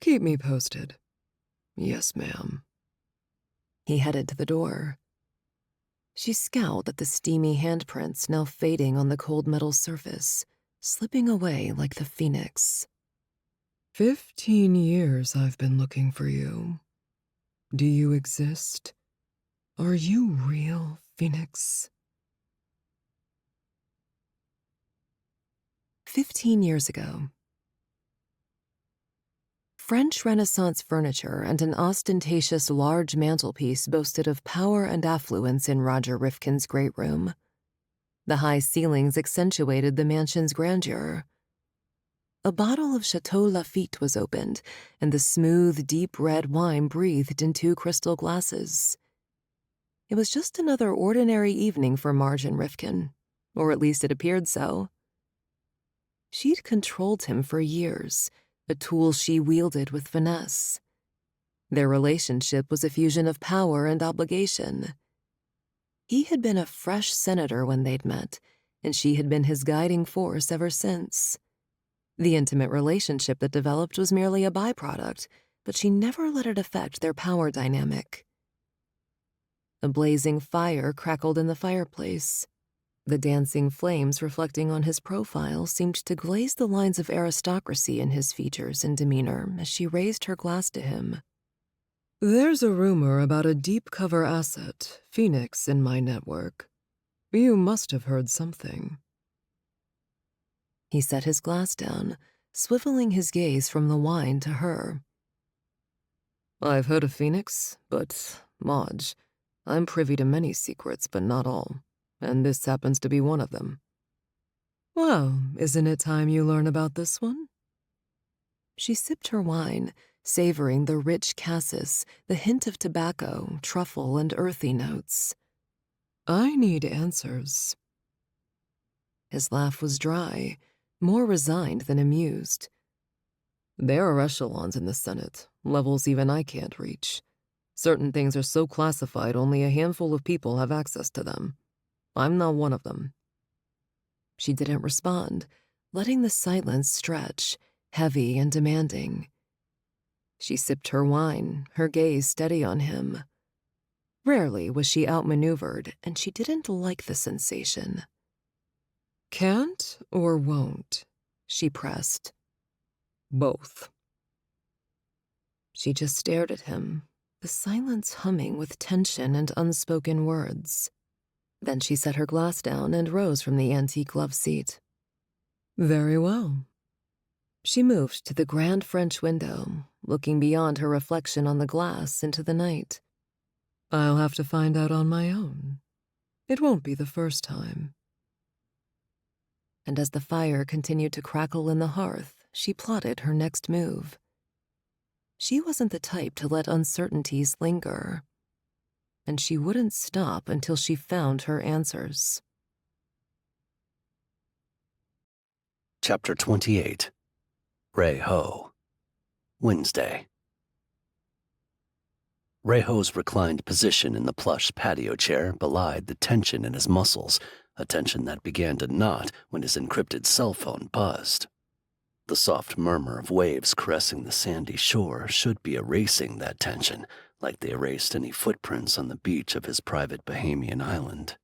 Keep me posted. Yes, ma'am. He headed to the door. She scowled at the steamy handprints now fading on the cold metal surface, slipping away like the phoenix. 15 years I've been looking for you. Do you exist? Are you real, Phoenix? 15 years ago. French Renaissance furniture and an ostentatious large mantelpiece boasted of power and affluence in Roger Rifkin's great room. The high ceilings accentuated the mansion's grandeur. A bottle of Chateau Lafite was opened, and the smooth, deep red wine breathed in 2 crystal glasses. It was just another ordinary evening for Marge and Rifkin, or at least it appeared so. She'd controlled him for years, a tool she wielded with finesse. Their relationship was a fusion of power and obligation. He had been a fresh senator when they'd met, and she had been his guiding force ever since. The intimate relationship that developed was merely a byproduct, but she never let it affect their power dynamic. A blazing fire crackled in the fireplace. The dancing flames reflecting on his profile seemed to glaze the lines of aristocracy in his features and demeanor as she raised her glass to him. There's a rumor about a deep-cover asset, Phoenix, in my network. You must have heard something. He set his glass down, swiveling his gaze from the wine to her. I've heard of Phoenix, but, Marge, I'm privy to many secrets, but not all, and this happens to be one of them. Well, isn't it time you learn about this one? She sipped her wine, savoring the rich cassis, the hint of tobacco, truffle, and earthy notes. I need answers. His laugh was dry, more resigned than amused. There are echelons in the Senate, levels even I can't reach. Certain things are so classified only a handful of people have access to them. I'm not one of them. She didn't respond, letting the silence stretch, heavy and demanding. She sipped her wine, her gaze steady on him. Rarely was she outmaneuvered, and she didn't like the sensation. Can't or won't? She pressed. Both. She just stared at him, the silence humming with tension and unspoken words. Then she set her glass down and rose from the antique love seat. Very well. She moved to the grand French window, looking beyond her reflection on the glass into the night. I'll have to find out on my own. It won't be the first time. And as the fire continued to crackle in the hearth, she plotted her next move. She wasn't the type to let uncertainties linger, and she wouldn't stop until she found her answers. Chapter 28. Ray Ho. Wednesday. Ray Ho's reclined position in the plush patio chair belied the tension in his muscles, a tension that began to knot when his encrypted cell phone buzzed. The soft murmur of waves caressing the sandy shore should be erasing that tension, like they erased any footprints on the beach of his private Bahamian island.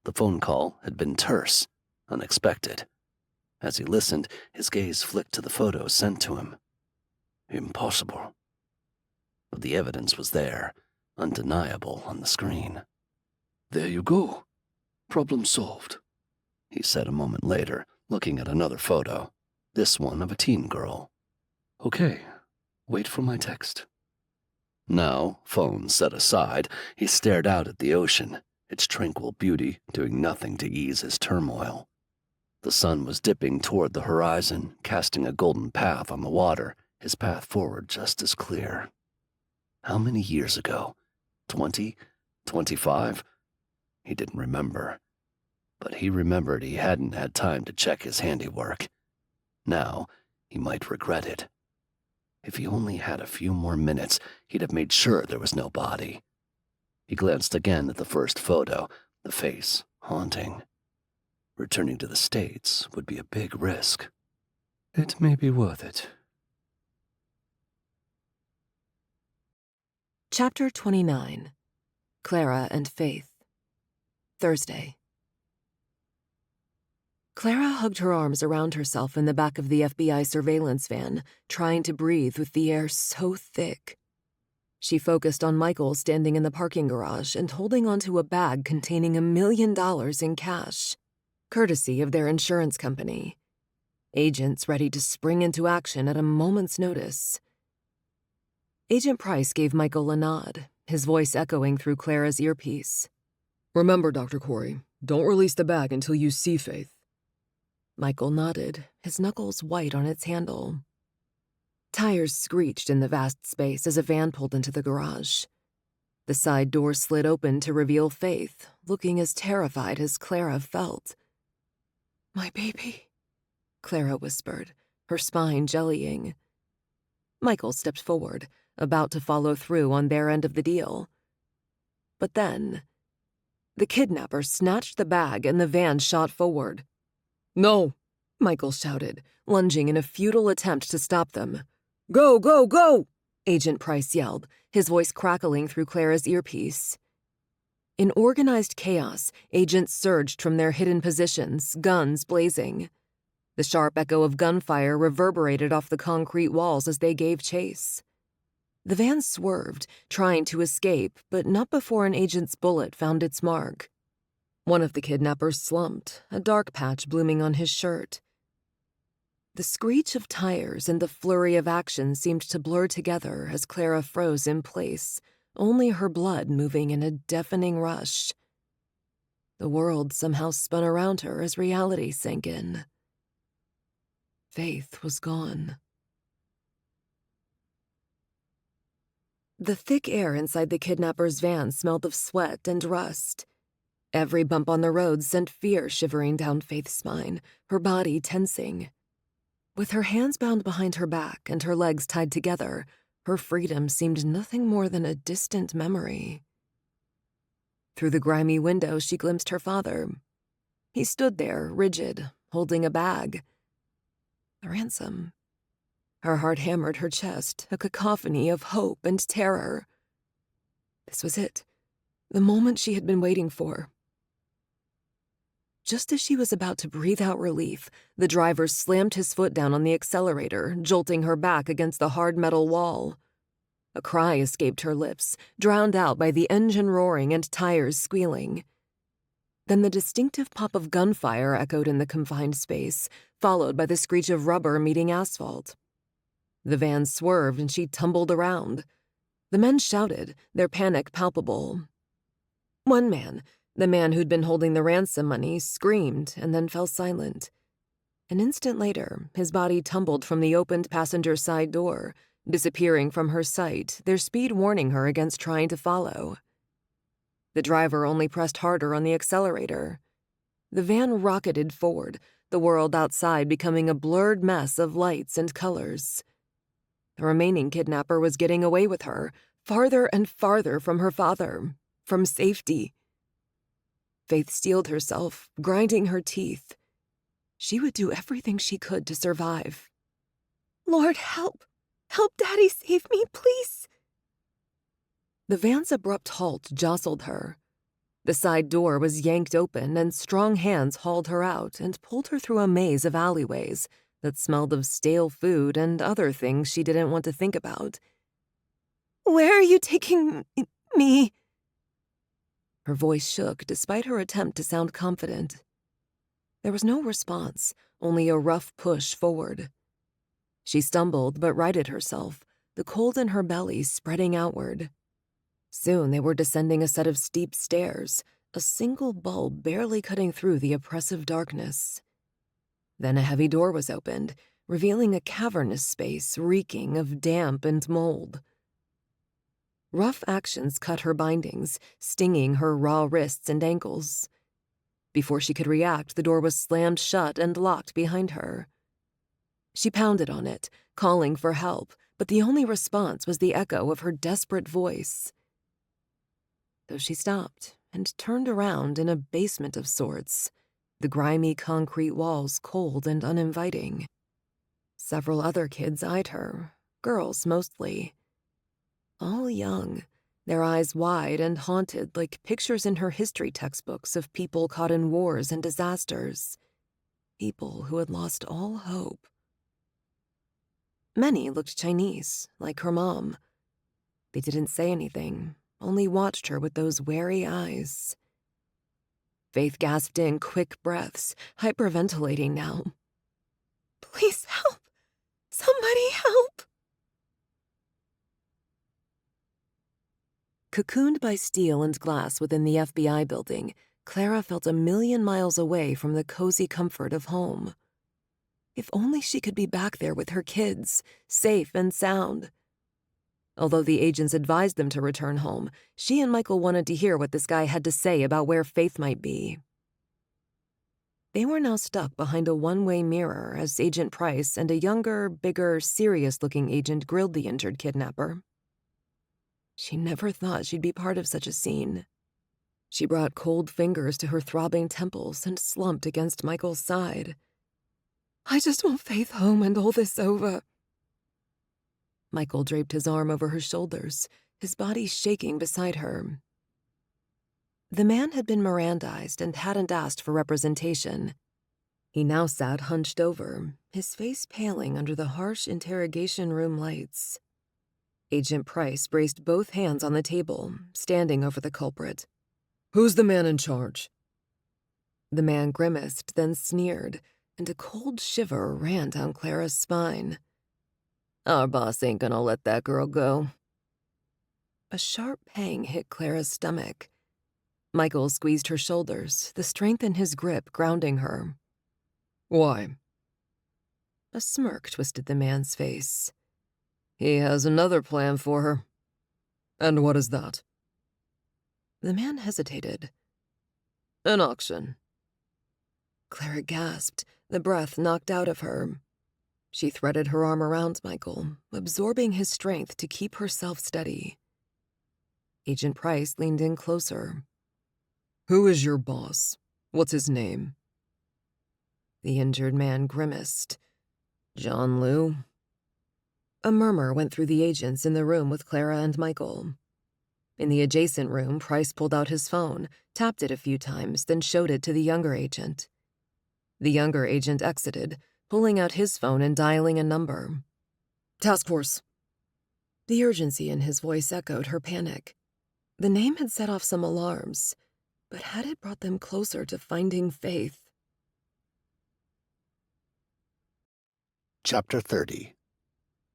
The phone call had been terse, unexpected. As he listened, his gaze flicked to the photos sent to him. Impossible. But the evidence was there, undeniable on the screen. There you go. Problem solved, he said a moment later, looking at another photo, this one of a teen girl. Okay, wait for my text. Now, phone set aside, he stared out at the ocean, its tranquil beauty doing nothing to ease his turmoil. The sun was dipping toward the horizon, casting a golden path on the water, his path forward just as clear. How many years ago? 20? 25? He didn't remember. But he remembered he hadn't had time to check his handiwork. Now, he might regret it. If he only had a few more minutes, he'd have made sure there was no body. He glanced again at the first photo, the face haunting. Returning to the States would be a big risk. It may be worth it. Chapter 29. Clara and Faith. Thursday. Clara hugged her arms around herself in the back of the FBI surveillance van, trying to breathe with the air so thick. She focused on Michael standing in the parking garage and holding onto a bag containing $1 million in cash, courtesy of their insurance company. Agents ready to spring into action at a moment's notice. Agent Price gave Michael a nod, his voice echoing through Clara's earpiece. Remember, Dr. Corey, don't release the bag until you see Faith. Michael nodded, his knuckles white on its handle. Tires screeched in the vast space as a van pulled into the garage. The side door slid open to reveal Faith, looking as terrified as Clara felt. "My baby," Clara whispered, her spine jellying. Michael stepped forward, about to follow through on their end of the deal. But then, the kidnapper snatched the bag and the van shot forward. No, Michael shouted, lunging in a futile attempt to stop them. Go, go, go! Agent Price yelled, his voice crackling through Clara's earpiece. In organized chaos, agents surged from their hidden positions, guns blazing. The sharp echo of gunfire reverberated off the concrete walls as they gave chase. The van swerved, trying to escape, but not before an agent's bullet found its mark. One of the kidnappers slumped, a dark patch blooming on his shirt. The screech of tires and the flurry of action seemed to blur together as Clara froze in place, only her blood moving in a deafening rush. The world somehow spun around her as reality sank in. Faith was gone. The thick air inside the kidnapper's van smelled of sweat and rust. Every bump on the road sent fear shivering down Faith's spine, her body tensing. With her hands bound behind her back and her legs tied together, her freedom seemed nothing more than a distant memory. Through the grimy window, she glimpsed her father. He stood there, rigid, holding a bag. A ransom. Her heart hammered her chest, a cacophony of hope and terror. This was it, the moment she had been waiting for. Just as she was about to breathe out relief, the driver slammed his foot down on the accelerator, jolting her back against the hard metal wall. A cry escaped her lips, drowned out by the engine roaring and tires squealing. Then the distinctive pop of gunfire echoed in the confined space, followed by the screech of rubber meeting asphalt. The van swerved and she tumbled around. The men shouted, their panic palpable. One man, the man who'd been holding the ransom money, screamed and then fell silent. An instant later, his body tumbled from the opened passenger side door, disappearing from her sight, their speed warning her against trying to follow. The driver only pressed harder on the accelerator. The van rocketed forward, the world outside becoming a blurred mess of lights and colors. The remaining kidnapper was getting away with her, farther and farther from her father, from safety. Faith steeled herself, grinding her teeth. She would do everything she could to survive. Lord, help! Help Daddy save me, please! The van's abrupt halt jostled her. The side door was yanked open and strong hands hauled her out and pulled her through a maze of alleyways that smelled of stale food and other things she didn't want to think about. Where are you taking me? Her voice shook despite her attempt to sound confident. There was no response, only a rough push forward. She stumbled but righted herself, the cold in her belly spreading outward. Soon they were descending a set of steep stairs, a single bulb barely cutting through the oppressive darkness. Then a heavy door was opened, revealing a cavernous space reeking of damp and mold. Rough actions cut her bindings, stinging her raw wrists and ankles. Before she could react, the door was slammed shut and locked behind her. She pounded on it, calling for help, but the only response was the echo of her desperate voice. Though she stopped and turned around in a basement of sorts, the grimy concrete walls cold and uninviting. Several other kids eyed her, girls mostly. All young, their eyes wide and haunted like pictures in her history textbooks of people caught in wars and disasters. People who had lost all hope. Many looked Chinese, like her mom. They didn't say anything, only watched her with those wary eyes. Faith gasped in quick breaths, hyperventilating now. Please help! Somebody help! Cocooned by steel and glass within the FBI building, Clara felt a million miles away from the cozy comfort of home. If only she could be back there with her kids, safe and sound. Although the agents advised them to return home, she and Michael wanted to hear what this guy had to say about where Faith might be. They were now stuck behind a one-way mirror as Agent Price and a younger, bigger, serious-looking agent grilled the injured kidnapper. She never thought she'd be part of such a scene. She brought cold fingers to her throbbing temples and slumped against Michael's side. I just want Faith home and all this over. Michael draped his arm over her shoulders, his body shaking beside her. The man had been Mirandized and hadn't asked for representation. He now sat hunched over, his face paling under the harsh interrogation room lights. Agent Price braced both hands on the table, standing over the culprit. Who's the man in charge? The man grimaced, then sneered, and a cold shiver ran down Clara's spine. Our boss ain't gonna let that girl go. A sharp pang hit Clara's stomach. Michael squeezed her shoulders, the strength in his grip grounding her. Why? A smirk twisted the man's face. He has another plan for her. And what is that? The man hesitated. An auction. Clara gasped, the breath knocked out of her. She threaded her arm around Michael, absorbing his strength to keep herself steady. Agent Price leaned in closer. Who is your boss? What's his name? The injured man grimaced. John Liu. A murmur went through the agents in the room with Clara and Michael. In the adjacent room, Price pulled out his phone, tapped it a few times, then showed it to the younger agent. The younger agent exited, pulling out his phone and dialing a number. Task Force. The urgency in his voice echoed her panic. The name had set off some alarms. But had it brought them closer to finding Faith? Chapter 30.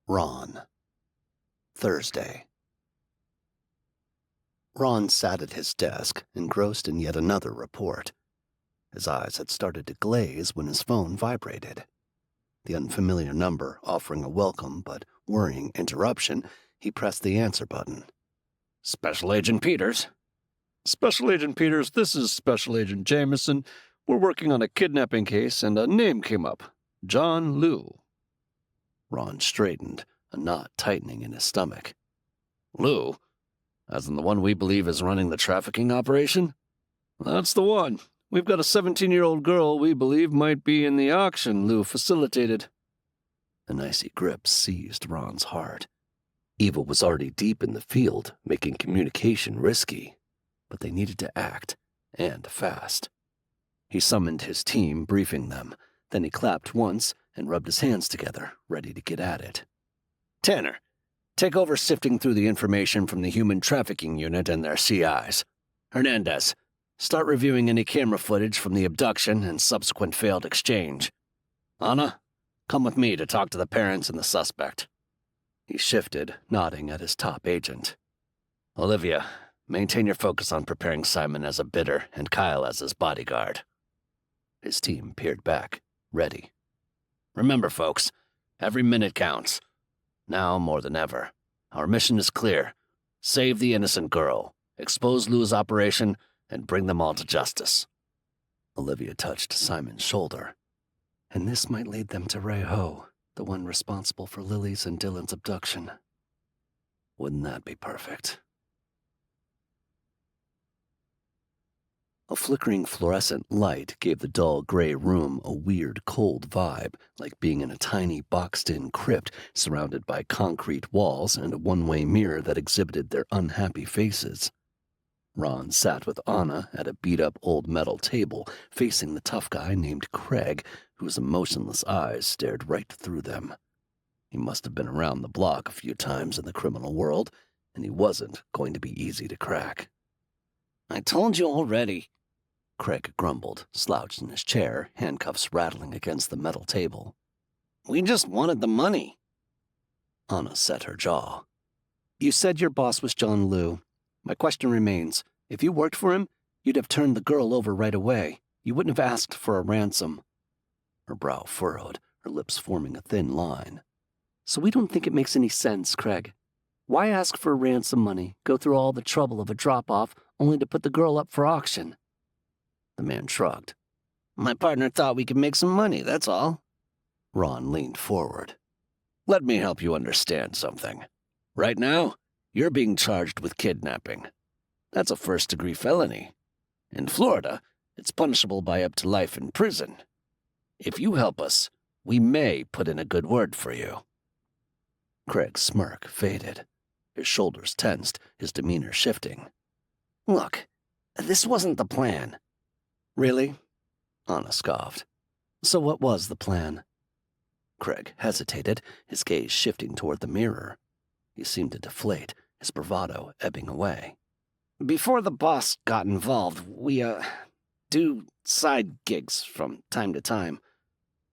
Ron. Thursday. Ron sat at his desk, engrossed in yet another report. His eyes had started to glaze when his phone vibrated. The unfamiliar number offering a welcome but worrying interruption, he pressed the answer button. Special Agent Peters. Special Agent Peters, this is Special Agent Jameson. We're working on a kidnapping case, and a name came up. John Liu. Ron straightened, a knot tightening in his stomach. Liu? As in the one we believe is running the trafficking operation? That's the one. We've got a 17-year-old girl we believe might be in the auction Liu facilitated. An icy grip seized Ron's heart. Evil was already deep in the field, making communication risky. But they needed to act, and fast. He summoned his team, briefing them. Then he clapped once and rubbed his hands together, ready to get at it. Tanner, take over sifting through the information from the Human Trafficking Unit and their CIs. Hernandez, start reviewing any camera footage from the abduction and subsequent failed exchange. Anna, come with me to talk to the parents and the suspect. He shifted, nodding at his top agent. Olivia, maintain your focus on preparing Simon as a bidder and Kyle as his bodyguard. His team peered back, ready. Remember, folks, every minute counts. Now more than ever, our mission is clear. Save the innocent girl, expose Liu's operation, and bring them all to justice. Olivia touched Simon's shoulder. And this might lead them to Ray Ho, the one responsible for Lily's and Dylan's abduction. Wouldn't that be perfect? A flickering fluorescent light gave the dull gray room a weird, cold vibe, like being in a tiny, boxed-in crypt surrounded by concrete walls and a one-way mirror that exhibited their unhappy faces. Ron sat with Anna at a beat-up old metal table, facing the tough guy named Craig, whose emotionless eyes stared right through them. He must have been around the block a few times in the criminal world, and he wasn't going to be easy to crack. I told you already, Craig grumbled, slouched in his chair, handcuffs rattling against the metal table. We just wanted the money. Anna set her jaw. You said your boss was John Liu. My question remains, if you worked for him, you'd have turned the girl over right away. You wouldn't have asked for a ransom. Her brow furrowed, her lips forming a thin line. So we don't think it makes any sense, Craig. Why ask for ransom money, go through all the trouble of a drop-off, only to put the girl up for auction? The man shrugged. My partner thought we could make some money, that's all. Ron leaned forward. Let me help you understand something. Right now, you're being charged with kidnapping. That's a first-degree felony. In Florida, it's punishable by up to life in prison. If you help us, we may put in a good word for you. Craig's smirk faded. His shoulders tensed, his demeanor shifting. Look, this wasn't the plan. Really? Anna scoffed. So what was the plan? Craig hesitated, his gaze shifting toward the mirror. He seemed to deflate, his bravado ebbing away. Before the boss got involved, we, do side gigs from time to time.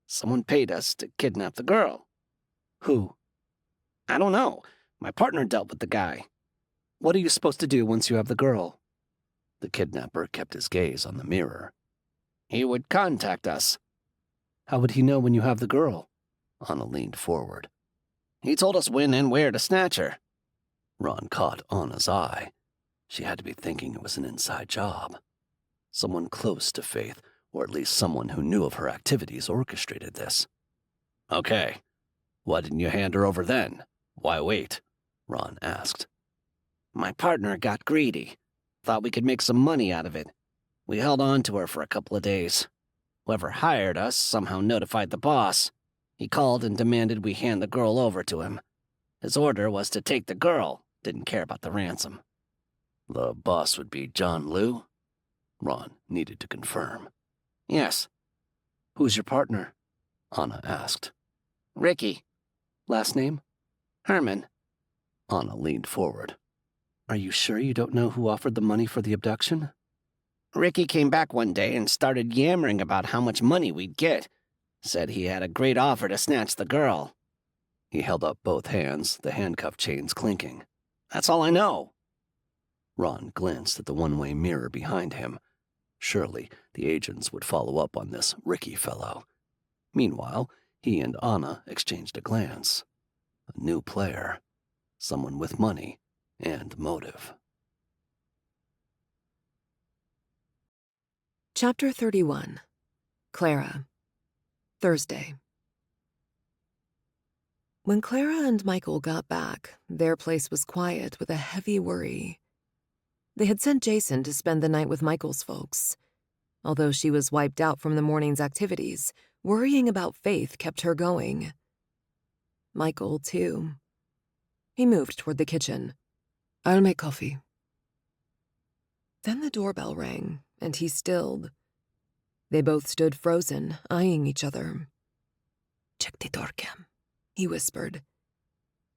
Someone paid us to kidnap the girl. Who? I don't know. My partner dealt with the guy. What are you supposed to do once you have the girl? The kidnapper kept his gaze on the mirror. He would contact us. How would he know when you have the girl? Anna leaned forward. He told us when and where to snatch her. Ron caught Anna's eye. She had to be thinking it was an inside job. Someone close to Faith, or at least someone who knew of her activities, orchestrated this. Okay. Why didn't you hand her over then? Why wait? Ron asked. My partner got greedy. Thought we could make some money out of it. We held on to her for a couple of days. Whoever hired us somehow notified the boss. He called and demanded we hand the girl over to him. His order was to take the girl, didn't care about the ransom. The boss would be John Liu? Ron needed to confirm. Yes. Who's your partner? Anna asked. Ricky. Last name? Herman. Anna leaned forward. Are you sure you don't know who offered the money for the abduction? Ricky came back one day and started yammering about how much money we'd get. Said he had a great offer to snatch the girl. He held up both hands, the handcuff chains clinking. That's all I know. Ron glanced at the one-way mirror behind him. Surely the agents would follow up on this Ricky fellow. Meanwhile, he and Anna exchanged a glance. A new player. Someone with money and motive. Chapter 31. Clara. Thursday. When Clara and Michael got back, their place was quiet with a heavy worry. They had sent Jason to spend the night with Michael's folks. Although she was wiped out from the morning's activities, worrying about Faith kept her going. Michael, too. He moved toward the kitchen. "I'll make coffee." Then the doorbell rang, and he stilled. They both stood frozen, eyeing each other. "Check the door cam," he whispered.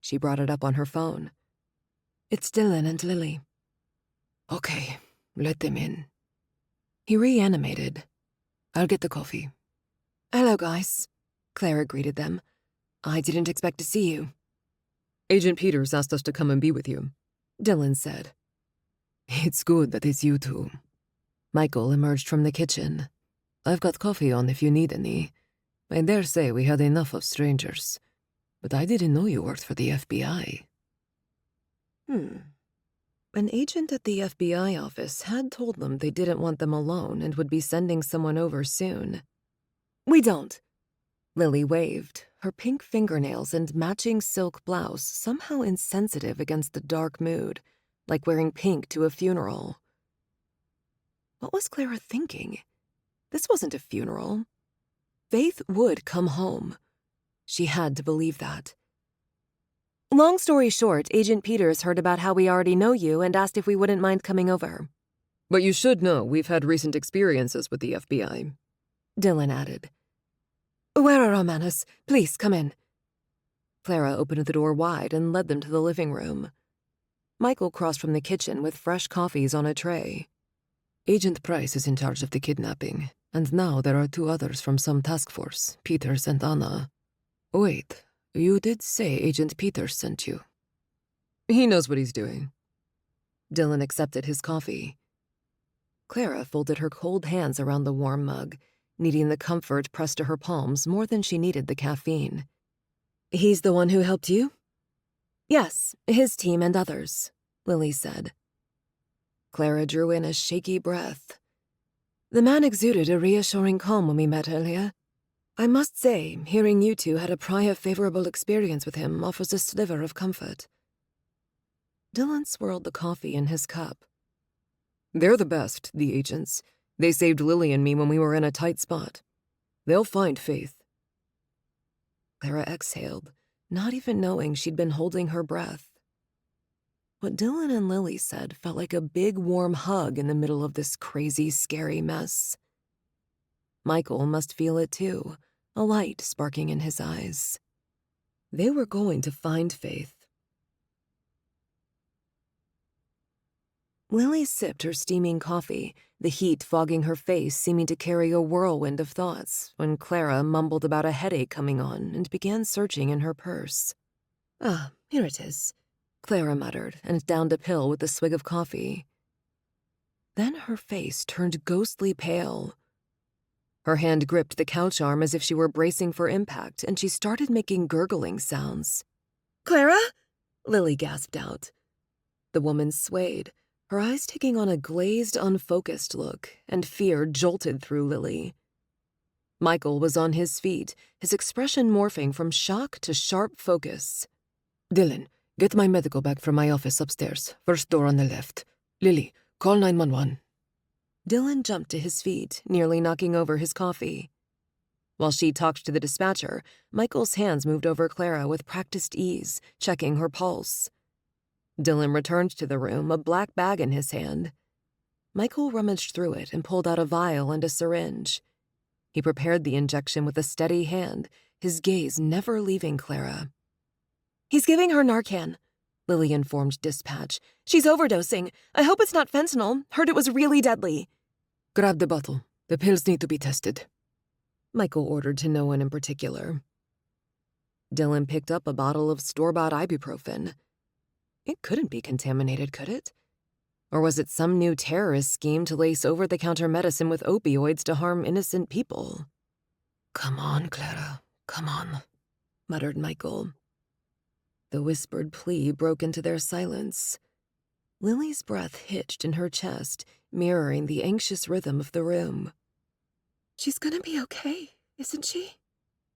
She brought it up on her phone. "It's Dylan and Lily." "Okay, let them in." He reanimated. "I'll get the coffee." "Hello, guys," Clara greeted them. "I didn't expect to see you." Agent Peters asked us to come and be with you, Dylan said. "It's good that it's you two." Michael emerged from the kitchen. "I've got coffee on if you need any. I dare say we had enough of strangers. But I didn't know you worked for the FBI. An agent at the FBI office had told them they didn't want them alone and would be sending someone over soon. "We don't." Lily waved, her pink fingernails and matching silk blouse somehow insensitive against the dark mood, like wearing pink to a funeral. What was Clara thinking? This wasn't a funeral. Faith would come home. She had to believe that. "Long story short, Agent Peters heard about how we already know you and asked if we wouldn't mind coming over." but you should know we've had recent experiences with the FBI. Dylan added. "Where are our manners? Please, come in." Clara opened the door wide and led them to the living room. Michael crossed from the kitchen with fresh coffees on a tray. "Agent Price is in charge of the kidnapping, and now there are 2 others from some task force, Peters and Anna. Wait, you did say Agent Peters sent you." He knows what he's doing. Dylan accepted his coffee. Clara folded her cold hands around the warm mug, needing the comfort pressed to her palms more than she needed the caffeine. "He's the one who helped you?" "Yes, his team and others," Lily said. Clara drew in a shaky breath. "The man exuded a reassuring calm when we met earlier. I must say, hearing you two had a prior favorable experience with him offers a sliver of comfort." Dylan swirled the coffee in his cup. They're the best, the agents. They saved Lily and me when we were in a tight spot. They'll find Faith. Clara exhaled, not even knowing she'd been holding her breath. What Dylan and Lily said felt like a big warm hug in the middle of this crazy, scary mess. Michael must feel it too, a light sparking in his eyes. They were going to find Faith. Lily sipped her steaming coffee, the heat fogging her face, seeming to carry a whirlwind of thoughts, when Clara mumbled about a headache coming on and began searching in her purse. "Ah, here it is," Clara muttered and downed a pill with a swig of coffee. Then her face turned ghostly pale. Her hand gripped the couch arm as if she were bracing for impact, and she started making gurgling sounds. "Clara?" Lily gasped out. The woman swayed, her eyes taking on a glazed, unfocused look, and fear jolted through Lily. Michael was on his feet, his expression morphing from shock to sharp focus. "Dylan, get my medical bag from my office upstairs, first door on the left. Lily, call 911. Dylan jumped to his feet, nearly knocking over his coffee. While she talked to the dispatcher, Michael's hands moved over Clara with practiced ease, checking her pulse. Dylan returned to the room, a black bag in his hand. Michael rummaged through it and pulled out a vial and a syringe. He prepared the injection with a steady hand, his gaze never leaving Clara. "He's giving her Narcan," Lily informed dispatch. "She's overdosing. I hope it's not fentanyl. Heard it was really deadly." Grab the bottle. The pills need to be tested. Michael ordered to no one in particular. Dylan picked up a bottle of store-bought ibuprofen. It couldn't be contaminated, could it? Or was it some new terrorist scheme to lace over-the-counter medicine with opioids to harm innocent people? Come on, Clara, come on, muttered Michael. The whispered plea broke into their silence. Lily's breath hitched in her chest, mirroring the anxious rhythm of the room. She's gonna be okay, isn't she?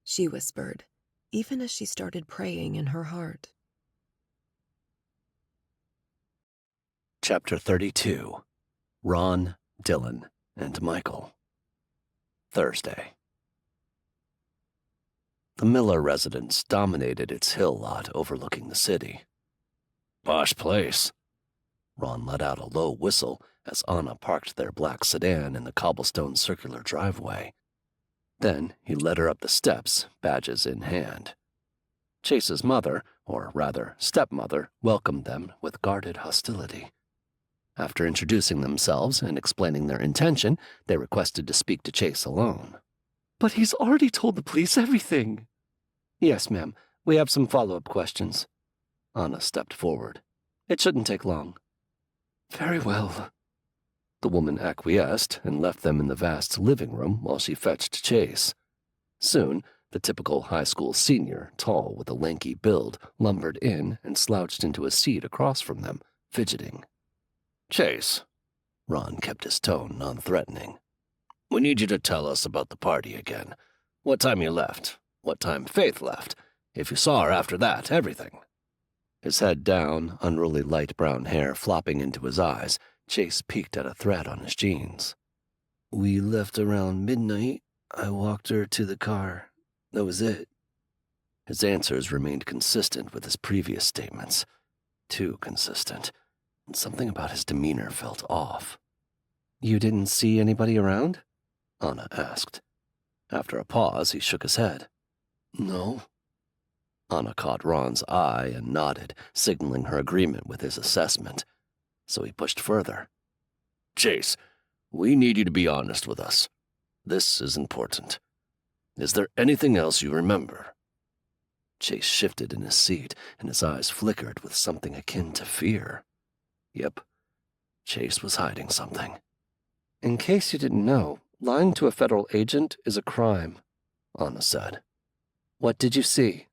She whispered, even as she started praying in her heart. Chapter 32. Ron, Dylan, and Michael. Thursday. The Miller residence dominated its hill lot overlooking the city. Posh place. Ron let out a low whistle as Anna parked their black sedan in the cobblestone circular driveway. Then he led her up the steps, badges in hand. Chase's mother, or rather stepmother, welcomed them with guarded hostility. After introducing themselves and explaining their intention, they requested to speak to Chase alone. But he's already told the police everything. Yes, ma'am. We have some follow-up questions. Anna stepped forward. It shouldn't take long. Very well. The woman acquiesced and left them in the vast living room while she fetched Chase. Soon, the typical high school senior, tall with a lanky build, lumbered in and slouched into a seat across from them, fidgeting. Chase. Ron kept his tone non-threatening. We need you to tell us about the party again. What time you left, what time Faith left, if you saw her after that, everything. His head down, unruly light brown hair flopping into his eyes, Chase peeked at a thread on his jeans. We left around midnight. I walked her to the car. That was it. His answers remained consistent with his previous statements. Too consistent. And something about his demeanor felt off. You didn't see anybody around? Anna asked. After a pause, he shook his head. No. Anna caught Ron's eye and nodded, signaling her agreement with his assessment. So he pushed further. Chase, we need you to be honest with us. This is important. Is there anything else you remember? Chase shifted in his seat, and his eyes flickered with something akin to fear. Yep, Chase was hiding something. In case you didn't know, lying to a federal agent is a crime, Anna said. What did you see?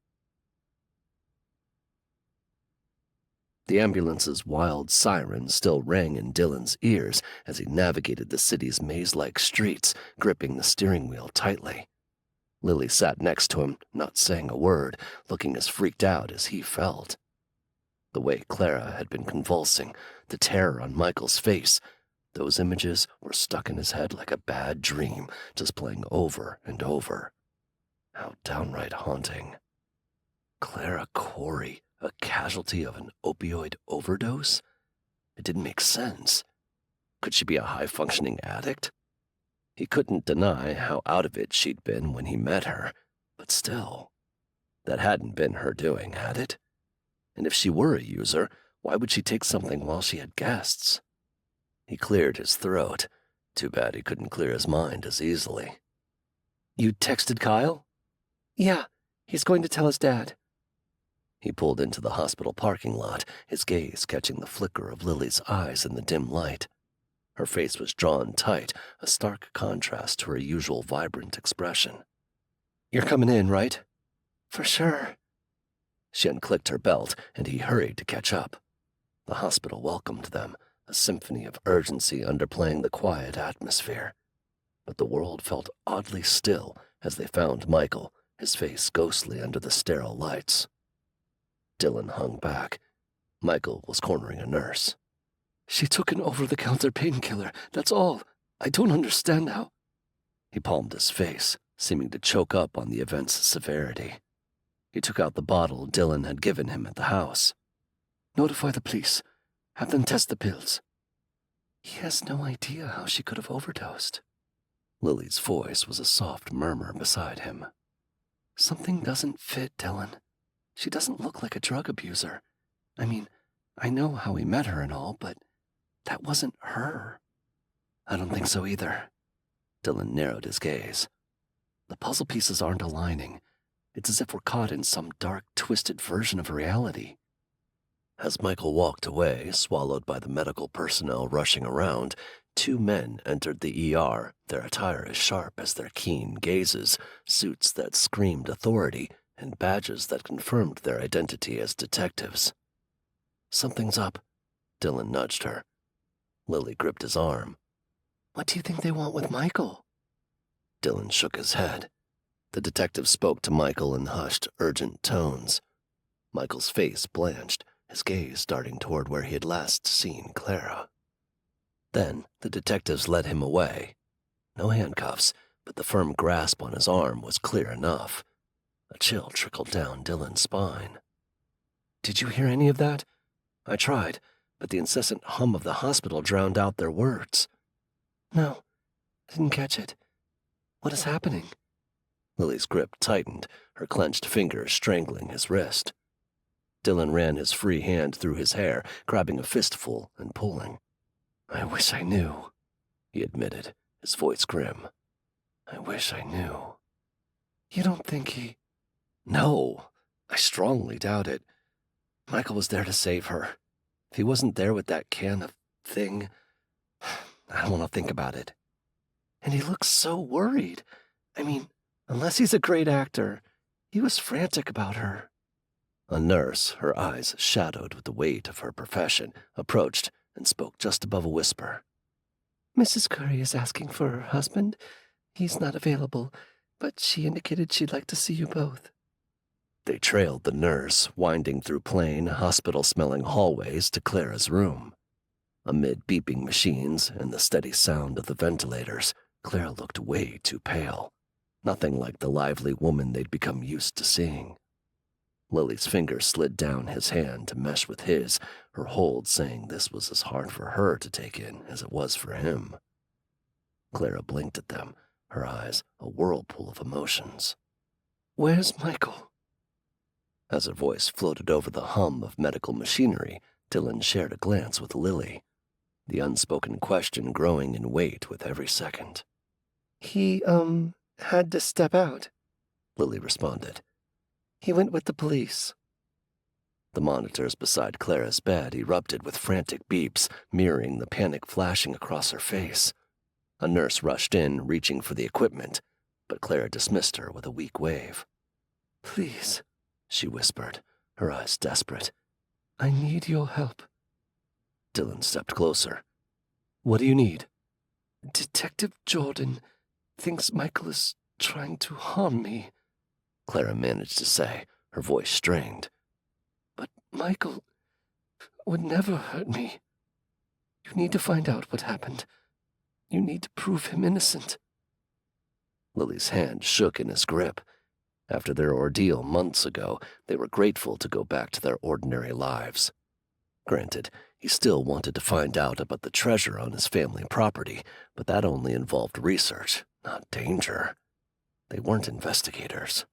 The ambulance's wild siren still rang in Dylan's ears as he navigated the city's maze-like streets, gripping the steering wheel tightly. Lily sat next to him, not saying a word, looking as freaked out as he felt. The way Clara had been convulsing, the terror on Michael's face, those images were stuck in his head like a bad dream, just playing over and over. How downright haunting. Clara Corey, a casualty of an opioid overdose? It didn't make sense. Could she be a high-functioning addict? He couldn't deny how out of it she'd been when he met her, but still, that hadn't been her doing, had it? And if she were a user, why would she take something while she had guests? He cleared his throat. Too bad he couldn't clear his mind as easily. You texted Kyle? Yeah, he's going to tell his dad. He pulled into the hospital parking lot, his gaze catching the flicker of Lily's eyes in the dim light. Her face was drawn tight, a stark contrast to her usual vibrant expression. You're coming in, right? For sure. She unclicked her belt, and he hurried to catch up. The hospital welcomed them, a symphony of urgency underplaying the quiet atmosphere. But the world felt oddly still as they found Michael, his face ghostly under the sterile lights. Dylan hung back. Michael was cornering a nurse. She took an over-the-counter painkiller, that's all. I don't understand how. He palmed his face, seeming to choke up on the event's severity. He took out the bottle Dylan had given him at the house. Notify the police. Have them test the pills. He has no idea how she could have overdosed. Lily's voice was a soft murmur beside him. Something doesn't fit, Dylan. She doesn't look like a drug abuser. I mean, I know how we met her and all, but that wasn't her. I don't think so either. Dylan narrowed his gaze. The puzzle pieces aren't aligning. It's as if we're caught in some dark, twisted version of reality. As Michael walked away, swallowed by the medical personnel rushing around, 2 men entered the ER, their attire as sharp as their keen gazes, suits that screamed authority, and badges that confirmed their identity as detectives. "Something's up," Dylan nudged her. Lily gripped his arm. "What do you think they want with Michael?" Dylan shook his head. The detective spoke to Michael in hushed, urgent tones. Michael's face blanched, his gaze darting toward where he had last seen Clara. Then the detectives led him away. No handcuffs, but the firm grasp on his arm was clear enough. A chill trickled down Dylan's spine. "Did you hear any of that?" "I tried, but the incessant hum of the hospital drowned out their words." "No, I didn't catch it. What is happening?" Lily's grip tightened, her clenched fingers strangling his wrist. Dylan ran his free hand through his hair, grabbing a fistful and pulling. "I wish I knew," he admitted, his voice grim. "I wish I knew." "You don't think he—" "No, I strongly doubt it. Michael was there to save her. If he wasn't there with that can of thing, I don't want to think about it. And he looks so worried. I mean, unless he's a great actor, he was frantic about her." A nurse, her eyes shadowed with the weight of her profession, approached and spoke just above a whisper. "Mrs. Curry is asking for her husband. He's not available, but she indicated she'd like to see you both." They trailed the nurse, winding through plain, hospital-smelling hallways to Clara's room. Amid beeping machines and the steady sound of the ventilators, Clara looked way too pale. Nothing like the lively woman they'd become used to seeing. Lily's fingers slid down his hand to mesh with his, her hold saying this was as hard for her to take in as it was for him. Clara blinked at them, her eyes a whirlpool of emotions. "Where's Michael?" As her voice floated over the hum of medical machinery, Dylan shared a glance with Lily, the unspoken question growing in weight with every second. "He, had to step out," Lily responded. "He went with the police." The monitors beside Clara's bed erupted with frantic beeps, mirroring the panic flashing across her face. A nurse rushed in, reaching for the equipment, but Clara dismissed her with a weak wave. "Please," she whispered, her eyes desperate. "I need your help." Dylan stepped closer. "What do you need?" "Detective Jordan thinks Michael is trying to harm me," Clara managed to say, her voice strained. "But Michael would never hurt me. You need to find out what happened. You need to prove him innocent." Lily's hand shook in his grip. After their ordeal months ago, they were grateful to go back to their ordinary lives. Granted, he still wanted to find out about the treasure on his family property, but that only involved research, not danger. They weren't investigators.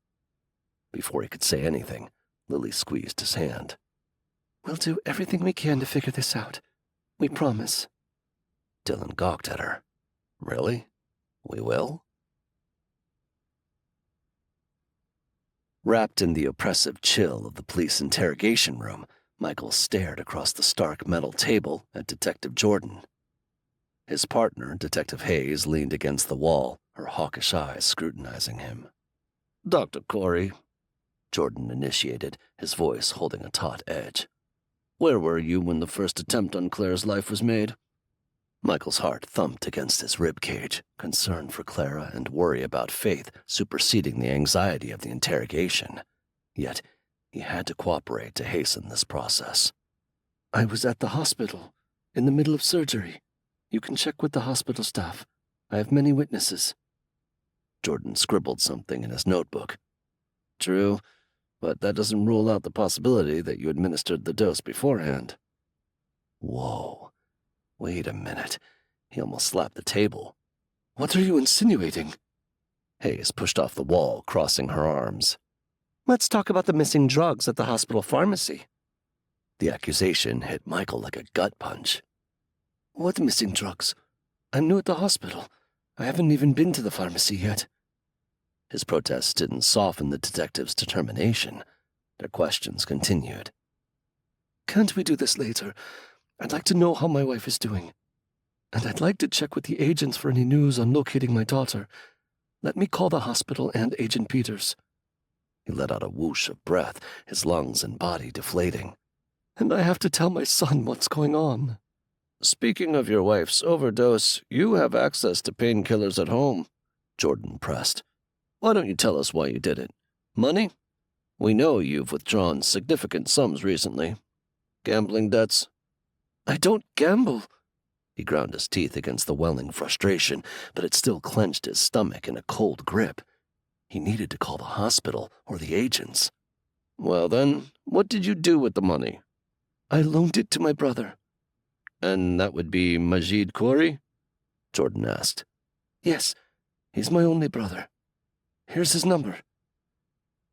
Before he could say anything, Lily squeezed his hand. "We'll do everything we can to figure this out. We promise." Dylan gawked at her. "Really? We will?" Wrapped in the oppressive chill of the police interrogation room, Michael stared across the stark metal table at Detective Jordan. His partner, Detective Hayes, leaned against the wall, her hawkish eyes scrutinizing him. "Dr. Corey," Jordan initiated, his voice holding a taut edge. "Where were you when the first attempt on Clara's life was made?" Michael's heart thumped against his ribcage, concern for Clara and worry about Faith superseding the anxiety of the interrogation. Yet, he had to cooperate to hasten this process. "I was at the hospital, in the middle of surgery. You can check with the hospital staff. I have many witnesses." Jordan scribbled something in his notebook. "True, but that doesn't rule out the possibility that you administered the dose beforehand." Whoa. Wait a minute. He almost slapped the table. "What are you insinuating?" Hayes pushed off the wall, crossing her arms. "Let's talk about the missing drugs at the hospital pharmacy." The accusation hit Michael like a gut punch. "What missing drugs?" I'm new at the hospital. I haven't even been to the pharmacy yet. His protest didn't soften the detective's determination. Their questions continued. Can't we do this later? I'd like to know how my wife is doing. And I'd like to check with the agents for any news on locating my daughter. Let me call the hospital and Agent Peters. He let out a whoosh of breath, his lungs and body deflating. And I have to tell my son what's going on. Speaking of your wife's overdose, you have access to painkillers at home, Jordan pressed. Why don't you tell us why you did it? Money? We know you've withdrawn significant sums recently. Gambling debts? I don't gamble. He ground his teeth against the welling frustration, but it still clenched his stomach in a cold grip. He needed to call the hospital or the agents. Well then, what did you do with the money? I loaned it to my brother. And that would be Majid Khoury? Jordan asked. Yes, he's my only brother. Here's his number.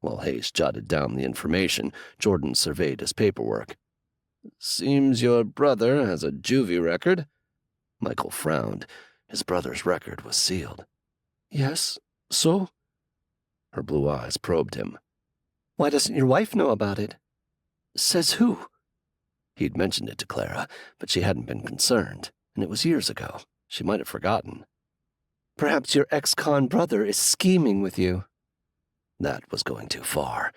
While Hayes jotted down the information, Jordan surveyed his paperwork. Seems your brother has a juvie record. Michael frowned. His brother's record was sealed. Yes, so? Her blue eyes probed him. Why doesn't your wife know about it? Says who? He'd mentioned it to Clara, but she hadn't been concerned, and it was years ago. She might have forgotten. Perhaps your ex-con brother is scheming with you. That was going too far.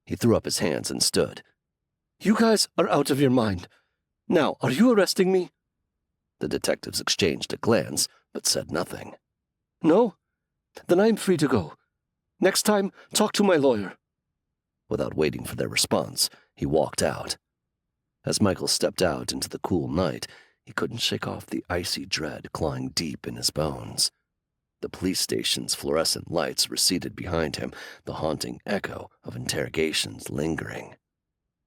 He threw up his hands and stood. You guys are out of your mind. Now, are you arresting me? The detectives exchanged a glance, but said nothing. No? Then I'm free to go. Next time, talk to my lawyer. Without waiting for their response, he walked out. As Michael stepped out into the cool night, he couldn't shake off the icy dread clawing deep in his bones. The police station's fluorescent lights receded behind him, the haunting echo of interrogations lingering.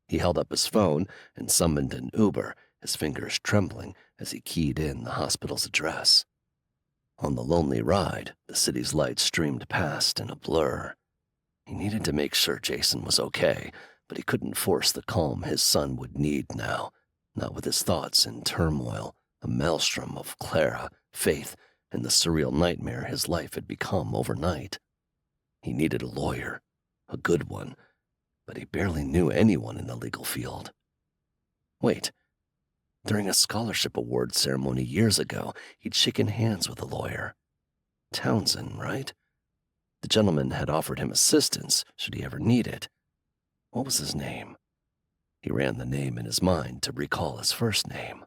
He held up his phone and summoned an Uber, his fingers trembling as he keyed in the hospital's address. On the lonely ride, the city's lights streamed past in a blur. He needed to make sure Jason was okay, but he couldn't force the calm his son would need now, not with his thoughts in turmoil, a maelstrom of Clara, Faith, and the surreal nightmare his life had become overnight. He needed a lawyer, a good one, but he barely knew anyone in the legal field. Wait. During a scholarship award ceremony years ago, he'd shaken hands with a lawyer. Townsend, right? The gentleman had offered him assistance should he ever need it. What was his name? He ran the name in his mind to recall his first name.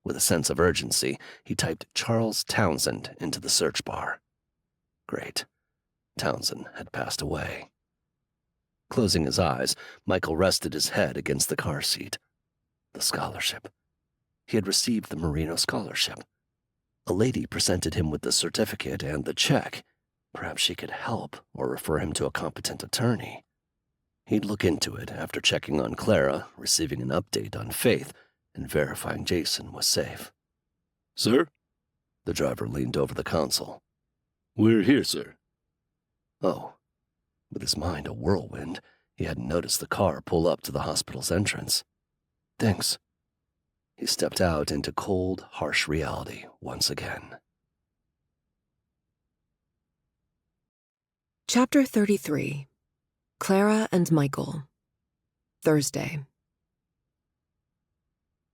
With a sense of urgency, he typed Charles Townsend into the search bar. Great. Townsend had passed away. Closing his eyes, Michael rested his head against the car seat. The scholarship. He had received the Marino scholarship. A lady presented him with the certificate and the check. Perhaps she could help or refer him to a competent attorney. He'd look into it after checking on Clara, receiving an update on Faith, and verifying Jason was safe. Sir? The driver leaned over the console. We're here, sir. Oh. With his mind a whirlwind, he hadn't noticed the car pull up to the hospital's entrance. Thanks. He stepped out into cold, harsh reality once again. Chapter 33. Clara and Michael. Thursday.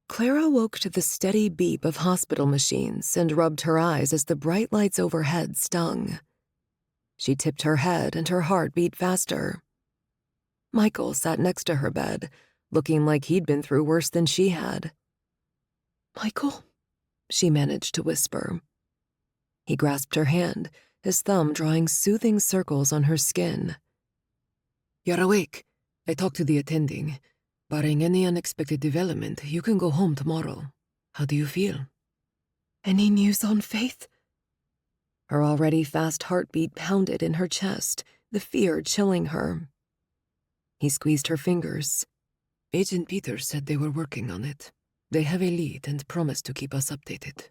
Clara woke to the steady beep of hospital machines and rubbed her eyes as the bright lights overhead stung. She tipped her head and her heart beat faster. Michael sat next to her bed, looking like he'd been through worse than she had. "Michael?" she managed to whisper. He grasped her hand, his thumb drawing soothing circles on her skin. "You're awake. I talked to the attending. Barring any unexpected development, you can go home tomorrow. How do you feel?" "Any news on Faith?" Her already fast heartbeat pounded in her chest, the fear chilling her. He squeezed her fingers. "Agent Peters said they were working on it. They have a lead and promised to keep us updated."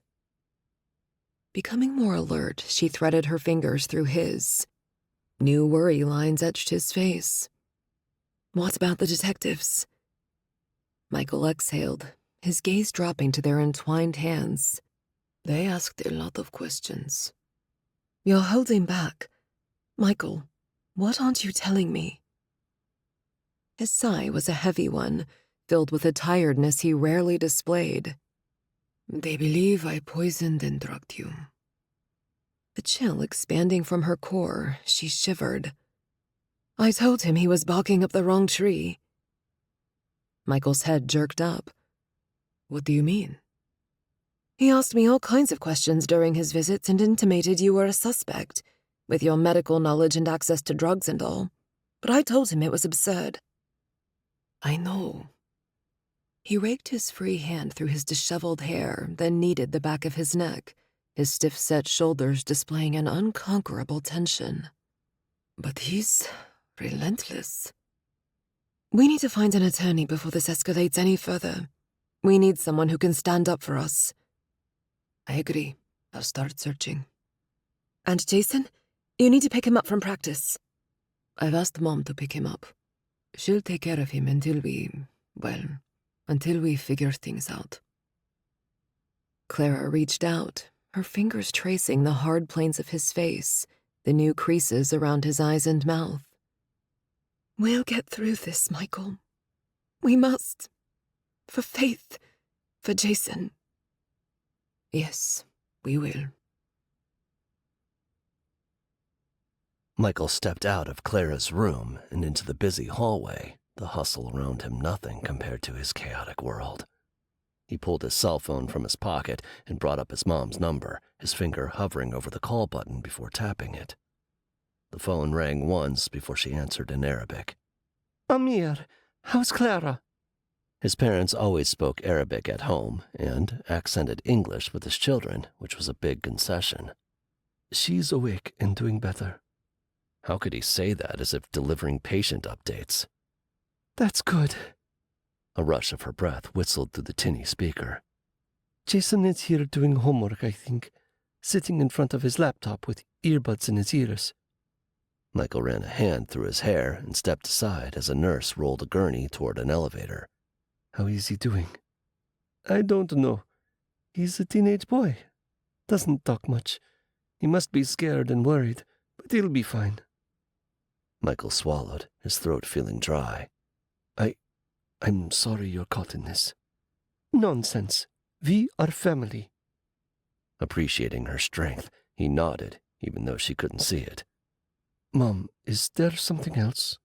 Becoming more alert, she threaded her fingers through his. New worry lines etched his face. "What about the detectives?" Michael exhaled, his gaze dropping to their entwined hands. They asked a lot of questions. You're holding back. Michael, what aren't you telling me? His sigh was a heavy one, filled with a tiredness he rarely displayed. They believe I poisoned and drugged you. The chill expanding from her core, she shivered. I told him he was barking up the wrong tree. Michael's head jerked up. What do you mean? He asked me all kinds of questions during his visits and intimated you were a suspect, with your medical knowledge and access to drugs and all. But I told him it was absurd. I know. He raked his free hand through his disheveled hair, then kneaded the back of his neck, his stiff-set shoulders displaying an unconquerable tension. But he's relentless. We need to find an attorney before this escalates any further. We need someone who can stand up for us. I agree. I'll start searching. And Jason? You need to pick him up from practice. I've asked Mom to pick him up. She'll take care of him until we figure things out. Clara reached out, her fingers tracing the hard planes of his face, the new creases around his eyes and mouth. We'll get through this, Michael. We must. For Faith. For Jason. Yes, we will. Michael stepped out of Clara's room and into the busy hallway, the hustle around him nothing compared to his chaotic world. He pulled his cell phone from his pocket and brought up his mom's number, his finger hovering over the call button before tapping it. The phone rang once before she answered in Arabic. Amir, how's Clara? His parents always spoke Arabic at home and accented English with his children, which was a big concession. She's awake and doing better. How could he say that as if delivering patient updates? That's good. A rush of her breath whistled through the tinny speaker. Jason is here doing homework, I think, sitting in front of his laptop with earbuds in his ears. Michael ran a hand through his hair and stepped aside as a nurse rolled a gurney toward an elevator. How is he doing? I don't know. He's a teenage boy. Doesn't talk much. He must be scared and worried, but he'll be fine. Michael swallowed, his throat feeling dry. I'm sorry you're caught in this. Nonsense. We are family. Appreciating her strength, he nodded, even though she couldn't see it. Mom, is there something else?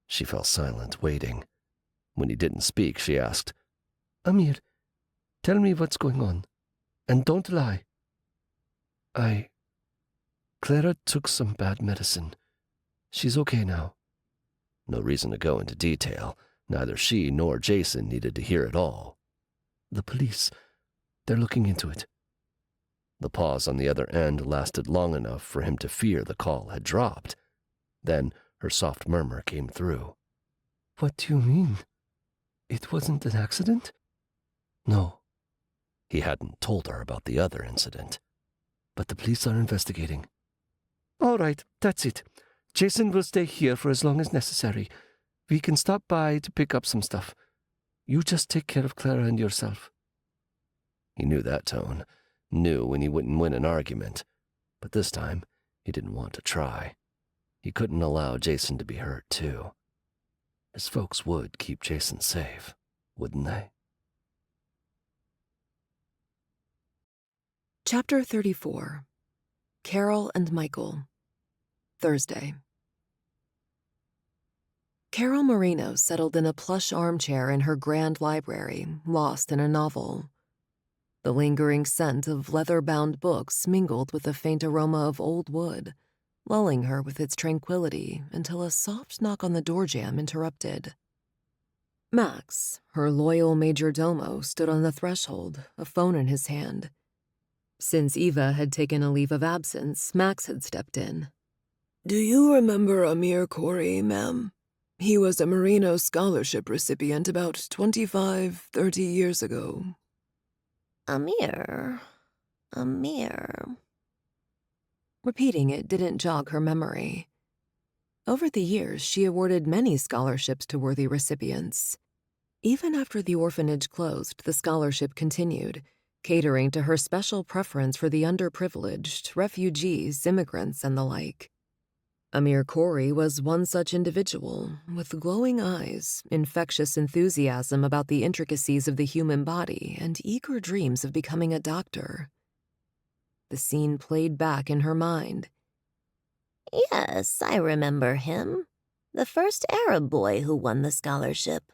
She fell silent, waiting. When he didn't speak, she asked, Amir, tell me what's going on. And don't lie. Clara took some bad medicine. She's okay now. No reason to go into detail. Neither she nor Jason needed to hear it all. The police, they're looking into it. The pause on the other end lasted long enough for him to fear the call had dropped. Then her soft murmur came through. What do you mean? It wasn't an accident? No. He hadn't told her about the other incident. But the police are investigating. All right, that's it. Jason will stay here for as long as necessary. We can stop by to pick up some stuff. You just take care of Clara and yourself. He knew that tone, knew when he wouldn't win an argument. But this time, he didn't want to try. He couldn't allow Jason to be hurt, too. His folks would keep Jason safe, wouldn't they? Chapter 34. Carol and Michael. Thursday. Carol Marino settled in a plush armchair in her grand library, lost in a novel. The lingering scent of leather-bound books mingled with the faint aroma of old wood, lulling her with its tranquility until a soft knock on the door jamb interrupted. Max, her loyal major domo, stood on the threshold, a phone in his hand. Since Eva had taken a leave of absence, Max had stepped in. Do you remember Amir Corey, ma'am? He was a Marino Scholarship recipient about 25-30 years ago. Amir. Repeating it didn't jog her memory. Over the years, she awarded many scholarships to worthy recipients. Even after the orphanage closed, the scholarship continued, catering to her special preference for the underprivileged, refugees, immigrants, and the like. Amir Khoury was one such individual, with glowing eyes, infectious enthusiasm about the intricacies of the human body, and eager dreams of becoming a doctor. The scene played back in her mind. Yes, I remember him. The first Arab boy who won the scholarship.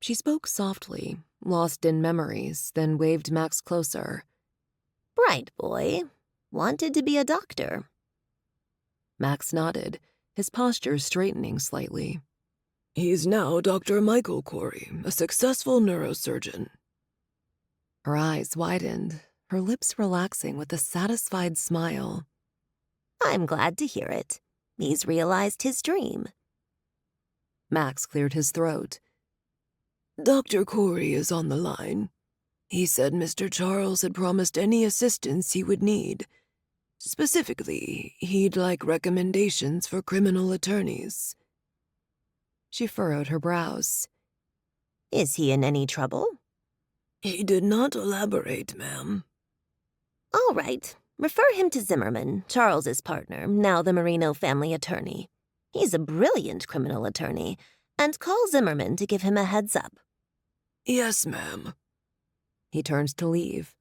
She spoke softly, lost in memories, then waved Max closer. Bright boy. Wanted to be a doctor. Max nodded, his posture straightening slightly. He's now Dr. Michael Khoury, a successful neurosurgeon. Her eyes widened, her lips relaxing with a satisfied smile. I'm glad to hear it. He's realized his dream. Max cleared his throat. Dr. Khoury is on the line. He said Mr. Charles had promised any assistance he would need. Specifically, he'd like recommendations for criminal attorneys. She furrowed her brows. Is he in any trouble? He did not elaborate, ma'am. All right. Refer him to Zimmerman, Charles's partner, now the Marino family attorney. He's a brilliant criminal attorney, and call Zimmerman to give him a heads up. Yes, ma'am. He turns to leave.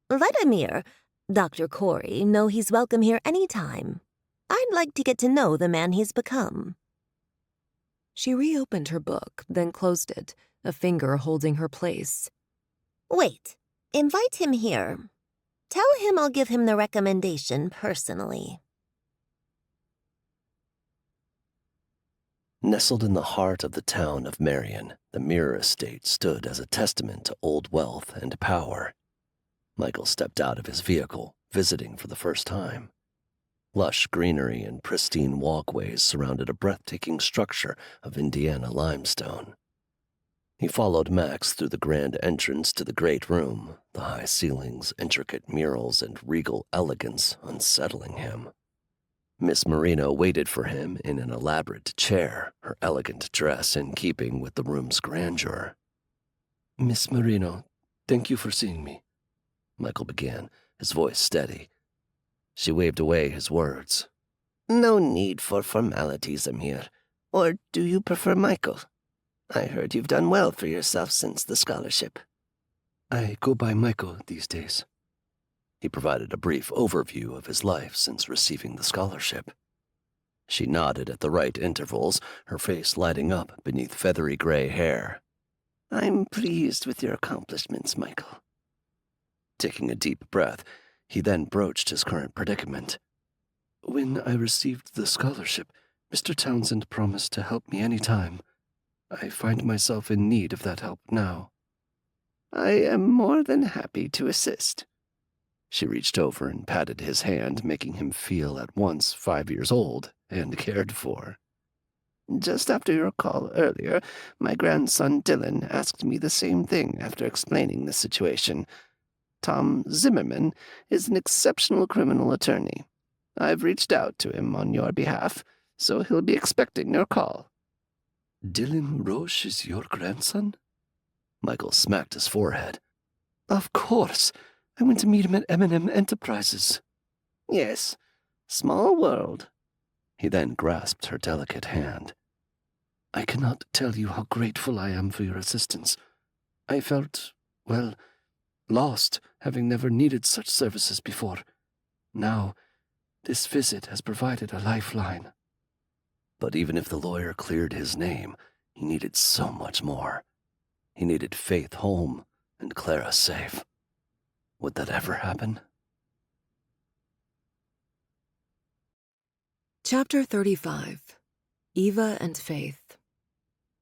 Let Amir, Dr. Khoury, know he's welcome here any time. I'd like to get to know the man he's become. She reopened her book, then closed it, a finger holding her place. Wait. Invite him here. Tell him I'll give him the recommendation personally. Nestled in the heart of the town of Marion, the Mirror Estate stood as a testament to old wealth and power. Michael stepped out of his vehicle, visiting for the first time. Lush greenery and pristine walkways surrounded a breathtaking structure of Indiana limestone. He followed Max through the grand entrance to the great room, the high ceilings, intricate murals, and regal elegance unsettling him. Miss Marino waited for him in an elaborate chair, her elegant dress in keeping with the room's grandeur. Miss Marino, thank you for seeing me, Michael began, his voice steady. She waved away his words. No need for formalities, Amir. Or do you prefer Michael? I heard you've done well for yourself since the scholarship. I go by Michael these days. He provided a brief overview of his life since receiving the scholarship. She nodded at the right intervals, her face lighting up beneath feathery gray hair. I'm pleased with your accomplishments, Michael. Taking a deep breath, he then broached his current predicament. When I received the scholarship, Mr. Townsend promised to help me any time. I find myself in need of that help now. I am more than happy to assist. She reached over and patted his hand, making him feel at once 5 years old and cared for. Just after your call earlier, my grandson Dylan asked me the same thing after explaining the situation. Tom Zimmerman is an exceptional criminal attorney. I've reached out to him on your behalf, so he'll be expecting your call. Dylan Roche is your grandson? Michael smacked his forehead. Of course. I went to meet him at M&M Enterprises. Yes, small world. He then grasped her delicate hand. I cannot tell you how grateful I am for your assistance. I felt, well, lost, having never needed such services before. Now, this visit has provided a lifeline. But even if the lawyer cleared his name, he needed so much more. He needed Faith home and Clara safe. Would that ever happen? Chapter 35. Eva and Faith.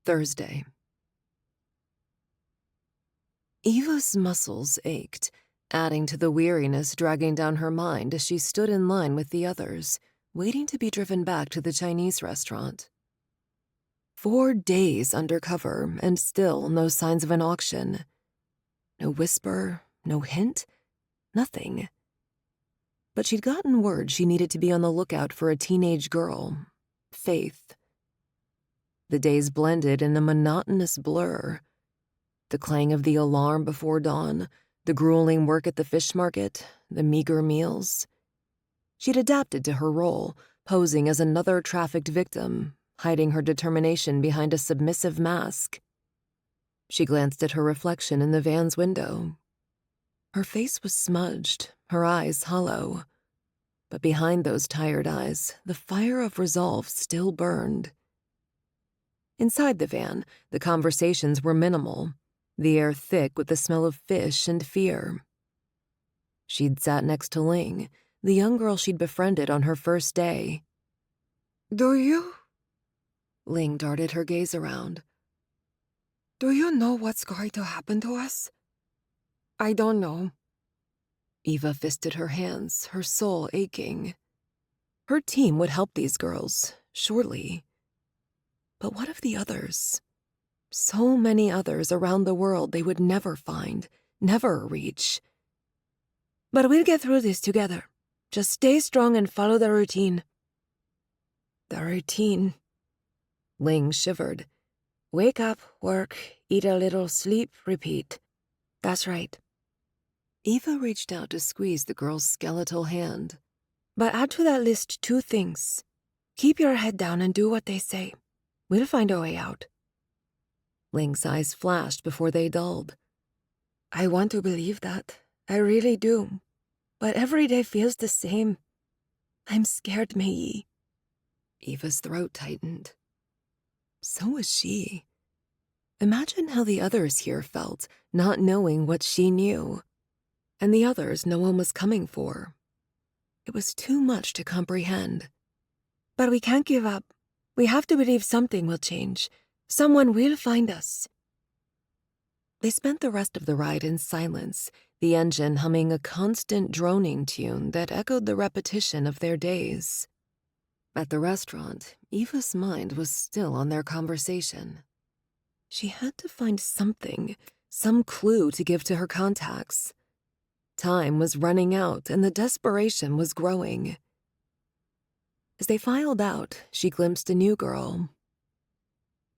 Thursday. Eva's muscles ached, adding to the weariness dragging down her mind as she stood in line with the others, waiting to be driven back to the Chinese restaurant. 4 days undercover, and still no signs of an auction. No whisper, no hint, nothing. But she'd gotten word she needed to be on the lookout for a teenage girl, Faith. The days blended in a monotonous blur. The clang of the alarm before dawn, the grueling work at the fish market, the meager meals. She'd adapted to her role, posing as another trafficked victim, hiding her determination behind a submissive mask. She glanced at her reflection in the van's window. Her face was smudged, her eyes hollow. But behind those tired eyes, the fire of resolve still burned. Inside the van, the conversations were minimal, the air thick with the smell of fish and fear. She'd sat next to Ling, the young girl she'd befriended on her first day. Do you? Ling darted her gaze around. Do you know what's going to happen to us? I don't know. Eva fisted her hands, her soul aching. Her team would help these girls, surely. But what of the others? So many others around the world they would never find, never reach. But we'll get through this together. Just stay strong and follow the routine. The routine. Ling shivered. Wake up, work, eat a little, sleep, repeat. That's right. Eva reached out to squeeze the girl's skeletal hand. But add to that list 2 things. Keep your head down and do what they say. We'll find a way out. Ling's eyes flashed before they dulled. I want to believe that. I really do. But every day feels the same. I'm scared, Mei. Eva's throat tightened. So was she. Imagine how the others here felt, not knowing what she knew. And the others no one was coming for. It was too much to comprehend. But we can't give up. We have to believe something will change. Someone will find us. They spent the rest of the ride in silence, the engine humming a constant droning tune that echoed the repetition of their days. At the restaurant, Eva's mind was still on their conversation. She had to find something, some clue to give to her contacts. Time was running out and the desperation was growing. As they filed out, she glimpsed a new girl.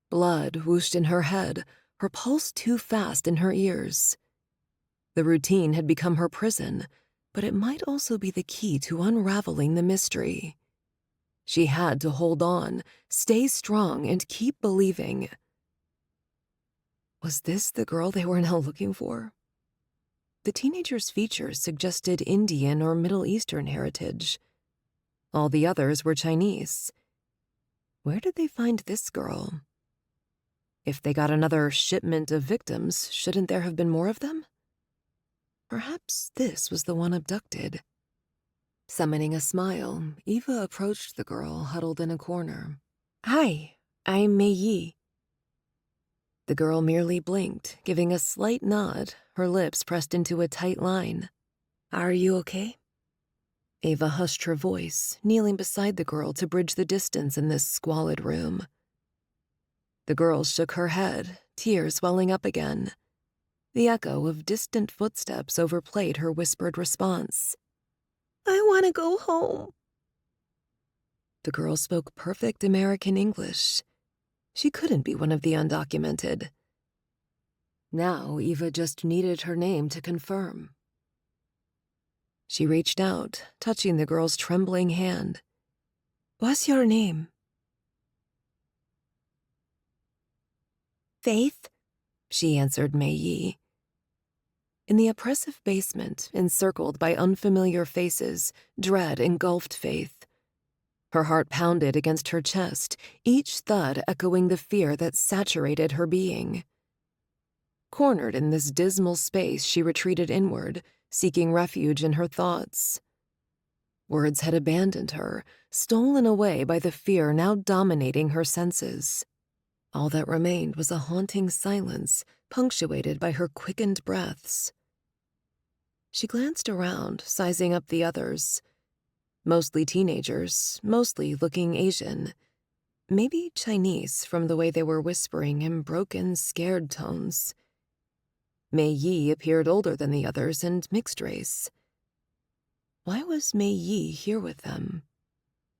Blood whooshed in her head, her pulse too fast in her ears. The routine had become her prison, but it might also be the key to unraveling the mystery. She had to hold on, stay strong, and keep believing. Was this the girl they were now looking for? The teenager's features suggested Indian or Middle Eastern heritage. All the others were Chinese. Where did they find this girl? If they got another shipment of victims, shouldn't there have been more of them? Perhaps this was the one abducted. Summoning a smile, Eva approached the girl huddled in a corner. Hi, I'm Mei. The girl merely blinked, giving a slight nod, her lips pressed into a tight line. Are you okay? Eva hushed her voice, kneeling beside the girl to bridge the distance in this squalid room. The girl shook her head, tears welling up again. The echo of distant footsteps overplayed her whispered response. I want to go home. The girl spoke perfect American English. She couldn't be one of the undocumented. Now Eva just needed her name to confirm. She reached out, touching the girl's trembling hand. What's your name? Faith, she answered Mei. In the oppressive basement, encircled by unfamiliar faces, dread engulfed Faith. Her heart pounded against her chest, each thud echoing the fear that saturated her being. Cornered in this dismal space, she retreated inward, seeking refuge in her thoughts. Words had abandoned her, stolen away by the fear now dominating her senses. All that remained was a haunting silence, punctuated by her quickened breaths. She glanced around, sizing up the others. Mostly teenagers, mostly looking Asian. Maybe Chinese from the way they were whispering in broken, scared tones. Mei Yi appeared older than the others and mixed race. Why was Mei Yi here with them?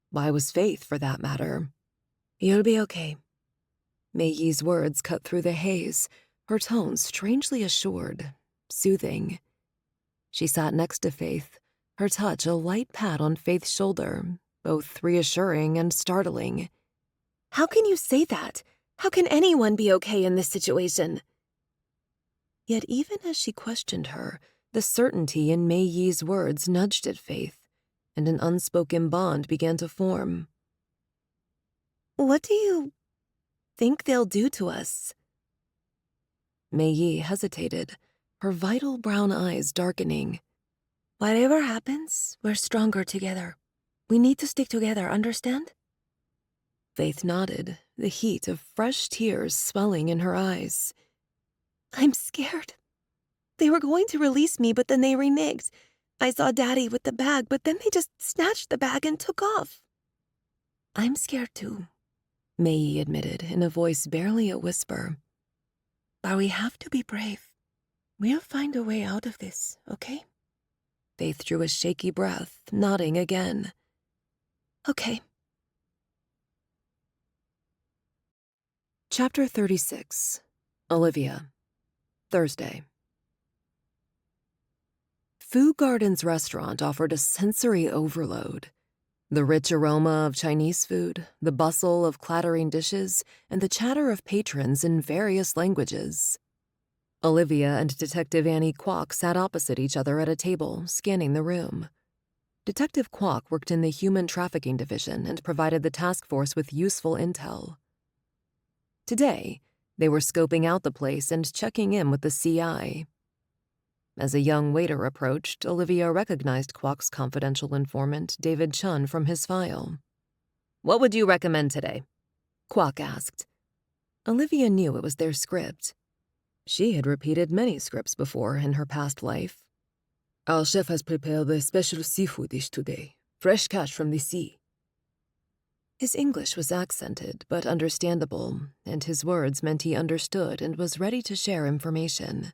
Why was Faith, for that matter? You'll be okay. Mei Yi's words cut through the haze, her tone strangely assured, soothing. She sat next to Faith, her touch a light pat on Faith's shoulder, both reassuring and startling. How can you say that? How can anyone be okay in this situation? Yet even as she questioned her, the certainty in Mei Yi's words nudged at Faith, and an unspoken bond began to form. What do you think they'll do to us? Mei Yi hesitated, her vital brown eyes darkening. Whatever happens, we're stronger together. We need to stick together, understand? Faith nodded, the heat of fresh tears swelling in her eyes. I'm scared. They were going to release me, but then they reneged. I saw Daddy with the bag, but then they just snatched the bag and took off. I'm scared too, Mei Yi admitted in a voice barely a whisper. But we have to be brave. We'll find a way out of this, okay? Faith drew a shaky breath, nodding again. Okay. Chapter 36. Olivia. Thursday. Fu Garden's restaurant offered a sensory overload. The rich aroma of Chinese food, the bustle of clattering dishes, and the chatter of patrons in various languages. Olivia and Detective Annie Kwok sat opposite each other at a table, scanning the room. Detective Kwok worked in the Human Trafficking Division and provided the task force with useful intel. Today, they were scoping out the place and checking in with the CI. As a young waiter approached, Olivia recognized Kwok's confidential informant, David Chun, from his file. What would you recommend today? Kwok asked. Olivia knew it was their script. She had repeated many scripts before in her past life. Our chef has prepared a special seafood dish today. Fresh catch from the sea. His English was accented but understandable, and his words meant he understood and was ready to share information.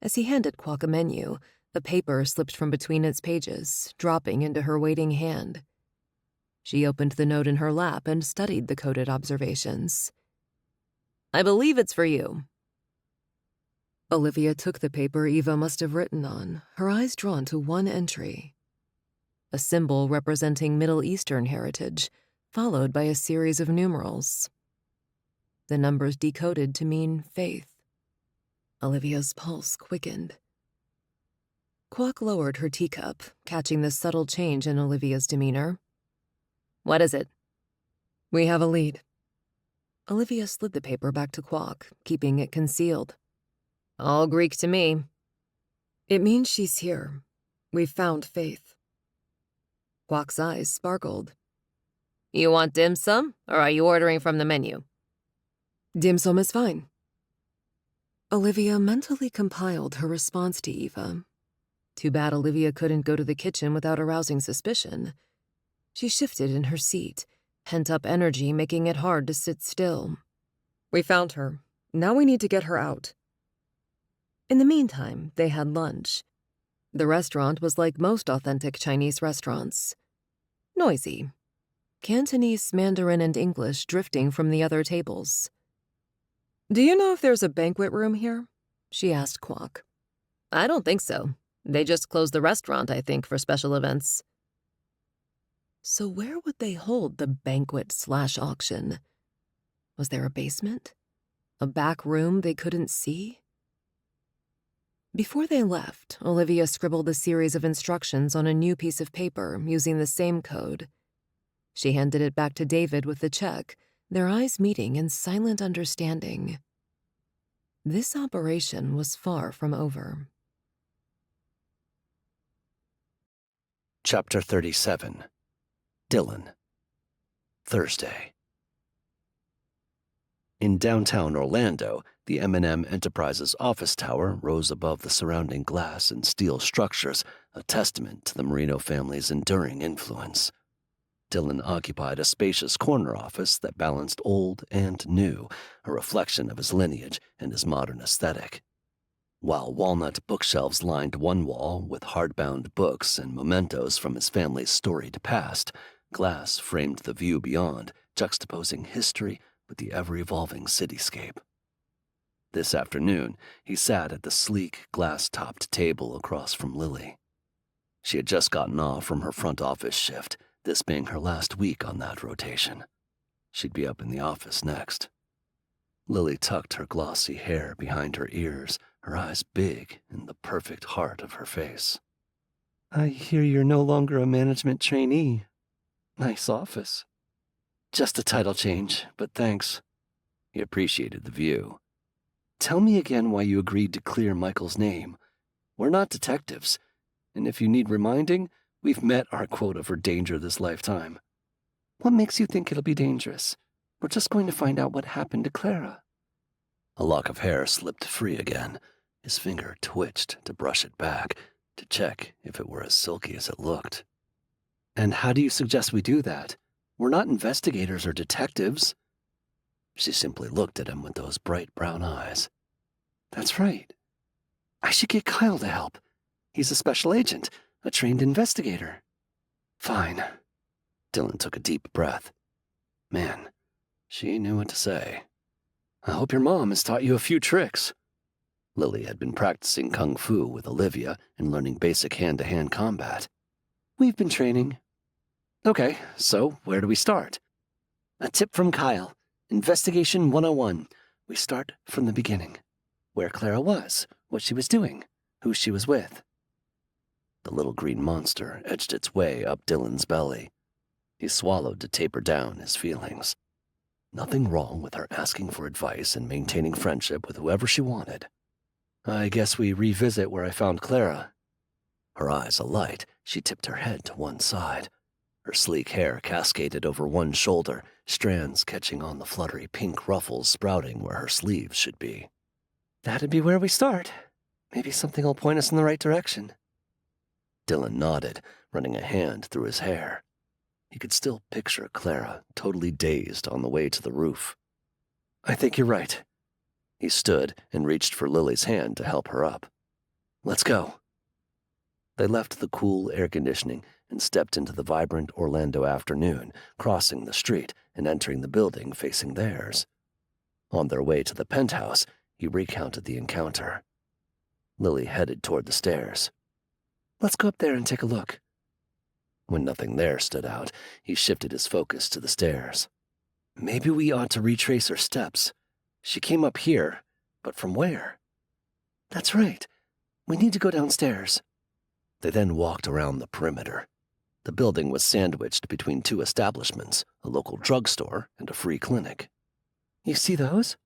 As he handed Kwok a menu, a paper slipped from between its pages, dropping into her waiting hand. She opened the note in her lap and studied the coded observations. I believe it's for you. Olivia took the paper Eva must have written on, her eyes drawn to one entry. A symbol representing Middle Eastern heritage, followed by a series of numerals. The numbers decoded to mean faith. Olivia's pulse quickened. Kwok lowered her teacup, catching the subtle change in Olivia's demeanor. What is it? We have a lead. Olivia slid the paper back to Kwok, keeping it concealed. All Greek to me. It means she's here. We've found Faith. Kwok's eyes sparkled. You want dim sum, or are you ordering from the menu? Dim sum is fine. Olivia mentally compiled her response to Eva. Too bad Olivia couldn't go to the kitchen without arousing suspicion. She shifted in her seat, pent-up energy making it hard to sit still. We found her. Now we need to get her out. In the meantime, they had lunch. The restaurant was like most authentic Chinese restaurants. Noisy. Cantonese, Mandarin, and English drifting from the other tables. Do you know if there's a banquet room here? She asked Kwok. I don't think so. They just closed the restaurant, I think, for special events. So where would they hold the banquet/auction? Was there a basement? A back room they couldn't see? Before they left, Olivia scribbled a series of instructions on a new piece of paper using the same code. She handed it back to David with the check, their eyes meeting in silent understanding. This operation was far from over. Chapter 37. Dylan. Thursday. In downtown Orlando, the M&M Enterprises office tower rose above the surrounding glass and steel structures, a testament to the Marino family's enduring influence. Dylan occupied a spacious corner office that balanced old and new, a reflection of his lineage and his modern aesthetic. While walnut bookshelves lined one wall with hardbound books and mementos from his family's storied past, glass framed the view beyond, juxtaposing history with the ever-evolving cityscape. This afternoon, he sat at the sleek, glass-topped table across from Lily. She had just gotten off from her front office shift, this being her last week on that rotation. She'd be up in the office next. Lily tucked her glossy hair behind her ears, her eyes big in the perfect heart of her face. I hear you're no longer a management trainee. Nice office. Just a title change, but thanks. He appreciated the view. Tell me again why you agreed to clear Michael's name. We're not detectives, and if you need reminding, we've met our quota for danger this lifetime. What makes you think it'll be dangerous? We're just going to find out what happened to Clara. A lock of hair slipped free again. His finger twitched to brush it back, to check if it were as silky as it looked. And how do you suggest we do that? We're not investigators or detectives. She simply looked at him with those bright brown eyes. That's right. I should get Kyle to help. He's a special agent, a trained investigator. Fine. Dylan took a deep breath. Man, she knew what to say. I hope your mom has taught you a few tricks. Lily had been practicing kung fu with Olivia and learning basic hand-to-hand combat. We've been training. Okay, so where do we start? A tip from Kyle. Investigation 101. We start from the beginning. Where Clara was, what she was doing, who she was with. The little green monster edged its way up Dylan's belly. He swallowed to taper down his feelings. Nothing wrong with her asking for advice and maintaining friendship with whoever she wanted. I guess we revisit where I found Clara. Her eyes alight, she tipped her head to one side. Her sleek hair cascaded over one shoulder, strands catching on the fluttery pink ruffles sprouting where her sleeves should be. That'd be where we start. Maybe something will point us in the right direction. Dylan nodded, running a hand through his hair. He could still picture Clara, totally dazed on the way to the roof. I think you're right. He stood and reached for Lily's hand to help her up. Let's go. They left the cool air conditioning and stepped into the vibrant Orlando afternoon, crossing the street and entering the building facing theirs. On their way to the penthouse, he recounted the encounter. Lily headed toward the stairs. Let's go up there and take a look. When nothing there stood out, he shifted his focus to the stairs. Maybe we ought to retrace her steps. She came up here, but from where? That's right. We need to go downstairs. They then walked around the perimeter. The building was sandwiched between two establishments, a local drugstore and a free clinic. You see those?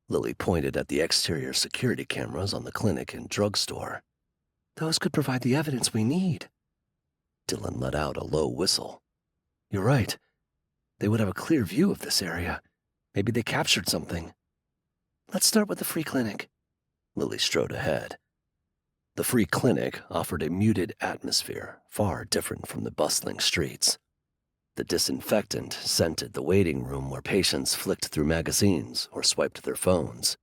Lily pointed at the exterior security cameras on the clinic and drugstore. Those could provide the evidence we need. Dylan let out a low whistle. You're right. They would have a clear view of this area. Maybe they captured something. Let's start with the free clinic. Lily strode ahead. The free clinic offered a muted atmosphere, far different from the bustling streets. The disinfectant scented the waiting room where patients flicked through magazines or swiped their phones.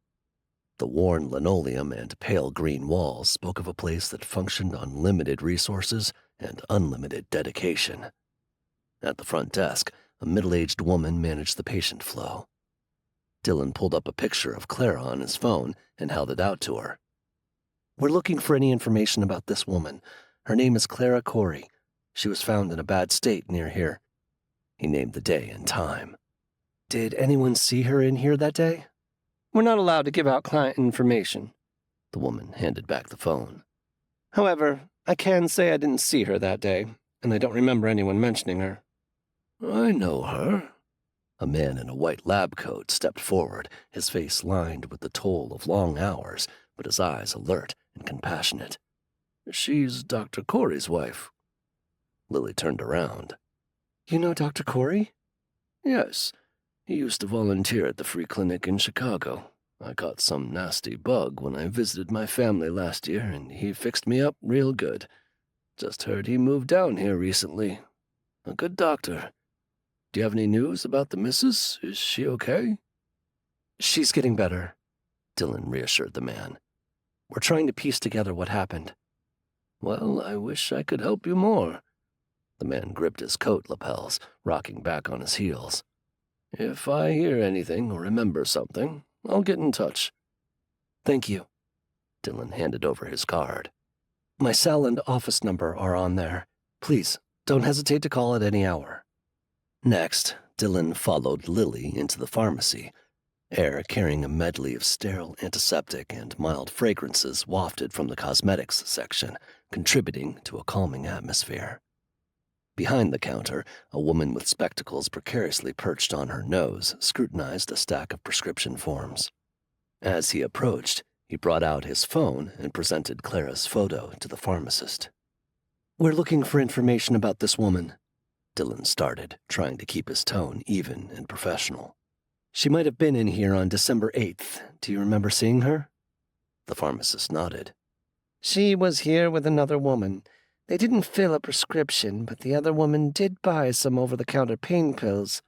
The worn linoleum and pale green walls spoke of a place that functioned on limited resources and unlimited dedication. At the front desk, a middle-aged woman managed the patient flow. Dylan pulled up a picture of Clara on his phone and held it out to her. We're looking for any information about this woman. Her name is Clara Corey. She was found in a bad state near here. He named the day and time. Did anyone see her in here that day? We're not allowed to give out client information. The woman handed back the phone. However, I can say I didn't see her that day, and I don't remember anyone mentioning her. I know her. A man in a white lab coat stepped forward, his face lined with the toll of long hours, but his eyes alert and compassionate. She's Dr. Corey's wife. Lily turned around. You know Dr. Corey? Yes. He used to volunteer at the free clinic in Chicago. I caught some nasty bug when I visited my family last year, and he fixed me up real good. Just heard he moved down here recently. A good doctor. Do you have any news about the missus? Is she okay? She's getting better, Dylan reassured the man. We're trying to piece together what happened. Well, I wish I could help you more. The man gripped his coat lapels, rocking back on his heels. If I hear anything or remember something, I'll get in touch. Thank you. Dylan handed over his card. My cell and office number are on there. Please, don't hesitate to call at any hour. Next, Dylan followed Lily into the pharmacy. Air carrying a medley of sterile antiseptic and mild fragrances wafted from the cosmetics section, contributing to a calming atmosphere. Behind the counter, a woman with spectacles precariously perched on her nose scrutinized a stack of prescription forms. As he approached, he brought out his phone and presented Clara's photo to the pharmacist. We're looking for information about this woman, Dylan started, trying to keep his tone even and professional. She might have been in here on December 8th. Do you remember seeing her? The pharmacist nodded. She was here with another woman. They didn't fill a prescription, but the other woman did buy some over-the-counter pain pills.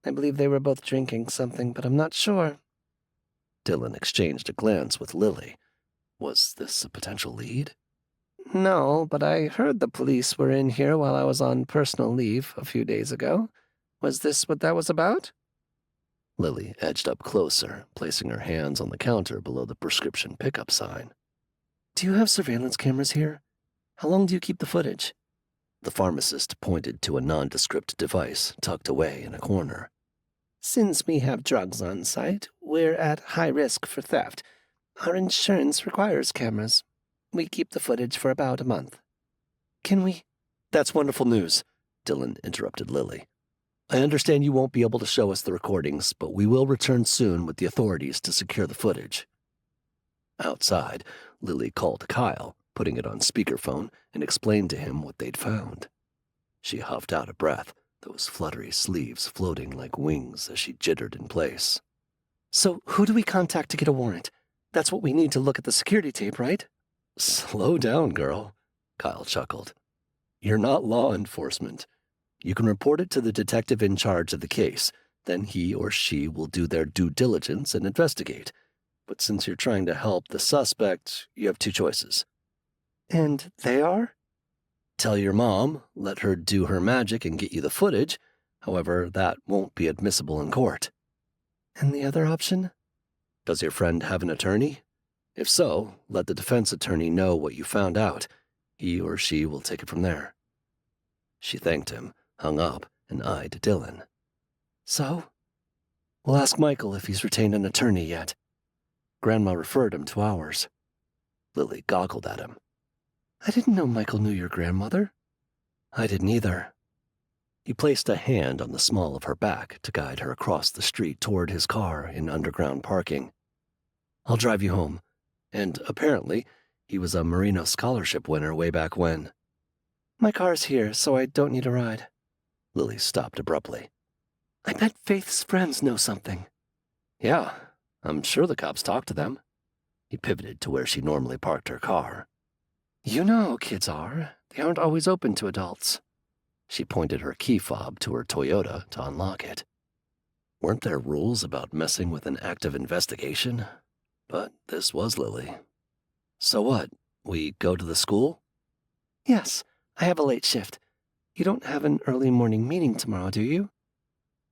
I believe they were both drinking something, but I'm not sure. Dylan exchanged a glance with Lily. Was this a potential lead? No, but I heard the police were in here while I was on personal leave a few days ago. Was this what that was about? Lily edged up closer, placing her hands on the counter below the prescription pickup sign. Do you have surveillance cameras here? How long do you keep the footage? The pharmacist pointed to a nondescript device tucked away in a corner. Since we have drugs on site, we're at high risk for theft. Our insurance requires cameras. We keep the footage for about a month. Can we? That's wonderful news, Dylan interrupted Lily. I understand you won't be able to show us the recordings, but we will return soon with the authorities to secure the footage. Outside, Lily called Kyle, putting it on speakerphone, and explained to him what they'd found. She huffed out a breath, those fluttery sleeves floating like wings as she jittered in place. So who do we contact to get a warrant? That's what we need to look at the security tape, right? Slow down, girl, Kyle chuckled. You're not law enforcement. You can report it to the detective in charge of the case. Then he or she will do their due diligence and investigate. But since you're trying to help the suspect, you have two choices. And they are? Tell your mom, let her do her magic and get you the footage. However, that won't be admissible in court. And the other option? Does your friend have an attorney? If so, let the defense attorney know what you found out. He or she will take it from there. She thanked him, hung up, and eyed Dylan. So? We'll ask Michael if he's retained an attorney yet. Grandma referred him to ours. Lily goggled at him. I didn't know Michael knew your grandmother. I didn't either. He placed a hand on the small of her back to guide her across the street toward his car in underground parking. I'll drive you home. And apparently, he was a Marino scholarship winner way back when. My car's here, so I don't need a ride. Lily stopped abruptly. I bet Faith's friends know something. Yeah, I'm sure the cops talked to them. He pivoted to where she normally parked her car. You know how kids are. They aren't always open to adults. She pointed her key fob to her Toyota to unlock it. Weren't there rules about messing with an active investigation? But this was Lily. So what? We go to the school? Yes, I have a late shift. You don't have an early morning meeting tomorrow, do you?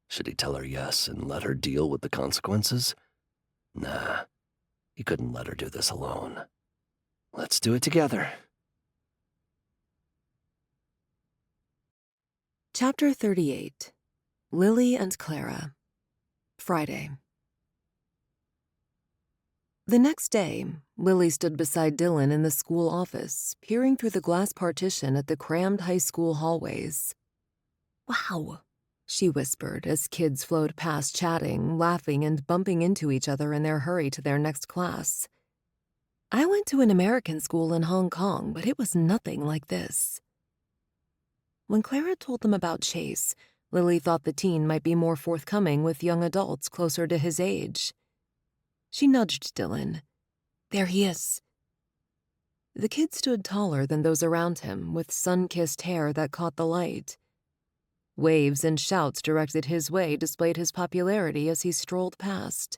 Should he tell her yes and let her deal with the consequences? Nah, he couldn't let her do this alone. Let's do it together. Chapter 38. Lily and Clara. Friday. The next day, Lily stood beside Dylan in the school office, peering through the glass partition at the crammed high school hallways. Wow, she whispered as kids flowed past chatting, laughing, and bumping into each other in their hurry to their next class. I went to an American school in Hong Kong, but it was nothing like this. When Clara told them about Chase, Lily thought the teen might be more forthcoming with young adults closer to his age. She nudged Dylan. There he is. The kid stood taller than those around him, with sun-kissed hair that caught the light. Waves and shouts directed his way displayed his popularity as he strolled past.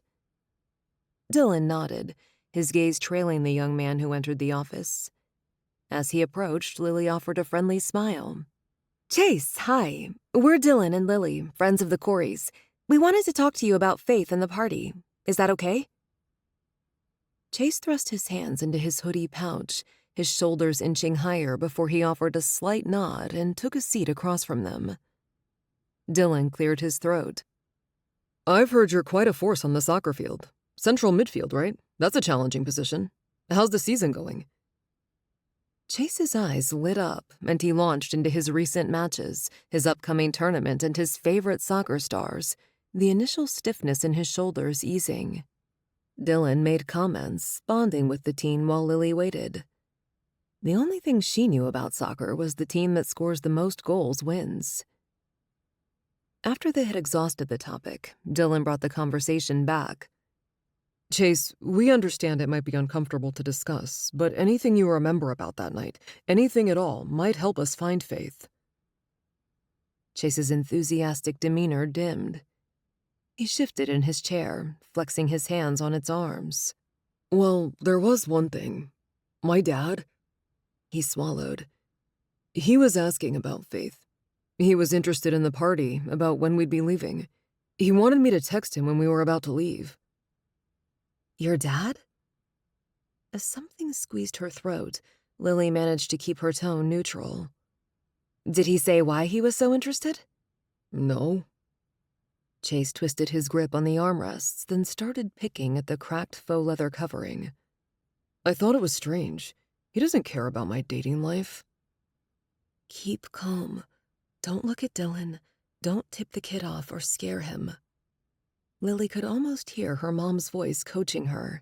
Dylan nodded, his gaze trailing the young man who entered the office. As he approached, Lily offered a friendly smile. Chase, hi. We're Dylan and Lily, friends of the Coreys. We wanted to talk to you about Faith and the party. Is that okay? Chase thrust his hands into his hoodie pouch, his shoulders inching higher before he offered a slight nod and took a seat across from them. Dylan cleared his throat. I've heard you're quite a force on the soccer field. Central midfield, right? That's a challenging position. How's the season going? Chase's eyes lit up, and he launched into his recent matches, his upcoming tournament, and his favorite soccer stars, the initial stiffness in his shoulders easing. Dylan made comments, bonding with the teen while Lily waited. The only thing she knew about soccer was the team that scores the most goals wins. After they had exhausted the topic, Dylan brought the conversation back. Chase, we understand it might be uncomfortable to discuss, but anything you remember about that night, anything at all, might help us find Faith. Chase's enthusiastic demeanor dimmed. He shifted in his chair, flexing his hands on its arms. Well, there was one thing. My dad, he swallowed. He was asking about Faith. He was interested in the party, about when we'd be leaving. He wanted me to text him when we were about to leave. Your dad? As something squeezed her throat, Lily managed to keep her tone neutral. Did he say why he was so interested? No. Chase twisted his grip on the armrests, then started picking at the cracked faux leather covering. I thought it was strange. He doesn't care about my dating life. Keep calm. Don't look at Dylan. Don't tip the kid off or scare him. Lily could almost hear her mom's voice coaching her.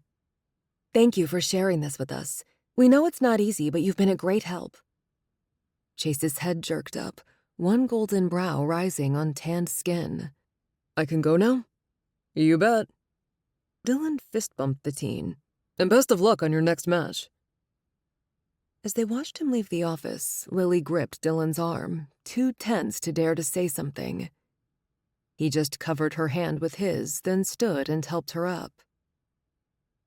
Thank you for sharing this with us. We know it's not easy, but you've been a great help. Chase's head jerked up, one golden brow rising on tanned skin. I can go now? You bet. Dylan fist-bumped the teen. And best of luck on your next match. As they watched him leave the office, Lily gripped Dylan's arm, too tense to dare to say something. He just covered her hand with his, then stood and helped her up.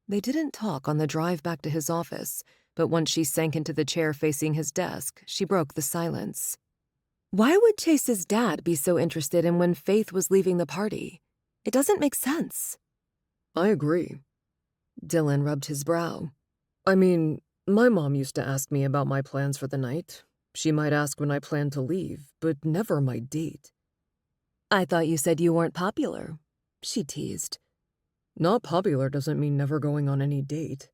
They didn't talk on the drive back to his office, but once she sank into the chair facing his desk, she broke the silence. Why would Chase's dad be so interested in when Faith was leaving the party? It doesn't make sense. I agree. Dylan rubbed his brow. I mean, my mom used to ask me about my plans for the night. She might ask when I planned to leave, but never my date. I thought you said you weren't popular, she teased. Not popular doesn't mean never going on any date.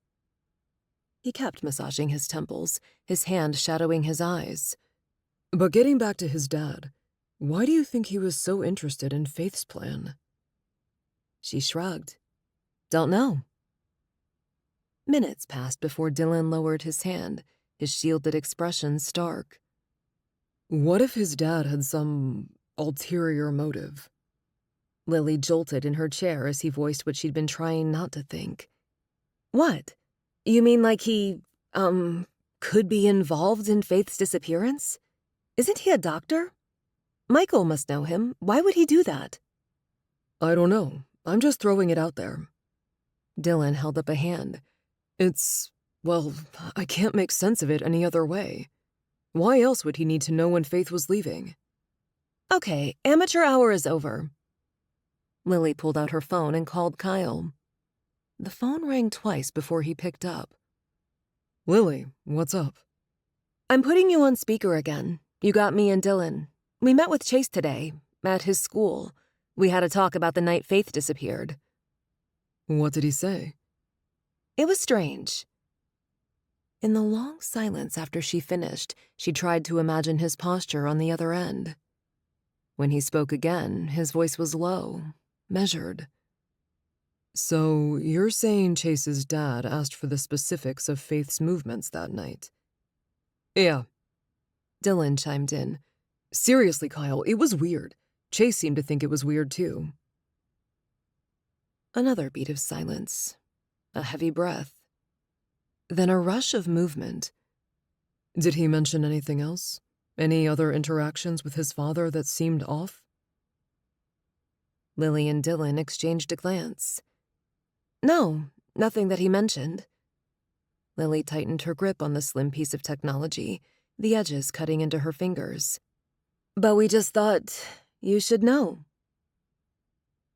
He kept massaging his temples, his hand shadowing his eyes. But getting back to his dad, why do you think he was so interested in Faith's plan? She shrugged. Don't know. Minutes passed before Dylan lowered his hand, his shielded expression stark. What if his dad had some ulterior motive? Lily jolted in her chair as he voiced what she'd been trying not to think. What? You mean like he, could be involved in Faith's disappearance? Isn't he a doctor? Michael must know him. Why would he do that? I don't know. I'm just throwing it out there. Dylan held up a hand. Well, I can't make sense of it any other way. Why else would he need to know when Faith was leaving? Okay, amateur hour is over. Lily pulled out her phone and called Kyle. The phone rang twice before he picked up. Lily, what's up? I'm putting you on speaker again. You got me and Dylan. We met with Chase today, at his school. We had a talk about the night Faith disappeared. What did he say? It was strange. In the long silence after she finished, she tried to imagine his posture on the other end. When he spoke again, his voice was low, measured. So you're saying Chase's dad asked for the specifics of Faith's movements that night? Yeah. Dylan chimed in. Seriously, Kyle, it was weird. Chase seemed to think it was weird, too. Another beat of silence. A heavy breath. Then a rush of movement. Did he mention anything else? Any other interactions with his father that seemed off? Lily and Dylan exchanged a glance. No, nothing that he mentioned. Lily tightened her grip on the slim piece of technology, the edges cutting into her fingers. But we just thought you should know.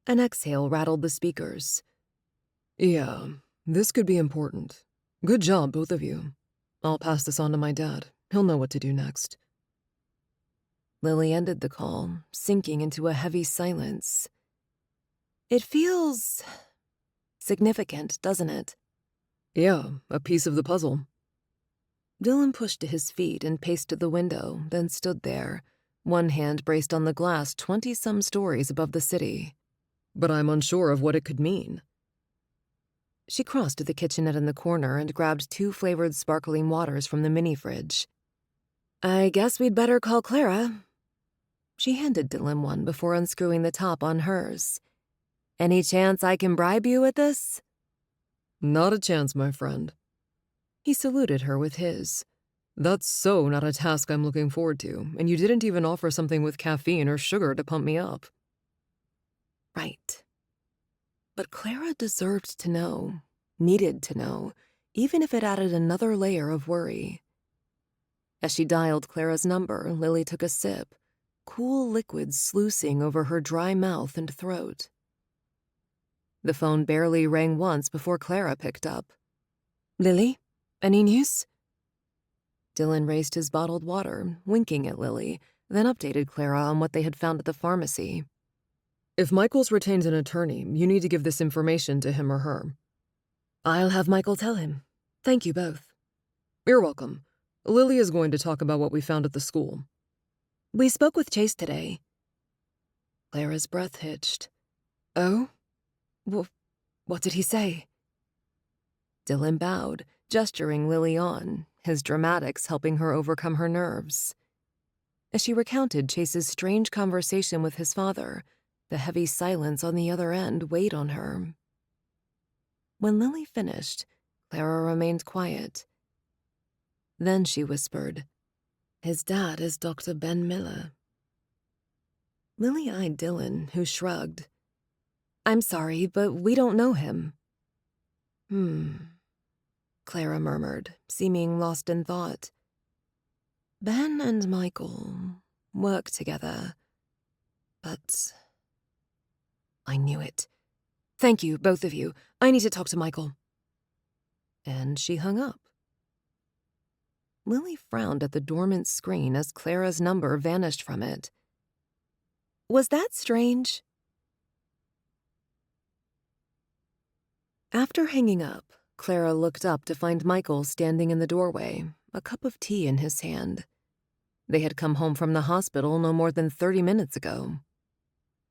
An exhale rattled the speakers. Yeah, This could be important. Good job, both of you. I'll pass this on to my dad. He'll know what to do next. Lily ended the call, sinking into a heavy silence. It feels significant, doesn't it? Yeah, a piece of the puzzle. Dylan pushed to his feet and paced to the window, then stood there, one hand braced on the glass 20-some stories above the city. But I'm unsure of what it could mean. She crossed to the kitchenette in the corner and grabbed 2 flavored sparkling waters from the mini-fridge. I guess we'd better call Clara. She handed Dylan one before unscrewing the top on hers. Any chance I can bribe you with this? Not a chance, my friend. He saluted her with his. That's so not a task I'm looking forward to, and you didn't even offer something with caffeine or sugar to pump me up. Right. But Clara deserved to know, needed to know, even if it added another layer of worry. As she dialed Clara's number, Lily took a sip, cool liquid sluicing over her dry mouth and throat. The phone barely rang once before Clara picked up. Lily, any news? Dylan raised his bottled water, winking at Lily, then updated Clara on what they had found at the pharmacy. If Michael's retained an attorney, you need to give this information to him or her. I'll have Michael tell him. Thank you both. You're welcome. Lily is going to talk about what we found at the school. We spoke with Chase today. Clara's breath hitched. Oh? What did he say? Dylan bowed, gesturing Lily on, his dramatics helping her overcome her nerves. As she recounted Chase's strange conversation with his father, the heavy silence on the other end weighed on her. When Lily finished, Clara remained quiet. Then she whispered, His dad is Dr. Ben Miller. Lily eyed Dylan, who shrugged. I'm sorry, but we don't know him. Clara murmured, seeming lost in thought. Ben and Michael work together, but... I knew it. Thank you, both of you. I need to talk to Michael. And she hung up. Lily frowned at the dormant screen as Clara's number vanished from it. Was that strange? After hanging up, Clara looked up to find Michael standing in the doorway, a cup of tea in his hand. They had come home from the hospital no more than 30 minutes ago.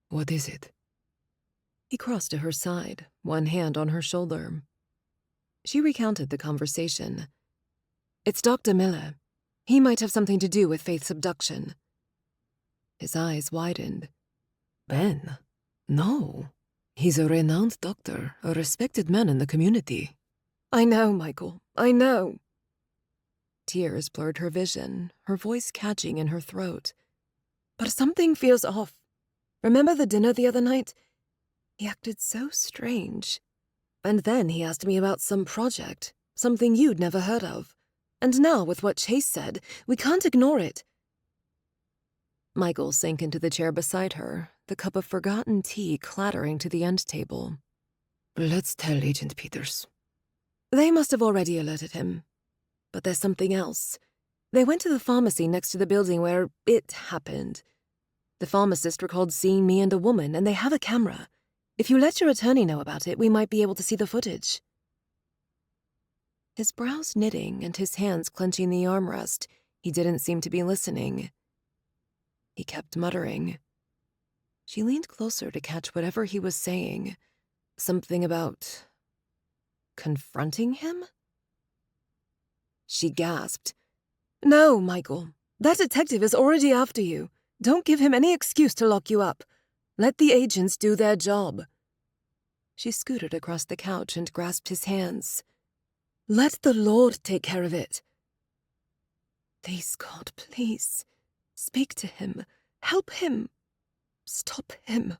What is it? He crossed to her side, one hand on her shoulder. She recounted the conversation. It's Dr. Miller. He might have something to do with Faith's abduction. His eyes widened. Ben? No. He's a renowned doctor, a respected man in the community. I know, Michael. I know. Tears blurred her vision, her voice catching in her throat. But something feels off. Remember the dinner the other night? He acted so strange. And then he asked me about some project, something you'd never heard of. And now, with what Chase said, we can't ignore it. Michael sank into the chair beside her, the cup of forgotten tea clattering to the end table. Let's tell Agent Peters. They must have already alerted him. But there's something else. They went to the pharmacy next to the building where it happened. The pharmacist recalled seeing me and a woman, and they have a camera. If you let your attorney know about it, we might be able to see the footage. His brows knitting and his hands clenching the armrest, he didn't seem to be listening. He kept muttering. She leaned closer to catch whatever he was saying. Something about... confronting him? She gasped. No, Michael. That detective is already after you. Don't give him any excuse to lock you up. Let the agents do their job. She scooted across the couch and grasped his hands. Let the Lord take care of it. Please, God, please. Speak to him. Help him. Stop him.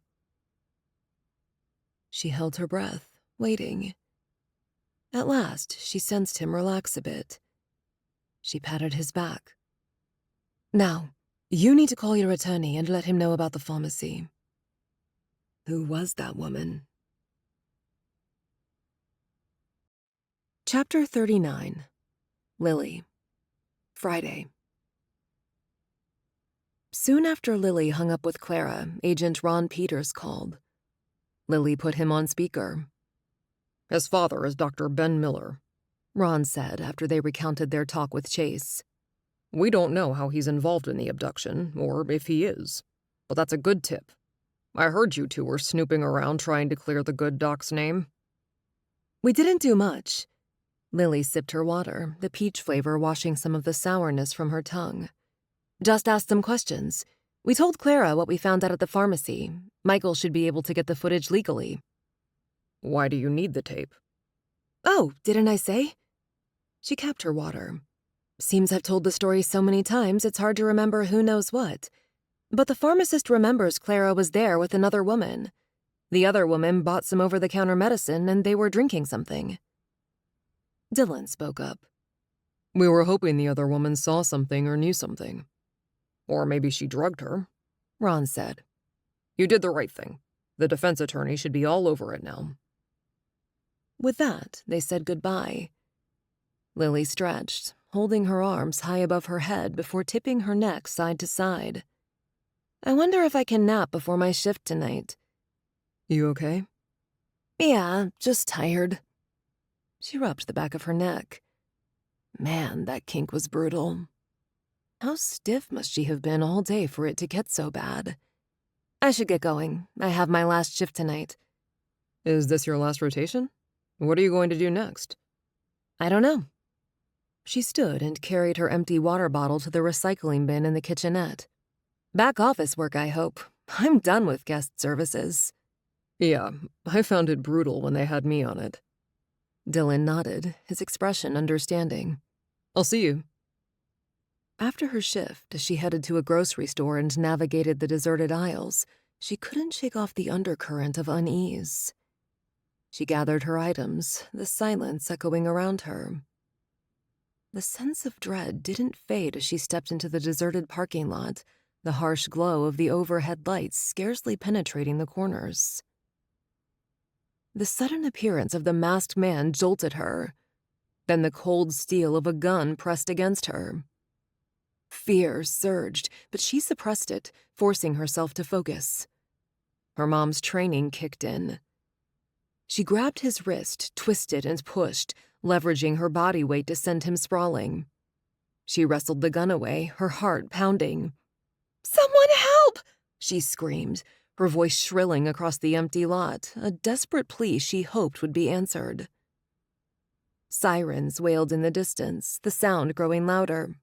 She held her breath, waiting. At last, she sensed him relax a bit. She patted his back. Now, you need to call your attorney and let him know about the pharmacy. Who was that woman? Chapter 39. Lily. Friday. Soon after Lily hung up with Clara, Agent Ron Peters called. Lily put him on speaker. His father is Dr. Ben Miller, Ron said after they recounted their talk with Chase. We don't know how he's involved in the abduction, or if he is, but that's a good tip. I heard you two were snooping around trying to clear the good doc's name. We didn't do much. Lily sipped her water, the peach flavor washing some of the sourness from her tongue. Just asked some questions. We told Clara what we found out at the pharmacy. Michael should be able to get the footage legally. Why do you need the tape? Oh, didn't I say? She capped her water. Seems I've told the story so many times it's hard to remember who knows what. But the pharmacist remembers Clara was there with another woman. The other woman bought some over-the-counter medicine and they were drinking something. Dylan spoke up. We were hoping the other woman saw something or knew something. Or maybe she drugged her, Ron said. You did the right thing. The defense attorney should be all over it now. With that, they said goodbye. Lily stretched, holding her arms high above her head before tipping her neck side to side. I wonder if I can nap before my shift tonight. You okay? Yeah, just tired. She rubbed the back of her neck. Man, that kink was brutal. How stiff must she have been all day for it to get so bad? I should get going. I have my last shift tonight. Is this your last rotation? What are you going to do next? I don't know. She stood and carried her empty water bottle to the recycling bin in the kitchenette. Back office work, I hope. I'm done with guest services. Yeah, I found it brutal when they had me on it. Dylan nodded, his expression understanding. I'll see you. After her shift, as she headed to a grocery store and navigated the deserted aisles, she couldn't shake off the undercurrent of unease. She gathered her items, the silence echoing around her. The sense of dread didn't fade as she stepped into the deserted parking lot, the harsh glow of the overhead lights scarcely penetrating the corners. The sudden appearance of the masked man jolted her. Then the cold steel of a gun pressed against her. Fear surged, but she suppressed it, forcing herself to focus. Her mom's training kicked in. She grabbed his wrist, twisted and pushed, leveraging her body weight to send him sprawling. She wrestled the gun away, her heart pounding. "Someone help!" she screamed, her voice shrilling across the empty lot, a desperate plea she hoped would be answered. Sirens wailed in the distance, the sound growing louder.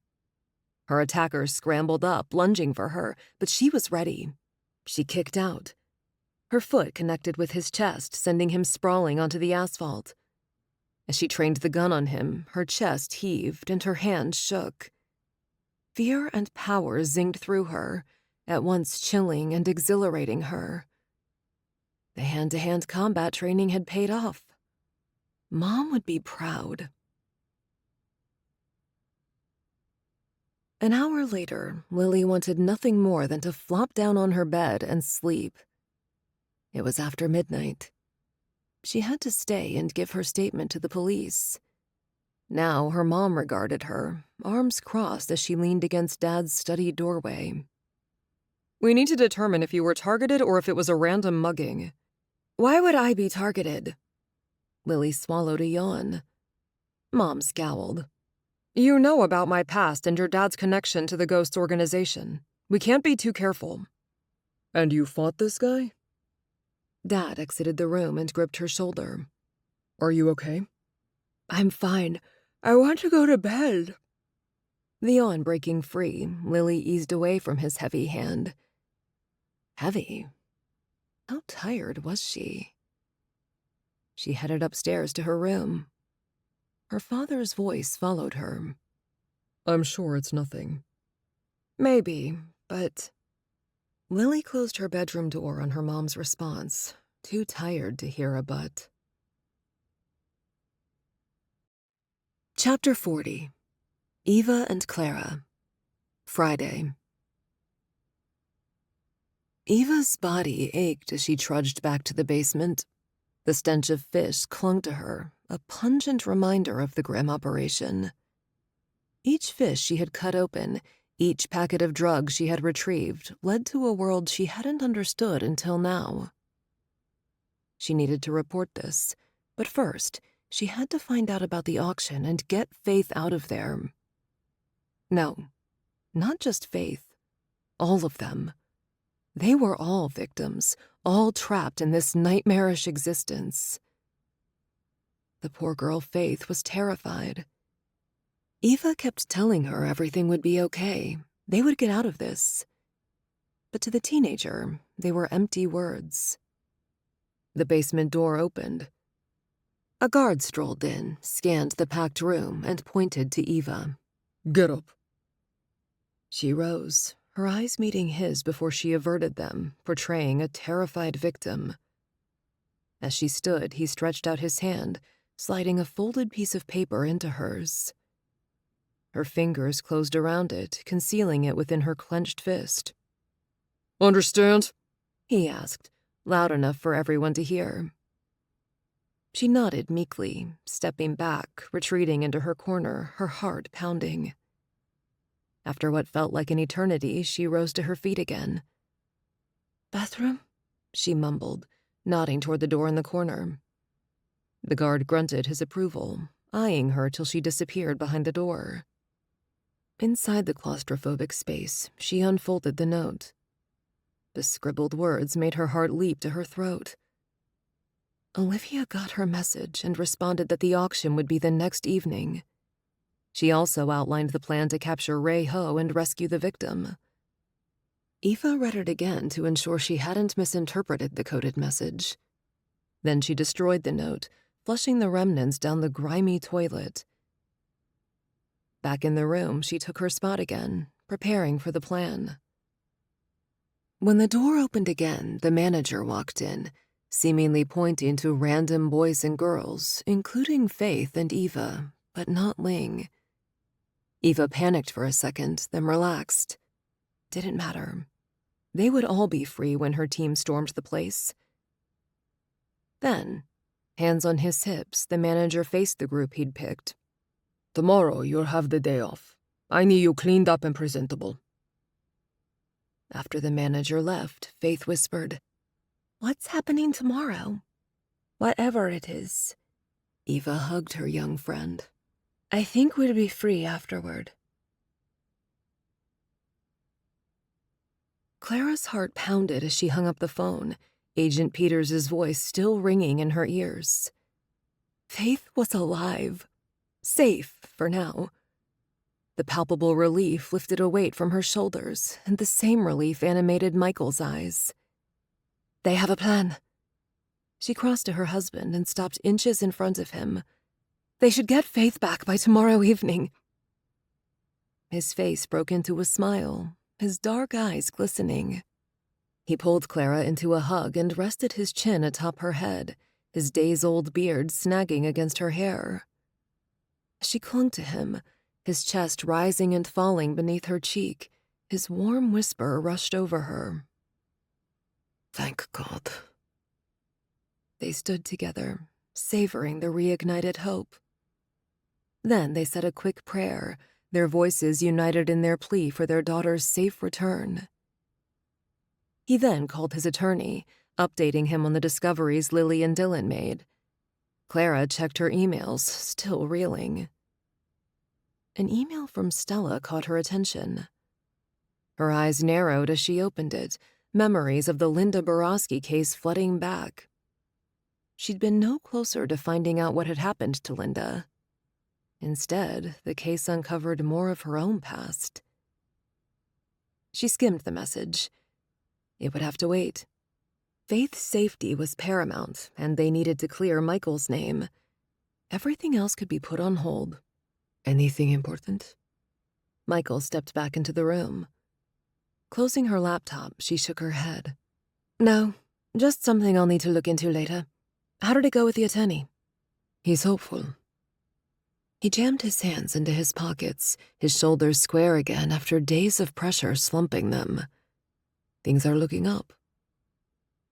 Her attacker scrambled up, lunging for her, but she was ready. She kicked out. Her foot connected with his chest, sending him sprawling onto the asphalt. As she trained the gun on him, her chest heaved and her hands shook. Fear and power zinged through her, at once chilling and exhilarating her. The hand-to-hand combat training had paid off. Mom would be proud. An hour later, Lily wanted nothing more than to flop down on her bed and sleep. It was after midnight. She had to stay and give her statement to the police. Now her mom regarded her, arms crossed as she leaned against Dad's study doorway. We need to determine if you were targeted or if it was a random mugging. Why would I be targeted? Lily swallowed a yawn. Mom scowled. You know about my past and your dad's connection to the Ghosts organization. We can't be too careful. And you fought this guy? Dad exited the room and gripped her shoulder. Are you okay? I'm fine. I want to go to bed. The yawn breaking free, Lily eased away from his heavy hand. Heavy? How tired was she? She headed upstairs to her room. Her father's voice followed her. I'm sure it's nothing. Maybe, but... Lily closed her bedroom door on her mom's response, too tired to hear a but. Chapter 40. Eva and Clara. Friday. Eva's body ached as she trudged back to the basement. The stench of fish clung to her, a pungent reminder of the grim operation. Each fish she had cut open, each packet of drugs she had retrieved, led to a world she hadn't understood until now. She needed to report this, but first, she had to find out about the auction and get Faith out of there. No, not just Faith. All of them. They were all victims, all trapped in this nightmarish existence. The poor girl Faith was terrified. Eva kept telling her everything would be okay. They would get out of this. But to the teenager, they were empty words. The basement door opened. A guard strolled in, scanned the packed room, and pointed to Eva. Get up. She rose, her eyes meeting his before she averted them, portraying a terrified victim. As she stood, he stretched out his hand, sliding a folded piece of paper into hers. Her fingers closed around it, concealing it within her clenched fist. Understand? He asked, loud enough for everyone to hear. She nodded meekly, stepping back, retreating into her corner, her heart pounding. After what felt like an eternity, she rose to her feet again. "Bathroom?" she mumbled, nodding toward the door in the corner. The guard grunted his approval, eyeing her till she disappeared behind the door. Inside the claustrophobic space, she unfolded the note. The scribbled words made her heart leap to her throat. Olivia got her message and responded that the auction would be the next evening. She also outlined the plan to capture Ray Ho and rescue the victim. Eva read it again to ensure she hadn't misinterpreted the coded message. Then she destroyed the note, flushing the remnants down the grimy toilet. Back in the room, she took her spot again, preparing for the plan. When the door opened again, the manager walked in, seemingly pointing to random boys and girls, including Faith and Eva, but not Ling. Eva panicked for a second, then relaxed. Didn't matter. They would all be free when her team stormed the place. Then, hands on his hips, the manager faced the group he'd picked. Tomorrow you'll have the day off. I need you cleaned up and presentable. After the manager left, Faith whispered, "What's happening tomorrow?" "Whatever it is." Eva hugged her young friend. "I think we'll be free afterward." Clara's heart pounded as she hung up the phone, Agent Peters' voice still ringing in her ears. Faith was alive. Safe, for now. The palpable relief lifted a weight from her shoulders, and the same relief animated Michael's eyes. "They have a plan." She crossed to her husband and stopped inches in front of him. "They should get Faith back by tomorrow evening." His face broke into a smile, his dark eyes glistening. He pulled Clara into a hug and rested his chin atop her head, his days-old beard snagging against her hair. She clung to him, his chest rising and falling beneath her cheek. His warm whisper rushed over her. "Thank God." They stood together, savoring the reignited hope. Then they said a quick prayer, their voices united in their plea for their daughter's safe return. He then called his attorney, updating him on the discoveries Lily and Dylan made. Clara checked her emails, still reeling. An email from Stella caught her attention. Her eyes narrowed as she opened it, memories of the Linda Borowski case flooding back. She'd been no closer to finding out what had happened to Linda. Instead, the case uncovered more of her own past. She skimmed the message. It would have to wait. Faith's safety was paramount, and they needed to clear Michael's name. Everything else could be put on hold. "Anything important?" Michael stepped back into the room. Closing her laptop, she shook her head. "No, just something I'll need to look into later. How did it go with the attorney?" "He's hopeful." He jammed his hands into his pockets, his shoulders square again after days of pressure slumping them. "Things are looking up."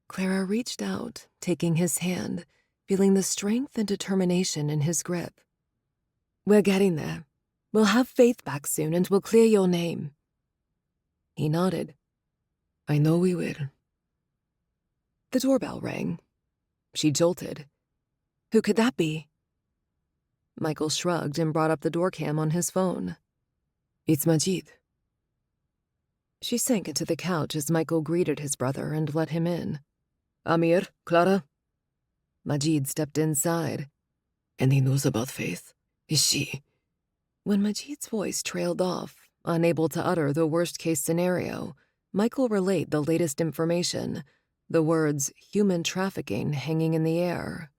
Clara reached out, taking his hand, feeling the strength and determination in his grip. "We're getting there. We'll have Faith back soon and we'll clear your name." He nodded. "I know we will." The doorbell rang. She jolted. Who could that be? Michael shrugged and brought up the door cam on his phone. "It's Majid." She sank into the couch as Michael greeted his brother and let him in. "Amir, Clara?" Majid stepped inside. "Any news about Faith? Is she—" When Majid's voice trailed off, unable to utter the worst-case scenario, Michael relayed the latest information, the words human trafficking hanging in the air.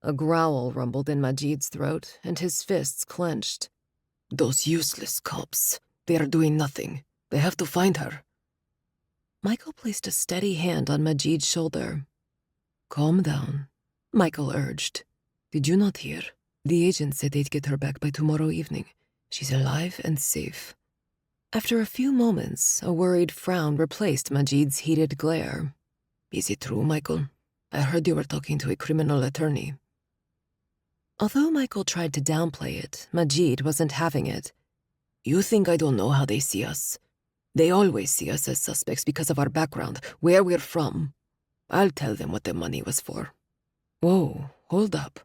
A growl rumbled in Majid's throat, and his fists clenched. "Those useless cops. They are doing nothing. They have to find her." Michael placed a steady hand on Majid's shoulder. "Calm down," Michael urged. "Did you not hear? The agent said they'd get her back by tomorrow evening. She's alive and safe." After a few moments, a worried frown replaced Majid's heated glare. "Is it true, Michael? I heard you were talking to a criminal attorney." Although Michael tried to downplay it, Majid wasn't having it. "You think I don't know how they see us? They always see us as suspects because of our background, where we're from. I'll tell them what the money was for." "Whoa, hold up."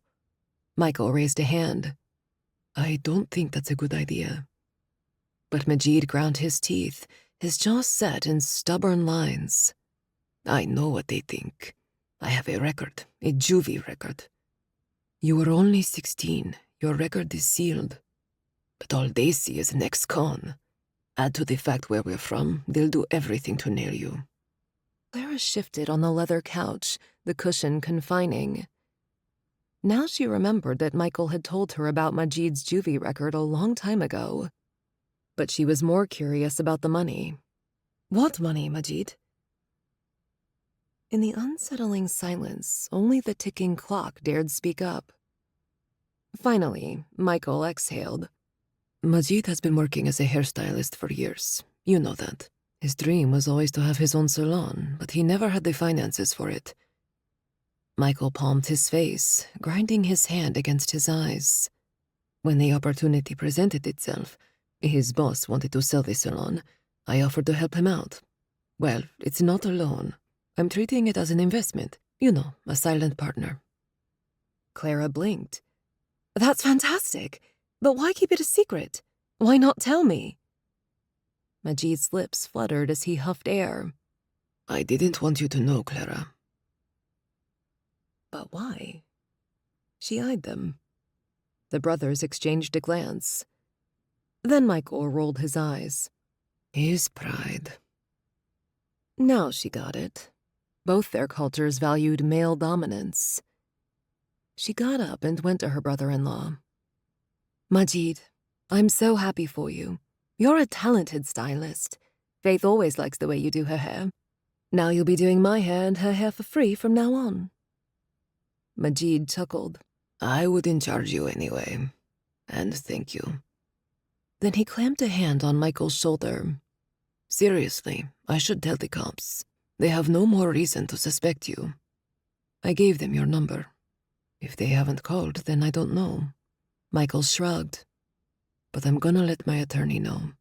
Michael raised a hand. "I don't think that's a good idea." But Majid ground his teeth, his jaw set in stubborn lines. "I know what they think. I have a record, a juvie record. You were only 16. Your record is sealed. But all they see is an ex-con. Add to the fact where we're from, they'll do everything to nail you." Clara shifted on the leather couch, the cushion confining. Now she remembered that Michael had told her about Majid's juvie record a long time ago. But she was more curious about the money. "What money, Majid?" In the unsettling silence, only the ticking clock dared speak up. Finally, Michael exhaled. "Majid has been working as a hairstylist for years. You know that. His dream was always to have his own salon, but he never had the finances for it." Michael palmed his face, grinding his hand against his eyes. "When the opportunity presented itself, his boss wanted to sell the salon. I offered to help him out. Well, it's not a loan. I'm treating it as an investment. You know, a silent partner." Clara blinked. "That's fantastic. But why keep it a secret? Why not tell me?" Majid's lips fluttered as he huffed air. "I didn't want you to know, Clara." "But why?" She eyed them. The brothers exchanged a glance. Then Michael rolled his eyes. "His pride." Now she got it. Both their cultures valued male dominance. She got up and went to her brother-in-law. "Majid, I'm so happy for you. You're a talented stylist. Faith always likes the way you do her hair. Now you'll be doing my hair and her hair for free from now on." Majid chuckled. "I wouldn't charge you anyway. And thank you." Then he clamped a hand on Michael's shoulder. "Seriously, I should tell the cops. They have no more reason to suspect you. I gave them your number. If they haven't called, then I don't know." Michael shrugged. "But I'm gonna let my attorney know."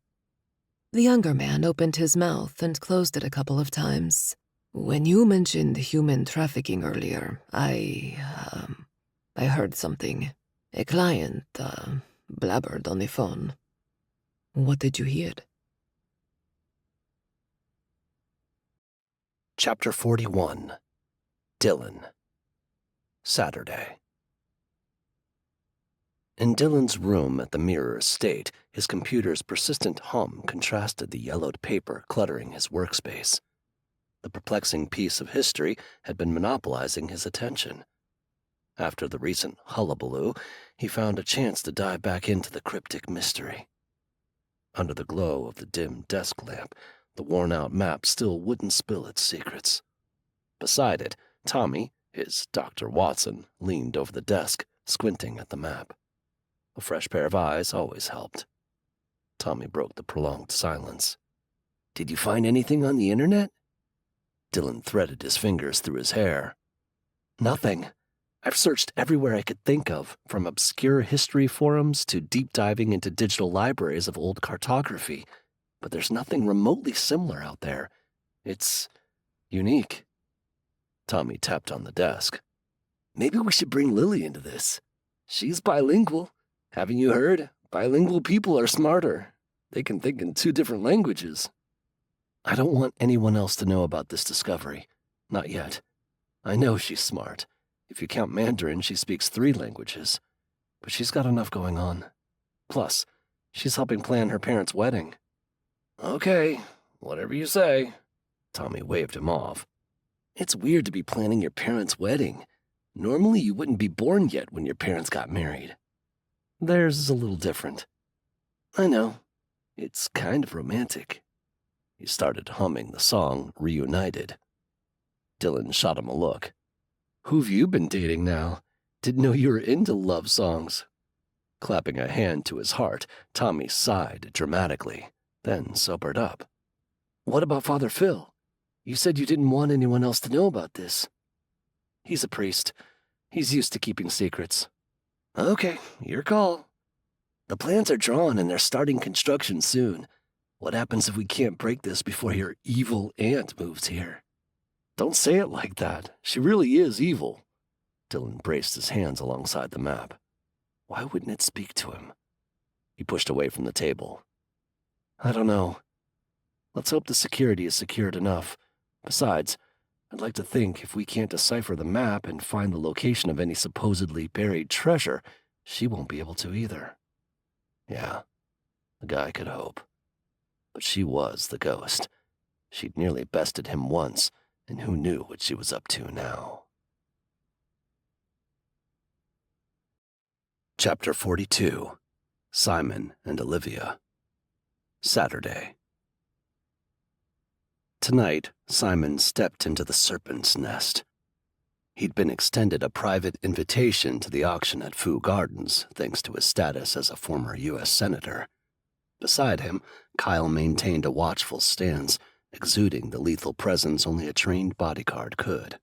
The younger man opened his mouth and closed it a couple of times. "When you mentioned human trafficking earlier, I heard something. A client, blabbered on the phone." "What did you hear?" Chapter 41. Dylan. Saturday. In Dylan's room at the Mirror Estate, his computer's persistent hum contrasted the yellowed paper cluttering his workspace. The perplexing piece of history had been monopolizing his attention. After the recent hullabaloo, he found a chance to dive back into the cryptic mystery. Under the glow of the dim desk lamp, the worn-out map still wouldn't spill its secrets. Beside it, Tommy, his Dr. Watson, leaned over the desk, squinting at the map. A fresh pair of eyes always helped. Tommy broke the prolonged silence. "Did you find anything on the internet?" Dylan threaded his fingers through his hair. "Nothing. I've searched everywhere I could think of, from obscure history forums to deep diving into digital libraries of old cartography, but there's nothing remotely similar out there. It's unique. Tommy tapped on the desk. Maybe we should bring Lily into this. She's bilingual. Haven't you heard? Bilingual people are smarter. They can think in 2 different languages. I don't want anyone else to know about this discovery. Not yet. I know she's smart. If you count Mandarin, she speaks 3 languages. But she's got enough going on. Plus, she's helping plan her parents' wedding. Okay, whatever you say. Tommy waved him off. It's weird to be planning your parents' wedding. Normally you wouldn't be born yet when your parents got married. Theirs is a little different. I know. It's kind of romantic. He started humming the song Reunited. Dylan shot him a look. Who've you been dating now? Didn't know you were into love songs. Clapping a hand to his heart, Tommy sighed dramatically, then sobered up. What about Father Phil? You said you didn't want anyone else to know about this. He's a priest. He's used to keeping secrets. Okay, your call. The plans are drawn and they're starting construction soon. What happens if we can't break this before your evil aunt moves here? Don't say it like that. She really is evil. Dylan braced his hands alongside the map. Why wouldn't it speak to him? He pushed away from the table. I don't know. Let's hope the security is secured enough. Besides, I'd like to think if we can't decipher the map and find the location of any supposedly buried treasure, she won't be able to either. Yeah, the guy could hope. But she was the ghost. She'd nearly bested him once, and who knew what she was up to now. Chapter 42. Simon and Olivia. Saturday. Tonight, Simon stepped into the serpent's nest. He'd been extended a private invitation to the auction at Foo Gardens, thanks to his status as a former U.S. Senator. Beside him, Kyle maintained a watchful stance, exuding the lethal presence only a trained bodyguard could.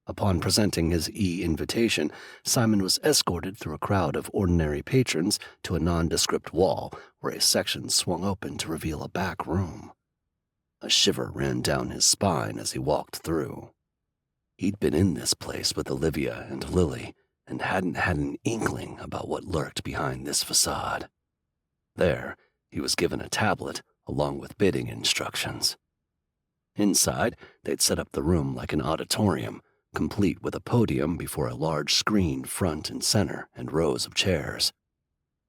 Upon presenting his e-invitation, Simon was escorted through a crowd of ordinary patrons to a nondescript wall where a section swung open to reveal a back room. A shiver ran down his spine as he walked through. He'd been in this place with Olivia and Lily and hadn't had an inkling about what lurked behind this facade. There, he was given a tablet along with bidding instructions. Inside, they'd set up the room like an auditorium, complete with a podium before a large screen front and center and rows of chairs.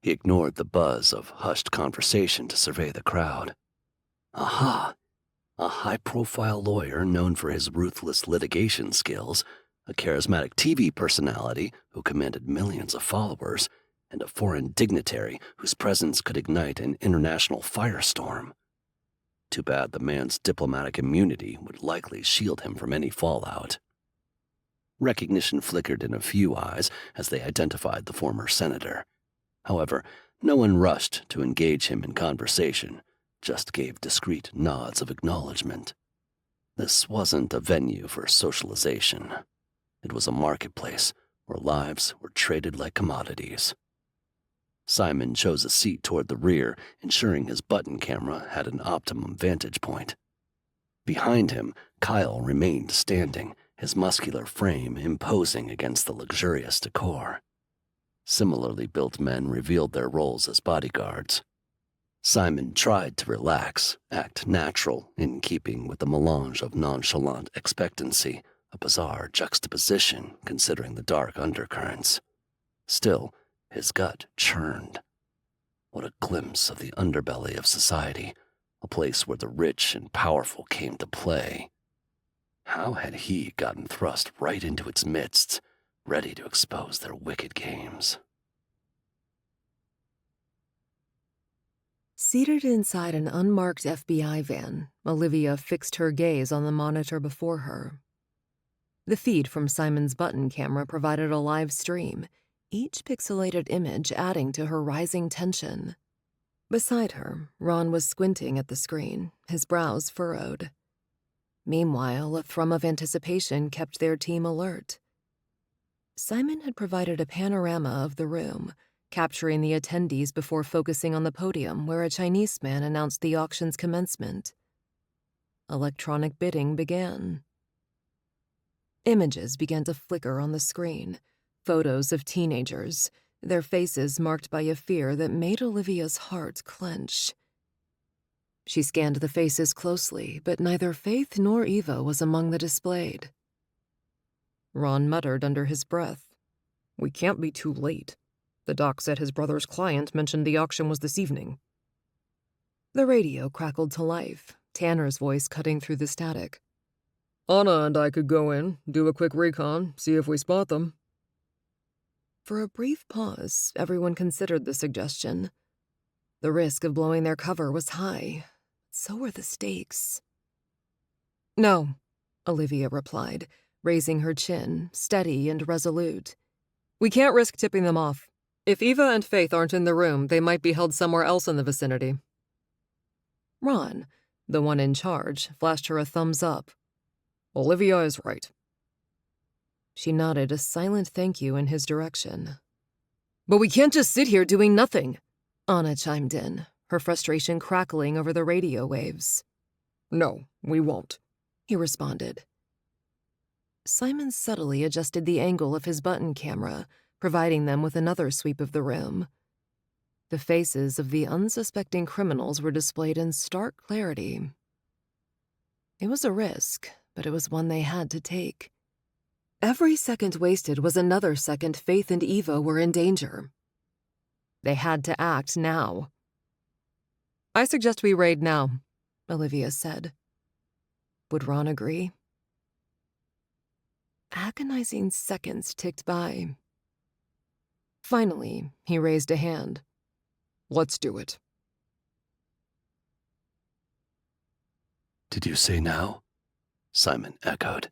He ignored the buzz of hushed conversation to survey the crowd. Aha! A high-profile lawyer known for his ruthless litigation skills, a charismatic TV personality who commanded millions of followers, and a foreign dignitary whose presence could ignite an international firestorm. Too bad the man's diplomatic immunity would likely shield him from any fallout. Recognition flickered in a few eyes as they identified the former senator. However, no one rushed to engage him in conversation, just gave discreet nods of acknowledgement. This wasn't a venue for socialization. It was a marketplace where lives were traded like commodities. Simon chose a seat toward the rear, ensuring his button camera had an optimum vantage point. Behind him, Kyle remained standing, his muscular frame imposing against the luxurious decor. Similarly built men revealed their roles as bodyguards. Simon tried to relax, act natural, in keeping with the melange of nonchalant expectancy, a bizarre juxtaposition considering the dark undercurrents. Still, his gut churned. What a glimpse of the underbelly of society, a place where the rich and powerful came to play. How had he gotten thrust right into its midst, ready to expose their wicked games? Seated inside an unmarked FBI van, Olivia fixed her gaze on the monitor before her. The feed from Simon's button camera provided a live stream, each pixelated image adding to her rising tension. Beside her, Ron was squinting at the screen, his brows furrowed. Meanwhile, a thrum of anticipation kept their team alert. Simon had provided a panorama of the room, capturing the attendees before focusing on the podium where a Chinese man announced the auction's commencement. Electronic bidding began. Images began to flicker on the screen, photos of teenagers, their faces marked by a fear that made Olivia's heart clench. She scanned the faces closely, but neither Faith nor Eva was among the displayed. Ron muttered under his breath. We can't be too late. The doc said his brother's client mentioned the auction was this evening. The radio crackled to life, Tanner's voice cutting through the static. Anna and I could go in, do a quick recon, see if we spot them. For a brief pause, everyone considered the suggestion. The risk of blowing their cover was high. So were the stakes. No, Olivia replied, raising her chin, steady and resolute. We can't risk tipping them off. If Eva and Faith aren't in the room, they might be held somewhere else in the vicinity. Ron, the one in charge, flashed her a thumbs up. Olivia is right. She nodded a silent thank you in his direction. But we can't just sit here doing nothing, Anna chimed in, her frustration crackling over the radio waves. No, we won't, he responded. Simon subtly adjusted the angle of his button camera, providing them with another sweep of the room. The faces of the unsuspecting criminals were displayed in stark clarity. It was a risk, but it was one they had to take. Every second wasted was another second Faith and Eva were in danger. They had to act now. I suggest we raid now, Olivia said. Would Ron agree? Agonizing seconds ticked by. Finally, he raised a hand. Let's do it. Did you say now? Simon echoed.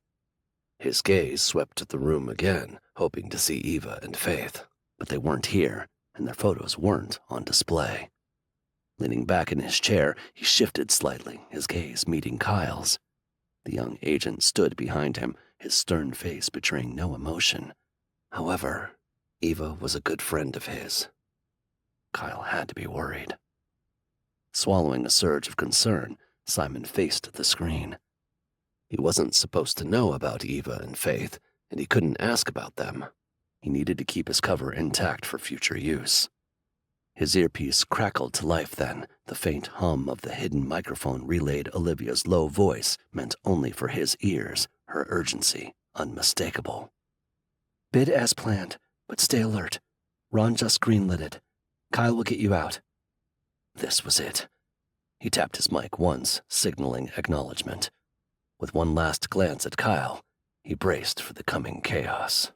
His gaze swept the room again, hoping to see Eva and Faith, but they weren't here, and their photos weren't on display. Leaning back in his chair, he shifted slightly, his gaze meeting Kyle's. The young agent stood behind him, his stern face betraying no emotion. However, Eva was a good friend of his. Kyle had to be worried. Swallowing a surge of concern, Simon faced the screen. He wasn't supposed to know about Eva and Faith, and he couldn't ask about them. He needed to keep his cover intact for future use. His earpiece crackled to life then, the faint hum of the hidden microphone relayed Olivia's low voice, meant only for his ears, her urgency unmistakable. Bid as planned, but stay alert. Ron just greenlit it. Kyle will get you out. This was it. He tapped his mic once, signaling acknowledgement. With one last glance at Kyle, he braced for the coming chaos.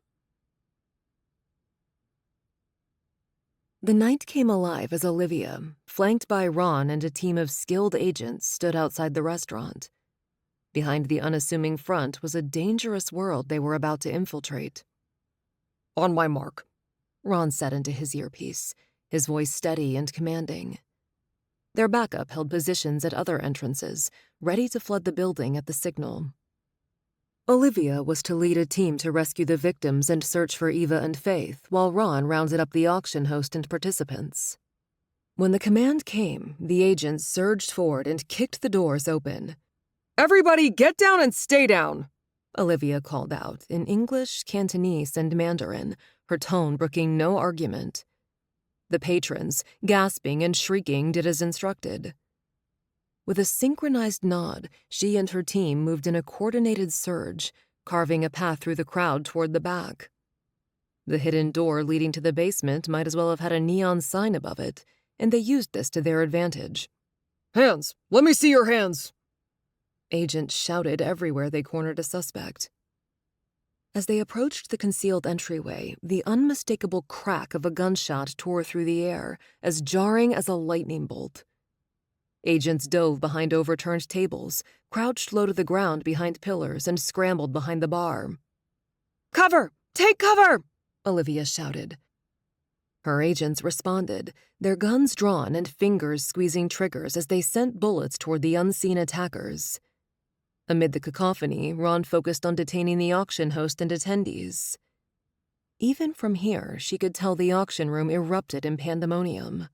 The night came alive as Olivia, flanked by Ron and a team of skilled agents, stood outside the restaurant. Behind the unassuming front was a dangerous world they were about to infiltrate. On my mark, Ron said into his earpiece, his voice steady and commanding. Their backup held positions at other entrances, ready to flood the building at the signal. Olivia was to lead a team to rescue the victims and search for Eva and Faith, while Ron rounded up the auction host and participants. When the command came, the agents surged forward and kicked the doors open. Everybody get down and stay down, Olivia called out in English, Cantonese, and Mandarin, her tone brooking no argument. The patrons, gasping and shrieking, did as instructed. With a synchronized nod, she and her team moved in a coordinated surge, carving a path through the crowd toward the back. The hidden door leading to the basement might as well have had a neon sign above it, and they used this to their advantage. Hands! Let me see your hands! Agents shouted everywhere they cornered a suspect. As they approached the concealed entryway, the unmistakable crack of a gunshot tore through the air, as jarring as a lightning bolt. Agents dove behind overturned tables, crouched low to the ground behind pillars, and scrambled behind the bar. Cover! Take cover! Olivia shouted. Her agents responded, their guns drawn and fingers squeezing triggers as they sent bullets toward the unseen attackers. Amid the cacophony, Ron focused on detaining the auction host and attendees. Even from here, she could tell the auction room erupted in pandemonium.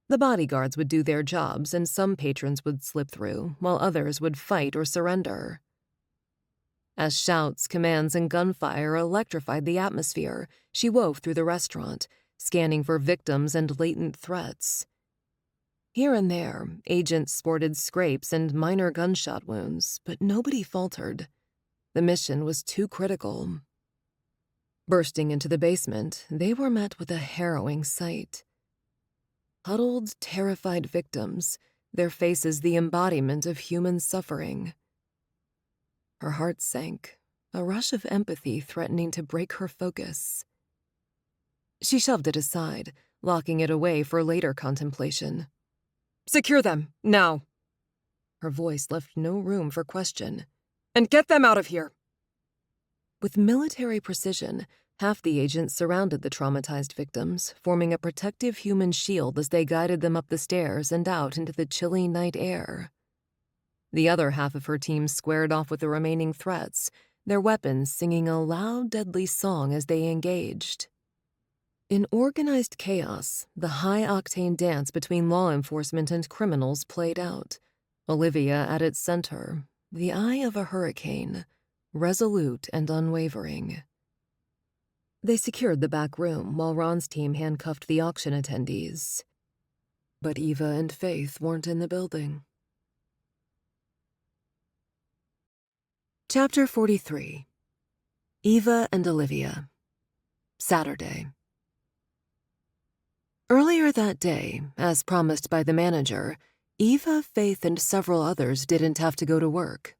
The bodyguards would do their jobs, and some patrons would slip through, while others would fight or surrender. As shouts, commands, and gunfire electrified the atmosphere, she wove through the restaurant, scanning for victims and latent threats. Here and there, agents sported scrapes and minor gunshot wounds, but nobody faltered. The mission was too critical. Bursting into the basement, they were met with a harrowing sight. Huddled, terrified victims, their faces the embodiment of human suffering. Her heart sank, a rush of empathy threatening to break her focus. She shoved it aside, locking it away for later contemplation. "Secure them, now!" Her voice left no room for question. "And get them out of here!" With military precision, half the agents surrounded the traumatized victims, forming a protective human shield as they guided them up the stairs and out into the chilly night air. The other half of her team squared off with the remaining threats, their weapons singing a loud, deadly song as they engaged. In organized chaos, the high-octane dance between law enforcement and criminals played out, Olivia at its center, the eye of a hurricane, resolute and unwavering. They secured the back room while Ron's team handcuffed the auction attendees. But Eva and Faith weren't in the building. Chapter 43. Eva and Olivia. Saturday. Earlier that day, as promised by the manager, Eva, Faith, and several others didn't have to go to work.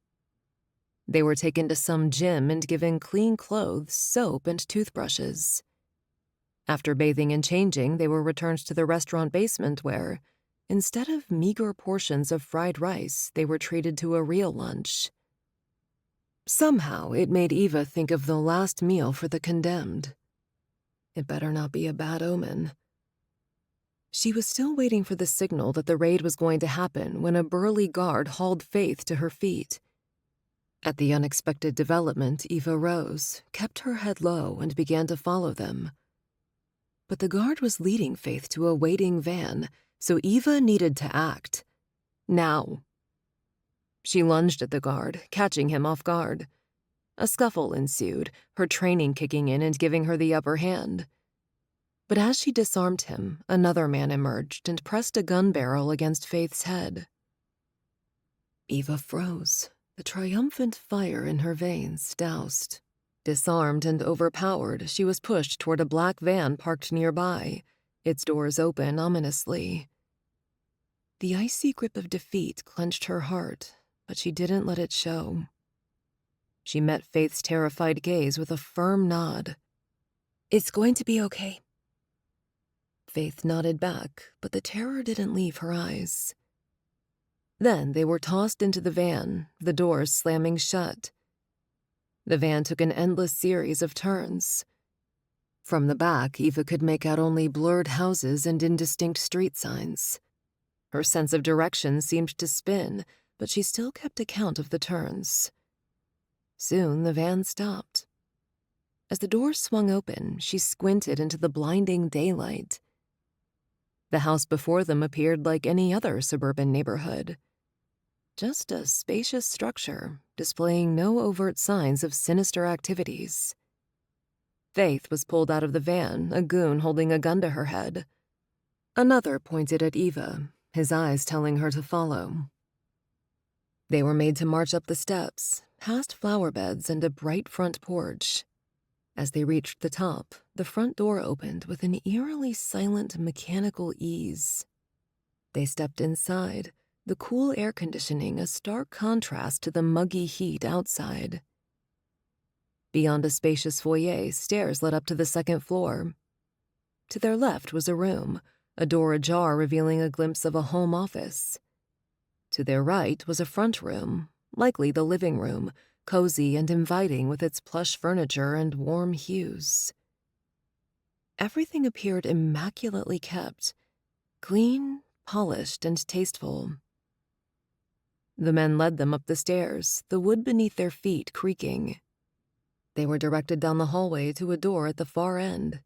They were taken to some gym and given clean clothes, soap, and toothbrushes. After bathing and changing, they were returned to the restaurant basement where, instead of meager portions of fried rice, they were treated to a real lunch. Somehow, it made Eva think of the last meal for the condemned. It better not be a bad omen. She was still waiting for the signal that the raid was going to happen when a burly guard hauled Faith to her feet. At the unexpected development, Eva rose, kept her head low, and began to follow them. But the guard was leading Faith to a waiting van, so Eva needed to act. Now. She lunged at the guard, catching him off guard. A scuffle ensued, her training kicking in and giving her the upper hand. But as she disarmed him, another man emerged and pressed a gun barrel against Faith's head. Eva froze, the triumphant fire in her veins doused. Disarmed and overpowered, she was pushed toward a black van parked nearby, its doors open ominously. The icy grip of defeat clenched her heart, but she didn't let it show. She met Faith's terrified gaze with a firm nod. "It's going to be okay." Faith nodded back, but the terror didn't leave her eyes. Then they were tossed into the van, the doors slamming shut. The van took an endless series of turns. From the back, Eva could make out only blurred houses and indistinct street signs. Her sense of direction seemed to spin, but she still kept account of the turns. Soon the van stopped. As the door swung open, she squinted into the blinding daylight. The house before them appeared like any other suburban neighborhood. Just a spacious structure, displaying no overt signs of sinister activities. Faith was pulled out of the van, a goon holding a gun to her head. Another pointed at Eva, his eyes telling her to follow. They were made to march up the steps, past flower beds and a bright front porch. As they reached the top, the front door opened with an eerily silent mechanical ease. They stepped inside, the cool air conditioning a stark contrast to the muggy heat outside. Beyond a spacious foyer, stairs led up to the second floor. To their left was a room, a door ajar revealing a glimpse of a home office. To their right was a front room, likely the living room, cozy and inviting with its plush furniture and warm hues. Everything appeared immaculately kept, clean, polished, and tasteful. The men led them up the stairs, the wood beneath their feet creaking. They were directed down the hallway to a door at the far end.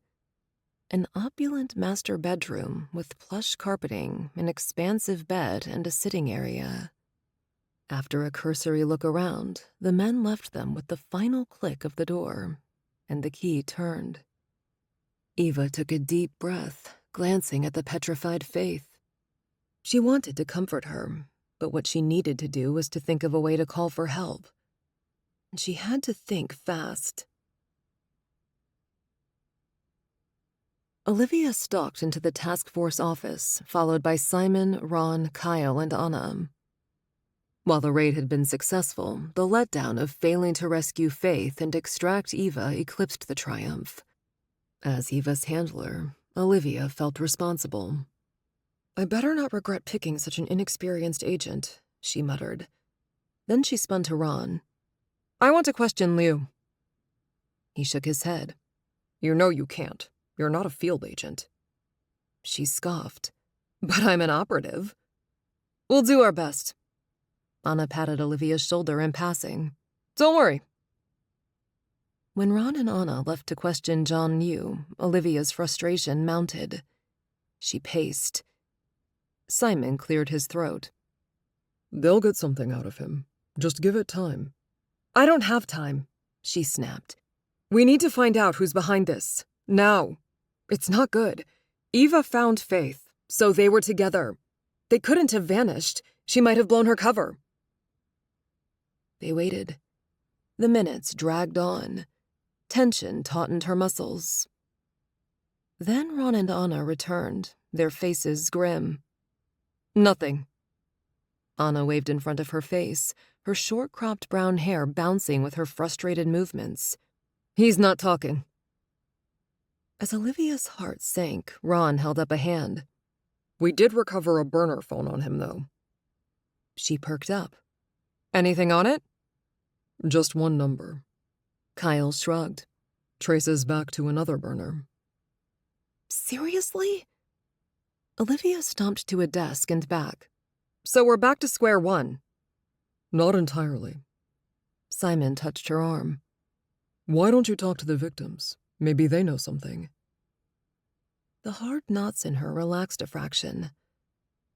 An opulent master bedroom with plush carpeting, an expansive bed, and a sitting area. After a cursory look around, the men left them with the final click of the door, and the key turned. Eva took a deep breath, glancing at the petrified Faith. She wanted to comfort her, but what she needed to do was to think of a way to call for help. And she had to think fast. Olivia stalked into the task force office, followed by Simon, Ron, Kyle, and Anna. While the raid had been successful, the letdown of failing to rescue Faith and extract Eva eclipsed the triumph. As Eva's handler, Olivia felt responsible. "I better not regret picking such an inexperienced agent," she muttered. Then she spun to Ron. "I want to question Liu." He shook his head. "You know you can't. You're not a field agent." She scoffed. "But I'm an operative." "We'll do our best." Anna patted Olivia's shoulder in passing. "Don't worry." When Ron and Anna left to question John Liu, Olivia's frustration mounted. She paced. Simon cleared his throat. "They'll get something out of him. Just give it time." "I don't have time," she snapped. "We need to find out who's behind this. Now. It's not good. Eva found Faith, so they were together. They couldn't have vanished. She might have blown her cover." They waited. The minutes dragged on. Tension tautened her muscles. Then Ron and Anna returned, their faces grim. "Nothing." Anna waved in front of her face, her short-cropped brown hair bouncing with her frustrated movements. "He's not talking." As Olivia's heart sank, Ron held up a hand. "We did recover a burner phone on him, though." She perked up. "Anything on it?" "Just one number." Kyle shrugged. "Traces back to another burner." "Seriously?" Olivia stomped to a desk and back. "So we're back to square one." "Not entirely." Simon touched her arm. "Why don't you talk to the victims? Maybe they know something." The hard knots in her relaxed a fraction.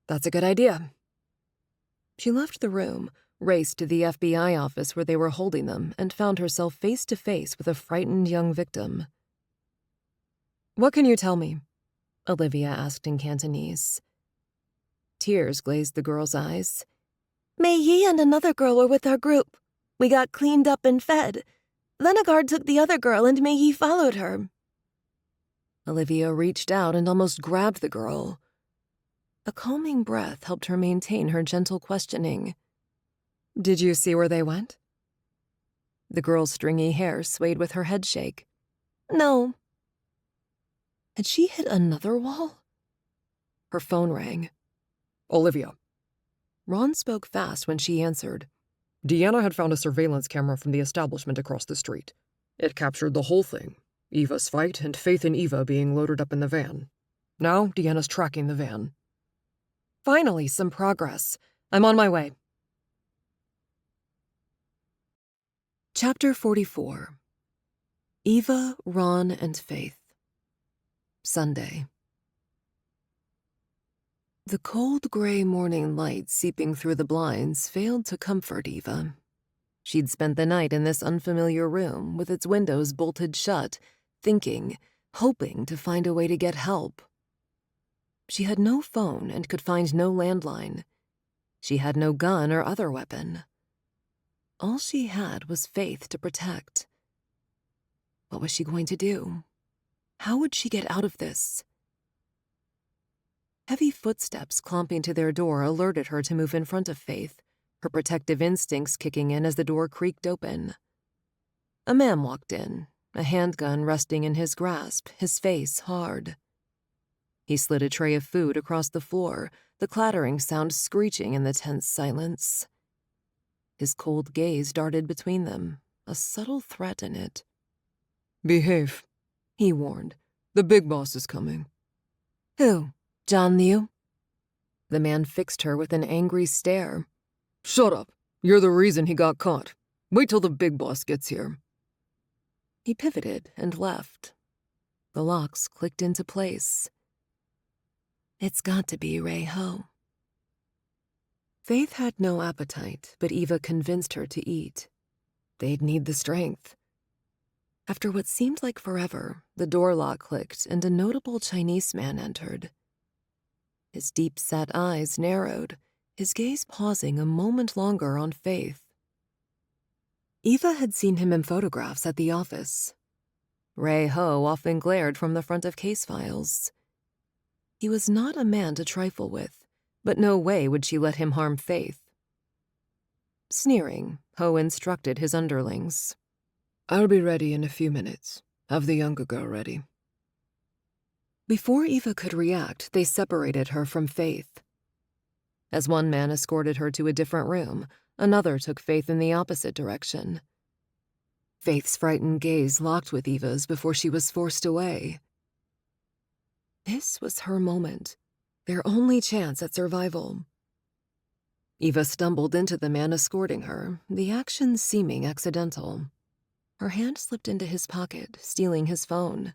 "That's a good idea." She left the room, raced to the FBI office where they were holding them, and found herself face to face with a frightened young victim. "What can you tell me?" Olivia asked in Cantonese. Tears glazed the girl's eyes. Mei Yi and another girl were with our group. We got cleaned up and fed. Then a guard took the other girl and Mei Yi followed her." Olivia reached out and almost grabbed the girl. A calming breath helped her maintain her gentle questioning. "Did you see where they went?" The girl's stringy hair swayed with her head shake. "No." Had she hit another wall? Her phone rang. "Olivia." Ron spoke fast when she answered. "Deanna had found a surveillance camera from the establishment across the street. It captured the whole thing. Eva's fight and Faith and Eva being loaded up in the van. Now Deanna's tracking the van." "Finally, some progress. I'm on my way." Chapter 44. Eva, Ron, and Faith. Sunday. The cold gray morning light seeping through the blinds failed to comfort Eva. She'd spent the night in this unfamiliar room with its windows bolted shut, thinking, hoping to find a way to get help. She had no phone and could find no landline. She had no gun or other weapon. All she had was Faith to protect. What was she going to do? How would she get out of this? Heavy footsteps clomping to their door alerted her to move in front of Faith, her protective instincts kicking in as the door creaked open. A man walked in, a handgun resting in his grasp, his face hard. He slid a tray of food across the floor, the clattering sound screeching in the tense silence. His cold gaze darted between them, a subtle threat in it. "Behave," he warned. "The big boss is coming." "Who? John Liu?" The man fixed her with an angry stare. "Shut up. You're the reason he got caught. Wait till the big boss gets here." He pivoted and left. The locks clicked into place. It's got to be Ray Ho. Faith had no appetite, but Eva convinced her to eat. They'd need the strength. After what seemed like forever, the door lock clicked and a notable Chinese man entered. His deep-set eyes narrowed, his gaze pausing a moment longer on Faith. Eva had seen him in photographs at the office. Ray Ho often glared from the front of case files. He was not a man to trifle with, but no way would she let him harm Faith. Sneering, Ho instructed his underlings. I'll be ready in a few minutes. Have the younger girl ready. Before Eva could react, they separated her from Faith. As one man escorted her to a different room, another took Faith in the opposite direction. Faith's frightened gaze locked with Eva's before she was forced away. This was her moment, their only chance at survival. Eva stumbled into the man escorting her, the action seeming accidental. Her hand slipped into his pocket, stealing his phone.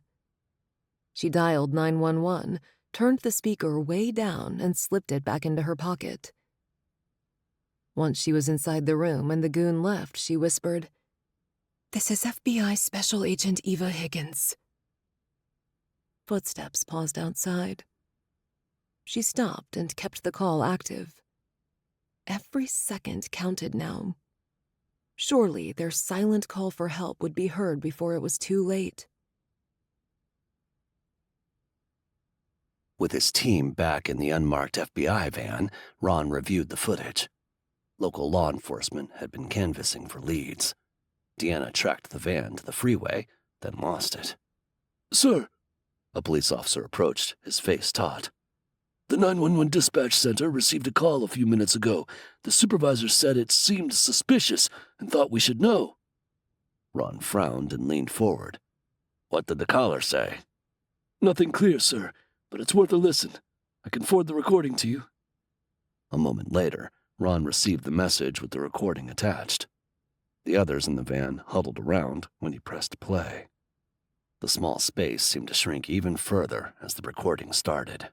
She dialed 911, turned the speaker way down, and slipped it back into her pocket. Once she was inside the room and the goon left, she whispered, "This is FBI Special Agent Eva Higgins." Footsteps paused outside. She stopped and kept the call active. Every second counted now. Surely their silent call for help would be heard before it was too late. With his team back in the unmarked FBI van, Ron reviewed the footage. Local law enforcement had been canvassing for leads. Deanna tracked the van to the freeway, then lost it. Sir, A police officer approached, his face taut. the 911 dispatch center received a call a few minutes ago. The supervisor said it seemed suspicious and thought we should know. Ron frowned and leaned forward. What did the caller say? Nothing clear, sir, but it's worth a listen. I can forward the recording to you. A moment later, Ron received the message with the recording attached. The others in the van huddled around when he pressed play. The small space seemed to shrink even further as the recording started.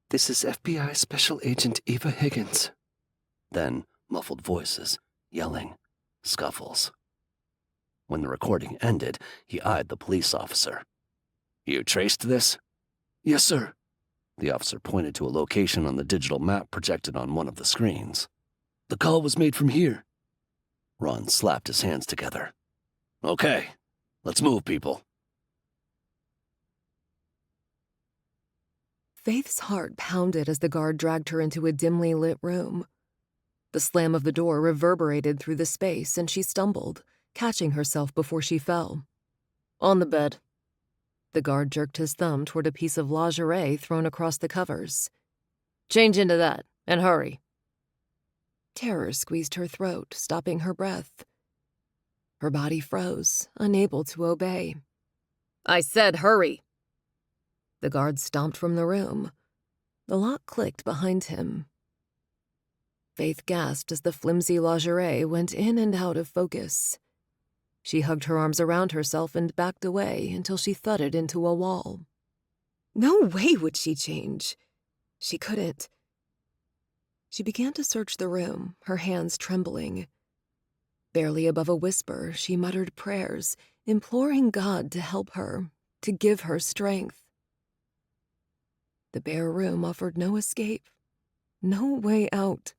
This is FBI Special Agent Eva Higgins. Then, muffled voices, yelling, scuffles. When the recording ended, he eyed the police officer. You traced this? Yes, sir. The officer pointed to a location on the digital map projected on one of the screens. The call was made from here. Ron slapped his hands together. Okay, let's move, people. Faith's heart pounded as the guard dragged her into a dimly lit room. The slam of the door reverberated through the space, and she stumbled, catching herself before she fell. On the bed. The guard jerked his thumb toward a piece of lingerie thrown across the covers. Change into that, and hurry. Terror squeezed her throat, stopping her breath. Her body froze, unable to obey. I said hurry! The guard stomped from the room. The lock clicked behind him. Faith gasped as the flimsy lingerie went in and out of focus. She hugged her arms around herself and backed away until she thudded into a wall. No way would she change. She couldn't. She began to search the room, her hands trembling. Barely above a whisper, she muttered prayers, imploring God to help her, to give her strength. The bare room offered no escape, no way out.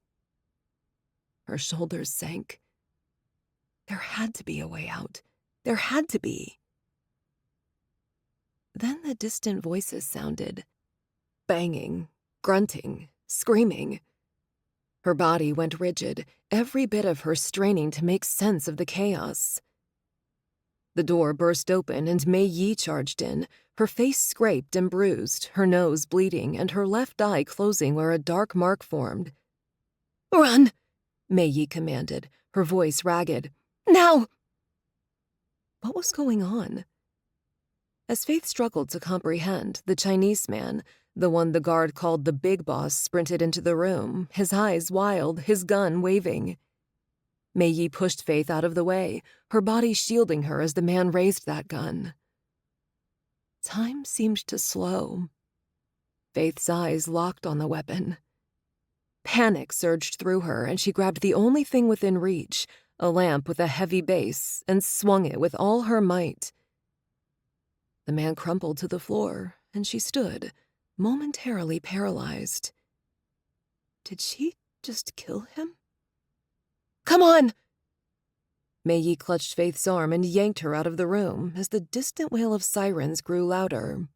Her shoulders sank. There had to be a way out. There had to be. Then the distant voices sounded. Banging, grunting, screaming. Her body went rigid, every bit of her straining to make sense of the chaos. The door burst open and Mei Yi charged in, her face scraped and bruised, her nose bleeding, and her left eye closing where a dark mark formed. "Run!" Mei Yi commanded, her voice ragged. "Now!" What was going on? As Faith struggled to comprehend, the Chinese man, the one the guard called the big boss, sprinted into the room, his eyes wild, his gun waving. Mei Yi pushed Faith out of the way, her body shielding her as the man raised that gun. Time seemed to slow. Faith's eyes locked on the weapon. Panic surged through her, and she grabbed the only thing within reach, a lamp with a heavy base, and swung it with all her might. The man crumpled to the floor, and she stood, momentarily paralyzed. Did she just kill him? Come on! Mei Yi clutched Faith's arm and yanked her out of the room as the distant wail of sirens grew louder.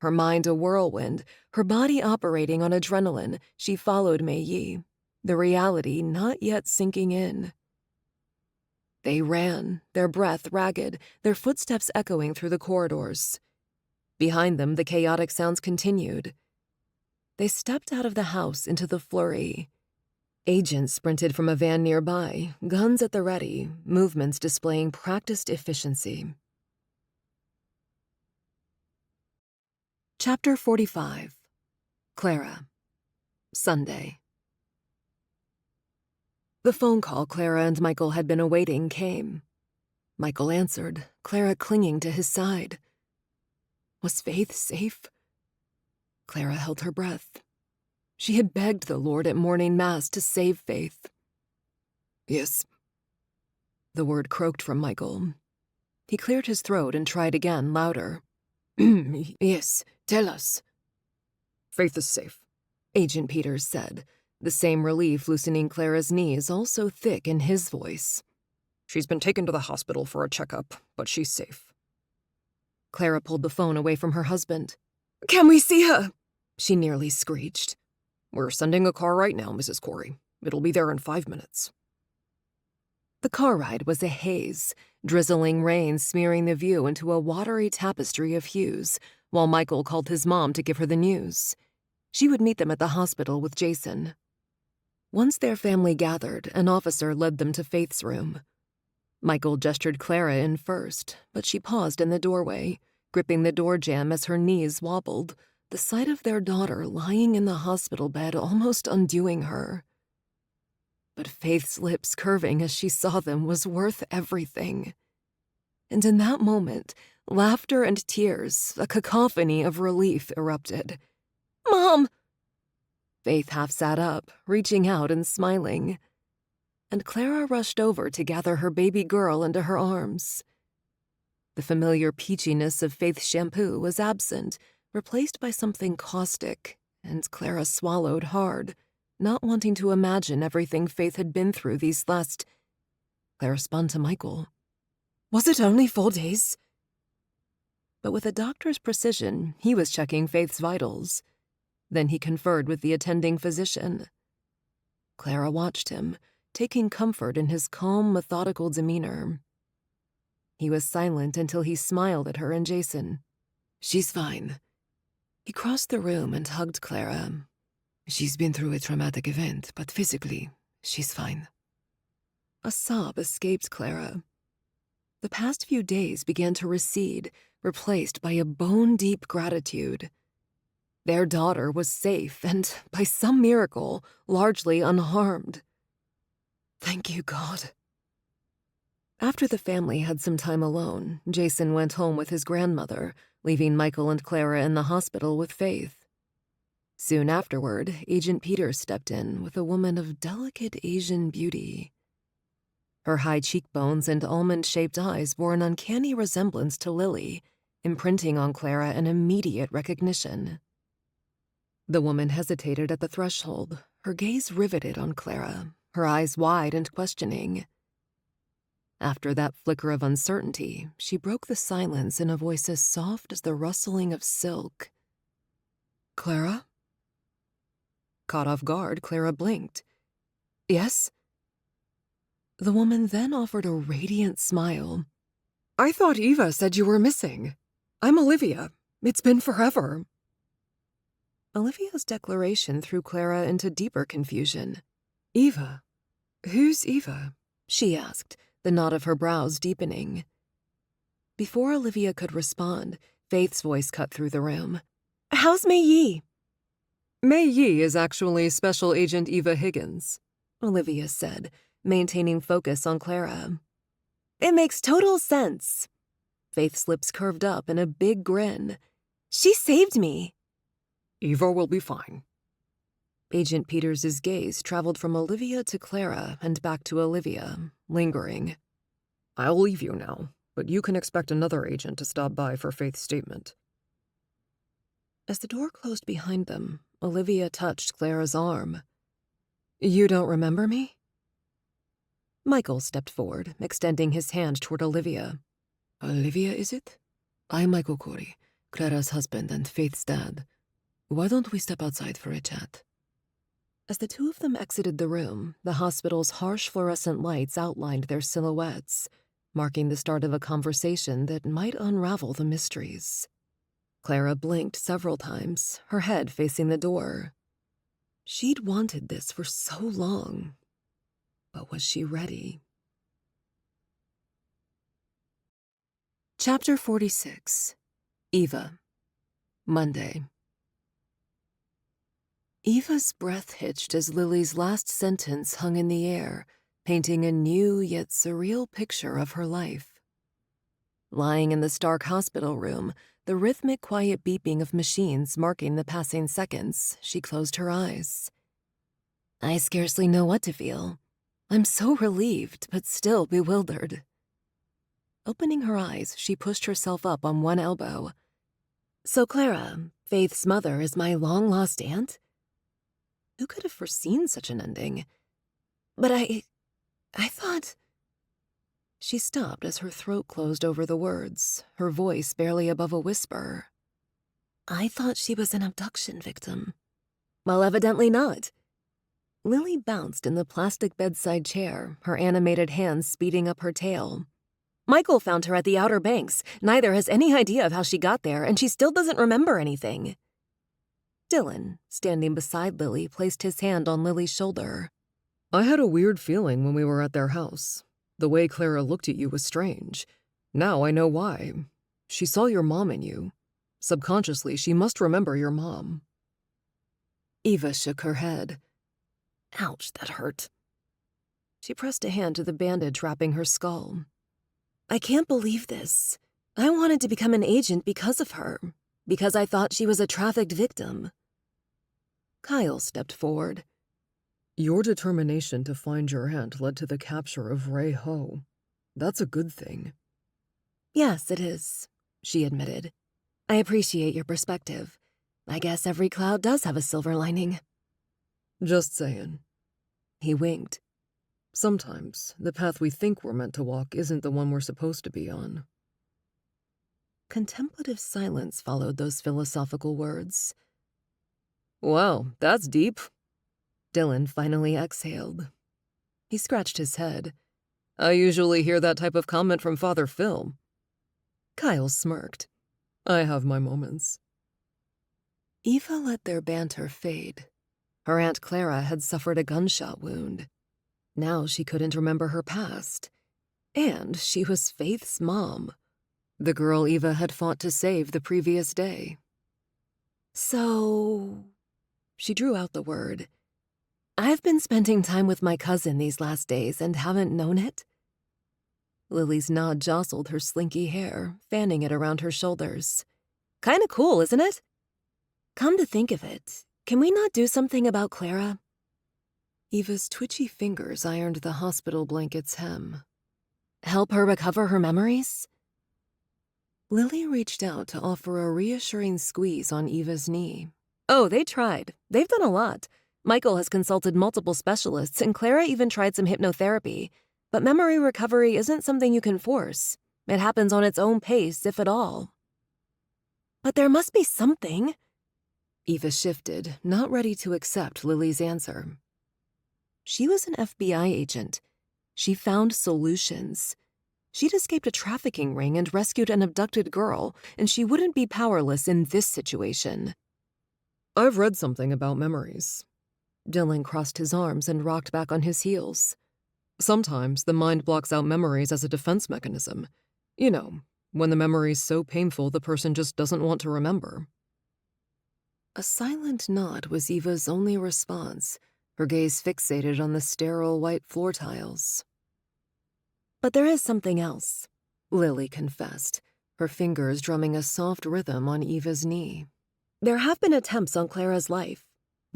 Her mind a whirlwind, her body operating on adrenaline, she followed Mei Yi, the reality not yet sinking in. They ran, their breath ragged, their footsteps echoing through the corridors. Behind them, the chaotic sounds continued. They stepped out of the house into the flurry. Agents sprinted from a van nearby, guns at the ready, movements displaying practiced efficiency. Chapter 45. Clara. Sunday. The phone call Clara and Michael had been awaiting came. Michael answered, Clara clinging to his side. Was Faith safe? Clara held her breath. She had begged the Lord at morning mass to save Faith. Yes. The word croaked from Michael. He cleared his throat and tried again, louder. Yes, tell us. Faith is safe, Agent Peters said, the same relief loosening Clara's knees, also thick in his voice. She's been taken to the hospital for a checkup, but she's safe. Clara pulled the phone away from her husband. Can we see her? She nearly screeched. We're sending a car right now, Mrs. Corey. It'll be there in 5 minutes. The car ride was a haze, drizzling rain smearing the view into a watery tapestry of hues, while Michael called his mom to give her the news. She would meet them at the hospital with Jason. Once their family gathered, an officer led them to Faith's room. Michael gestured Clara in first, but she paused in the doorway, gripping the door jamb as her knees wobbled, the sight of their daughter lying in the hospital bed almost undoing her. But Faith's lips curving as she saw them was worth everything. And in that moment, laughter and tears, a cacophony of relief erupted. Mom! Faith half sat up, reaching out and smiling. And Clara rushed over to gather her baby girl into her arms. The familiar peachiness of Faith's shampoo was absent, replaced by something caustic, and Clara swallowed hard, not wanting to imagine everything Faith had been through these last... Clara spun to Michael. Was it only 4 days? But with a doctor's precision, he was checking Faith's vitals. Then he conferred with the attending physician. Clara watched him, taking comfort in his calm, methodical demeanor. He was silent until he smiled at her and Jason. She's fine. He crossed the room and hugged Clara. She's been through a traumatic event, but physically, she's fine. A sob escaped Clara. The past few days began to recede, replaced by a bone-deep gratitude. Their daughter was safe and, by some miracle, largely unharmed. Thank you, God. After the family had some time alone, Jason went home with his grandmother, leaving Michael and Clara in the hospital with Faith. Soon afterward, Agent Peters stepped in with a woman of delicate Asian beauty. Her high cheekbones and almond-shaped eyes bore an uncanny resemblance to Lily, imprinting on Clara an immediate recognition. The woman hesitated at the threshold, her gaze riveted on Clara, her eyes wide and questioning. After that flicker of uncertainty, she broke the silence in a voice as soft as the rustling of silk. Clara? Caught off guard, Clara blinked. Yes? The woman then offered a radiant smile. I thought Eva said you were missing. I'm Olivia. It's been forever. Olivia's declaration threw Clara into deeper confusion. Eva? Who's Eva? She asked, the knot of her brows deepening. Before Olivia could respond, Faith's voice cut through the room. How's Mei Yi? Mei Yi is actually Special Agent Eva Higgins, Olivia said, maintaining focus on Clara. It makes total sense. Faith's lips curved up in a big grin. She saved me. Eva will be fine. Agent Peters's gaze traveled from Olivia to Clara and back to Olivia, lingering. I'll leave you now, but you can expect another agent to stop by for Faith's statement. As the door closed behind them, Olivia touched Clara's arm. You don't remember me? Michael stepped forward, extending his hand toward Olivia. Olivia, is it? I'm Michael Corey, Clara's husband and Faith's dad. Why don't we step outside for a chat? As the two of them exited the room, the hospital's harsh fluorescent lights outlined their silhouettes, marking the start of a conversation that might unravel the mysteries. Clara blinked several times, her head facing the door. She'd wanted this for so long. But was she ready? Chapter 46. Eva. Monday. Eva's breath hitched as Lily's last sentence hung in the air, painting a new yet surreal picture of her life. Lying in the stark hospital room, the rhythmic quiet beeping of machines marking the passing seconds, she closed her eyes. I scarcely know what to feel. I'm so relieved, but still bewildered. Opening her eyes, she pushed herself up on one elbow. So Clara, Faith's mother, is my long-lost aunt? Who could have foreseen such an ending? But I thought... She stopped as her throat closed over the words, her voice barely above a whisper. I thought she was an abduction victim. Well, evidently not. Lily bounced in the plastic bedside chair, her animated hands speeding up her tail. Michael found her at the Outer Banks. Neither has any idea of how she got there, and she still doesn't remember anything. Dylan, standing beside Lily, placed his hand on Lily's shoulder. I had a weird feeling when we were at their house. The way Clara looked at you was strange. Now I know why. She saw your mom in you. Subconsciously, she must remember your mom. Eva shook her head. Ouch, that hurt. She pressed a hand to the bandage wrapping her skull. I can't believe this. I wanted to become an agent because of her, because I thought she was a trafficked victim. Kyle stepped forward. Your determination to find your aunt led to the capture of Ray Ho. That's a good thing. Yes, it is, she admitted. I appreciate your perspective. I guess every cloud does have a silver lining. Just saying. He winked. Sometimes the path we think we're meant to walk isn't the one we're supposed to be on. Contemplative silence followed those philosophical words. Wow, that's deep. Dylan finally exhaled. He scratched his head. I usually hear that type of comment from Father Phil. Kyle smirked. I have my moments. Eva let their banter fade. Her Aunt Clara had suffered a gunshot wound. Now she couldn't remember her past. And she was Faith's mom, the girl Eva had fought to save the previous day. So... She drew out the word. I've been spending time with my cousin these last days and haven't known it. Lily's nod jostled her slinky hair, fanning it around her shoulders. Kinda cool, isn't it? Come to think of it, can we not do something about Clara? Eva's twitchy fingers ironed the hospital blanket's hem. Help her recover her memories? Lily reached out to offer a reassuring squeeze on Eva's knee. Oh, they tried. They've done a lot. Michael has consulted multiple specialists, and Clara even tried some hypnotherapy. But memory recovery isn't something you can force. It happens on its own pace, if at all. But there must be something. Eva shifted, not ready to accept Lily's answer. She was an FBI agent. She found solutions. She'd escaped a trafficking ring and rescued an abducted girl, and she wouldn't be powerless in this situation. I've read something about memories. Dylan crossed his arms and rocked back on his heels. Sometimes the mind blocks out memories as a defense mechanism. You know, when the memory's so painful the person just doesn't want to remember. A silent nod was Eva's only response, her gaze fixated on the sterile white floor tiles. But there is something else. Lily confessed, her fingers drumming a soft rhythm on Eva's knee. There have been attempts on Clara's life.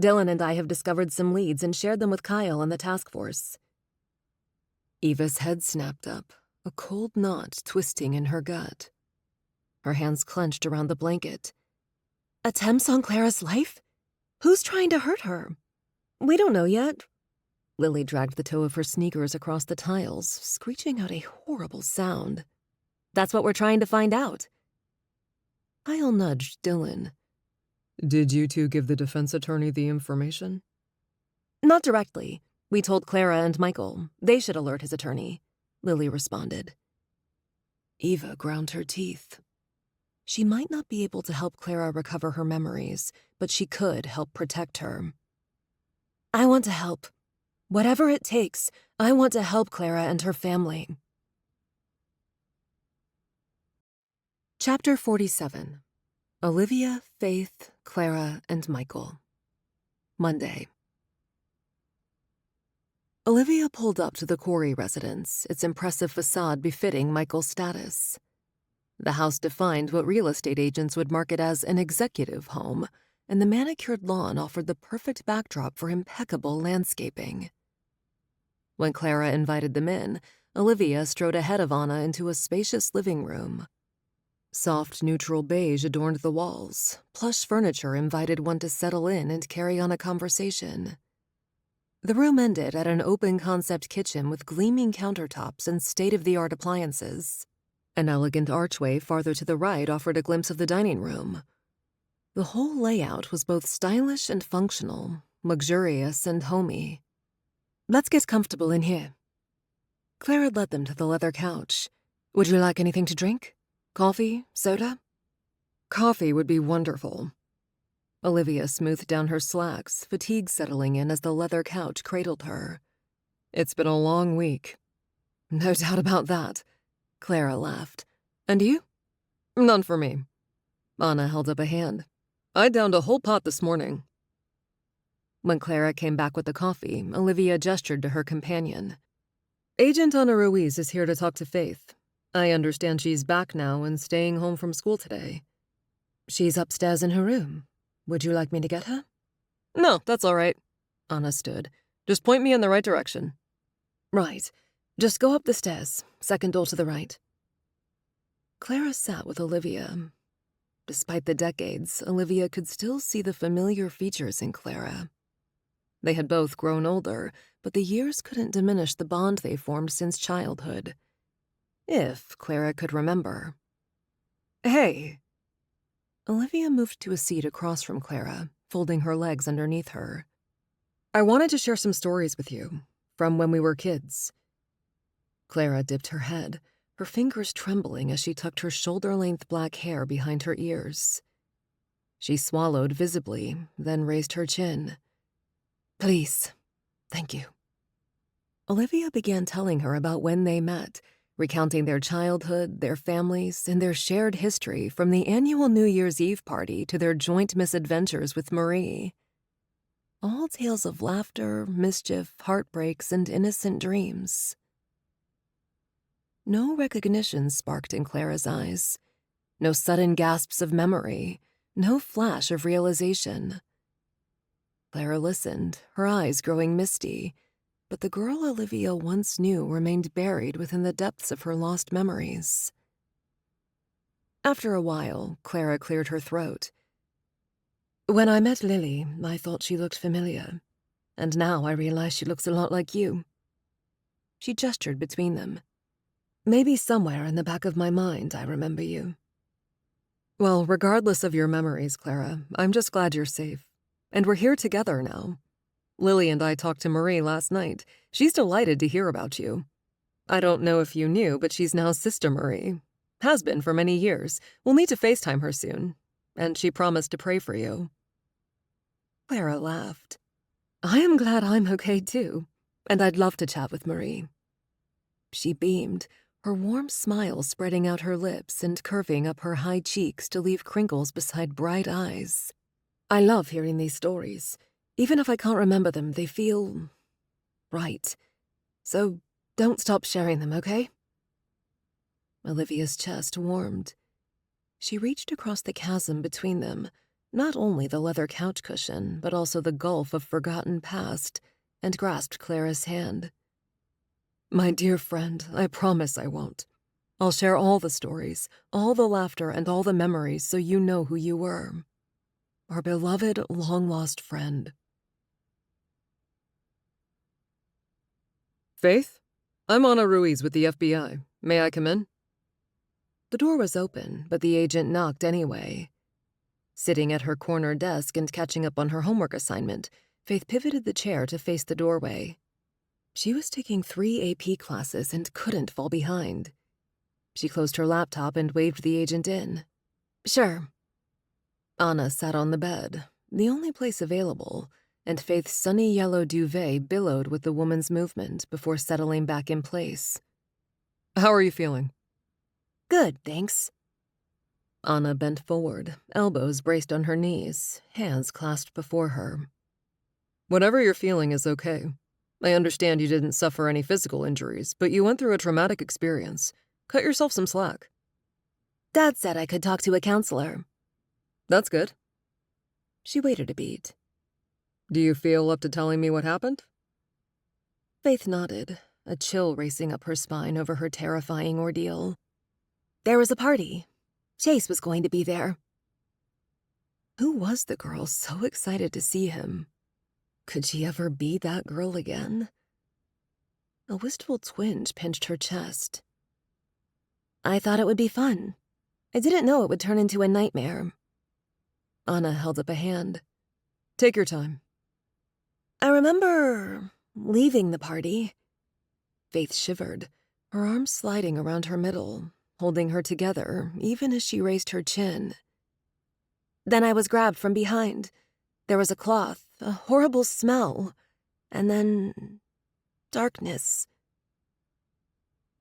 Dylan and I have discovered some leads and shared them with Kyle and the task force. Eva's head snapped up, a cold knot twisting in her gut. Her hands clenched around the blanket. Attempts on Clara's life? Who's trying to hurt her? We don't know yet. Lily dragged the toe of her sneakers across the tiles, screeching out a horrible sound. That's what we're trying to find out. Kyle nudged Dylan. Did you two give the defense attorney the information? Not directly. We told Clara and Michael. They should alert his attorney, Lily responded. Eva ground her teeth. She might not be able to help Clara recover her memories, but she could help protect her. I want to help. Whatever it takes, I want to help Clara and her family. Chapter 47. Olivia, Faith, Clara, and Michael. Monday. Olivia pulled up to the Corey residence, its impressive facade befitting Michael's status. The house defined what real estate agents would market as an executive home, and the manicured lawn offered the perfect backdrop for impeccable landscaping. When Clara invited them in, Olivia strode ahead of Anna into a spacious living room. Soft neutral beige adorned the walls. Plush furniture invited one to settle in and carry on a conversation. The room ended at an open-concept kitchen with gleaming countertops and state-of-the-art appliances. An elegant archway farther to the right offered a glimpse of the dining room. The whole layout was both stylish and functional, luxurious and homey. Let's get comfortable in here. Clara led them to the leather couch. Would you like anything to drink? Coffee? Soda? Coffee would be wonderful. Olivia smoothed down her slacks, fatigue settling in as the leather couch cradled her. It's been a long week. No doubt about that, Clara laughed. And you? None for me. Anna held up a hand. I downed a whole pot this morning. When Clara came back with the coffee, Olivia gestured to her companion. Agent Ana Ruiz is here to talk to Faith. I understand she's back now and staying home from school today. She's upstairs in her room. Would you like me to get her? No, that's all right. Anna stood. Just point me in the right direction. Right. Just go up the stairs, second door to the right. Clara sat with Olivia. Despite the decades, Olivia could still see the familiar features in Clara. They had both grown older, but the years couldn't diminish the bond they formed since childhood. If Clara could remember. Hey! Olivia moved to a seat across from Clara, folding her legs underneath her. I wanted to share some stories with you, from when we were kids. Clara dipped her head, her fingers trembling as she tucked her shoulder-length black hair behind her ears. She swallowed visibly, then raised her chin. Please. Thank you. Olivia began telling her about when they met, recounting their childhood, their families, and their shared history from the annual New Year's Eve party to their joint misadventures with Marie. All tales of laughter, mischief, heartbreaks, and innocent dreams. No recognition sparked in Clara's eyes. No sudden gasps of memory. No flash of realization. Clara listened, her eyes growing misty, but the girl Olivia once knew remained buried within the depths of her lost memories. After a while, Clara cleared her throat. When I met Lily, I thought she looked familiar, and now I realize she looks a lot like you. She gestured between them. Maybe somewhere in the back of my mind I remember you. Well, regardless of your memories, Clara, I'm just glad you're safe. And we're here together now. Lily and I talked to Marie last night. She's delighted to hear about you. I don't know if you knew, but she's now Sister Marie. Has been for many years. We'll need to FaceTime her soon. And she promised to pray for you. Clara laughed. I am glad I'm okay too, and I'd love to chat with Marie. She beamed, her warm smile spreading out her lips and curving up her high cheeks to leave crinkles beside bright eyes. I love hearing these stories. Even if I can't remember them, they feel right. So don't stop sharing them, okay? Olivia's chest warmed. She reached across the chasm between them, not only the leather couch cushion, but also the gulf of forgotten past, and grasped Clara's hand. My dear friend, I promise I won't. I'll share all the stories, all the laughter, and all the memories so you know who you were. Our beloved, long-lost friend. Faith? I'm Ana Ruiz with the FBI. May I come in? The door was open, but the agent knocked anyway. Sitting at her corner desk and catching up on her homework assignment, Faith pivoted the chair to face the doorway. She was taking 3 AP classes and couldn't fall behind. She closed her laptop and waved the agent in. Sure. Ana sat on the bed, the only place available, and Faith's sunny yellow duvet billowed with the woman's movement before settling back in place. How are you feeling? Good, thanks. Ana bent forward, elbows braced on her knees, hands clasped before her. Whatever you're feeling is okay. I understand you didn't suffer any physical injuries, but you went through a traumatic experience. Cut yourself some slack. Dad said I could talk to a counselor. That's good. She waited a beat. Do you feel up to telling me what happened? Faith nodded, a chill racing up her spine over her terrifying ordeal. There was a party. Chase was going to be there. Who was the girl so excited to see him? Could she ever be that girl again? A wistful twinge pinched her chest. I thought it would be fun. I didn't know it would turn into a nightmare. Ana held up a hand. Take your time. I remember leaving the party. Faith shivered, her arms sliding around her middle, holding her together even as she raised her chin. Then I was grabbed from behind. There was a cloth, a horrible smell, and then darkness.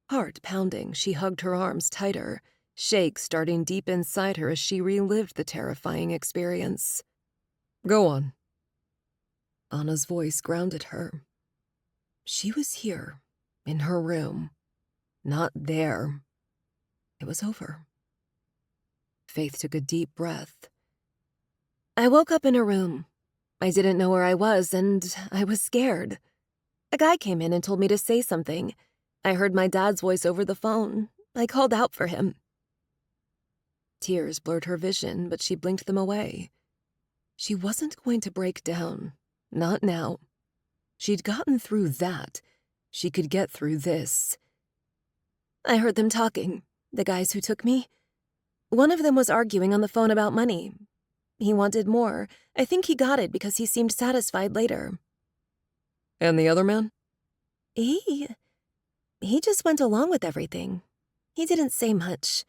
Heart pounding, she hugged her arms tighter, shakes starting deep inside her as she relived the terrifying experience. Go on. Ana's voice grounded her. She was here, in her room, not there. It was over. Faith took a deep breath. I woke up in a room. I didn't know where I was, and I was scared. A guy came in and told me to say something. I heard my dad's voice over the phone. I called out for him. Tears blurred her vision, but she blinked them away. She wasn't going to break down. Not now. She'd gotten through that. She could get through this. I heard them talking, the guys who took me. One of them was arguing on the phone about money. He wanted more. I think he got it because he seemed satisfied later. And the other man? He just went along with everything. He didn't say much.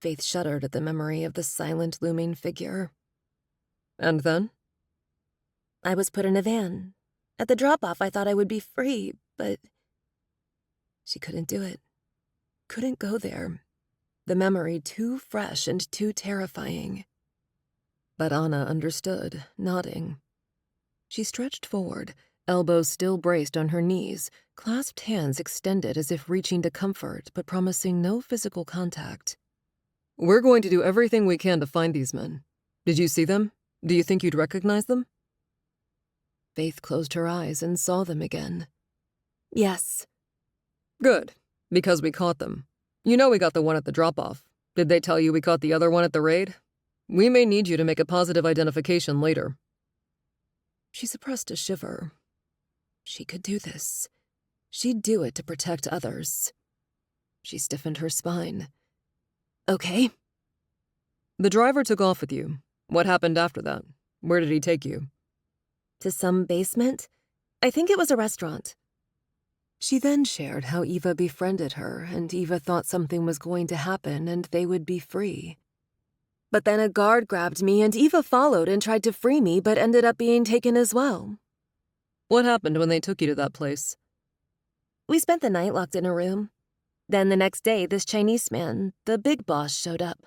Faith shuddered at the memory of the silent, looming figure. And then? I was put in a van. At the drop-off, I thought I would be free, but she couldn't do it. Couldn't go there. The memory too fresh and too terrifying. But Ana understood, nodding. She stretched forward, elbows still braced on her knees, clasped hands extended as if reaching to comfort but promising no physical contact. We're going to do everything we can to find these men. Did you see them? Do you think you'd recognize them? Faith closed her eyes and saw them again. Yes. Good, because we caught them. You know we got the one at the drop-off. Did they tell you we caught the other one at the raid? We may need you to make a positive identification later. She suppressed a shiver. She could do this. She'd do it to protect others. She stiffened her spine. Okay. The driver took off with you. What happened after that? Where did he take you? To some basement? I think it was a restaurant. She then shared how Eva befriended her, and Eva thought something was going to happen and they would be free. But then a guard grabbed me and Eva followed and tried to free me but ended up being taken as well. What happened when they took you to that place? We spent the night locked in a room. Then the next day, this Chinese man, the big boss, showed up.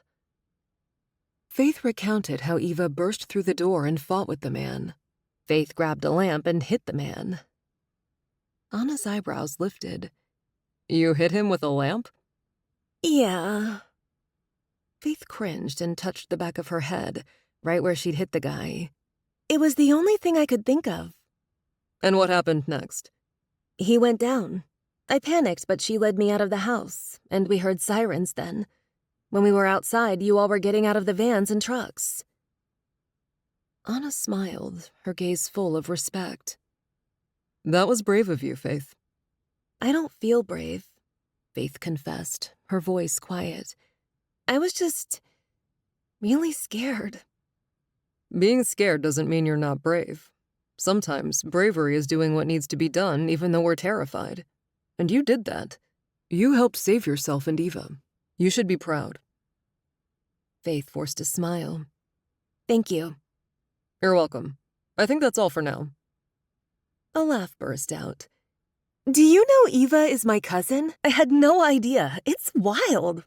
Faith recounted how Eva burst through the door and fought with the man. Faith grabbed a lamp and hit the man. Anna's eyebrows lifted. You hit him with a lamp? Yeah. Faith cringed and touched the back of her head, right where she'd hit the guy. It was the only thing I could think of. And what happened next? He went down. I panicked, but she led me out of the house, and we heard sirens then. When we were outside, you all were getting out of the vans and trucks. Anna smiled, her gaze full of respect. That was brave of you, Faith. I don't feel brave, Faith confessed, her voice quiet. I was just really scared. Being scared doesn't mean you're not brave. Sometimes bravery is doing what needs to be done even though we're terrified. And you did that. You helped save yourself and Eva. You should be proud. Faith forced a smile. Thank you. You're welcome. I think that's all for now. A laugh burst out. Do you know Eva is my cousin? I had no idea. It's wild.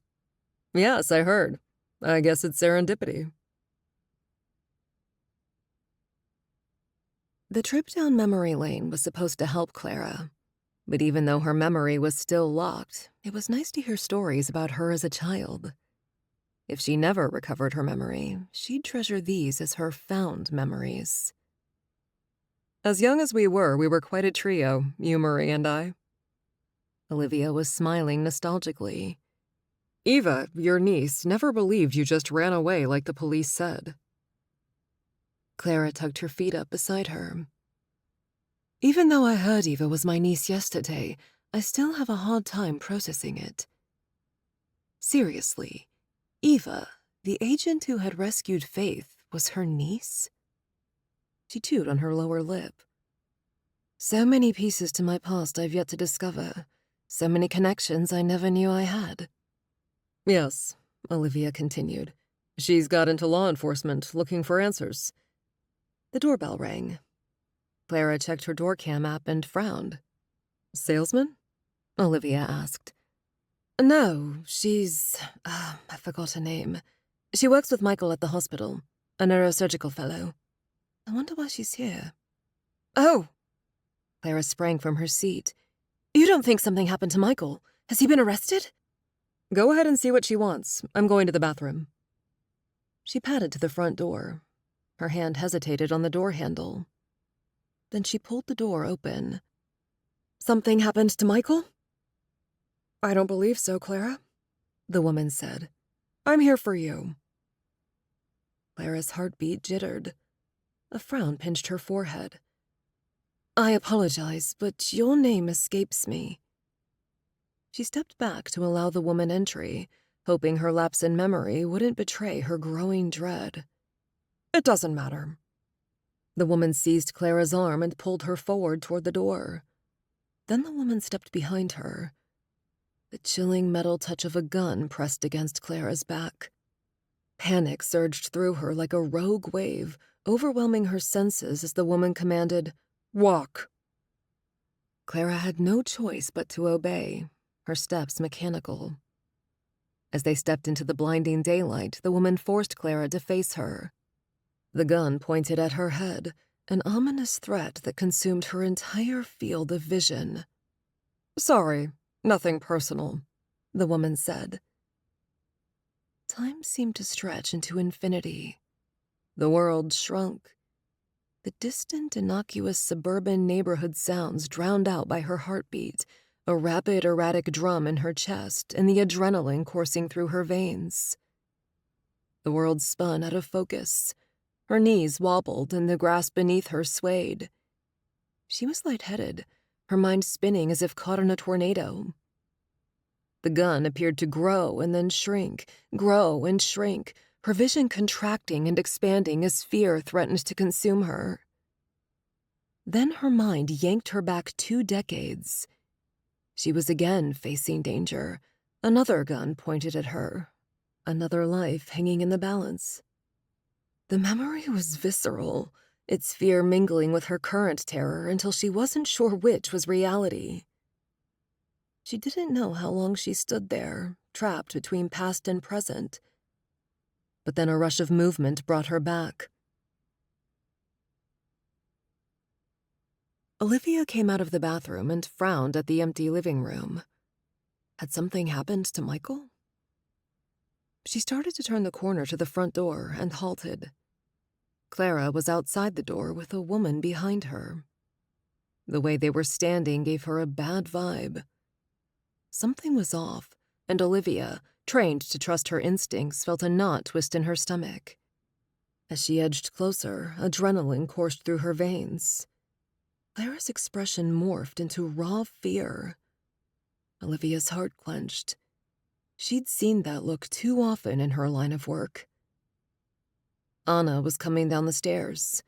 Yes, I heard. I guess it's serendipity. The trip down memory lane was supposed to help Clara. But even though her memory was still locked, it was nice to hear stories about her as a child. If she never recovered her memory, she'd treasure these as her found memories. As young as we were quite a trio, you, Marie, and I. Olivia was smiling nostalgically. Eva, your niece, never believed you just ran away like the police said. Clara tugged her feet up beside her. Even though I heard Eva was my niece yesterday, I still have a hard time processing it. Seriously, Eva, the agent who had rescued Faith, was her niece? She chewed on her lower lip. So many pieces to my past I've yet to discover. So many connections I never knew I had. Yes, Olivia continued. She's got into law enforcement, looking for answers. The doorbell rang. Clara checked her doorcam app and frowned. Salesman? Olivia asked. No, she's... I forgot her name. She works with Michael at the hospital, a neurosurgical fellow. I wonder why she's here. Oh! Clara sprang from her seat. You don't think something happened to Michael? Has he been arrested? Go ahead and see what she wants. I'm going to the bathroom. She padded to the front door. Her hand hesitated on the door handle. Then she pulled the door open. Something happened to Michael? I don't believe so, Clara, the woman said. I'm here for you. Clara's heartbeat jittered. A frown pinched her forehead. I apologize, but your name escapes me. She stepped back to allow the woman entry, hoping her lapse in memory wouldn't betray her growing dread. It doesn't matter. The woman seized Clara's arm and pulled her forward toward the door. Then the woman stepped behind her. The chilling metal touch of a gun pressed against Clara's back. Panic surged through her like a rogue wave, overwhelming her senses as the woman commanded, Walk. Clara had no choice but to obey, her steps mechanical. As they stepped into the blinding daylight, the woman forced Clara to face her. The gun pointed at her head, an ominous threat that consumed her entire field of vision. Sorry, nothing personal, the woman said. Time seemed to stretch into infinity. The world shrunk. The distant, innocuous suburban neighborhood sounds drowned out by her heartbeat, a rapid, erratic drum in her chest, and the adrenaline coursing through her veins. The world spun out of focus. Her knees wobbled and the grass beneath her swayed. She was lightheaded, her mind spinning as if caught in a tornado. The gun appeared to grow and then shrink, grow and shrink, her vision contracting and expanding as fear threatened to consume her. Then her mind yanked her back 2 decades. She was again facing danger, another gun pointed at her, another life hanging in the balance. The memory was visceral, its fear mingling with her current terror until she wasn't sure which was reality. She didn't know how long she stood there, trapped between past and present. But then a rush of movement brought her back. Olivia came out of the bathroom and frowned at the empty living room. Had something happened to Michael? She started to turn the corner to the front door and halted. Clara was outside the door with a woman behind her. The way they were standing gave her a bad vibe. Something was off, and Olivia, trained to trust her instincts, felt a knot twist in her stomach. As she edged closer, adrenaline coursed through her veins. Clara's expression morphed into raw fear. Olivia's heart clenched. She'd seen that look too often in her line of work. Anna was coming down the stairs.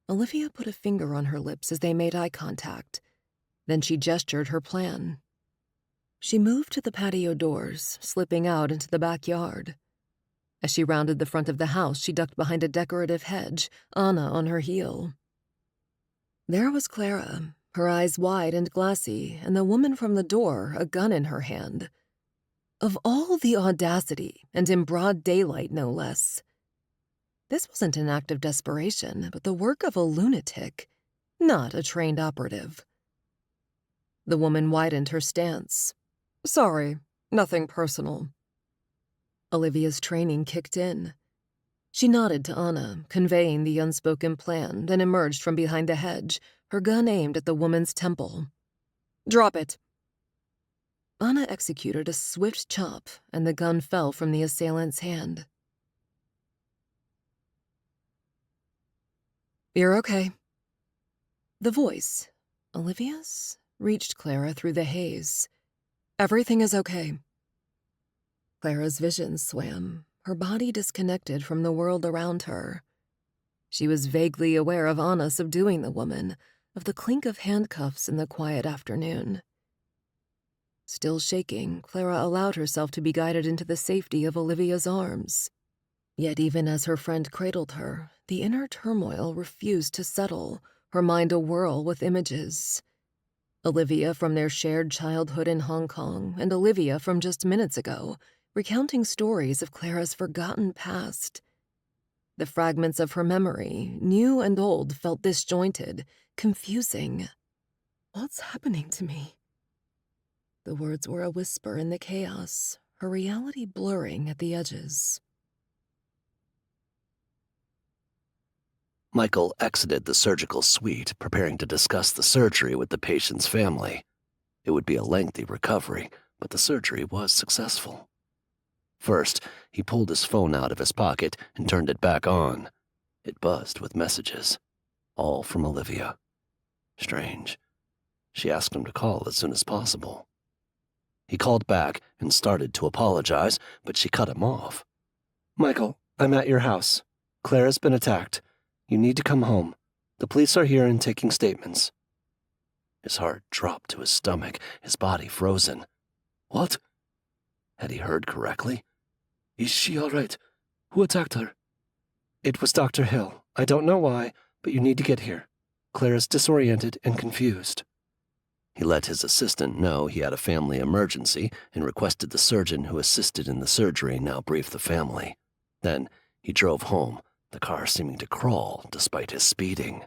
Olivia put a finger on her lips as they made eye contact. Then she gestured her plan. She moved to the patio doors, slipping out into the backyard. As she rounded the front of the house, she ducked behind a decorative hedge, Anna on her heel. There was Clara, her eyes wide and glassy, and the woman from the door, a gun in her hand. Of all the audacity, and in broad daylight no less. This wasn't an act of desperation, but the work of a lunatic, not a trained operative. The woman widened her stance. Sorry, nothing personal. Olivia's training kicked in. She nodded to Anna, conveying the unspoken plan, then emerged from behind the hedge, her gun aimed at the woman's temple. Drop it. Anna executed a swift chop, and the gun fell from the assailant's hand. You're okay. The voice, Olivia's, reached Clara through the haze. Everything is okay. Clara's vision swam, her body disconnected from the world around her. She was vaguely aware of Anna subduing the woman, of the clink of handcuffs in the quiet afternoon. Still shaking, Clara allowed herself to be guided into the safety of Olivia's arms. Yet even as her friend cradled her, the inner turmoil refused to settle, her mind awhirl with images. Olivia from their shared childhood in Hong Kong, and Olivia from just minutes ago, recounting stories of Clara's forgotten past. The fragments of her memory, new and old, felt disjointed, confusing. What's happening to me? The words were a whisper in the chaos, her reality blurring at the edges. Michael exited the surgical suite, preparing to discuss the surgery with the patient's family. It would be a lengthy recovery, but the surgery was successful. First, he pulled his phone out of his pocket and turned it back on. It buzzed with messages, all from Olivia. Strange. She asked him to call as soon as possible. He called back and started to apologize, but she cut him off. Michael, I'm at your house. Clara's been attacked. You need to come home. The police are here and taking statements. His heart dropped to his stomach, his body frozen. What? Had he heard correctly? Is she all right? Who attacked her? It was Dr. Hill. I don't know why, but you need to get here. Clara's disoriented and confused. He let his assistant know he had a family emergency and requested the surgeon who assisted in the surgery now brief the family. Then he drove home, the car seeming to crawl despite his speeding.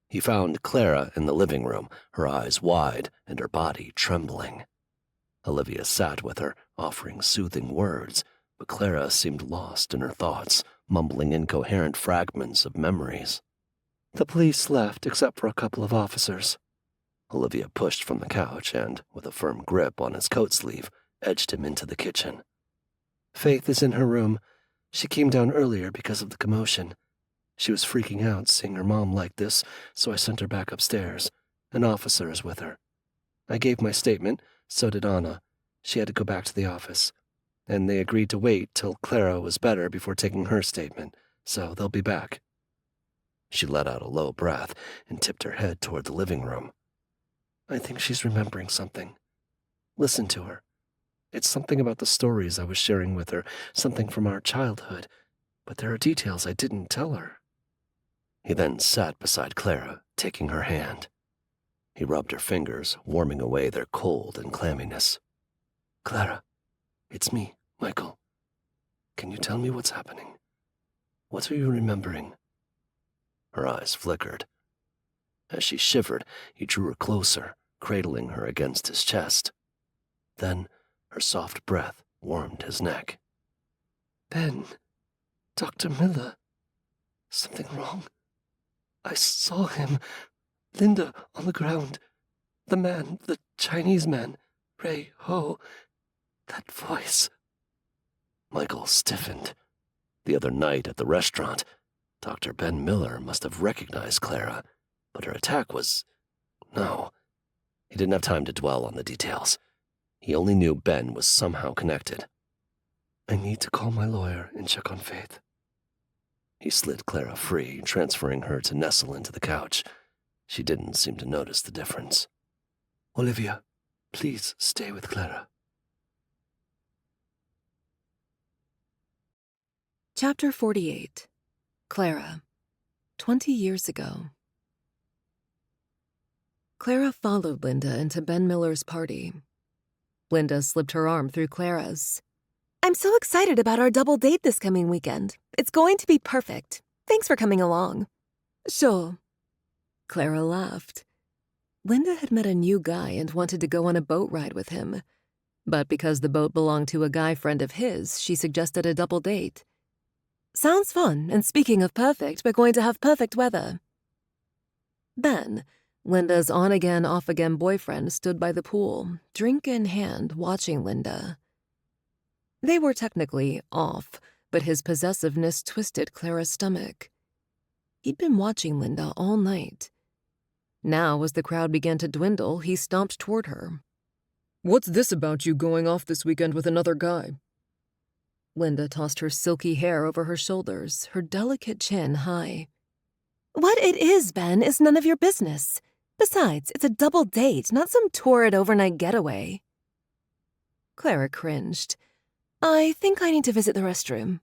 He found Clara in the living room, her eyes wide and her body trembling. Olivia sat with her, offering soothing words, but Clara seemed lost in her thoughts, mumbling incoherent fragments of memories. The police left except for a couple of officers. Olivia pushed from the couch and, with a firm grip on his coat sleeve, edged him into the kitchen. Faith is in her room. She came down earlier because of the commotion. She was freaking out seeing her mom like this, so I sent her back upstairs. An officer is with her. I gave my statement, so did Anna. She had to go back to the office. And they agreed to wait till Clara was better before taking her statement, so they'll be back. She let out a low breath and tipped her head toward the living room. I think she's remembering something. Listen to her. It's something about the stories I was sharing with her, something from our childhood, but there are details I didn't tell her. He then sat beside Clara, taking her hand. He rubbed her fingers, warming away their cold and clamminess. Clara, it's me, Michael. Can you tell me what's happening? What are you remembering? Her eyes flickered. As she shivered, he drew her closer, cradling her against his chest. Then her soft breath warmed his neck. Ben, Dr. Miller, something wrong? I saw him, Linda on the ground. The man, the Chinese man, Ray Ho, that voice. Michael stiffened. The other night at the restaurant, Dr. Ben Miller must have recognized Clara, but her attack was... No. He didn't have time to dwell on the details. He only knew Ben was somehow connected. I need to call my lawyer and check on Faith. He slid Clara free, transferring her to nestle into the couch. She didn't seem to notice the difference. Olivia, please stay with Clara. Chapter 48. Clara. 20 years ago. Clara followed Linda into Ben Miller's party. Linda slipped her arm through Clara's. I'm so excited about our double date this coming weekend. It's going to be perfect. Thanks for coming along. Sure. Clara laughed. Linda had met a new guy and wanted to go on a boat ride with him. But because the boat belonged to a guy friend of his, she suggested a double date. Sounds fun, and speaking of perfect, we're going to have perfect weather. Ben, Linda's on-again, off-again boyfriend, stood by the pool, drink in hand, watching Linda. They were technically off, but his possessiveness twisted Clara's stomach. He'd been watching Linda all night. Now, as the crowd began to dwindle, he stomped toward her. What's this about you going off this weekend with another guy? Linda tossed her silky hair over her shoulders, her delicate chin high. What it is, Ben, is none of your business. Besides, it's a double date, not some torrid overnight getaway. Clara cringed. I think I need to visit the restroom.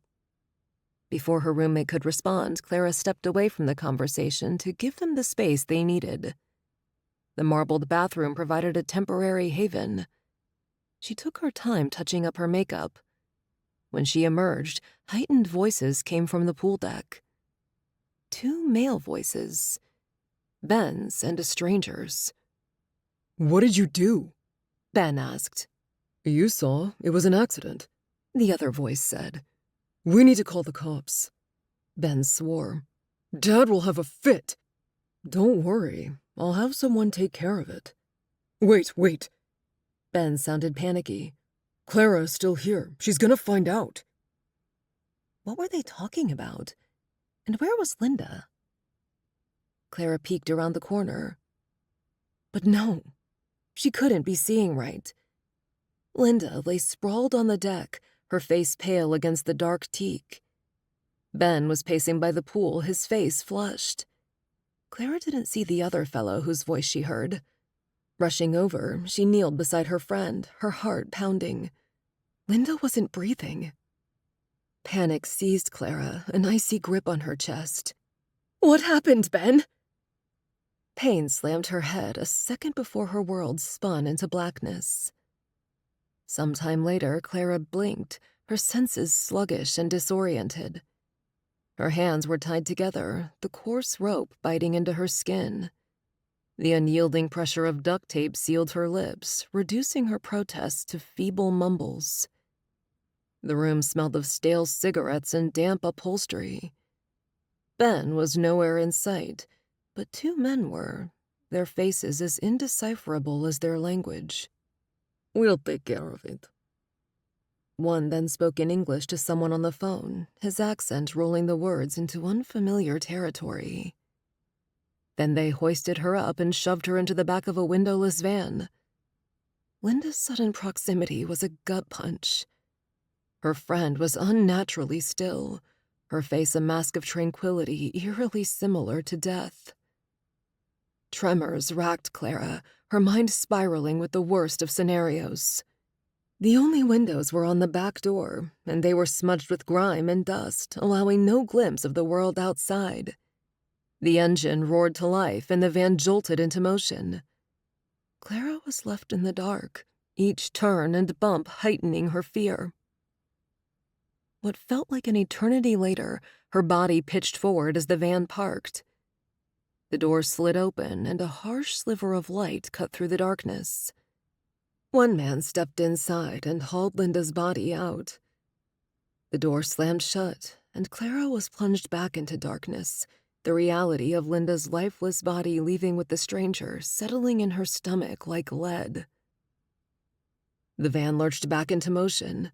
Before her roommate could respond, Clara stepped away from the conversation to give them the space they needed. The marbled bathroom provided a temporary haven. She took her time touching up her makeup. When she emerged, heightened voices came from the pool deck. 2 male voices. Ben's and a stranger's. What did you do? Ben asked. You saw. It was an accident. The other voice said. We need to call the cops. Ben swore. Dad will have a fit. Don't worry. I'll have someone take care of it. Wait. Ben sounded panicky. Clara is still here. She's gonna find out. What were they talking about? And where was Linda? Clara peeked around the corner. But no, she couldn't be seeing right. Linda lay sprawled on the deck, her face pale against the dark teak. Ben was pacing by the pool, his face flushed. Clara didn't see the other fellow whose voice she heard. Rushing over, she kneeled beside her friend, her heart pounding. Linda wasn't breathing. Panic seized Clara, an icy grip on her chest. What happened, Ben? Pain slammed her head a second before her world spun into blackness. Sometime later, Clara blinked, her senses sluggish and disoriented. Her hands were tied together, the coarse rope biting into her skin. The unyielding pressure of duct tape sealed her lips, reducing her protests to feeble mumbles. The room smelled of stale cigarettes and damp upholstery. Ben was nowhere in sight, but 2 men were, their faces as indecipherable as their language. We'll take care of it. One then spoke in English to someone on the phone, his accent rolling the words into unfamiliar territory. Then they hoisted her up and shoved her into the back of a windowless van. Linda's sudden proximity was a gut punch. Her friend was unnaturally still, her face a mask of tranquility eerily similar to death. Tremors racked Clara, her mind spiraling with the worst of scenarios. The only windows were on the back door, and they were smudged with grime and dust, allowing no glimpse of the world outside. The engine roared to life, and the van jolted into motion. Clara was left in the dark, each turn and bump heightening her fear. What felt like an eternity later, her body pitched forward as the van parked. The door slid open and a harsh sliver of light cut through the darkness. One man stepped inside and hauled Linda's body out. The door slammed shut, and Clara was plunged back into darkness, the reality of Linda's lifeless body leaving with the stranger settling in her stomach like lead. The van lurched back into motion.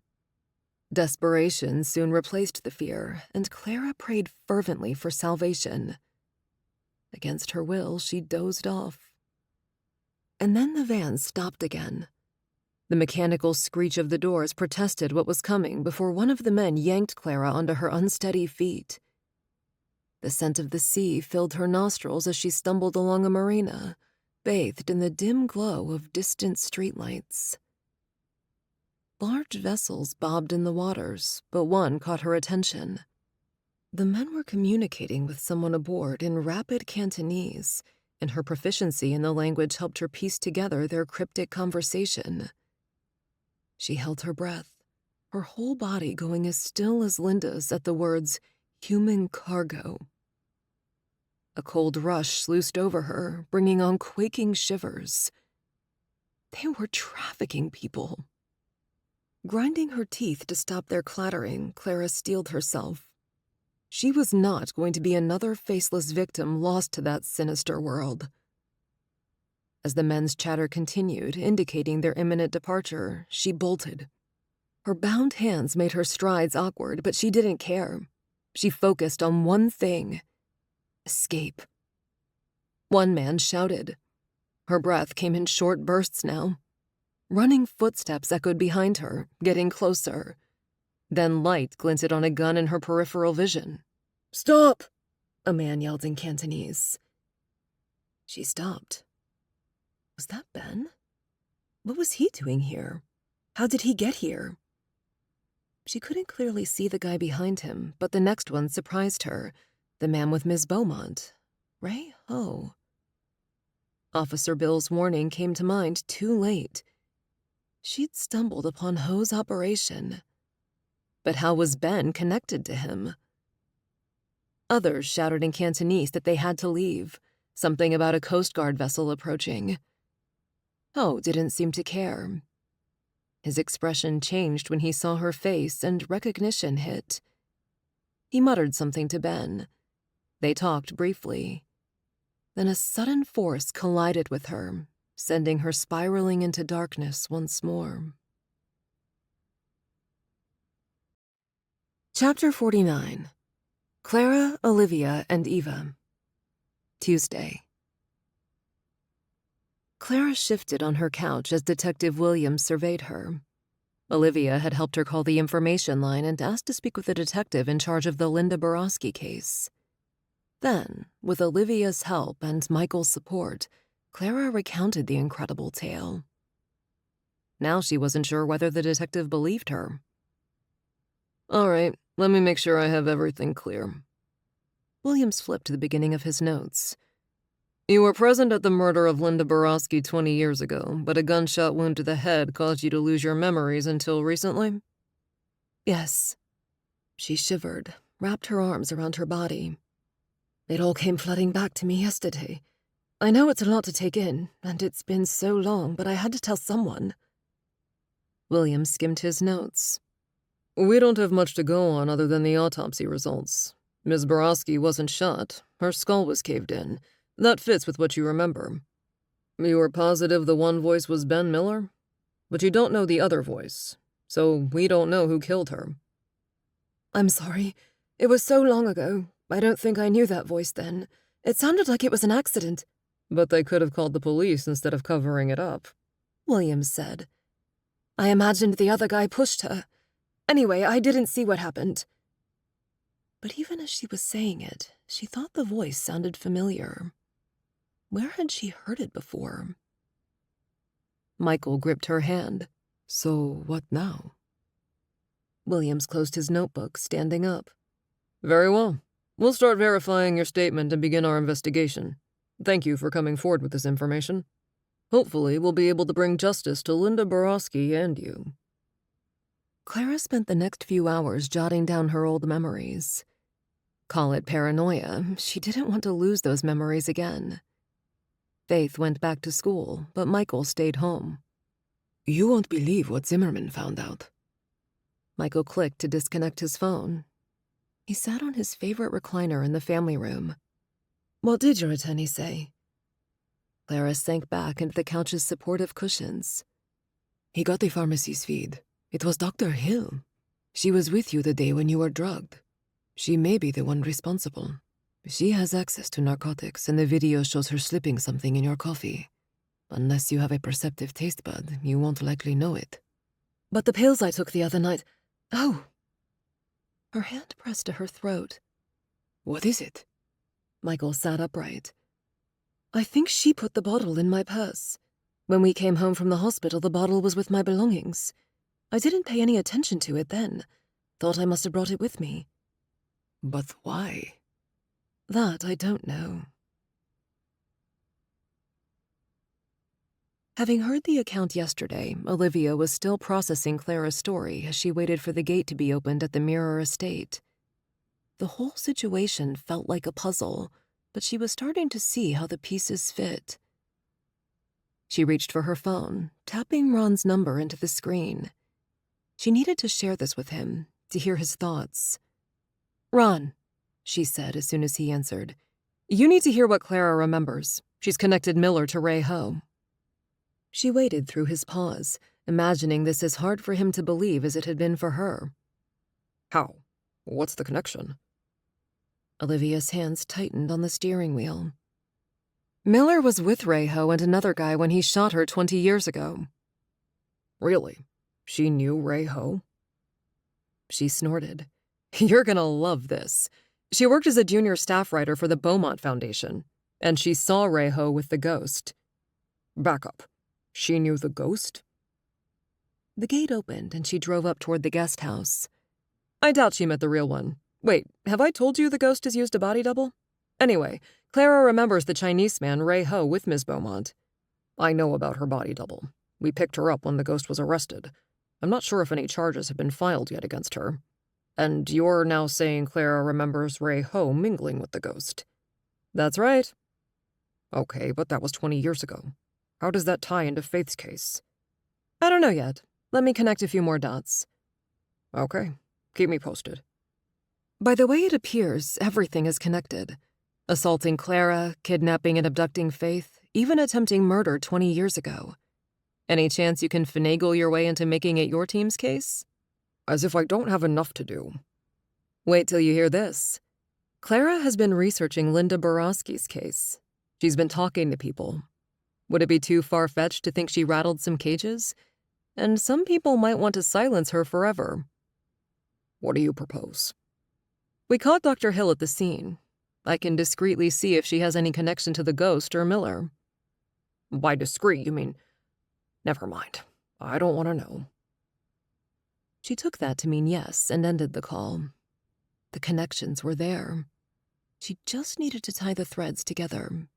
Desperation soon replaced the fear, and Clara prayed fervently for salvation. Against her will, she dozed off. And then the van stopped again. The mechanical screech of the doors protested what was coming before one of the men yanked Clara onto her unsteady feet. The scent of the sea filled her nostrils as she stumbled along a marina, bathed in the dim glow of distant streetlights. Large vessels bobbed in the waters, but one caught her attention. The men were communicating with someone aboard in rapid Cantonese, and her proficiency in the language helped her piece together their cryptic conversation. She held her breath, her whole body going as still as Linda's at the words, "human cargo." A cold rush sluiced over her, bringing on quaking shivers. They were trafficking people. Grinding her teeth to stop their clattering, Clara steeled herself. She was not going to be another faceless victim lost to that sinister world. As the men's chatter continued, indicating their imminent departure, she bolted. Her bound hands made her strides awkward, but she didn't care. She focused on one thing: escape. One man shouted. Her breath came in short bursts now. Running footsteps echoed behind her, getting closer. Then light glinted on a gun in her peripheral vision. "Stop!" a man yelled in Cantonese. She stopped. Was that Ben? What was he doing here? How did he get here? She couldn't clearly see the guy behind him, but the next one surprised her, the man with Ms. Beaumont. Ray Ho. Officer Bill's warning came to mind too late. She'd stumbled upon Ho's operation. But how was Ben connected to him? Others shouted in Cantonese that they had to leave, something about a Coast Guard vessel approaching. Ho didn't seem to care. His expression changed when he saw her face and recognition hit. He muttered something to Ben. They talked briefly. Then a sudden force collided with her, sending her spiraling into darkness once more. Chapter 49. Clara, Olivia, and Eva. Tuesday. Clara shifted on her couch as Detective Williams surveyed her. Olivia had helped her call the information line and asked to speak with the detective in charge of the Linda Borowski case. Then, with Olivia's help and Michael's support, Clara recounted the incredible tale. Now she wasn't sure whether the detective believed her. "All right, let me make sure I have everything clear." Williams flipped to the beginning of his notes. "You were present at the murder of Linda Borowski 20 years ago, but a gunshot wound to the head caused you to lose your memories until recently?" "Yes." She shivered, wrapped her arms around her body. "It all came flooding back to me yesterday. I know it's a lot to take in, and it's been so long, but I had to tell someone." Williams skimmed his notes. "We don't have much to go on other than the autopsy results. Ms. Borowski wasn't shot. Her skull was caved in. That fits with what you remember. You were positive the one voice was Ben Miller? But you don't know the other voice, so we don't know who killed her." "I'm sorry. It was so long ago. I don't think I knew that voice then. It sounded like it was an accident." "But they could have called the police instead of covering it up," Williams said. "I imagined the other guy pushed her. Anyway, I didn't see what happened." But even as she was saying it, she thought the voice sounded familiar. Where had she heard it before? Michael gripped her hand. "So what now?" Williams closed his notebook, standing up. "Very well. We'll start verifying your statement and begin our investigation. Thank you for coming forward with this information. Hopefully, we'll be able to bring justice to Linda Borowski and you." Clara spent the next few hours jotting down her old memories. Call it paranoia. She didn't want to lose those memories again. Faith went back to school, but Michael stayed home. You won't believe what Zimmerman found out. Michael clicked to disconnect his phone. He sat on his favorite recliner in the family room. What did your attorney say? Clara sank back into the couch's supportive cushions. He got the pharmacy's feed. It was Dr. Hill. She was with you the day when you were drugged. She may be the one responsible. She has access to narcotics, and the video shows her slipping something in your coffee. Unless you have a perceptive taste bud, you won't likely know it. But the pills I took the other night... Oh! Her hand pressed to her throat. What is it? Michael sat upright. I think she put the bottle in my purse. When we came home from the hospital, the bottle was with my belongings. I didn't pay any attention to it then. Thought I must have brought it with me. But why? That I don't know. Having heard the account yesterday, Olivia was still processing Clara's story as she waited for the gate to be opened at the Mirror estate. The whole situation felt like a puzzle, but she was starting to see how the pieces fit. She reached for her phone, tapping Ron's number into the screen. She needed to share this with him, to hear his thoughts. Ron, she said as soon as he answered, you need to hear what Clara remembers. She's connected Miller to Ray Ho. She waited through his pause, imagining this as hard for him to believe as it had been for her. How? What's the connection? Olivia's hands tightened on the steering wheel. Miller was with Ray Ho and another guy when he shot her 20 years ago. Really? She knew Ray Ho? She snorted. You're gonna love this. She worked as a junior staff writer for the Beaumont Foundation, and she saw Ray Ho with the ghost. Back up. She knew the ghost? The gate opened and she drove up toward the guest house. I doubt she met the real one. Wait, have I told you the ghost has used a body double? Anyway, Clara remembers the Chinese man Ray Ho with Ms. Beaumont. I know about her body double. We picked her up when the ghost was arrested. I'm not sure if any charges have been filed yet against her. And you're now saying Clara remembers Ray Ho mingling with the ghost? That's right. Okay, but that was 20 years ago. How does that tie into Faith's case? I don't know yet. Let me connect a few more dots. Okay, keep me posted. By the way it appears, everything is connected. Assaulting Clara, kidnapping and abducting Faith, even attempting murder 20 years ago. Any chance you can finagle your way into making it your team's case? As if I don't have enough to do. Wait till you hear this. Clara has been researching Linda Borowski's case. She's been talking to people. Would it be too far-fetched to think she rattled some cages? And some people might want to silence her forever. What do you propose? We caught Dr. Hill at the scene. I can discreetly see if she has any connection to the ghost or Miller. By discreet, you mean... Never mind. I don't want to know. She took that to mean yes and ended the call. The connections were there. She just needed to tie the threads together.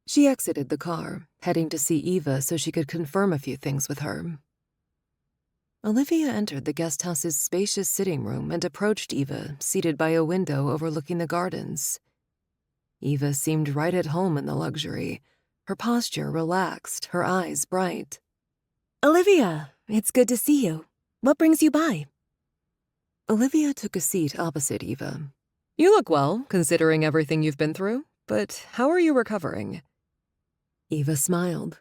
She exited the car, heading to see Eva so she could confirm a few things with her. Olivia entered the guest house's spacious sitting room and approached Eva, seated by a window overlooking the gardens. Eva seemed right at home in the luxury, her posture relaxed, her eyes bright. Olivia, it's good to see you. What brings you by? Olivia took a seat opposite Eva. You look well, considering everything you've been through, but how are you recovering? Eva smiled.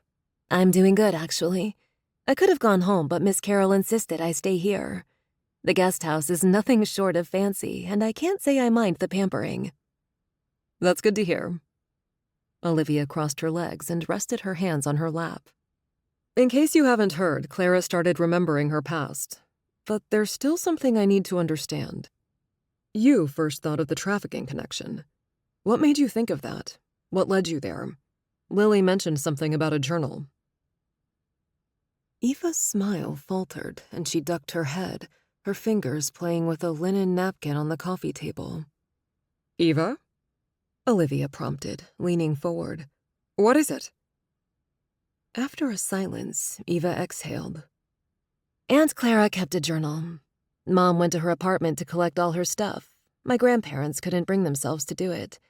I'm doing good, actually. I could have gone home, but Miss Carroll insisted I stay here. The guest house is nothing short of fancy, and I can't say I mind the pampering. That's good to hear. Olivia crossed her legs and rested her hands on her lap. In case you haven't heard, Clara started remembering her past. But there's still something I need to understand. You first thought of the trafficking connection. What made you think of that? What led you there? Lily mentioned something about a journal. Eva's smile faltered, and she ducked her head, her fingers playing with a linen napkin on the coffee table. Eva? Olivia prompted, leaning forward. What is it? After a silence, Eva exhaled. Aunt Clara kept a journal. Mom went to her apartment to collect all her stuff. My grandparents couldn't bring themselves to do it.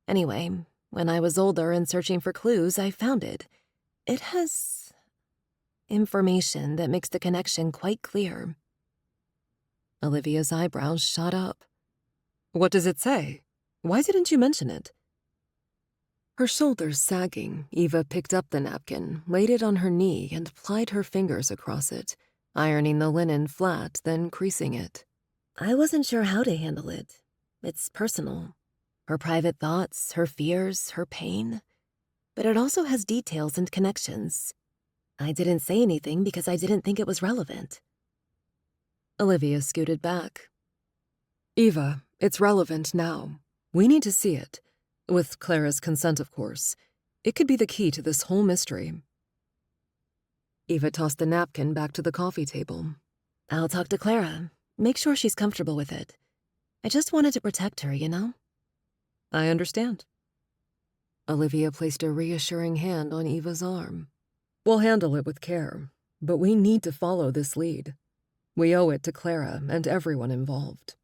Anyway, when I was older and searching for clues, I found it. It has information that makes the connection quite clear. Olivia's eyebrows shot up. What does it say? Why didn't you mention it? Her shoulders sagging, Eva picked up the napkin, laid it on her knee, and plied her fingers across it, ironing the linen flat, then creasing it. I wasn't sure how to handle it. It's personal. Her private thoughts, her fears, her pain. But it also has details and connections. I didn't say anything because I didn't think it was relevant. Olivia scooted back. Eva, it's relevant now. We need to see it. With Clara's consent, of course. It could be the key to this whole mystery. Eva tossed the napkin back to the coffee table. I'll talk to Clara. Make sure she's comfortable with it. I just wanted to protect her, you know? I understand. Olivia placed a reassuring hand on Eva's arm. We'll handle it with care, but we need to follow this lead. We owe it to Clara and everyone involved.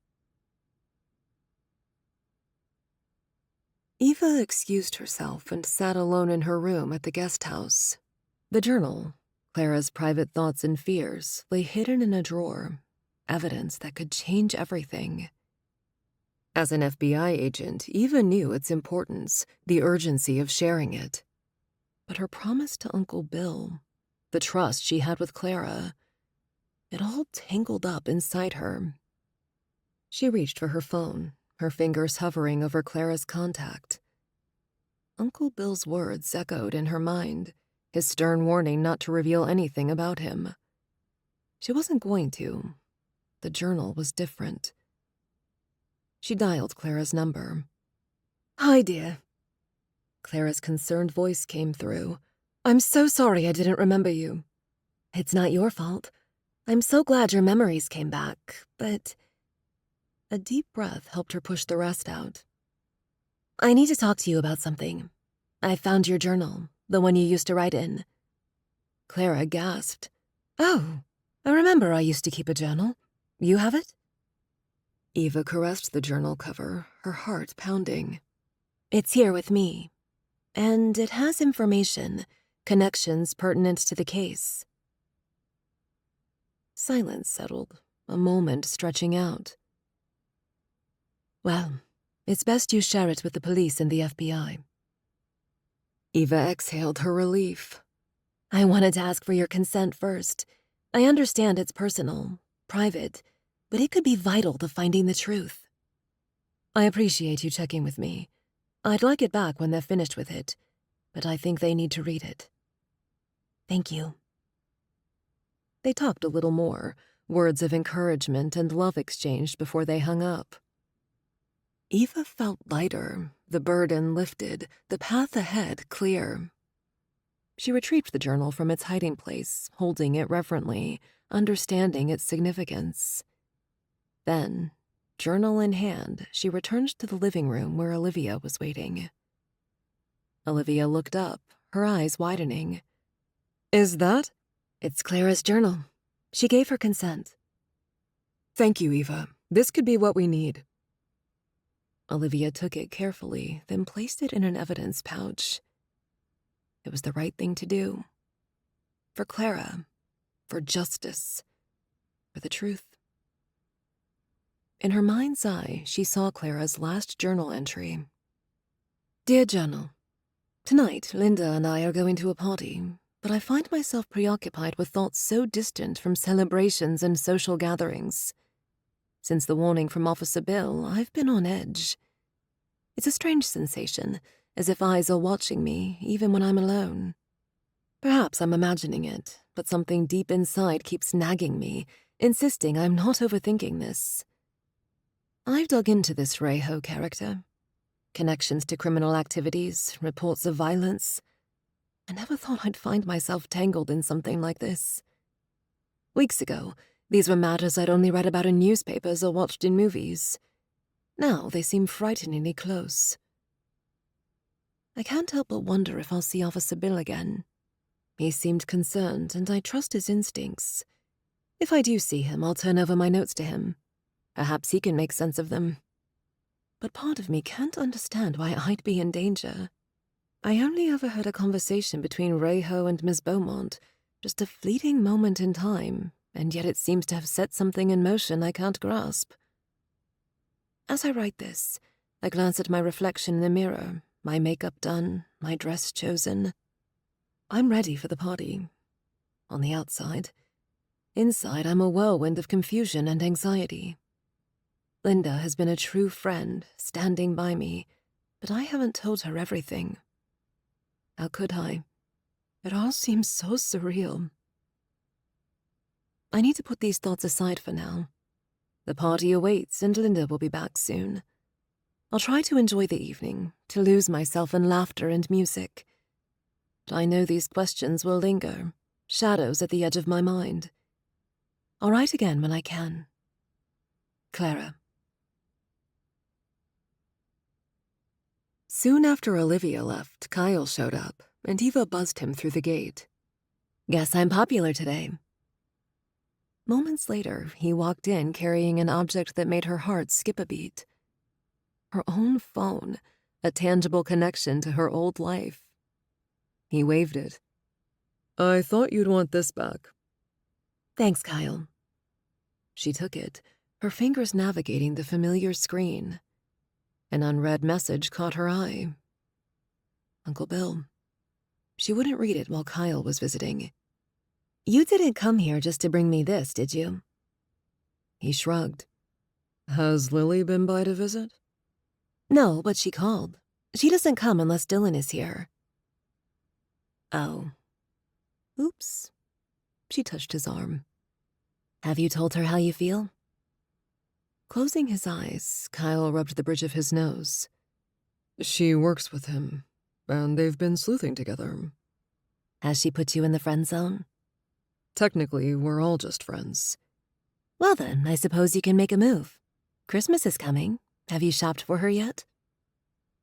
Eva excused herself and sat alone in her room at the guest house. The journal, Clara's private thoughts and fears, lay hidden in a drawer, evidence that could change everything. As an FBI agent, Eva knew its importance, the urgency of sharing it. But her promise to Uncle Bill, the trust she had with Clara, it all tangled up inside her. She reached for her phone, her fingers hovering over Clara's contact. Uncle Bill's words echoed in her mind, his stern warning not to reveal anything about him. She wasn't going to. The journal was different. She dialed Clara's number. Hi, dear. Clara's concerned voice came through. I'm so sorry I didn't remember you. It's not your fault. I'm so glad your memories came back, but... A deep breath helped her push the rest out. I need to talk to you about something. I found your journal, the one you used to write in. Clara gasped. Oh, I remember I used to keep a journal. You have it? Eva caressed the journal cover, her heart pounding. It's here with me. And it has information, connections pertinent to the case. Silence settled, a moment stretching out. Well, it's best you share it with the police and the FBI. Eva exhaled her relief. I wanted to ask for your consent first. I understand it's personal, private, but it could be vital to finding the truth. I appreciate you checking with me. I'd like it back when they're finished with it, but I think they need to read it. Thank you. They talked a little more, words of encouragement and love exchanged before they hung up. Eva felt lighter, the burden lifted, the path ahead clear. She retrieved the journal from its hiding place, holding it reverently, understanding its significance. Then, journal in hand, she returned to the living room where Olivia was waiting. Olivia looked up, her eyes widening. Is that? It's Clara's journal. She gave her consent. Thank you, Eva. This could be what we need. Olivia took it carefully, then placed it in an evidence pouch. It was the right thing to do. For Clara. For justice. For the truth. In her mind's eye, she saw Clara's last journal entry. Dear Journal, tonight, Linda and I are going to a party, but I find myself preoccupied with thoughts so distant from celebrations and social gatherings. Since the warning from Officer Bill, I've been on edge. It's a strange sensation, as if eyes are watching me, even when I'm alone. Perhaps I'm imagining it, but something deep inside keeps nagging me, insisting I'm not overthinking this. I've dug into this Reiho character. Connections to criminal activities, reports of violence. I never thought I'd find myself tangled in something like this. Weeks ago, these were matters I'd only read about in newspapers or watched in movies. Now they seem frighteningly close. I can't help but wonder if I'll see Officer Bill again. He seemed concerned, and I trust his instincts. If I do see him, I'll turn over my notes to him. Perhaps he can make sense of them. but part of me can't understand why I'd be in danger. I only ever heard a conversation between Rayho and Miss Beaumont, just a fleeting moment in time, and yet it seems to have set something in motion I can't grasp. As I write this, I glance at my reflection in the mirror, my makeup done, my dress chosen. I'm ready for the party. On the outside. Inside, I'm a whirlwind of confusion and anxiety. Linda has been a true friend, standing by me, but I haven't told her everything. How could I? It all seems so surreal. I need to put these thoughts aside for now. The party awaits, and Linda will be back soon. I'll try to enjoy the evening, to lose myself in laughter and music. But I know these questions will linger, shadows at the edge of my mind. I'll write again when I can. Clara. Soon after Olivia left, Kyle showed up, and Eva buzzed him through the gate. Guess I'm popular today. Moments later, he walked in carrying an object that made her heart skip a beat. Her own phone, a tangible connection to her old life. He waved it. I thought you'd want this back. Thanks, Kyle. She took it, her fingers navigating the familiar screen. An unread message caught her eye. Uncle Bill. She wouldn't read it while Kyle was visiting. You didn't come here just to bring me this, did you? He shrugged. Has Lily been by to visit? No, but she called. She doesn't come unless Dylan is here. Oh. Oops. She touched his arm. Have you told her how you feel? Closing his eyes, Kyle rubbed the bridge of his nose. She works with him, and they've been sleuthing together. Has she put you in the friend zone? Technically, we're all just friends. Well then, I suppose you can make a move. Christmas is coming. Have you shopped for her yet?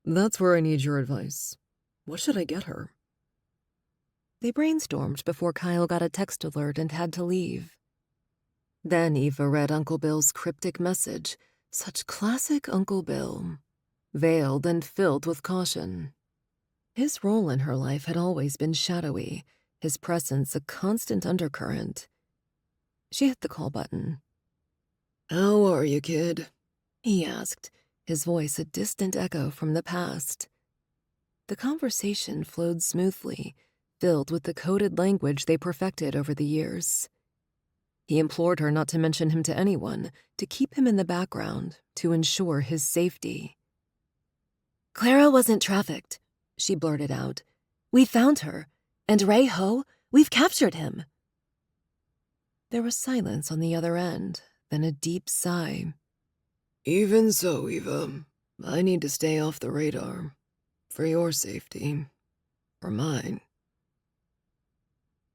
That's where I need your advice. What should I get her? They brainstormed before Kyle got a text alert and had to leave. Then Eva read Uncle Bill's cryptic message, such classic Uncle Bill, veiled and filled with caution. His role in her life had always been shadowy, his presence a constant undercurrent. She hit the call button. How are you, kid? He asked, his voice a distant echo from the past. The conversation flowed smoothly, filled with the coded language they perfected over the years. He implored her not to mention him to anyone, to keep him in the background, to ensure his safety. Clara wasn't trafficked, she blurted out. We found her, and Ray Ho, we've captured him. There was silence on the other end, then a deep sigh. Even so, Eva, I need to stay off the radar. For your safety. For mine.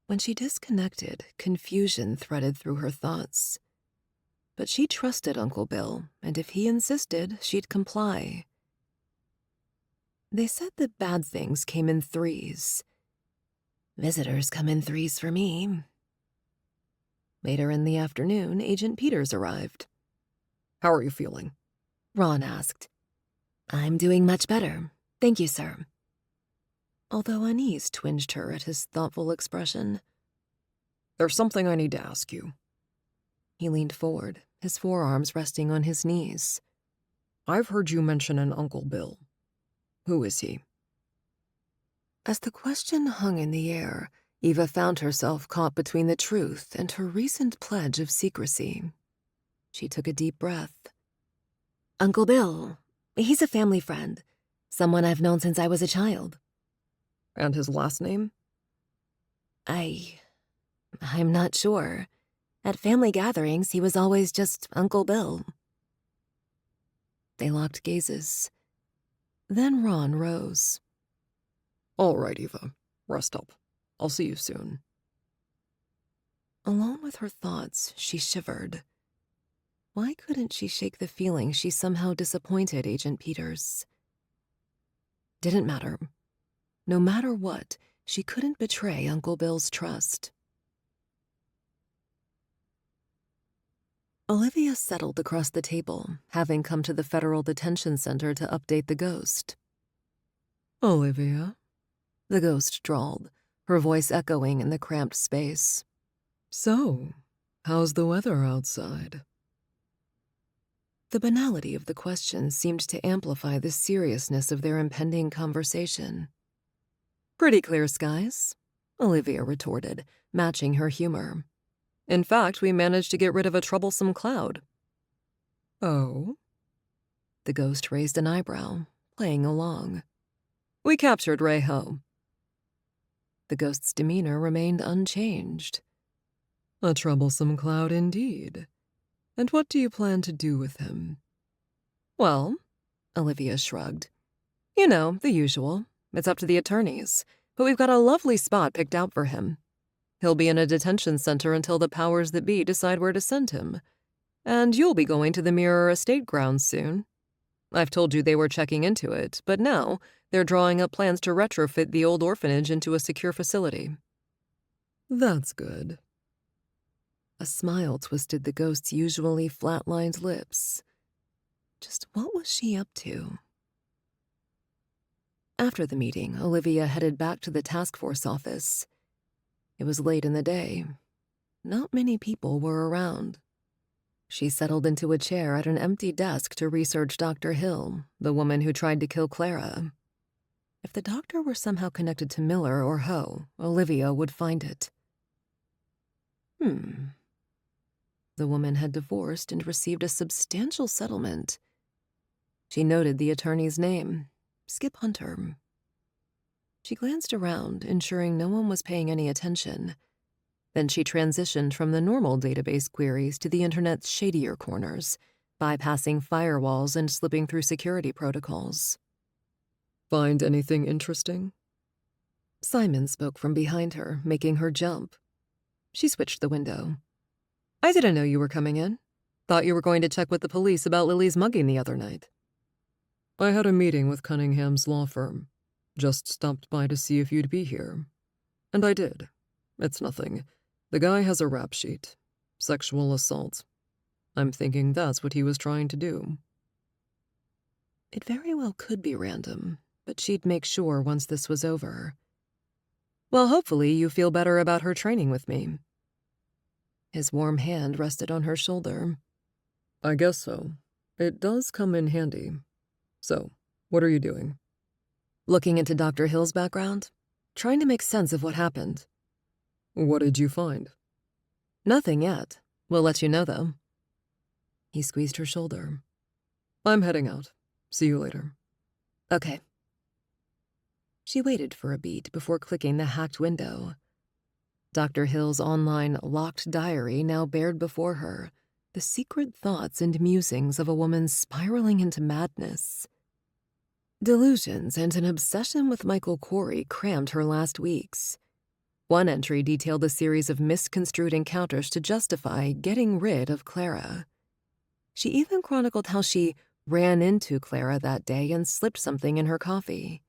When she disconnected, confusion threaded through her thoughts. But she trusted Uncle Bill, and if he insisted, she'd comply. They said that bad things came in threes. Visitors come in threes for me. Later in the afternoon, Agent Peters arrived. How are you feeling? Ron asked. I'm doing much better. Thank you, sir. Although unease twinged her at his thoughtful expression. There's something I need to ask you. He leaned forward, his forearms resting on his knees. I've heard you mention an Uncle Bill. Who is he? As the question hung in the air, Eva found herself caught between the truth and her recent pledge of secrecy. She took a deep breath. Uncle Bill, he's a family friend, someone I've known since I was a child. And his last name? I'm not sure. At family gatherings, he was always just Uncle Bill. They locked gazes. Then Ron rose. All right, Eva. Rest up. I'll see you soon. Alone with her thoughts, she shivered. Why couldn't she shake the feeling she somehow disappointed Agent Peters? Didn't matter. No matter what, she couldn't betray Uncle Bill's trust. Olivia settled across the table, having come to the Federal Detention Center to update the ghost. Olivia? The ghost drawled, her voice echoing in the cramped space. So, how's the weather outside? The banality of the question seemed to amplify the seriousness of their impending conversation. Pretty clear skies, Olivia retorted, matching her humor. In fact, we managed to get rid of a troublesome cloud. Oh? The ghost raised an eyebrow, playing along. We captured Ray Ho. The ghost's demeanor remained unchanged. A troublesome cloud indeed. And what do you plan to do with him? Well, Olivia shrugged. You know, the usual. It's up to the attorneys. But we've got a lovely spot picked out for him. He'll be in a detention center until the powers that be decide where to send him. And you'll be going to the Mirror Estate grounds soon. I've told you they were checking into it, but now they're drawing up plans to retrofit the old orphanage into a secure facility. That's good. A smile twisted the ghost's usually flat-lined lips. Just what was she up to? After the meeting, Olivia headed back to the task force office. It was late in the day. Not many people were around. She settled into a chair at an empty desk to research Dr. Hill, the woman who tried to kill Clara. If the doctor were somehow connected to Miller or Ho, Olivia would find it. The woman had divorced and received a substantial settlement. She noted the attorney's name, Skip Hunter. She glanced around, ensuring no one was paying any attention. Then she transitioned from the normal database queries to the internet's shadier corners, bypassing firewalls and slipping through security protocols. Find anything interesting? Simon spoke from behind her, making her jump. She switched the window. I didn't know you were coming in. Thought you were going to check with the police about Lily's mugging the other night. I had a meeting with Cunningham's law firm. Just stopped by to see if you'd be here. And I did. It's nothing. The guy has a rap sheet. Sexual assault. I'm thinking that's what he was trying to do. It very well could be random, but she'd make sure once this was over. Well, hopefully you feel better about her training with me. His warm hand rested on her shoulder. I guess so. It does come in handy. So, what are you doing? Looking into Dr. Hill's background, trying to make sense of what happened. What did you find? Nothing yet. We'll let you know, though. He squeezed her shoulder. I'm heading out. See you later. Okay. She waited for a beat before clicking the hacked window. Dr. Hill's online locked diary now bared before her, the secret thoughts and musings of a woman spiraling into madness. Delusions and an obsession with Michael Corey crammed her last weeks. One entry detailed a series of misconstrued encounters to justify getting rid of Clara. She even chronicled how she ran into Clara that day and slipped something in her coffee.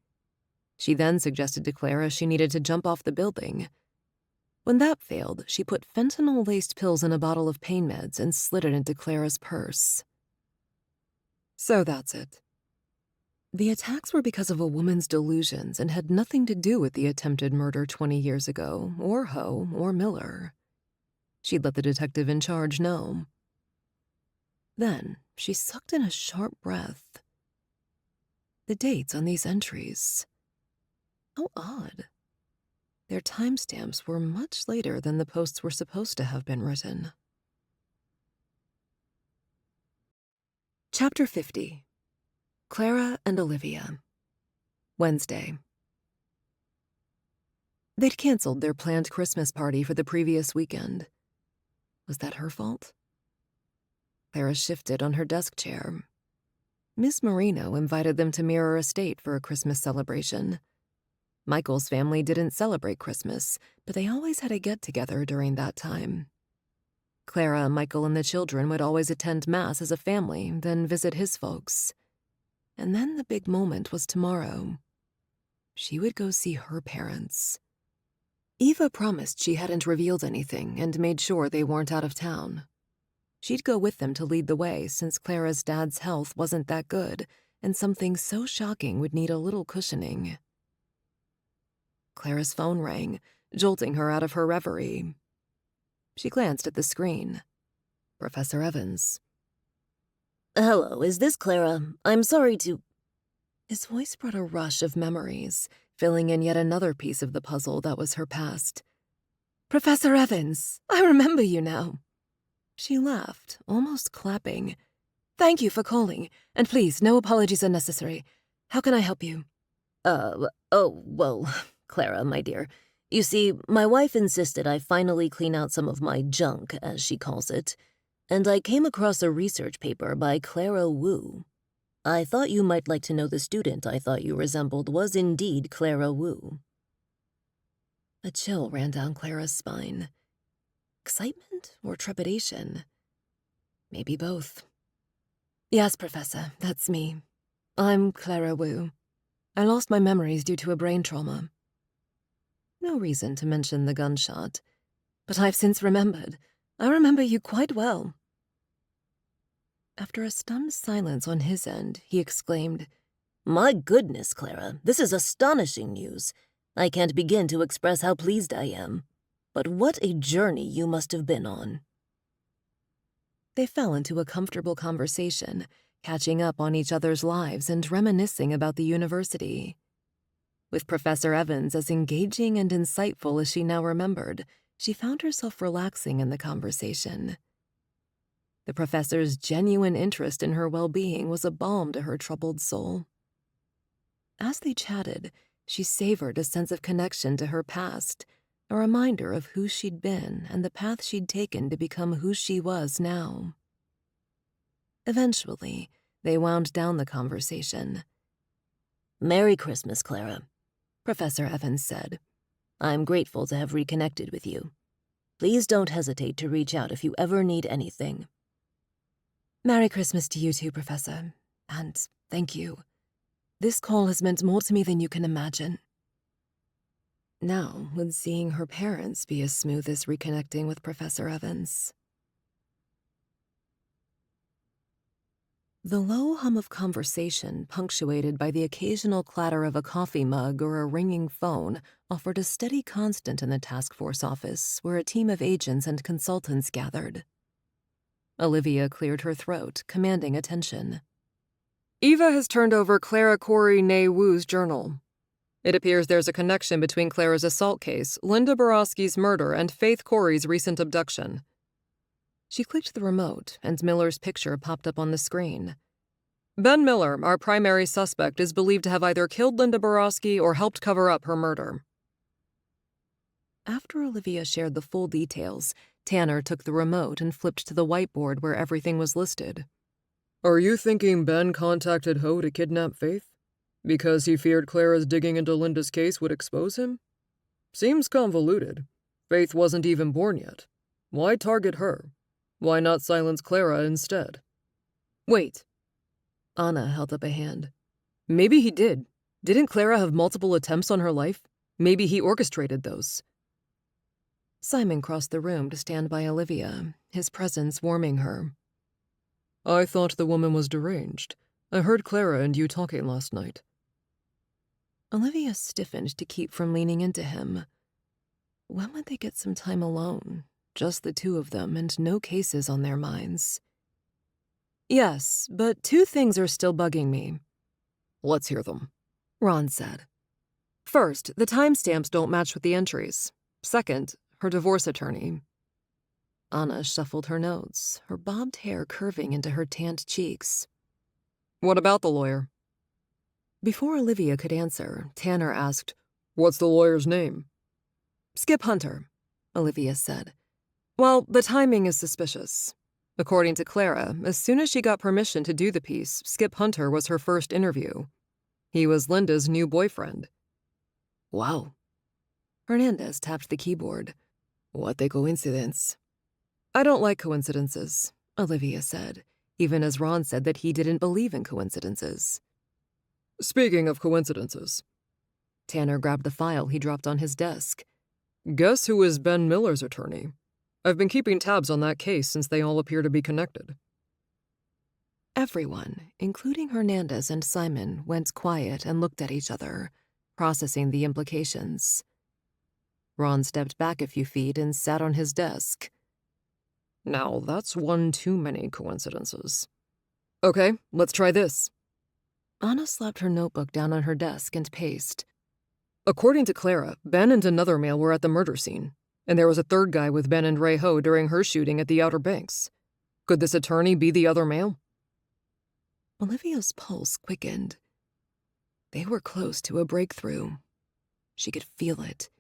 She then suggested to Clara she needed to jump off the building. When that failed, she put fentanyl-laced pills in a bottle of pain meds and slid it into Clara's purse. So that's it. The attacks were because of a woman's delusions and had nothing to do with the attempted murder 20 years ago, or Ho, or Miller. She'd let the detective in charge know. Then she sucked in a sharp breath. The dates on these entries. How odd. Their timestamps were much later than the posts were supposed to have been written. Chapter 50. Clara and Olivia. Wednesday. They'd canceled their planned Christmas party for the previous weekend. Was that her fault? Clara shifted on her desk chair. Miss Marino invited them to Mirror Estate for a Christmas celebration. Michael's family didn't celebrate Christmas, but they always had a get-together during that time. Clara, Michael, and the children would always attend Mass as a family, then visit his folks. And then the big moment was tomorrow. She would go see her parents. Eva promised she hadn't revealed anything and made sure they weren't out of town. She'd go with them to lead the way since Clara's dad's health wasn't that good, and something so shocking would need a little cushioning. Clara's phone rang, jolting her out of her reverie. She glanced at the screen. Professor Evans. Hello, is this Clara? I'm sorry to... His voice brought a rush of memories, filling in yet another piece of the puzzle that was her past. Professor Evans, I remember you now. She laughed, almost clapping. Thank you for calling, and please, no apologies are necessary. How can I help you? Well, Clara, my dear. You see, my wife insisted I finally clean out some of my junk, as she calls it, and I came across a research paper by Clara Wu. I thought you might like to know the student I thought you resembled was indeed Clara Wu. A chill ran down Clara's spine. Excitement or trepidation? Maybe both. Yes, Professor, that's me. I'm Clara Wu. I lost my memories due to a brain trauma. No reason to mention the gunshot, but I've since remembered. I remember you quite well. After a stunned silence on his end, he exclaimed, My goodness, Clara, this is astonishing news. I can't begin to express how pleased I am. But what a journey you must have been on. They fell into a comfortable conversation, catching up on each other's lives and reminiscing about the university. With Professor Evans as engaging and insightful as she now remembered, she found herself relaxing in the conversation. The professor's genuine interest in her well-being was a balm to her troubled soul. As they chatted, she savored a sense of connection to her past, a reminder of who she'd been and the path she'd taken to become who she was now. Eventually, they wound down the conversation. Merry Christmas, Clara, Professor Evans said. I'm grateful to have reconnected with you. Please don't hesitate to reach out if you ever need anything. Merry Christmas to you too, Professor. And thank you. This call has meant more to me than you can imagine. Now, would seeing her parents be as smooth as reconnecting with Professor Evans? The low hum of conversation, punctuated by the occasional clatter of a coffee mug or a ringing phone, offered a steady constant in the task force office where a team of agents and consultants gathered. Olivia cleared her throat, commanding attention. Eva has turned over Clara Corey Nay Wu's journal. It appears there's a connection between Clara's assault case, Linda Borowski's murder, and Faith Corey's recent abduction. She clicked the remote, and Miller's picture popped up on the screen. Ben Miller, our primary suspect, is believed to have either killed Linda Borowski or helped cover up her murder. After Olivia shared the full details, Tanner took the remote and flipped to the whiteboard where everything was listed. Are you thinking Ben contacted Ho to kidnap Faith? Because he feared Clara's digging into Linda's case would expose him? Seems convoluted. Faith wasn't even born yet. Why target her? Why not silence Clara instead? Wait. Anna held up a hand. Maybe he did. Didn't Clara have multiple attempts on her life? Maybe he orchestrated those. Simon crossed the room to stand by Olivia, his presence warming her. I thought the woman was deranged. I heard Clara and you talking last night. Olivia stiffened to keep from leaning into him. When would they get some time alone? Just the two of them and no cases on their minds. Yes, but two things are still bugging me. Let's hear them, Ron said. First, the timestamps don't match with the entries. Second, her divorce attorney. Anna shuffled her notes, her bobbed hair curving into her tanned cheeks. What about the lawyer? Before Olivia could answer, Tanner asked, What's the lawyer's name? Skip Hunter, Olivia said. Well, the timing is suspicious. According to Clara, as soon as she got permission to do the piece, Skip Hunter was her first interview. He was Linda's new boyfriend. Wow. Hernandez tapped the keyboard. What a coincidence. I don't like coincidences, Olivia said, even as Ron said that he didn't believe in coincidences. Speaking of coincidences. Tanner grabbed the file he dropped on his desk. Guess who is Ben Miller's attorney? I've been keeping tabs on that case since they all appear to be connected. Everyone, including Hernandez and Simon, went quiet and looked at each other, processing the implications. Ron stepped back a few feet and sat on his desk. Now, that's one too many coincidences. Okay, let's try this. Anna slapped her notebook down on her desk and paced. According to Clara, Ben and another male were at the murder scene, and there was a third guy with Ben and Ray Ho during her shooting at the Outer Banks. Could this attorney be the other male? Olivia's pulse quickened. They were close to a breakthrough. She could feel it.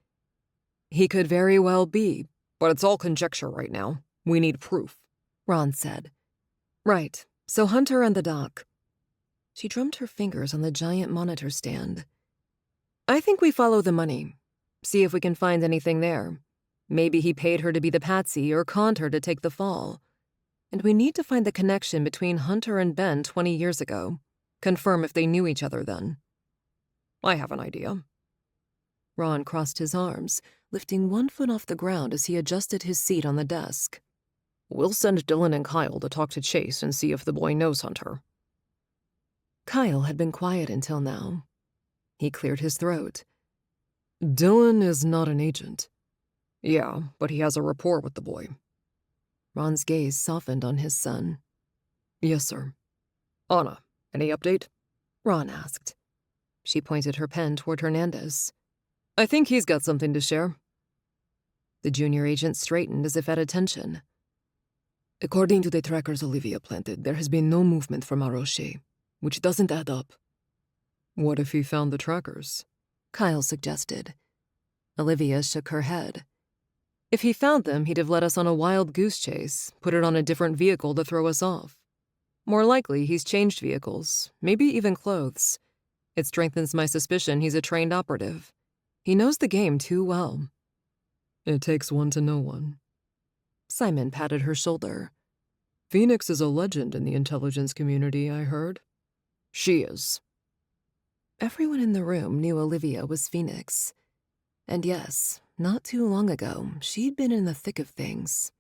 He could very well be, but it's all conjecture right now. We need proof, Ron said. Right, so Hunter and the doc. She drummed her fingers on the giant monitor stand. I think we follow the money. See if we can find anything there. Maybe he paid her to be the patsy or conned her to take the fall. And we need to find the connection between Hunter and Ben 20 years ago. Confirm if they knew each other then. I have an idea. Ron crossed his arms, lifting one foot off the ground as he adjusted his seat on the desk. We'll send Dylan and Kyle to talk to Chase and see if the boy knows Hunter. Kyle had been quiet until now. He cleared his throat. Dylan is not an agent. Yeah, but he has a rapport with the boy. Ron's gaze softened on his son. Yes, sir. Anna, any update? Ron asked. She pointed her pen toward Hernandez. I think he's got something to share. The junior agent straightened as if at attention. According to the trackers Olivia planted, there has been no movement from Aroche, which doesn't add up. What if he found the trackers? Kyle suggested. Olivia shook her head. If he found them, he'd have led us on a wild goose chase, put it on a different vehicle to throw us off. More likely, he's changed vehicles, maybe even clothes. It strengthens my suspicion he's a trained operative. He knows the game too well. It takes one to know one. Simon patted her shoulder. Phoenix is a legend in the intelligence community, I heard. She is. Everyone in the room knew Olivia was Phoenix. And yes, not too long ago, she'd been in the thick of things.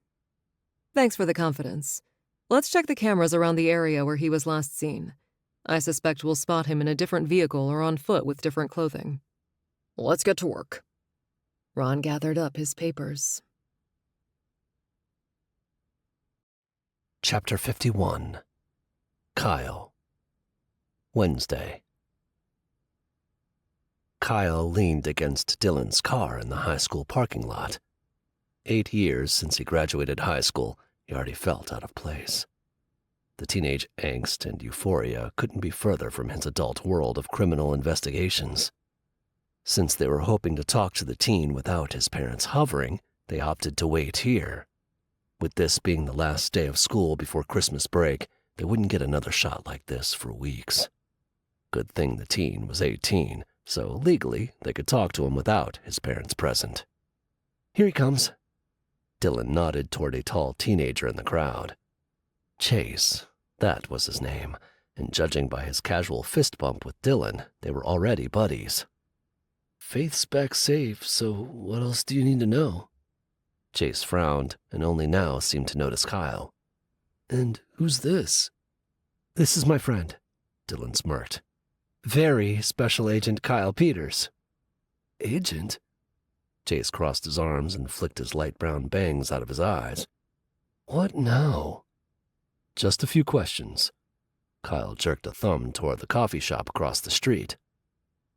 Thanks for the confidence. Let's check the cameras around the area where he was last seen. I suspect we'll spot him in a different vehicle or on foot with different clothing. Let's get to work. Ron gathered up his papers. Chapter 51. Kyle. Wednesday. Kyle leaned against Dylan's car in the high school parking lot. 8 years since he graduated high school, he already felt out of place. The teenage angst and euphoria couldn't be further from his adult world of criminal investigations. Since they were hoping to talk to the teen without his parents hovering, they opted to wait here. With this being the last day of school before Christmas break, they wouldn't get another shot like this for weeks. Good thing the teen was 18, so legally they could talk to him without his parents present. Here he comes. Dylan nodded toward a tall teenager in the crowd. Chase, that was his name, and judging by his casual fist bump with Dylan, they were already buddies. Faith's back safe, so what else do you need to know? Chase frowned, and only now seemed to notice Kyle. And who's this? This is my friend, Dylan smirked. Very Special Agent Kyle Peters. Agent? Chase crossed his arms and flicked his light brown bangs out of his eyes. What now? Just a few questions. Kyle jerked a thumb toward the coffee shop across the street.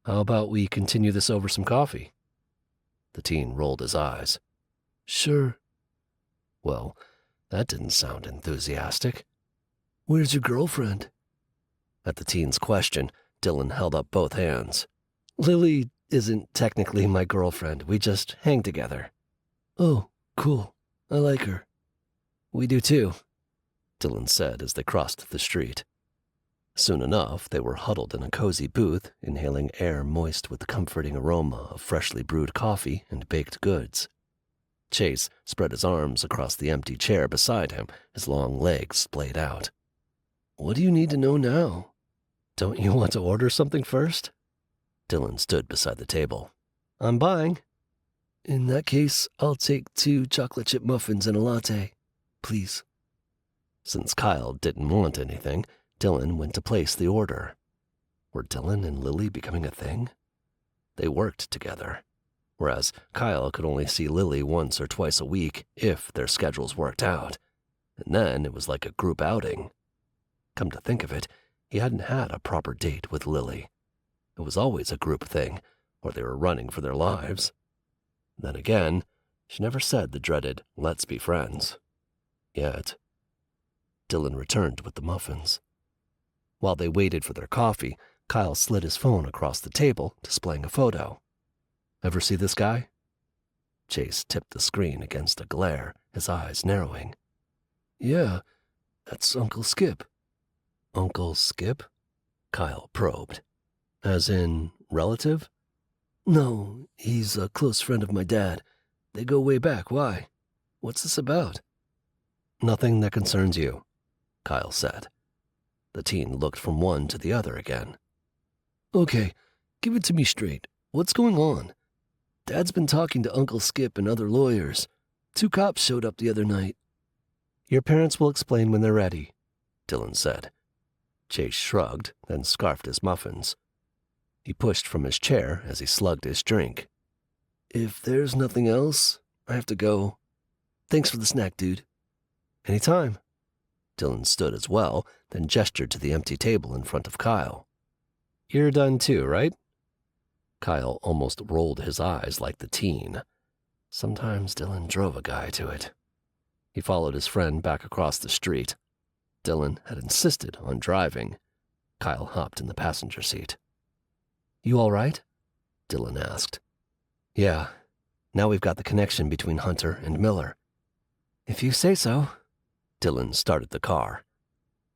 How about we continue this over some coffee? The teen rolled his eyes. Sure. Well, that didn't sound enthusiastic. Where's your girlfriend? At the teen's question, Dylan held up both hands. Lily isn't technically my girlfriend. We just hang together. Oh, cool. I like her. We do too, Dylan said as they crossed the street. Soon enough, they were huddled in a cozy booth, inhaling air moist with the comforting aroma of freshly brewed coffee and baked goods. Chase spread his arms across the empty chair beside him, his long legs splayed out. What do you need to know now? Don't you want to order something first? Dylan stood beside the table. I'm buying. In that case, I'll take 2 chocolate chip muffins and a latte, please. Since Kyle didn't want anything, Dylan went to place the order. Were Dylan and Lily becoming a thing? They worked together, whereas Kyle could only see Lily once or twice a week if their schedules worked out, and then it was like a group outing. Come to think of it, he hadn't had a proper date with Lily. It was always a group thing, or they were running for their lives. Then again, she never said the dreaded, "let's be friends." Yet. Dylan returned with the muffins. While they waited for their coffee, Kyle slid his phone across the table, displaying a photo. Ever see this guy? Chase tipped the screen against a glare, his eyes narrowing. Yeah, that's Uncle Skip. Uncle Skip? Kyle probed. As in, relative? No, he's a close friend of my dad. They go way back. Why? What's this about? Nothing that concerns you, Kyle said. The teen looked from one to the other again. Okay, give it to me straight. What's going on? Dad's been talking to Uncle Skip and other lawyers. 2 cops showed up the other night. Your parents will explain when they're ready, Dylan said. Chase shrugged, then scarfed his muffins. He pushed from his chair as he slugged his drink. If there's nothing else, I have to go. Thanks for the snack, dude. Anytime. Dylan stood as well, then gestured to the empty table in front of Kyle. You're done too, right? Kyle almost rolled his eyes like the teen. Sometimes Dylan drove a guy to it. He followed his friend back across the street. Dylan had insisted on driving. Kyle hopped in the passenger seat. You all right? Dylan asked. Yeah. Now we've got the connection between Hunter and Miller. If you say so. Dylan started the car.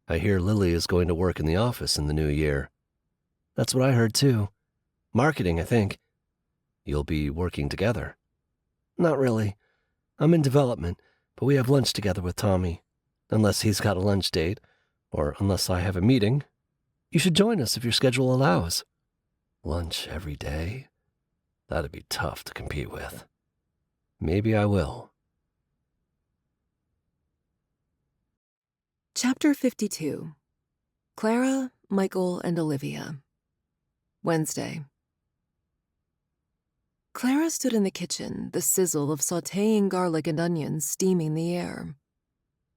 I hear Lily is going to work in the office in the new year. That's what I heard too. Marketing, I think. You'll be working together? Not really. I'm in development, but we have lunch together with Tommy. Unless he's got a lunch date, or unless I have a meeting. You should join us if your schedule allows. Lunch every day? That'd be tough to compete with. Maybe I will. Chapter 52. Clara, Michael, and Olivia. Wednesday. Clara stood in the kitchen, the sizzle of sautéing garlic and onions steaming the air.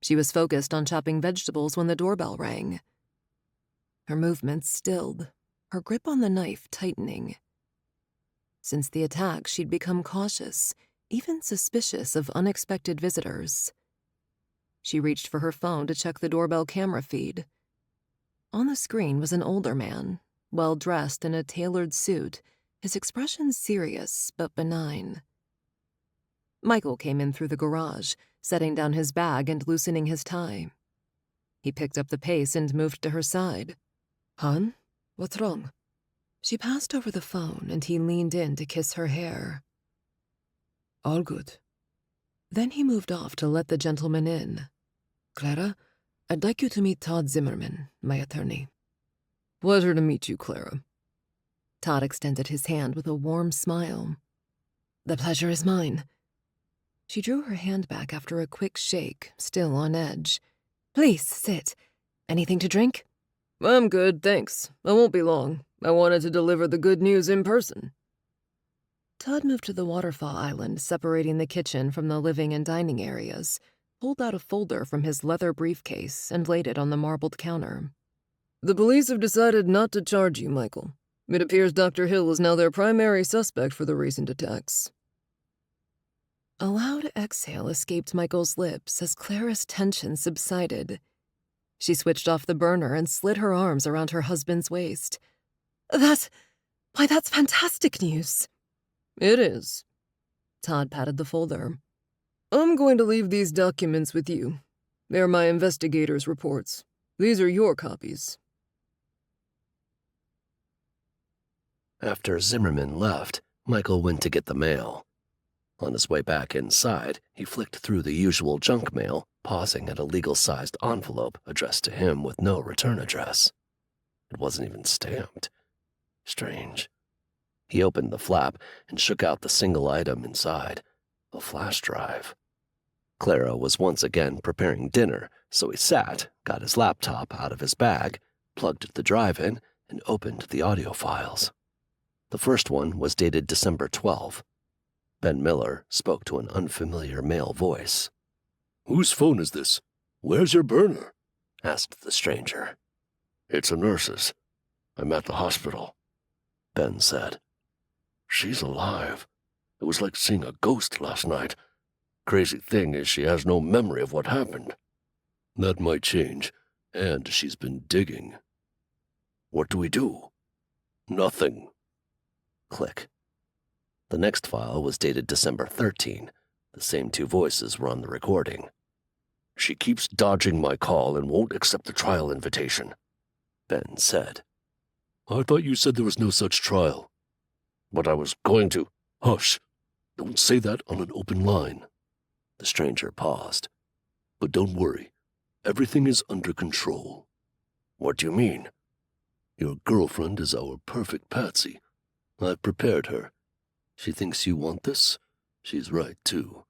She was focused on chopping vegetables when the doorbell rang. Her movements stilled, her grip on the knife tightening. Since the attack, she'd become cautious, even suspicious of unexpected visitors. She reached for her phone to check the doorbell camera feed. On the screen was an older man, well-dressed in a tailored suit, his expression serious but benign. Michael came in through the garage, setting down his bag and loosening his tie. He picked up the pace and moved to her side. Hon, what's wrong? She passed over the phone and he leaned in to kiss her hair. All good. Then he moved off to let the gentleman in. Clara, I'd like you to meet Todd Zimmerman, my attorney. Pleasure to meet you, Clara. Todd extended his hand with a warm smile. The pleasure is mine. She drew her hand back after a quick shake, still on edge. Please, sit. Anything to drink? I'm good, thanks. I won't be long. I wanted to deliver the good news in person. Todd moved to the waterfall island separating the kitchen from the living and dining areas, pulled out a folder from his leather briefcase and laid it on the marbled counter. The police have decided not to charge you, Michael. It appears Dr. Hill is now their primary suspect for the recent attacks. A loud exhale escaped Michael's lips as Clara's tension subsided. She switched off the burner and slid her arms around her husband's waist. That's fantastic news. It is. Todd patted the folder. I'm going to leave these documents with you. They're my investigators' reports. These are your copies. After Zimmerman left, Michael went to get the mail. On his way back inside, he flicked through the usual junk mail, pausing at a legal-sized envelope addressed to him with no return address. It wasn't even stamped. Strange. He opened the flap and shook out the single item inside, a flash drive. Clara was once again preparing dinner, so he sat, got his laptop out of his bag, plugged the drive in, and opened the audio files. The first one was dated December 12. Ben Miller spoke to an unfamiliar male voice. "Whose phone is this? Where's your burner?" asked the stranger. "It's a nurse's. I'm at the hospital," Ben said. "She's alive. It was like seeing a ghost last night. Crazy thing is she has no memory of what happened. That might change, and she's been digging. What do we do?" "Nothing." Click. The next file was dated December 13. The same two voices were on the recording. "She keeps dodging my call and won't accept the trial invitation," Ben said. "I thought you said there was no such trial." "But I was going to—" "Hush! Don't say that on an open line." The stranger paused. "But don't worry. Everything is under control." "What do you mean?" "Your girlfriend is our perfect patsy. I've prepared her. She thinks you want this. She's right, too.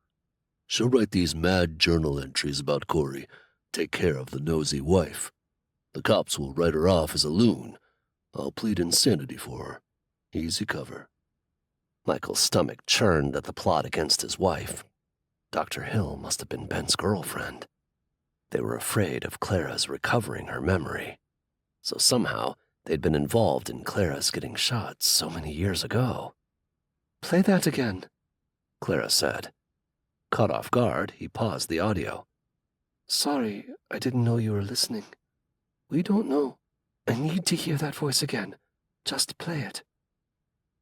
She'll write these mad journal entries about Corey, take care of the nosy wife. The cops will write her off as a loon. I'll plead insanity for her. Easy cover." Michael's stomach churned at the plot against his wife. Dr. Hill must have been Ben's girlfriend. They were afraid of Clara's recovering her memory. So somehow they'd been involved in Clara's getting shot so many years ago. Play that again, Clara said. Caught off guard, he paused the audio. "Sorry, I didn't know you were listening. We don't know. I need to hear that voice again. Just play it."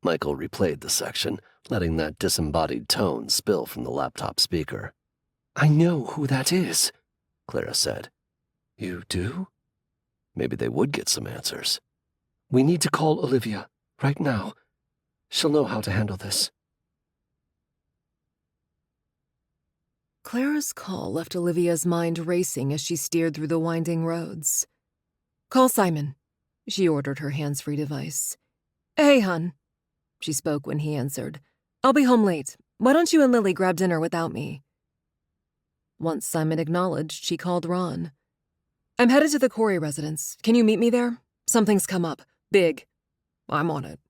Michael replayed the section, letting that disembodied tone spill from the laptop speaker. "I know who that is," Clara said. "You do?" Maybe they would get some answers. "We need to call Olivia, right now. She'll know how to handle this." Clara's call left Olivia's mind racing as she steered through the winding roads. "Call Simon," she ordered her hands-free device. "Hey, hon," she spoke when he answered. "I'll be home late. Why don't you and Lily grab dinner without me?" Once Simon acknowledged, she called Ron. "I'm headed to the Corey residence. Can you meet me there? Something's come up. Big. I'm on it."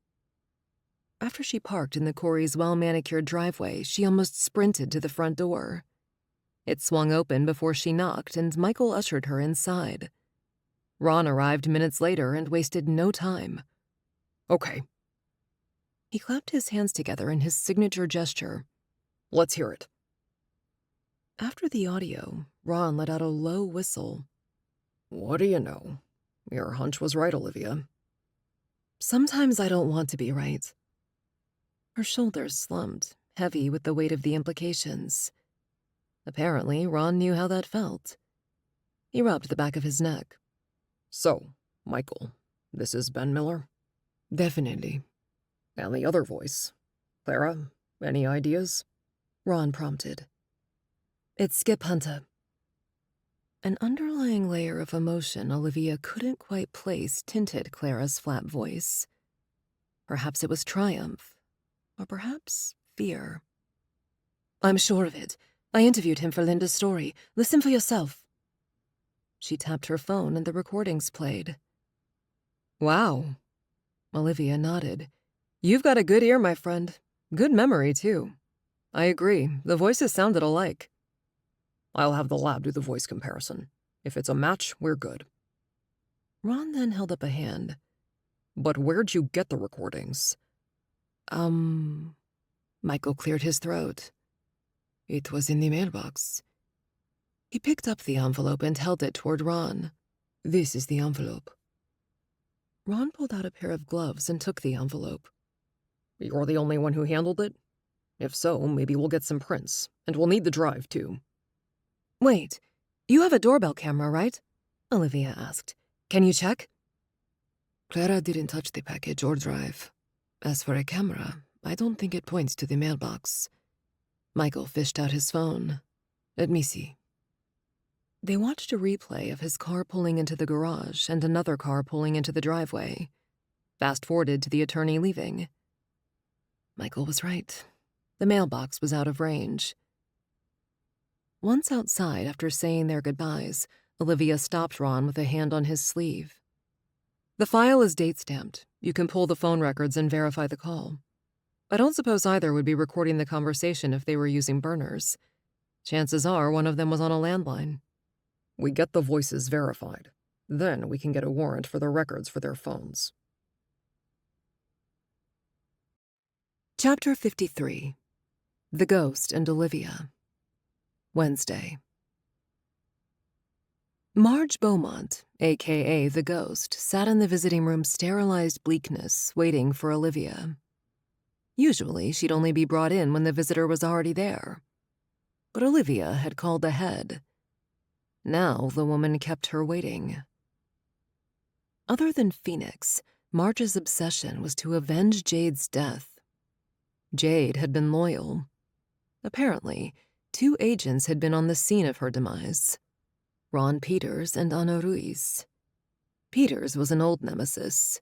After she parked in the Corey's well-manicured driveway, she almost sprinted to the front door. It swung open before she knocked, and Michael ushered her inside. Ron arrived minutes later and wasted no time. "Okay." He clapped his hands together in his signature gesture. "Let's hear it." After the audio, Ron let out a low whistle. "What do you know? Your hunch was right, Olivia." "Sometimes I don't want to be right." Her shoulders slumped, heavy with the weight of the implications. Apparently, Ron knew how that felt. He rubbed the back of his neck. "So, Michael, this is Ben Miller?" "Definitely." "And the other voice? Clara, any ideas?" Ron prompted. "It's Skip Hunter." An underlying layer of emotion Olivia couldn't quite place tinted Clara's flat voice. Perhaps it was triumph, or perhaps fear. "I'm sure of it. I interviewed him for Linda's story. Listen for yourself." She tapped her phone and the recordings played. "Wow." Olivia nodded. "You've got a good ear, my friend. Good memory, too. I agree. The voices sounded alike." "I'll have the lab do the voice comparison. If it's a match, we're good." Ron then held up a hand. "But where'd you get the recordings?" Michael cleared his throat. "It was in the mailbox." He picked up the envelope and held it toward Ron. "This is the envelope." Ron pulled out a pair of gloves and took the envelope. "You're the only one who handled it? If so, maybe we'll get some prints, and we'll need the drive, too." "Wait, you have a doorbell camera, right?" Olivia asked. "Can you check?" Clara didn't touch the package or drive. As for a camera, I don't think it points to the mailbox. Michael fished out his phone. "Let me see." They watched a replay of his car pulling into the garage and another car pulling into the driveway. Fast-forwarded to the attorney leaving. Michael was right. The mailbox was out of range. Once outside, after saying their goodbyes, Olivia stopped Ron with a hand on his sleeve. The file is date-stamped. You can pull the phone records and verify the call. I don't suppose either would be recording the conversation if they were using burners. Chances are one of them was on a landline. We get the voices verified. Then we can get a warrant for the records for their phones. Chapter 53. The Ghost and Olivia. Wednesday. Marge Beaumont, a.k.a. the Ghost, sat in the visiting room's sterilized bleakness, waiting for Olivia. Usually, she'd only be brought in when the visitor was already there. But Olivia had called ahead. Now the woman kept her waiting. Other than Phoenix, Marge's obsession was to avenge Jade's death. Jade had been loyal. Apparently, 2 agents had been on the scene of her demise. Ron Peters and Ana Ruiz. Peters was an old nemesis,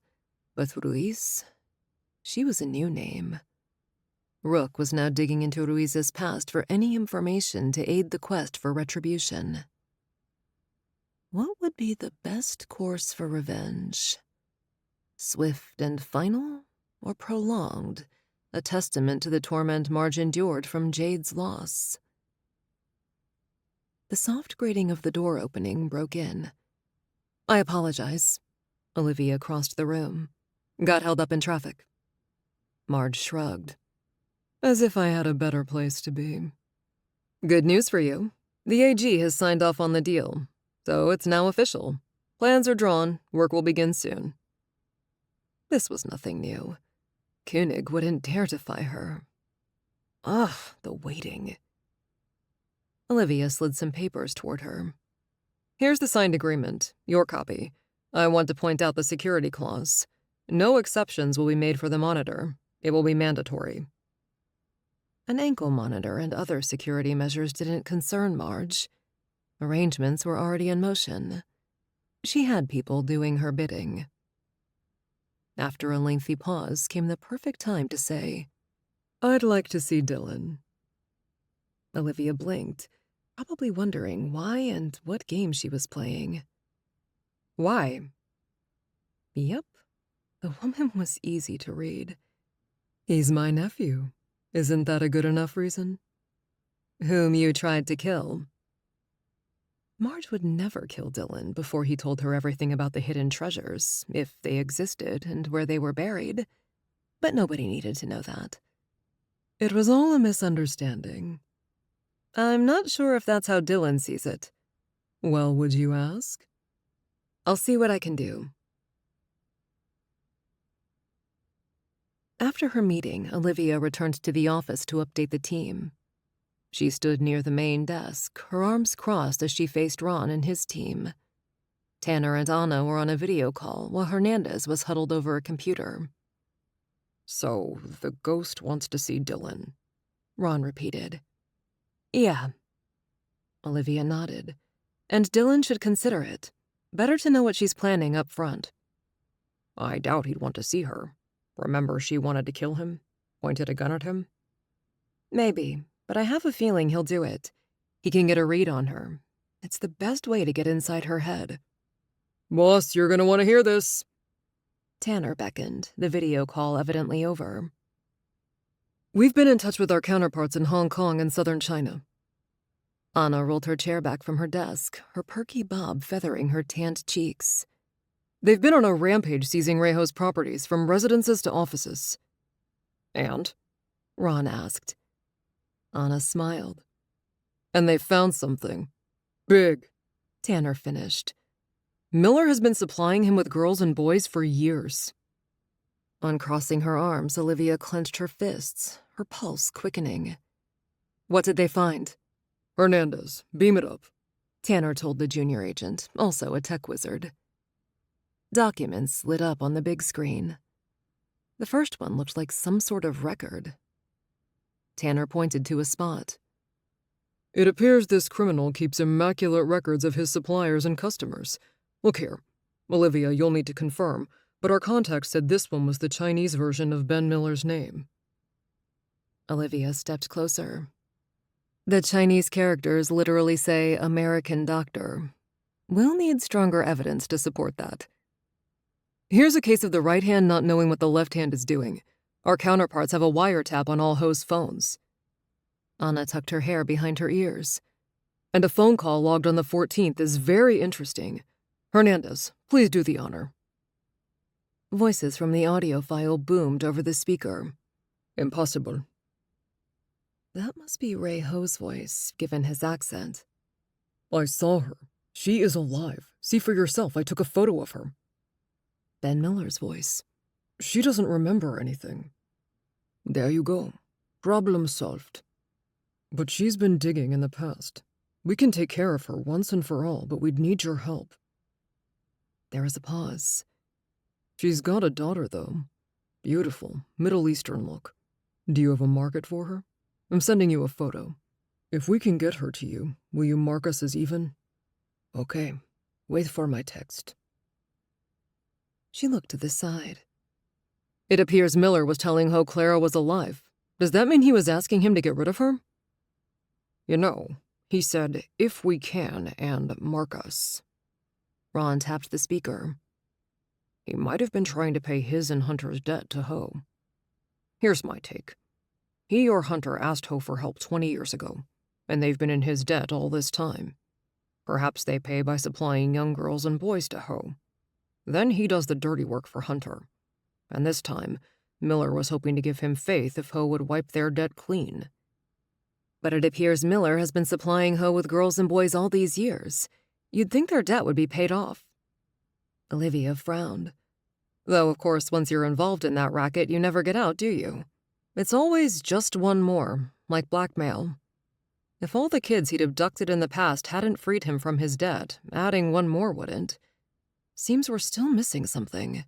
but Ruiz? She was a new name. Rook was now digging into Ruiz's past for any information to aid the quest for retribution. What would be the best course for revenge? Swift and final, or prolonged, a testament to the torment Marge endured from Jade's loss? The soft grating of the door opening broke in. "I apologize." Olivia crossed the room. "Got held up in traffic." Marge shrugged. "As if I had a better place to be." "Good news for you. The AG has signed off on the deal, so it's now official. Plans are drawn. Work will begin soon." This was nothing new. Koenig wouldn't dare defy her. Ugh, the waiting. Olivia slid some papers toward her. "Here's the signed agreement, your copy. I want to point out the security clause. No exceptions will be made for the monitor. It will be mandatory." An ankle monitor and other security measures didn't concern Marge. Arrangements were already in motion. She had people doing her bidding. After a lengthy pause came the perfect time to say, "I'd like to see Dylan." Olivia blinked, probably wondering why and what game she was playing. "Why?" Yep, the woman was easy to read. "He's my nephew. Isn't that a good enough reason?" "Whom you tried to kill." Marge would never kill Dylan before he told her everything about the hidden treasures, if they existed and where they were buried. But nobody needed to know that. "It was all a misunderstanding." "I'm not sure if that's how Dylan sees it." "Well, would you ask?" "I'll see what I can do." After her meeting, Olivia returned to the office to update the team. She stood near the main desk, her arms crossed as she faced Ron and his team. Tanner and Anna were on a video call while Hernandez was huddled over a computer. "So, the ghost wants to see Dylan," Ron repeated. "Yeah." Olivia nodded. "And Dylan should consider it. Better to know what she's planning up front." "I doubt he'd want to see her. Remember she wanted to kill him? Pointed a gun at him?" "Maybe, but I have a feeling he'll do it. He can get a read on her. It's the best way to get inside her head." "Boss, you're gonna want to hear this." Tanner beckoned, the video call evidently over. "We've been in touch with our counterparts in Hong Kong and southern China." Anna rolled her chair back from her desk, her perky bob feathering her tanned cheeks. "They've been on a rampage seizing Reiho's properties, from residences to offices." "And?" Ron asked. Anna smiled. "And they found something. Big," Tanner finished. "Miller has been supplying him with girls and boys for years." Uncrossing her arms, Olivia clenched her fists, her pulse quickening. "What did they find?" "Hernandez, beam it up," Tanner told the junior agent, also a tech wizard. Documents lit up on the big screen. The first one looked like some sort of record. Tanner pointed to a spot. "It appears this criminal keeps immaculate records of his suppliers and customers. Look here. Olivia, you'll need to confirm, but our contact said this one was the Chinese version of Ben Miller's name." Olivia stepped closer. The Chinese characters literally say American doctor. We'll need stronger evidence to support that. Here's a case of the right hand not knowing what the left hand is doing. Our counterparts have a wiretap on all Ho's phones. Anna tucked her hair behind her ears. And a phone call logged on the 14th is very interesting. Hernandez, please do the honor. Voices from the audio file boomed over the speaker. Impossible. That must be Ray Ho's voice, given his accent. I saw her. She is alive. See for yourself, I took a photo of her. Ben Miller's voice. She doesn't remember anything. There you go. Problem solved. But she's been digging in the past. We can take care of her once and for all, but we'd need your help. There was a pause. She's got a daughter, though. Beautiful, Middle Eastern look. Do you have a market for her? I'm sending you a photo. If we can get her to you, will you mark us as even? Okay. Wait for my text. She looked to the side. It appears Miller was telling Ho Clara was alive. Does that mean he was asking him to get rid of her? You know, he said, if we can, and mark us. Ron tapped the speaker. He might have been trying to pay his and Hunter's debt to Ho. Here's my take. He or Hunter asked Ho for help 20 years ago, and they've been in his debt all this time. Perhaps they pay by supplying young girls and boys to Ho. Then he does the dirty work for Hunter. And this time, Miller was hoping to give him faith if Ho would wipe their debt clean. But it appears Miller has been supplying Ho with girls and boys all these years. You'd think their debt would be paid off. Olivia frowned. Though, of course, once you're involved in that racket, you never get out, do you? It's always just one more, like blackmail. If all the kids he'd abducted in the past hadn't freed him from his debt, adding one more wouldn't. Seems we're still missing something.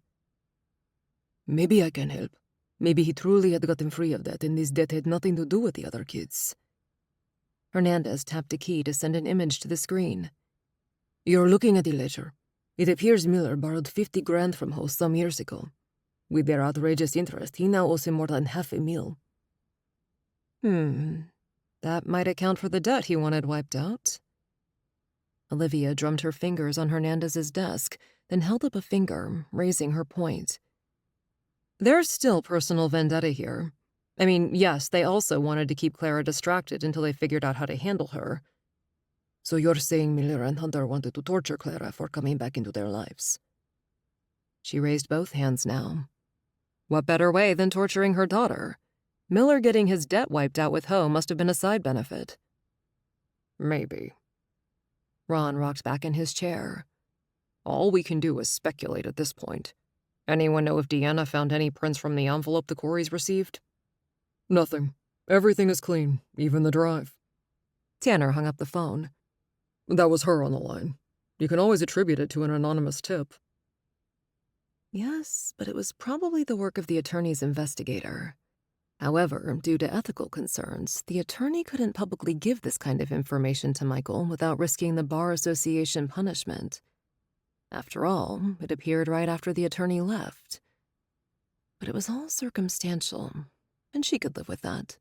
Maybe I can help. Maybe he truly had gotten free of that and this debt had nothing to do with the other kids. Hernandez tapped a key to send an image to the screen. You're looking at the ledger. It appears Miller borrowed 50 grand from Ho some years ago. With their outrageous interest, he now owes him more than $500,000. That might account for the debt he wanted wiped out. Olivia drummed her fingers on Hernandez's desk, then held up a finger, raising her point. There's still personal vendetta here. I mean, yes, they also wanted to keep Clara distracted until they figured out how to handle her. So you're saying Miller and Hunter wanted to torture Clara for coming back into their lives? She raised both hands now. What better way than torturing her daughter? Miller getting his debt wiped out with Ho must have been a side benefit. Maybe. Ron rocked back in his chair. All we can do is speculate at this point. Anyone know if Deanna found any prints from the envelope the Corys received? Nothing. Everything is clean, even the drive. Tanner hung up the phone. That was her on the line. You can always attribute it to an anonymous tip. Yes, but it was probably the work of the attorney's investigator. However, due to ethical concerns, the attorney couldn't publicly give this kind of information to Michael without risking the Bar Association punishment. After all, it appeared right after the attorney left. But it was all circumstantial, and she could live with that.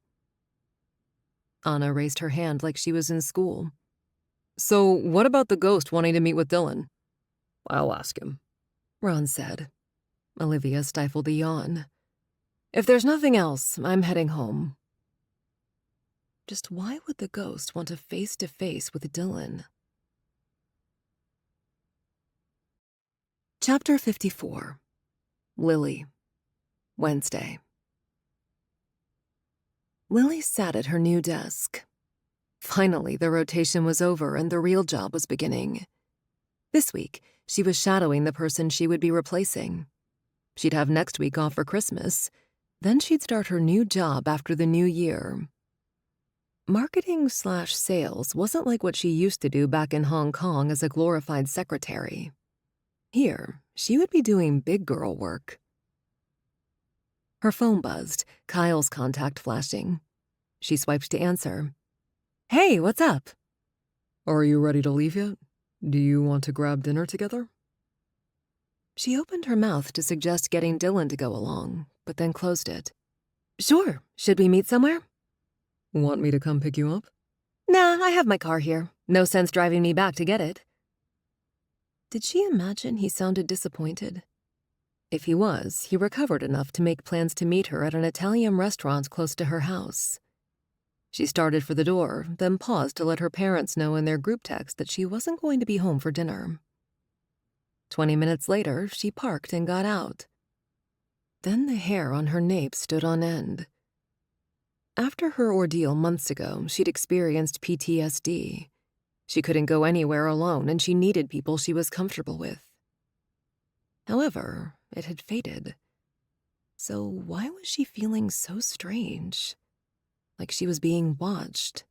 Anna raised her hand like she was in school. So what about the ghost wanting to meet with Dylan? I'll ask him, Ron said. Olivia stifled a yawn. If there's nothing else, I'm heading home. Just why would the ghost want a face-to-face with Dylan? Chapter 54. Lily. Wednesday. Lily sat at her new desk. Finally, the rotation was over and the real job was beginning. This week, she was shadowing the person she would be replacing. She'd have next week off for Christmas. Then she'd start her new job after the new year. Marketing/sales wasn't like what she used to do back in Hong Kong as a glorified secretary. Here, she would be doing big girl work. Her phone buzzed, Kyle's contact flashing. She swiped to answer. Hey, what's up? Are you ready to leave yet? Do you want to grab dinner together? She opened her mouth to suggest getting Dylan to go along, but then closed it. Sure. Should we meet somewhere? Want me to come pick you up? Nah, I have my car here. No sense driving me back to get it. Did she imagine he sounded disappointed? If he was, he recovered enough to make plans to meet her at an Italian restaurant close to her house. She started for the door, then paused to let her parents know in their group text that she wasn't going to be home for dinner. 20 minutes later, she parked and got out. Then the hair on her nape stood on end. After her ordeal months ago, she'd experienced PTSD. She couldn't go anywhere alone, and she needed people she was comfortable with. However, it had faded. So why was she feeling so strange? Like she was being watched.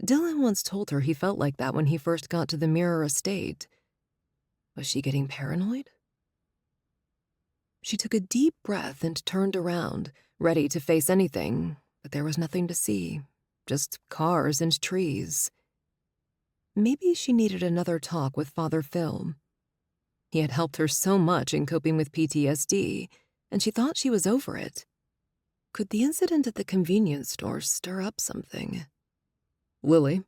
Dylan once told her he felt like that when he first got to the Mirror estate. Was she getting paranoid? She took a deep breath and turned around, ready to face anything, but there was nothing to see, just cars and trees. Maybe she needed another talk with Father Phil. He had helped her so much in coping with PTSD, and she thought she was over it. Could the incident at the convenience store stir up something? Lily?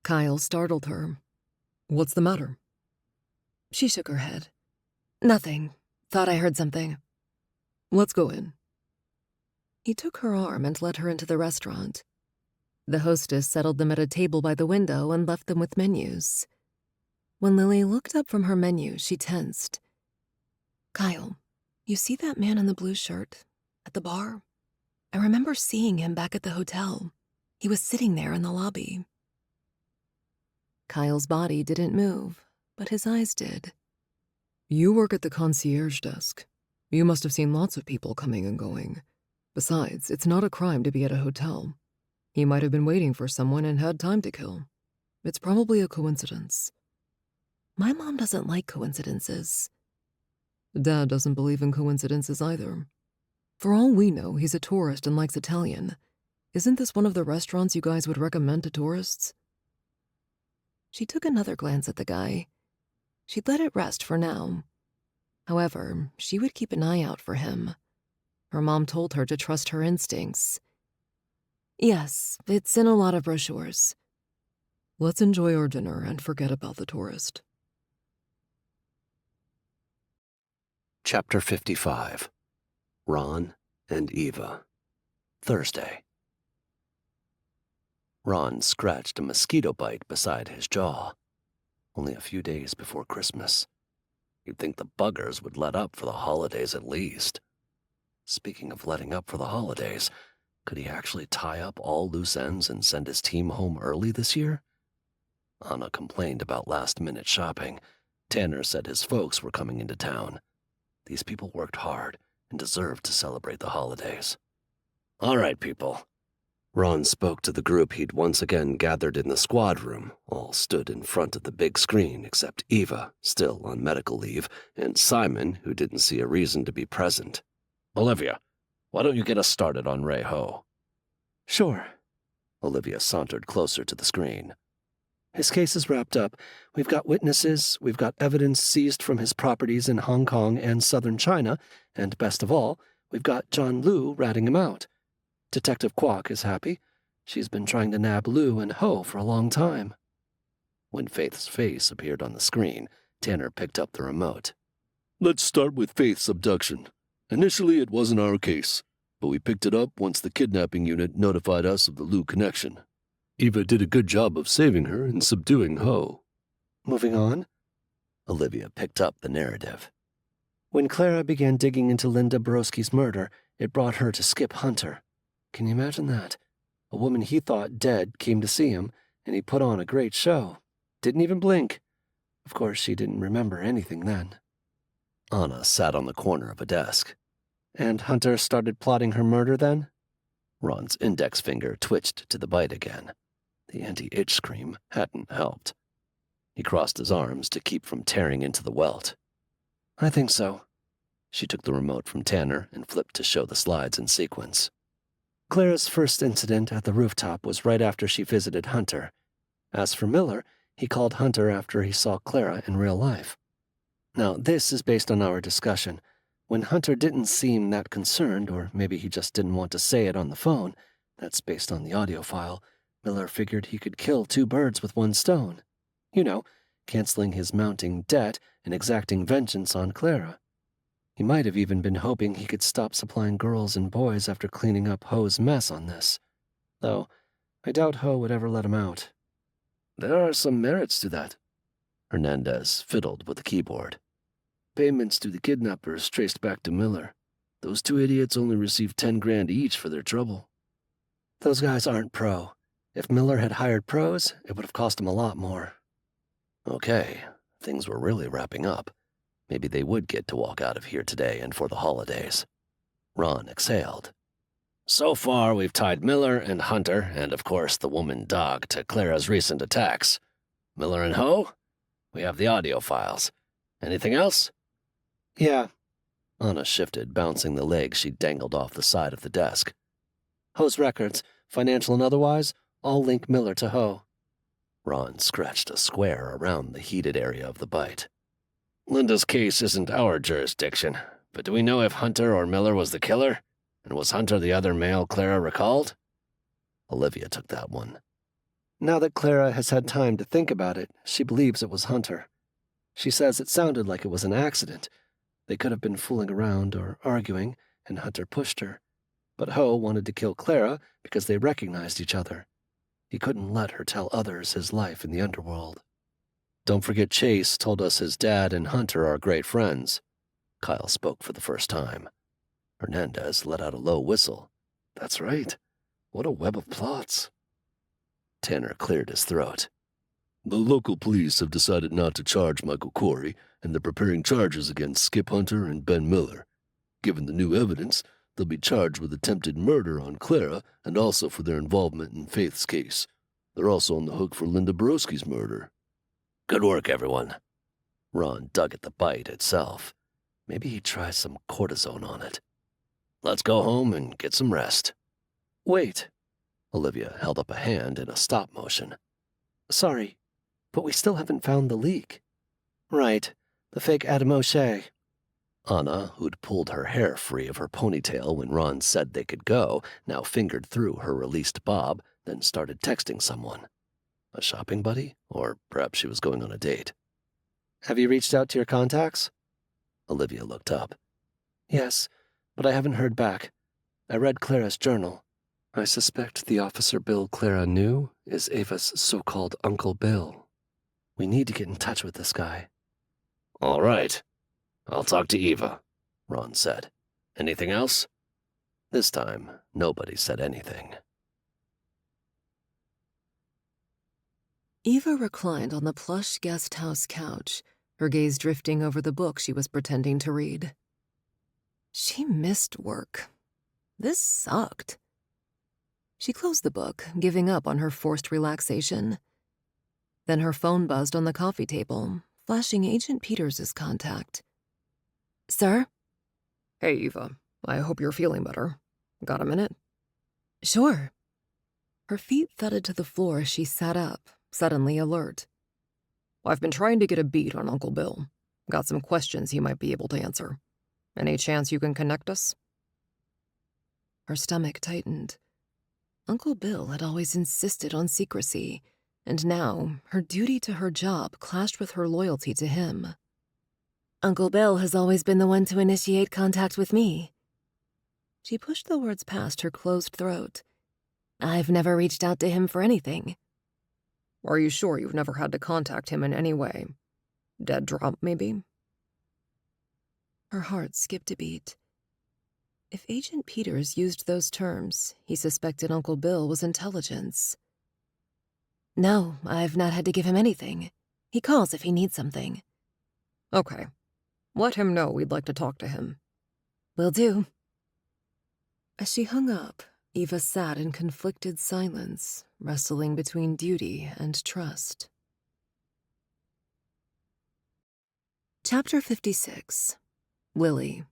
Kyle startled her. What's the matter? She shook her head. Nothing. Thought I heard something. Let's go in. He took her arm and led her into the restaurant. The hostess settled them at a table by the window and left them with menus. When Lily looked up from her menu, she tensed. Kyle, you see that man in the blue shirt at the bar? I remember seeing him back at the hotel. He was sitting there in the lobby. Kyle's body didn't move, but his eyes did. You work at the concierge desk. You must have seen lots of people coming and going. Besides, it's not a crime to be at a hotel. He might have been waiting for someone and had time to kill. It's probably a coincidence. My mom doesn't like coincidences. Dad doesn't believe in coincidences either. For all we know, he's a tourist and likes Italian. Isn't this one of the restaurants you guys would recommend to tourists? She took another glance at the guy. She'd let it rest for now. However, she would keep an eye out for him. Her mom told her to trust her instincts. Yes, it's in a lot of brochures. Let's enjoy our dinner and forget about the tourist. Chapter 55. Ron and Eva. Thursday. Ron scratched a mosquito bite beside his jaw. Only a few days before Christmas. You'd think the buggers would let up for the holidays at least. Speaking of letting up for the holidays, could he actually tie up all loose ends and send his team home early this year? Anna complained about last-minute shopping. Tanner said his folks were coming into town. These people worked hard and deserved to celebrate the holidays. All right, people. Ron spoke to the group he'd once again gathered in the squad room. All stood in front of the big screen except Eva, still on medical leave, and Simon, who didn't see a reason to be present. Olivia, why don't you get us started on Ray Ho? Sure. Olivia sauntered closer to the screen. His case is wrapped up. We've got witnesses, we've got evidence seized from his properties in Hong Kong and southern China, and best of all, we've got John Liu ratting him out. Detective Kwok is happy. She's been trying to nab Liu and Ho for a long time. When Faith's face appeared on the screen, Tanner picked up the remote. Let's start with Faith's abduction. Initially, it wasn't our case, but we picked it up once the kidnapping unit notified us of the Liu connection. Eva did a good job of saving her and subduing Ho. Moving on. Olivia picked up the narrative. When Clara began digging into Linda Borowski's murder, it brought her to Skip Hunter. Can you imagine that? A woman he thought dead came to see him, and he put on a great show. Didn't even blink. Of course, she didn't remember anything then. Anna sat on the corner of a desk. And Hunter started plotting her murder then? Ron's index finger twitched to the bite again. The anti-itch cream hadn't helped. He crossed his arms to keep from tearing into the welt. I think so. She took the remote from Tanner and flipped to show the slides in sequence. Clara's first incident at the rooftop was right after she visited Hunter. As for Miller, he called Hunter after he saw Clara in real life. Now, this is based on our discussion. When Hunter didn't seem that concerned, or maybe he just didn't want to say it on the phone, That's based on the audio file. Miller figured he could kill 2 birds with 1 stone. You know, canceling his mounting debt and exacting vengeance on Clara. He might have even been hoping he could stop supplying girls and boys after cleaning up Ho's mess on this. Though, I doubt Ho would ever let him out. There are some merits to that. Hernandez fiddled with the keyboard. Payments to the kidnappers traced back to Miller. Those 2 idiots only received 10 grand each for their trouble. Those guys aren't pro. If Miller had hired pros, it would have cost him a lot more. Okay, things were really wrapping up. Maybe they would get to walk out of here today and for the holidays. Ron exhaled. So far, we've tied Miller and Hunter, and of course the woman dog, to Clara's recent attacks. Miller and Ho? We have the audio files. Anything else? Yeah. Anna shifted, bouncing the legs she dangled off the side of the desk. Ho's records, financial and otherwise, all link Miller to Ho. Ron scratched a square around the heated area of the bite. Linda's case isn't our jurisdiction, but do we know if Hunter or Miller was the killer? And was Hunter the other male Clara recalled? Olivia took that one. Now that Clara has had time to think about it, she believes it was Hunter. She says it sounded like it was an accident. They could have been fooling around or arguing, and Hunter pushed her. But Ho wanted to kill Clara because they recognized each other. He couldn't let her tell others his life in the underworld. Don't forget Chase told us his dad and Hunter are great friends. Kyle spoke for the first time. Hernandez let out a low whistle. That's right. What a web of plots. Tanner cleared his throat. The local police have decided not to charge Michael Corey, and they're preparing charges against Skip Hunter and Ben Miller. Given the new evidence, they'll be charged with attempted murder on Clara and also for their involvement in Faith's case. They're also on the hook for Linda Borowski's murder. Good work, everyone. Ron dug at the bite itself. Maybe he'd try some cortisone on it. Let's go home and get some rest. Wait. Olivia held up a hand in a stop motion. Sorry, but we still haven't found the leak. Right, the fake Adam O'Shea. Anna, who'd pulled her hair free of her ponytail when Ron said they could go, now fingered through her released bob, then started texting someone. A shopping buddy? Or perhaps she was going on a date. Have you reached out to your contacts? Olivia looked up. Yes, but I haven't heard back. I read Clara's journal. I suspect the officer Bill Clara knew is Ava's so-called Uncle Bill. We need to get in touch with this guy. All right. I'll talk to Eva, Ron said. Anything else? This time, nobody said anything. Eva reclined on the plush guest house couch, her gaze drifting over the book she was pretending to read. She missed work. This sucked. She closed the book, giving up on her forced relaxation. Then her phone buzzed on the coffee table, flashing Agent Peters' contact. Sir? Hey, Eva. I hope you're feeling better. Got a minute? Sure. Her feet thudded to the floor as she sat up, suddenly alert. I've been trying to get a beat on Uncle Bill. Got some questions he might be able to answer. Any chance you can connect us? Her stomach tightened. Uncle Bill had always insisted on secrecy, and now her duty to her job clashed with her loyalty to him. Uncle Bill has always been the one to initiate contact with me. She pushed the words past her closed throat. I've never reached out to him for anything. Are you sure you've never had to contact him in any way? Dead drop, maybe? Her heart skipped a beat. If Agent Peters used those terms, he suspected Uncle Bill was intelligence. No, I've not had to give him anything. He calls if he needs something. Okay. Let him know we'd like to talk to him. Will do. As she hung up, Eva sat in conflicted silence, wrestling between duty and trust. Chapter 56. Lily.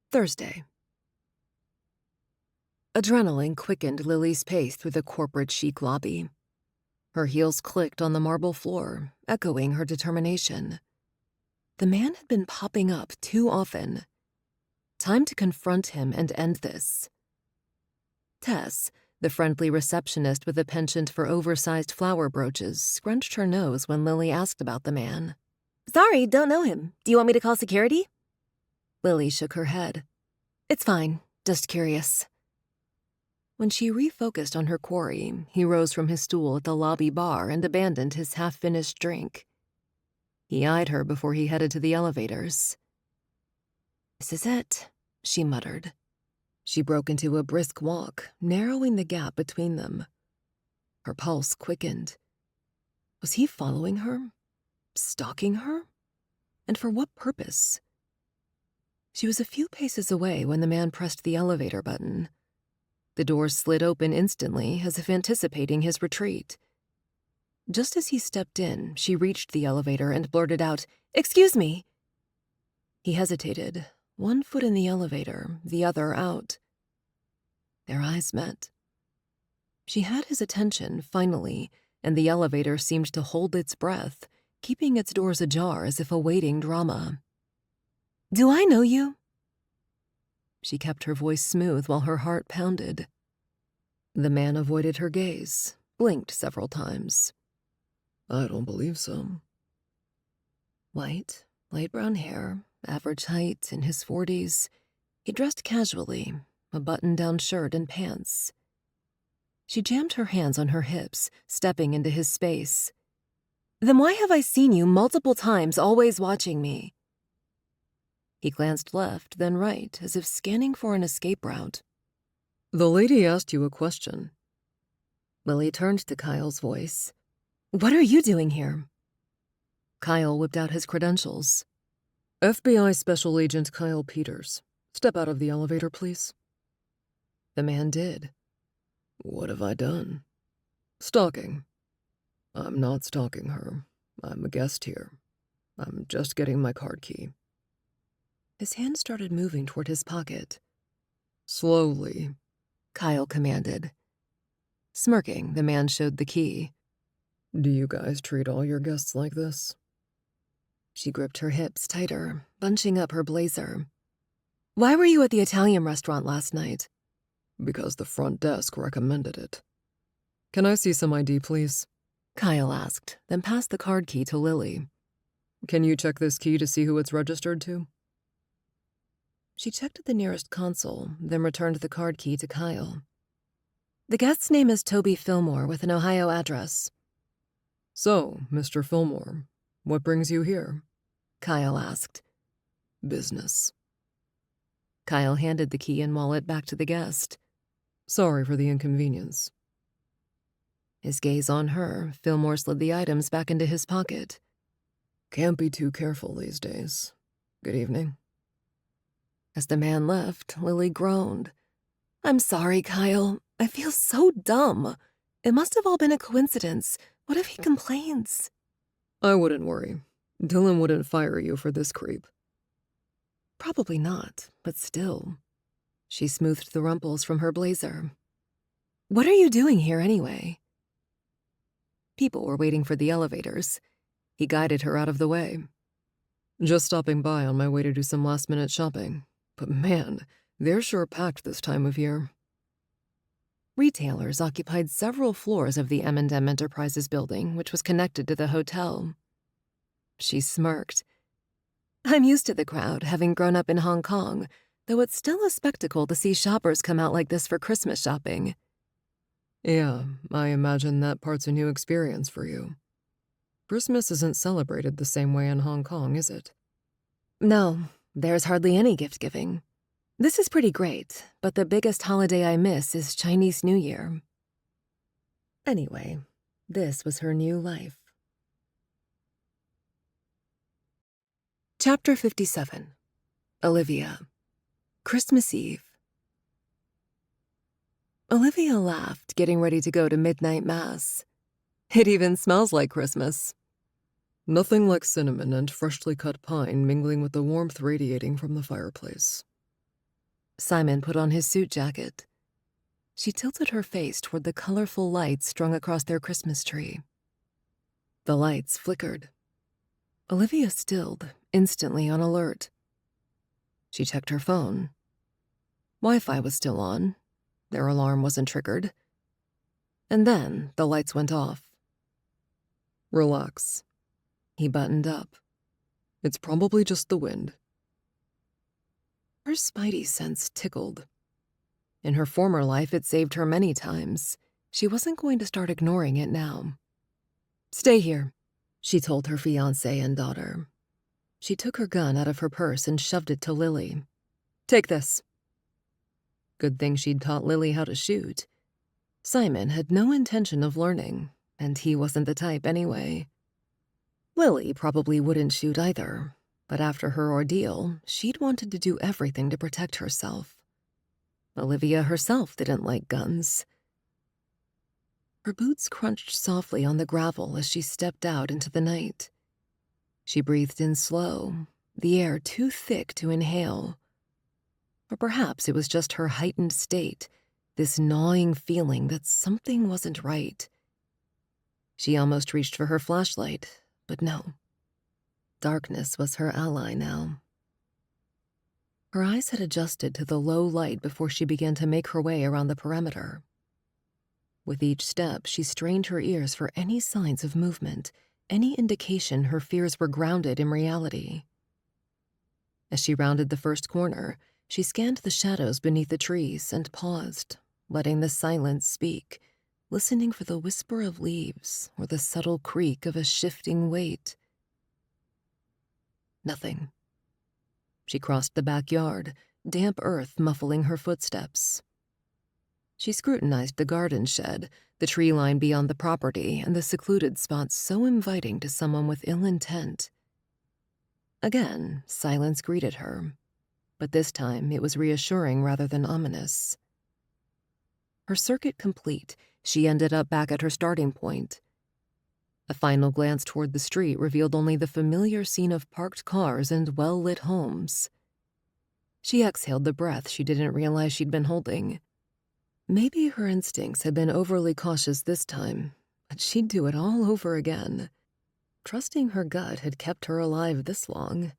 Thursday. Adrenaline quickened Lily's pace through the corporate chic lobby. Her heels clicked on the marble floor, echoing her determination. The man had been popping up too often. Time to confront him and end this. Tess, The friendly receptionist with a penchant for oversized flower brooches scrunched her nose when Lily asked about the man. Sorry, don't know him. Do you want me to call security? Lily shook her head. It's fine, just curious. When she refocused on her quarry, he rose from his stool at the lobby bar and abandoned his half-finished drink. He eyed her before he headed to the elevators. This is it, she muttered. She broke into a brisk walk, narrowing the gap between them. Her pulse quickened. Was he following her? Stalking her? And for what purpose? She was a few paces away when the man pressed the elevator button. The doors slid open instantly, as if anticipating his retreat. Just as he stepped in, she reached the elevator and blurted out, "Excuse me." He hesitated, one foot in the elevator, the other out. Their eyes met. She had his attention, finally, and the elevator seemed to hold its breath, keeping its doors ajar as if awaiting drama. "Do I know you?" She kept her voice smooth while her heart pounded. The man avoided her gaze, blinked several times. I don't believe so. White, light brown hair, average height, in his 40s. He dressed casually, a button-down shirt and pants. She jammed her hands on her hips, stepping into his space. "Then why have I seen you multiple times, always watching me?" He glanced left, then right, as if scanning for an escape route. The lady asked you a question. Lily turned to Kyle's voice. "What are you doing here?" Kyle whipped out his credentials. FBI Special Agent Kyle Peters. Step out of the elevator, please. The man did. What have I done? Stalking. I'm not stalking her. I'm a guest here. I'm just getting my card key. His hand started moving toward his pocket. Slowly, Kyle commanded. Smirking, the man showed the key. Do you guys treat all your guests like this? She gripped her hips tighter, bunching up her blazer. Why were you at the Italian restaurant last night? Because the front desk recommended it. Can I see some ID, please? Kyle asked, then passed the card key to Lily. Can you check this key to see who it's registered to? She checked at the nearest console, then returned the card key to Kyle. The guest's name is Toby Fillmore with an Ohio address. So, Mr. Fillmore, what brings you here? Kyle asked. Business. Kyle handed the key and wallet back to the guest. Sorry for the inconvenience. His gaze on her, Fillmore slid the items back into his pocket. Can't be too careful these days. Good evening. As the man left, Lily groaned. I'm sorry, Kyle. I feel so dumb. It must have all been a coincidence. What if he complains? I wouldn't worry. Dylan wouldn't fire you for this creep. Probably not, but still. She smoothed the rumples from her blazer. What are you doing here anyway? People were waiting for the elevators. He guided her out of the way. Just stopping by on my way to do some last-minute shopping. But man, they're sure packed this time of year. Retailers occupied several floors of the M&M Enterprises building, which was connected to the hotel. She smirked. I'm used to the crowd, having grown up in Hong Kong, though it's still a spectacle to see shoppers come out like this for Christmas shopping. Yeah, I imagine that part's a new experience for you. Christmas isn't celebrated the same way in Hong Kong, is it? No, there's hardly any gift-giving. This is pretty great, but the biggest holiday I miss is Chinese New Year. Anyway, this was her new life. Chapter 57. Olivia. Christmas Eve. Olivia laughed, getting ready to go to midnight mass. It even smells like Christmas. Nothing like cinnamon and freshly cut pine mingling with the warmth radiating from the fireplace. Simon put on his suit jacket. She tilted her face toward the colorful lights strung across their Christmas tree. The lights flickered. Olivia stilled, instantly on alert. She checked her phone. Wi-Fi was still on. Their alarm wasn't triggered. And then the lights went off. Relax. He buttoned up. It's probably just the wind. Her spidey sense tickled. In her former life, it saved her many times. She wasn't going to start ignoring it now. Stay here, she told her fiancé and daughter. She took her gun out of her purse and shoved it to Lily. Take this. Good thing she'd taught Lily how to shoot. Simon had no intention of learning, and he wasn't the type anyway. Lily probably wouldn't shoot either, but after her ordeal, she'd wanted to do everything to protect herself. Olivia herself didn't like guns. Her boots crunched softly on the gravel as she stepped out into the night. She breathed in slow, the air too thick to inhale. Or perhaps it was just her heightened state, this gnawing feeling that something wasn't right. She almost reached for her flashlight, but no. Darkness was her ally now. Her eyes had adjusted to the low light before she began to make her way around the perimeter. With each step, she strained her ears for any signs of movement, any indication her fears were grounded in reality. As she rounded the first corner, she scanned the shadows beneath the trees and paused, letting the silence speak, listening for the whisper of leaves or the subtle creak of a shifting weight. Nothing. She crossed the backyard, damp earth muffling her footsteps. She scrutinized the garden shed, the tree line beyond the property, and the secluded spots so inviting to someone with ill intent. Again, silence greeted her, but this time it was reassuring rather than ominous. Her circuit complete, she ended up back at her starting point. A final glance toward the street revealed only the familiar scene of parked cars and well-lit homes. She exhaled the breath she didn't realize she'd been holding. Maybe her instincts had been overly cautious this time, but she'd do it all over again. Trusting her gut had kept her alive this long.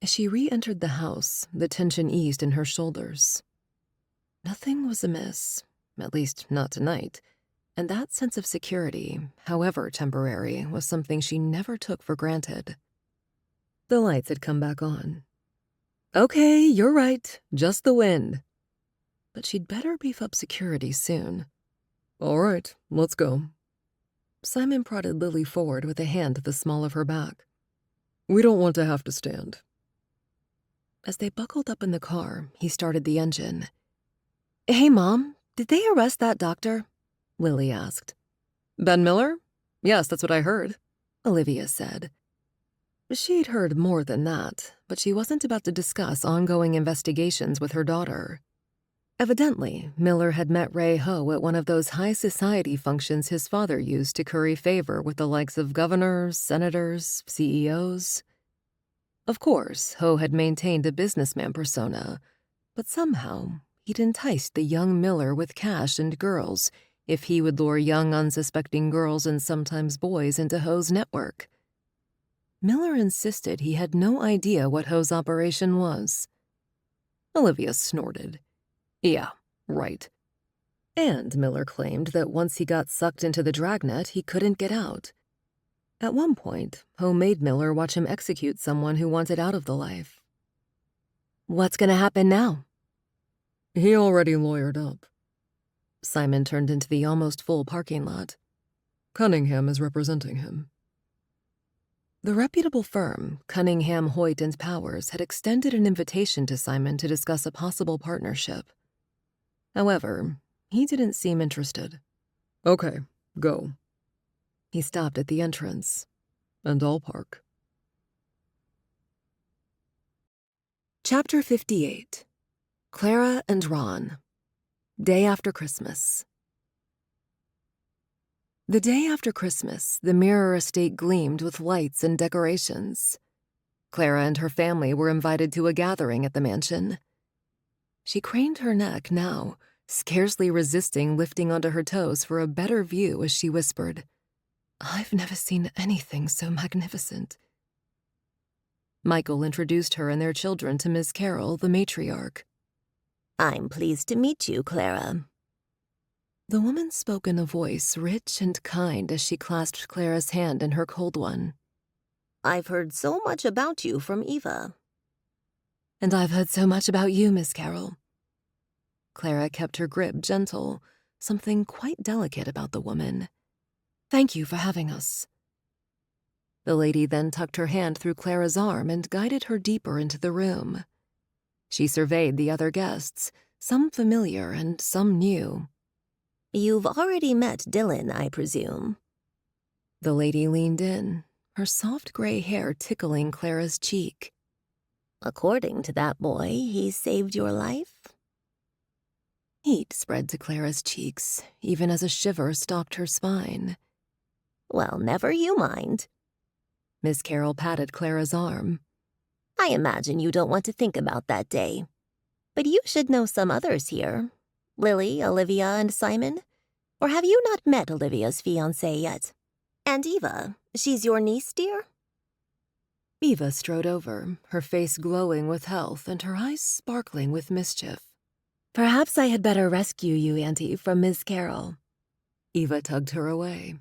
As she re-entered the house, the tension eased in her shoulders. Nothing was amiss, at least not tonight, and that sense of security, however temporary, was something she never took for granted. The lights had come back on. Okay, you're right, just the wind. But she'd better beef up security soon. All right, let's go. Simon prodded Lily forward with a hand to the small of her back. We don't want to have to stand. As they buckled up in the car, he started the engine. Hey, Mom, did they arrest that doctor? Lily asked. Ben Miller? Yes, that's what I heard, Olivia said. She'd heard more than that, but she wasn't about to discuss ongoing investigations with her daughter. Evidently, Miller had met Ray Ho at one of those high society functions his father used to curry favor with the likes of governors, senators, CEOs. Of course, Ho had maintained a businessman persona, but somehow he'd enticed the young Miller with cash and girls if he would lure young, unsuspecting girls and sometimes boys into Ho's network. Miller insisted he had no idea what Ho's operation was. Olivia snorted. Yeah, right. And Miller claimed that once he got sucked into the dragnet, he couldn't get out. At one point, Ho made Miller watch him execute someone who wanted out of the life. What's going to happen now? He already lawyered up. Simon turned into the almost full parking lot. Cunningham is representing him. The reputable firm, Cunningham, Hoyt & Powers, had extended an invitation to Simon to discuss a possible partnership. However, he didn't seem interested. Okay, go. He stopped at the entrance. And I'll park. Chapter 58. Clara and Ron. Day after Christmas. The day after Christmas, the Mirror estate gleamed with lights and decorations. Clara and her family were invited to a gathering at the mansion. She craned her neck now, scarcely resisting lifting onto her toes for a better view as she whispered, "I've never seen anything so magnificent." Michael introduced her and their children to Miss Carroll, the matriarch. I'm pleased to meet you, Clara. The woman spoke in a voice rich and kind as she clasped Clara's hand in her cold one. I've heard so much about you from Eva. And I've heard so much about you, Miss Carroll. Clara kept her grip gentle, something quite delicate about the woman. Thank you for having us. The lady then tucked her hand through Clara's arm and guided her deeper into the room. She surveyed the other guests, some familiar and some new. You've already met Dylan, I presume. The lady leaned in, her soft gray hair tickling Clara's cheek. According to that boy, he saved your life? Heat spread to Clara's cheeks, even as a shiver stalked her spine. Well, never you mind. Miss Carroll patted Clara's arm. I imagine you don't want to think about that day. But you should know some others here. Lily, Olivia, and Simon? Or have you not met Olivia's fiancé yet? And Eva, she's your niece, dear? Eva strode over, her face glowing with health and her eyes sparkling with mischief. Perhaps I had better rescue you, Auntie, from Miss Carroll. Eva tugged her away.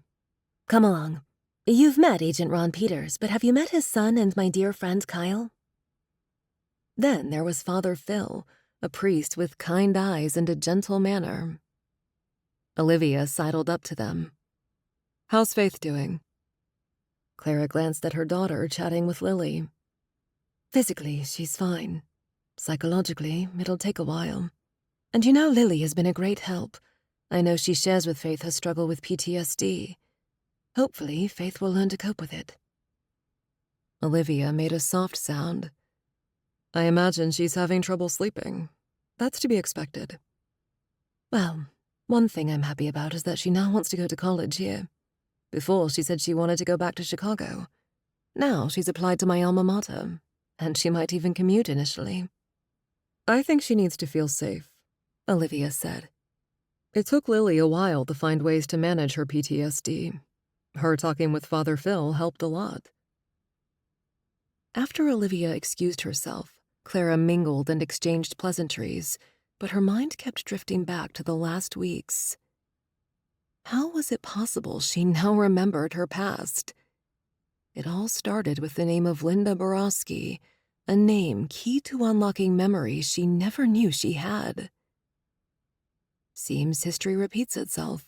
Come along. You've met Agent Ron Peters, but have you met his son and my dear friend Kyle? Then there was Father Phil, a priest with kind eyes and a gentle manner. Olivia sidled up to them. How's Faith doing? Clara glanced at her daughter chatting with Lily. Physically, she's fine. Psychologically, it'll take a while. And you know Lily has been a great help. I know she shares with Faith her struggle with PTSD. Hopefully, Faith will learn to cope with it. Olivia made a soft sound. I imagine she's having trouble sleeping. That's to be expected. Well, one thing I'm happy about is that she now wants to go to college here. Before, she said she wanted to go back to Chicago. Now she's applied to my alma mater, and she might even commute initially. I think she needs to feel safe, Olivia said. It took Lily a while to find ways to manage her PTSD. Her talking with Father Phil helped a lot. After Olivia excused herself, Clara mingled and exchanged pleasantries, but her mind kept drifting back to the last weeks. How was it possible she now remembered her past? It all started with the name of Linda Borowski, a name key to unlocking memories she never knew she had. Seems history repeats itself.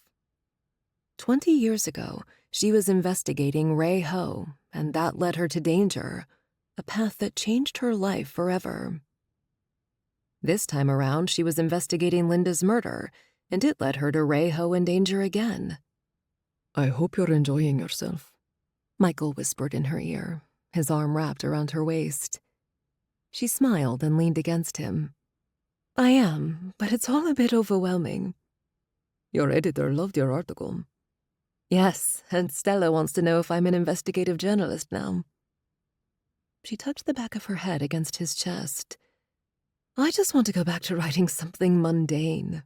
20 years ago, she was investigating Ray Ho, and that led her to danger, a path that changed her life forever. This time around, she was investigating Linda's murder, and it led her to Ray Ho in danger again. I hope you're enjoying yourself, Michael whispered in her ear, his arm wrapped around her waist. She smiled and leaned against him. I am, but it's all a bit overwhelming. Your editor loved your article. Yes, and Stella wants to know if I'm an investigative journalist now. She touched the back of her head against his chest. I just want to go back to writing something mundane.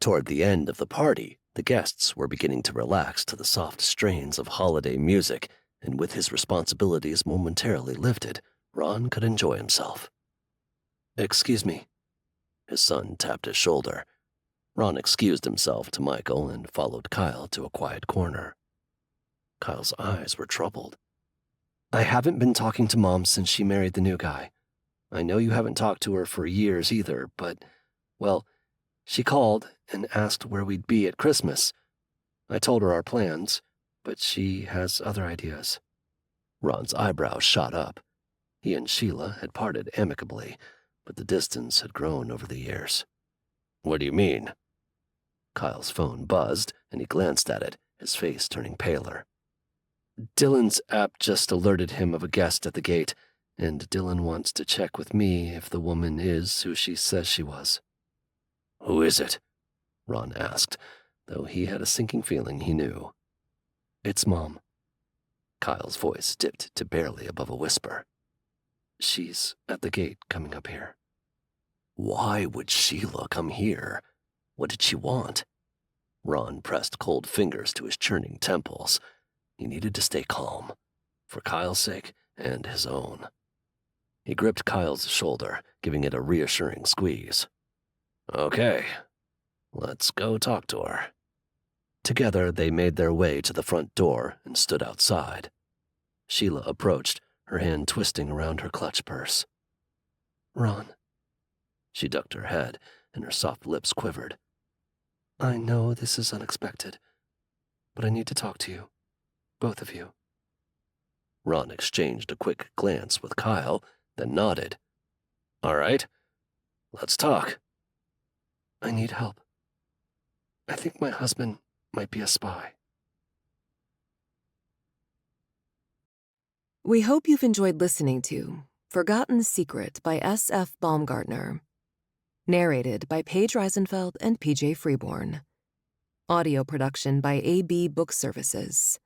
Toward the end of the party, the guests were beginning to relax to the soft strains of holiday music, and with his responsibilities momentarily lifted, Ron could enjoy himself. Excuse me. His son tapped his shoulder. Ron excused himself to Michael and followed Kyle to a quiet corner. Kyle's eyes were troubled. I haven't been talking to Mom since she married the new guy. I know you haven't talked to her for years either, but, well, she called and asked where we'd be at Christmas. I told her our plans, but she has other ideas. Ron's eyebrows shot up. He and Sheila had parted amicably, but the distance had grown over the years. What do you mean? Kyle's phone buzzed, and he glanced at it, his face turning paler. Dylan's app just alerted him of a guest at the gate, and Dylan wants to check with me if the woman is who she says she was. Who is it? Ron asked, though he had a sinking feeling he knew. It's Mom. Kyle's voice dipped to barely above a whisper. She's at the gate coming up here. Why would Sheila come here? What did she want? Ron pressed cold fingers to his churning temples. He needed to stay calm, for Kyle's sake and his own. He gripped Kyle's shoulder, giving it a reassuring squeeze. Okay, let's go talk to her. Together, they made their way to the front door and stood outside. Sheila approached, her hand twisting around her clutch purse. Ron, She ducked her head, and her soft lips quivered. I know this is unexpected, but I need to talk to you. Both of you. Ron exchanged a quick glance with Kyle, then nodded. All right, let's talk. I need help. I think my husband might be a spy. We hope you've enjoyed listening to Forgotten Secret by S.F. Baumgartner. Narrated by Paige Reisenfeld and P.J. Freeborn. Audio production by A.B. Book Services.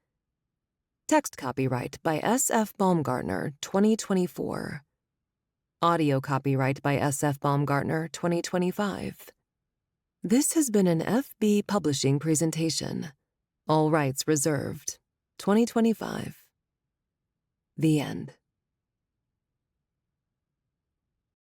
Text copyright by S.F. Baumgartner, 2024. Audio copyright by S.F. Baumgartner, 2025. This has been an FB Publishing presentation. All rights reserved. 2025. The end.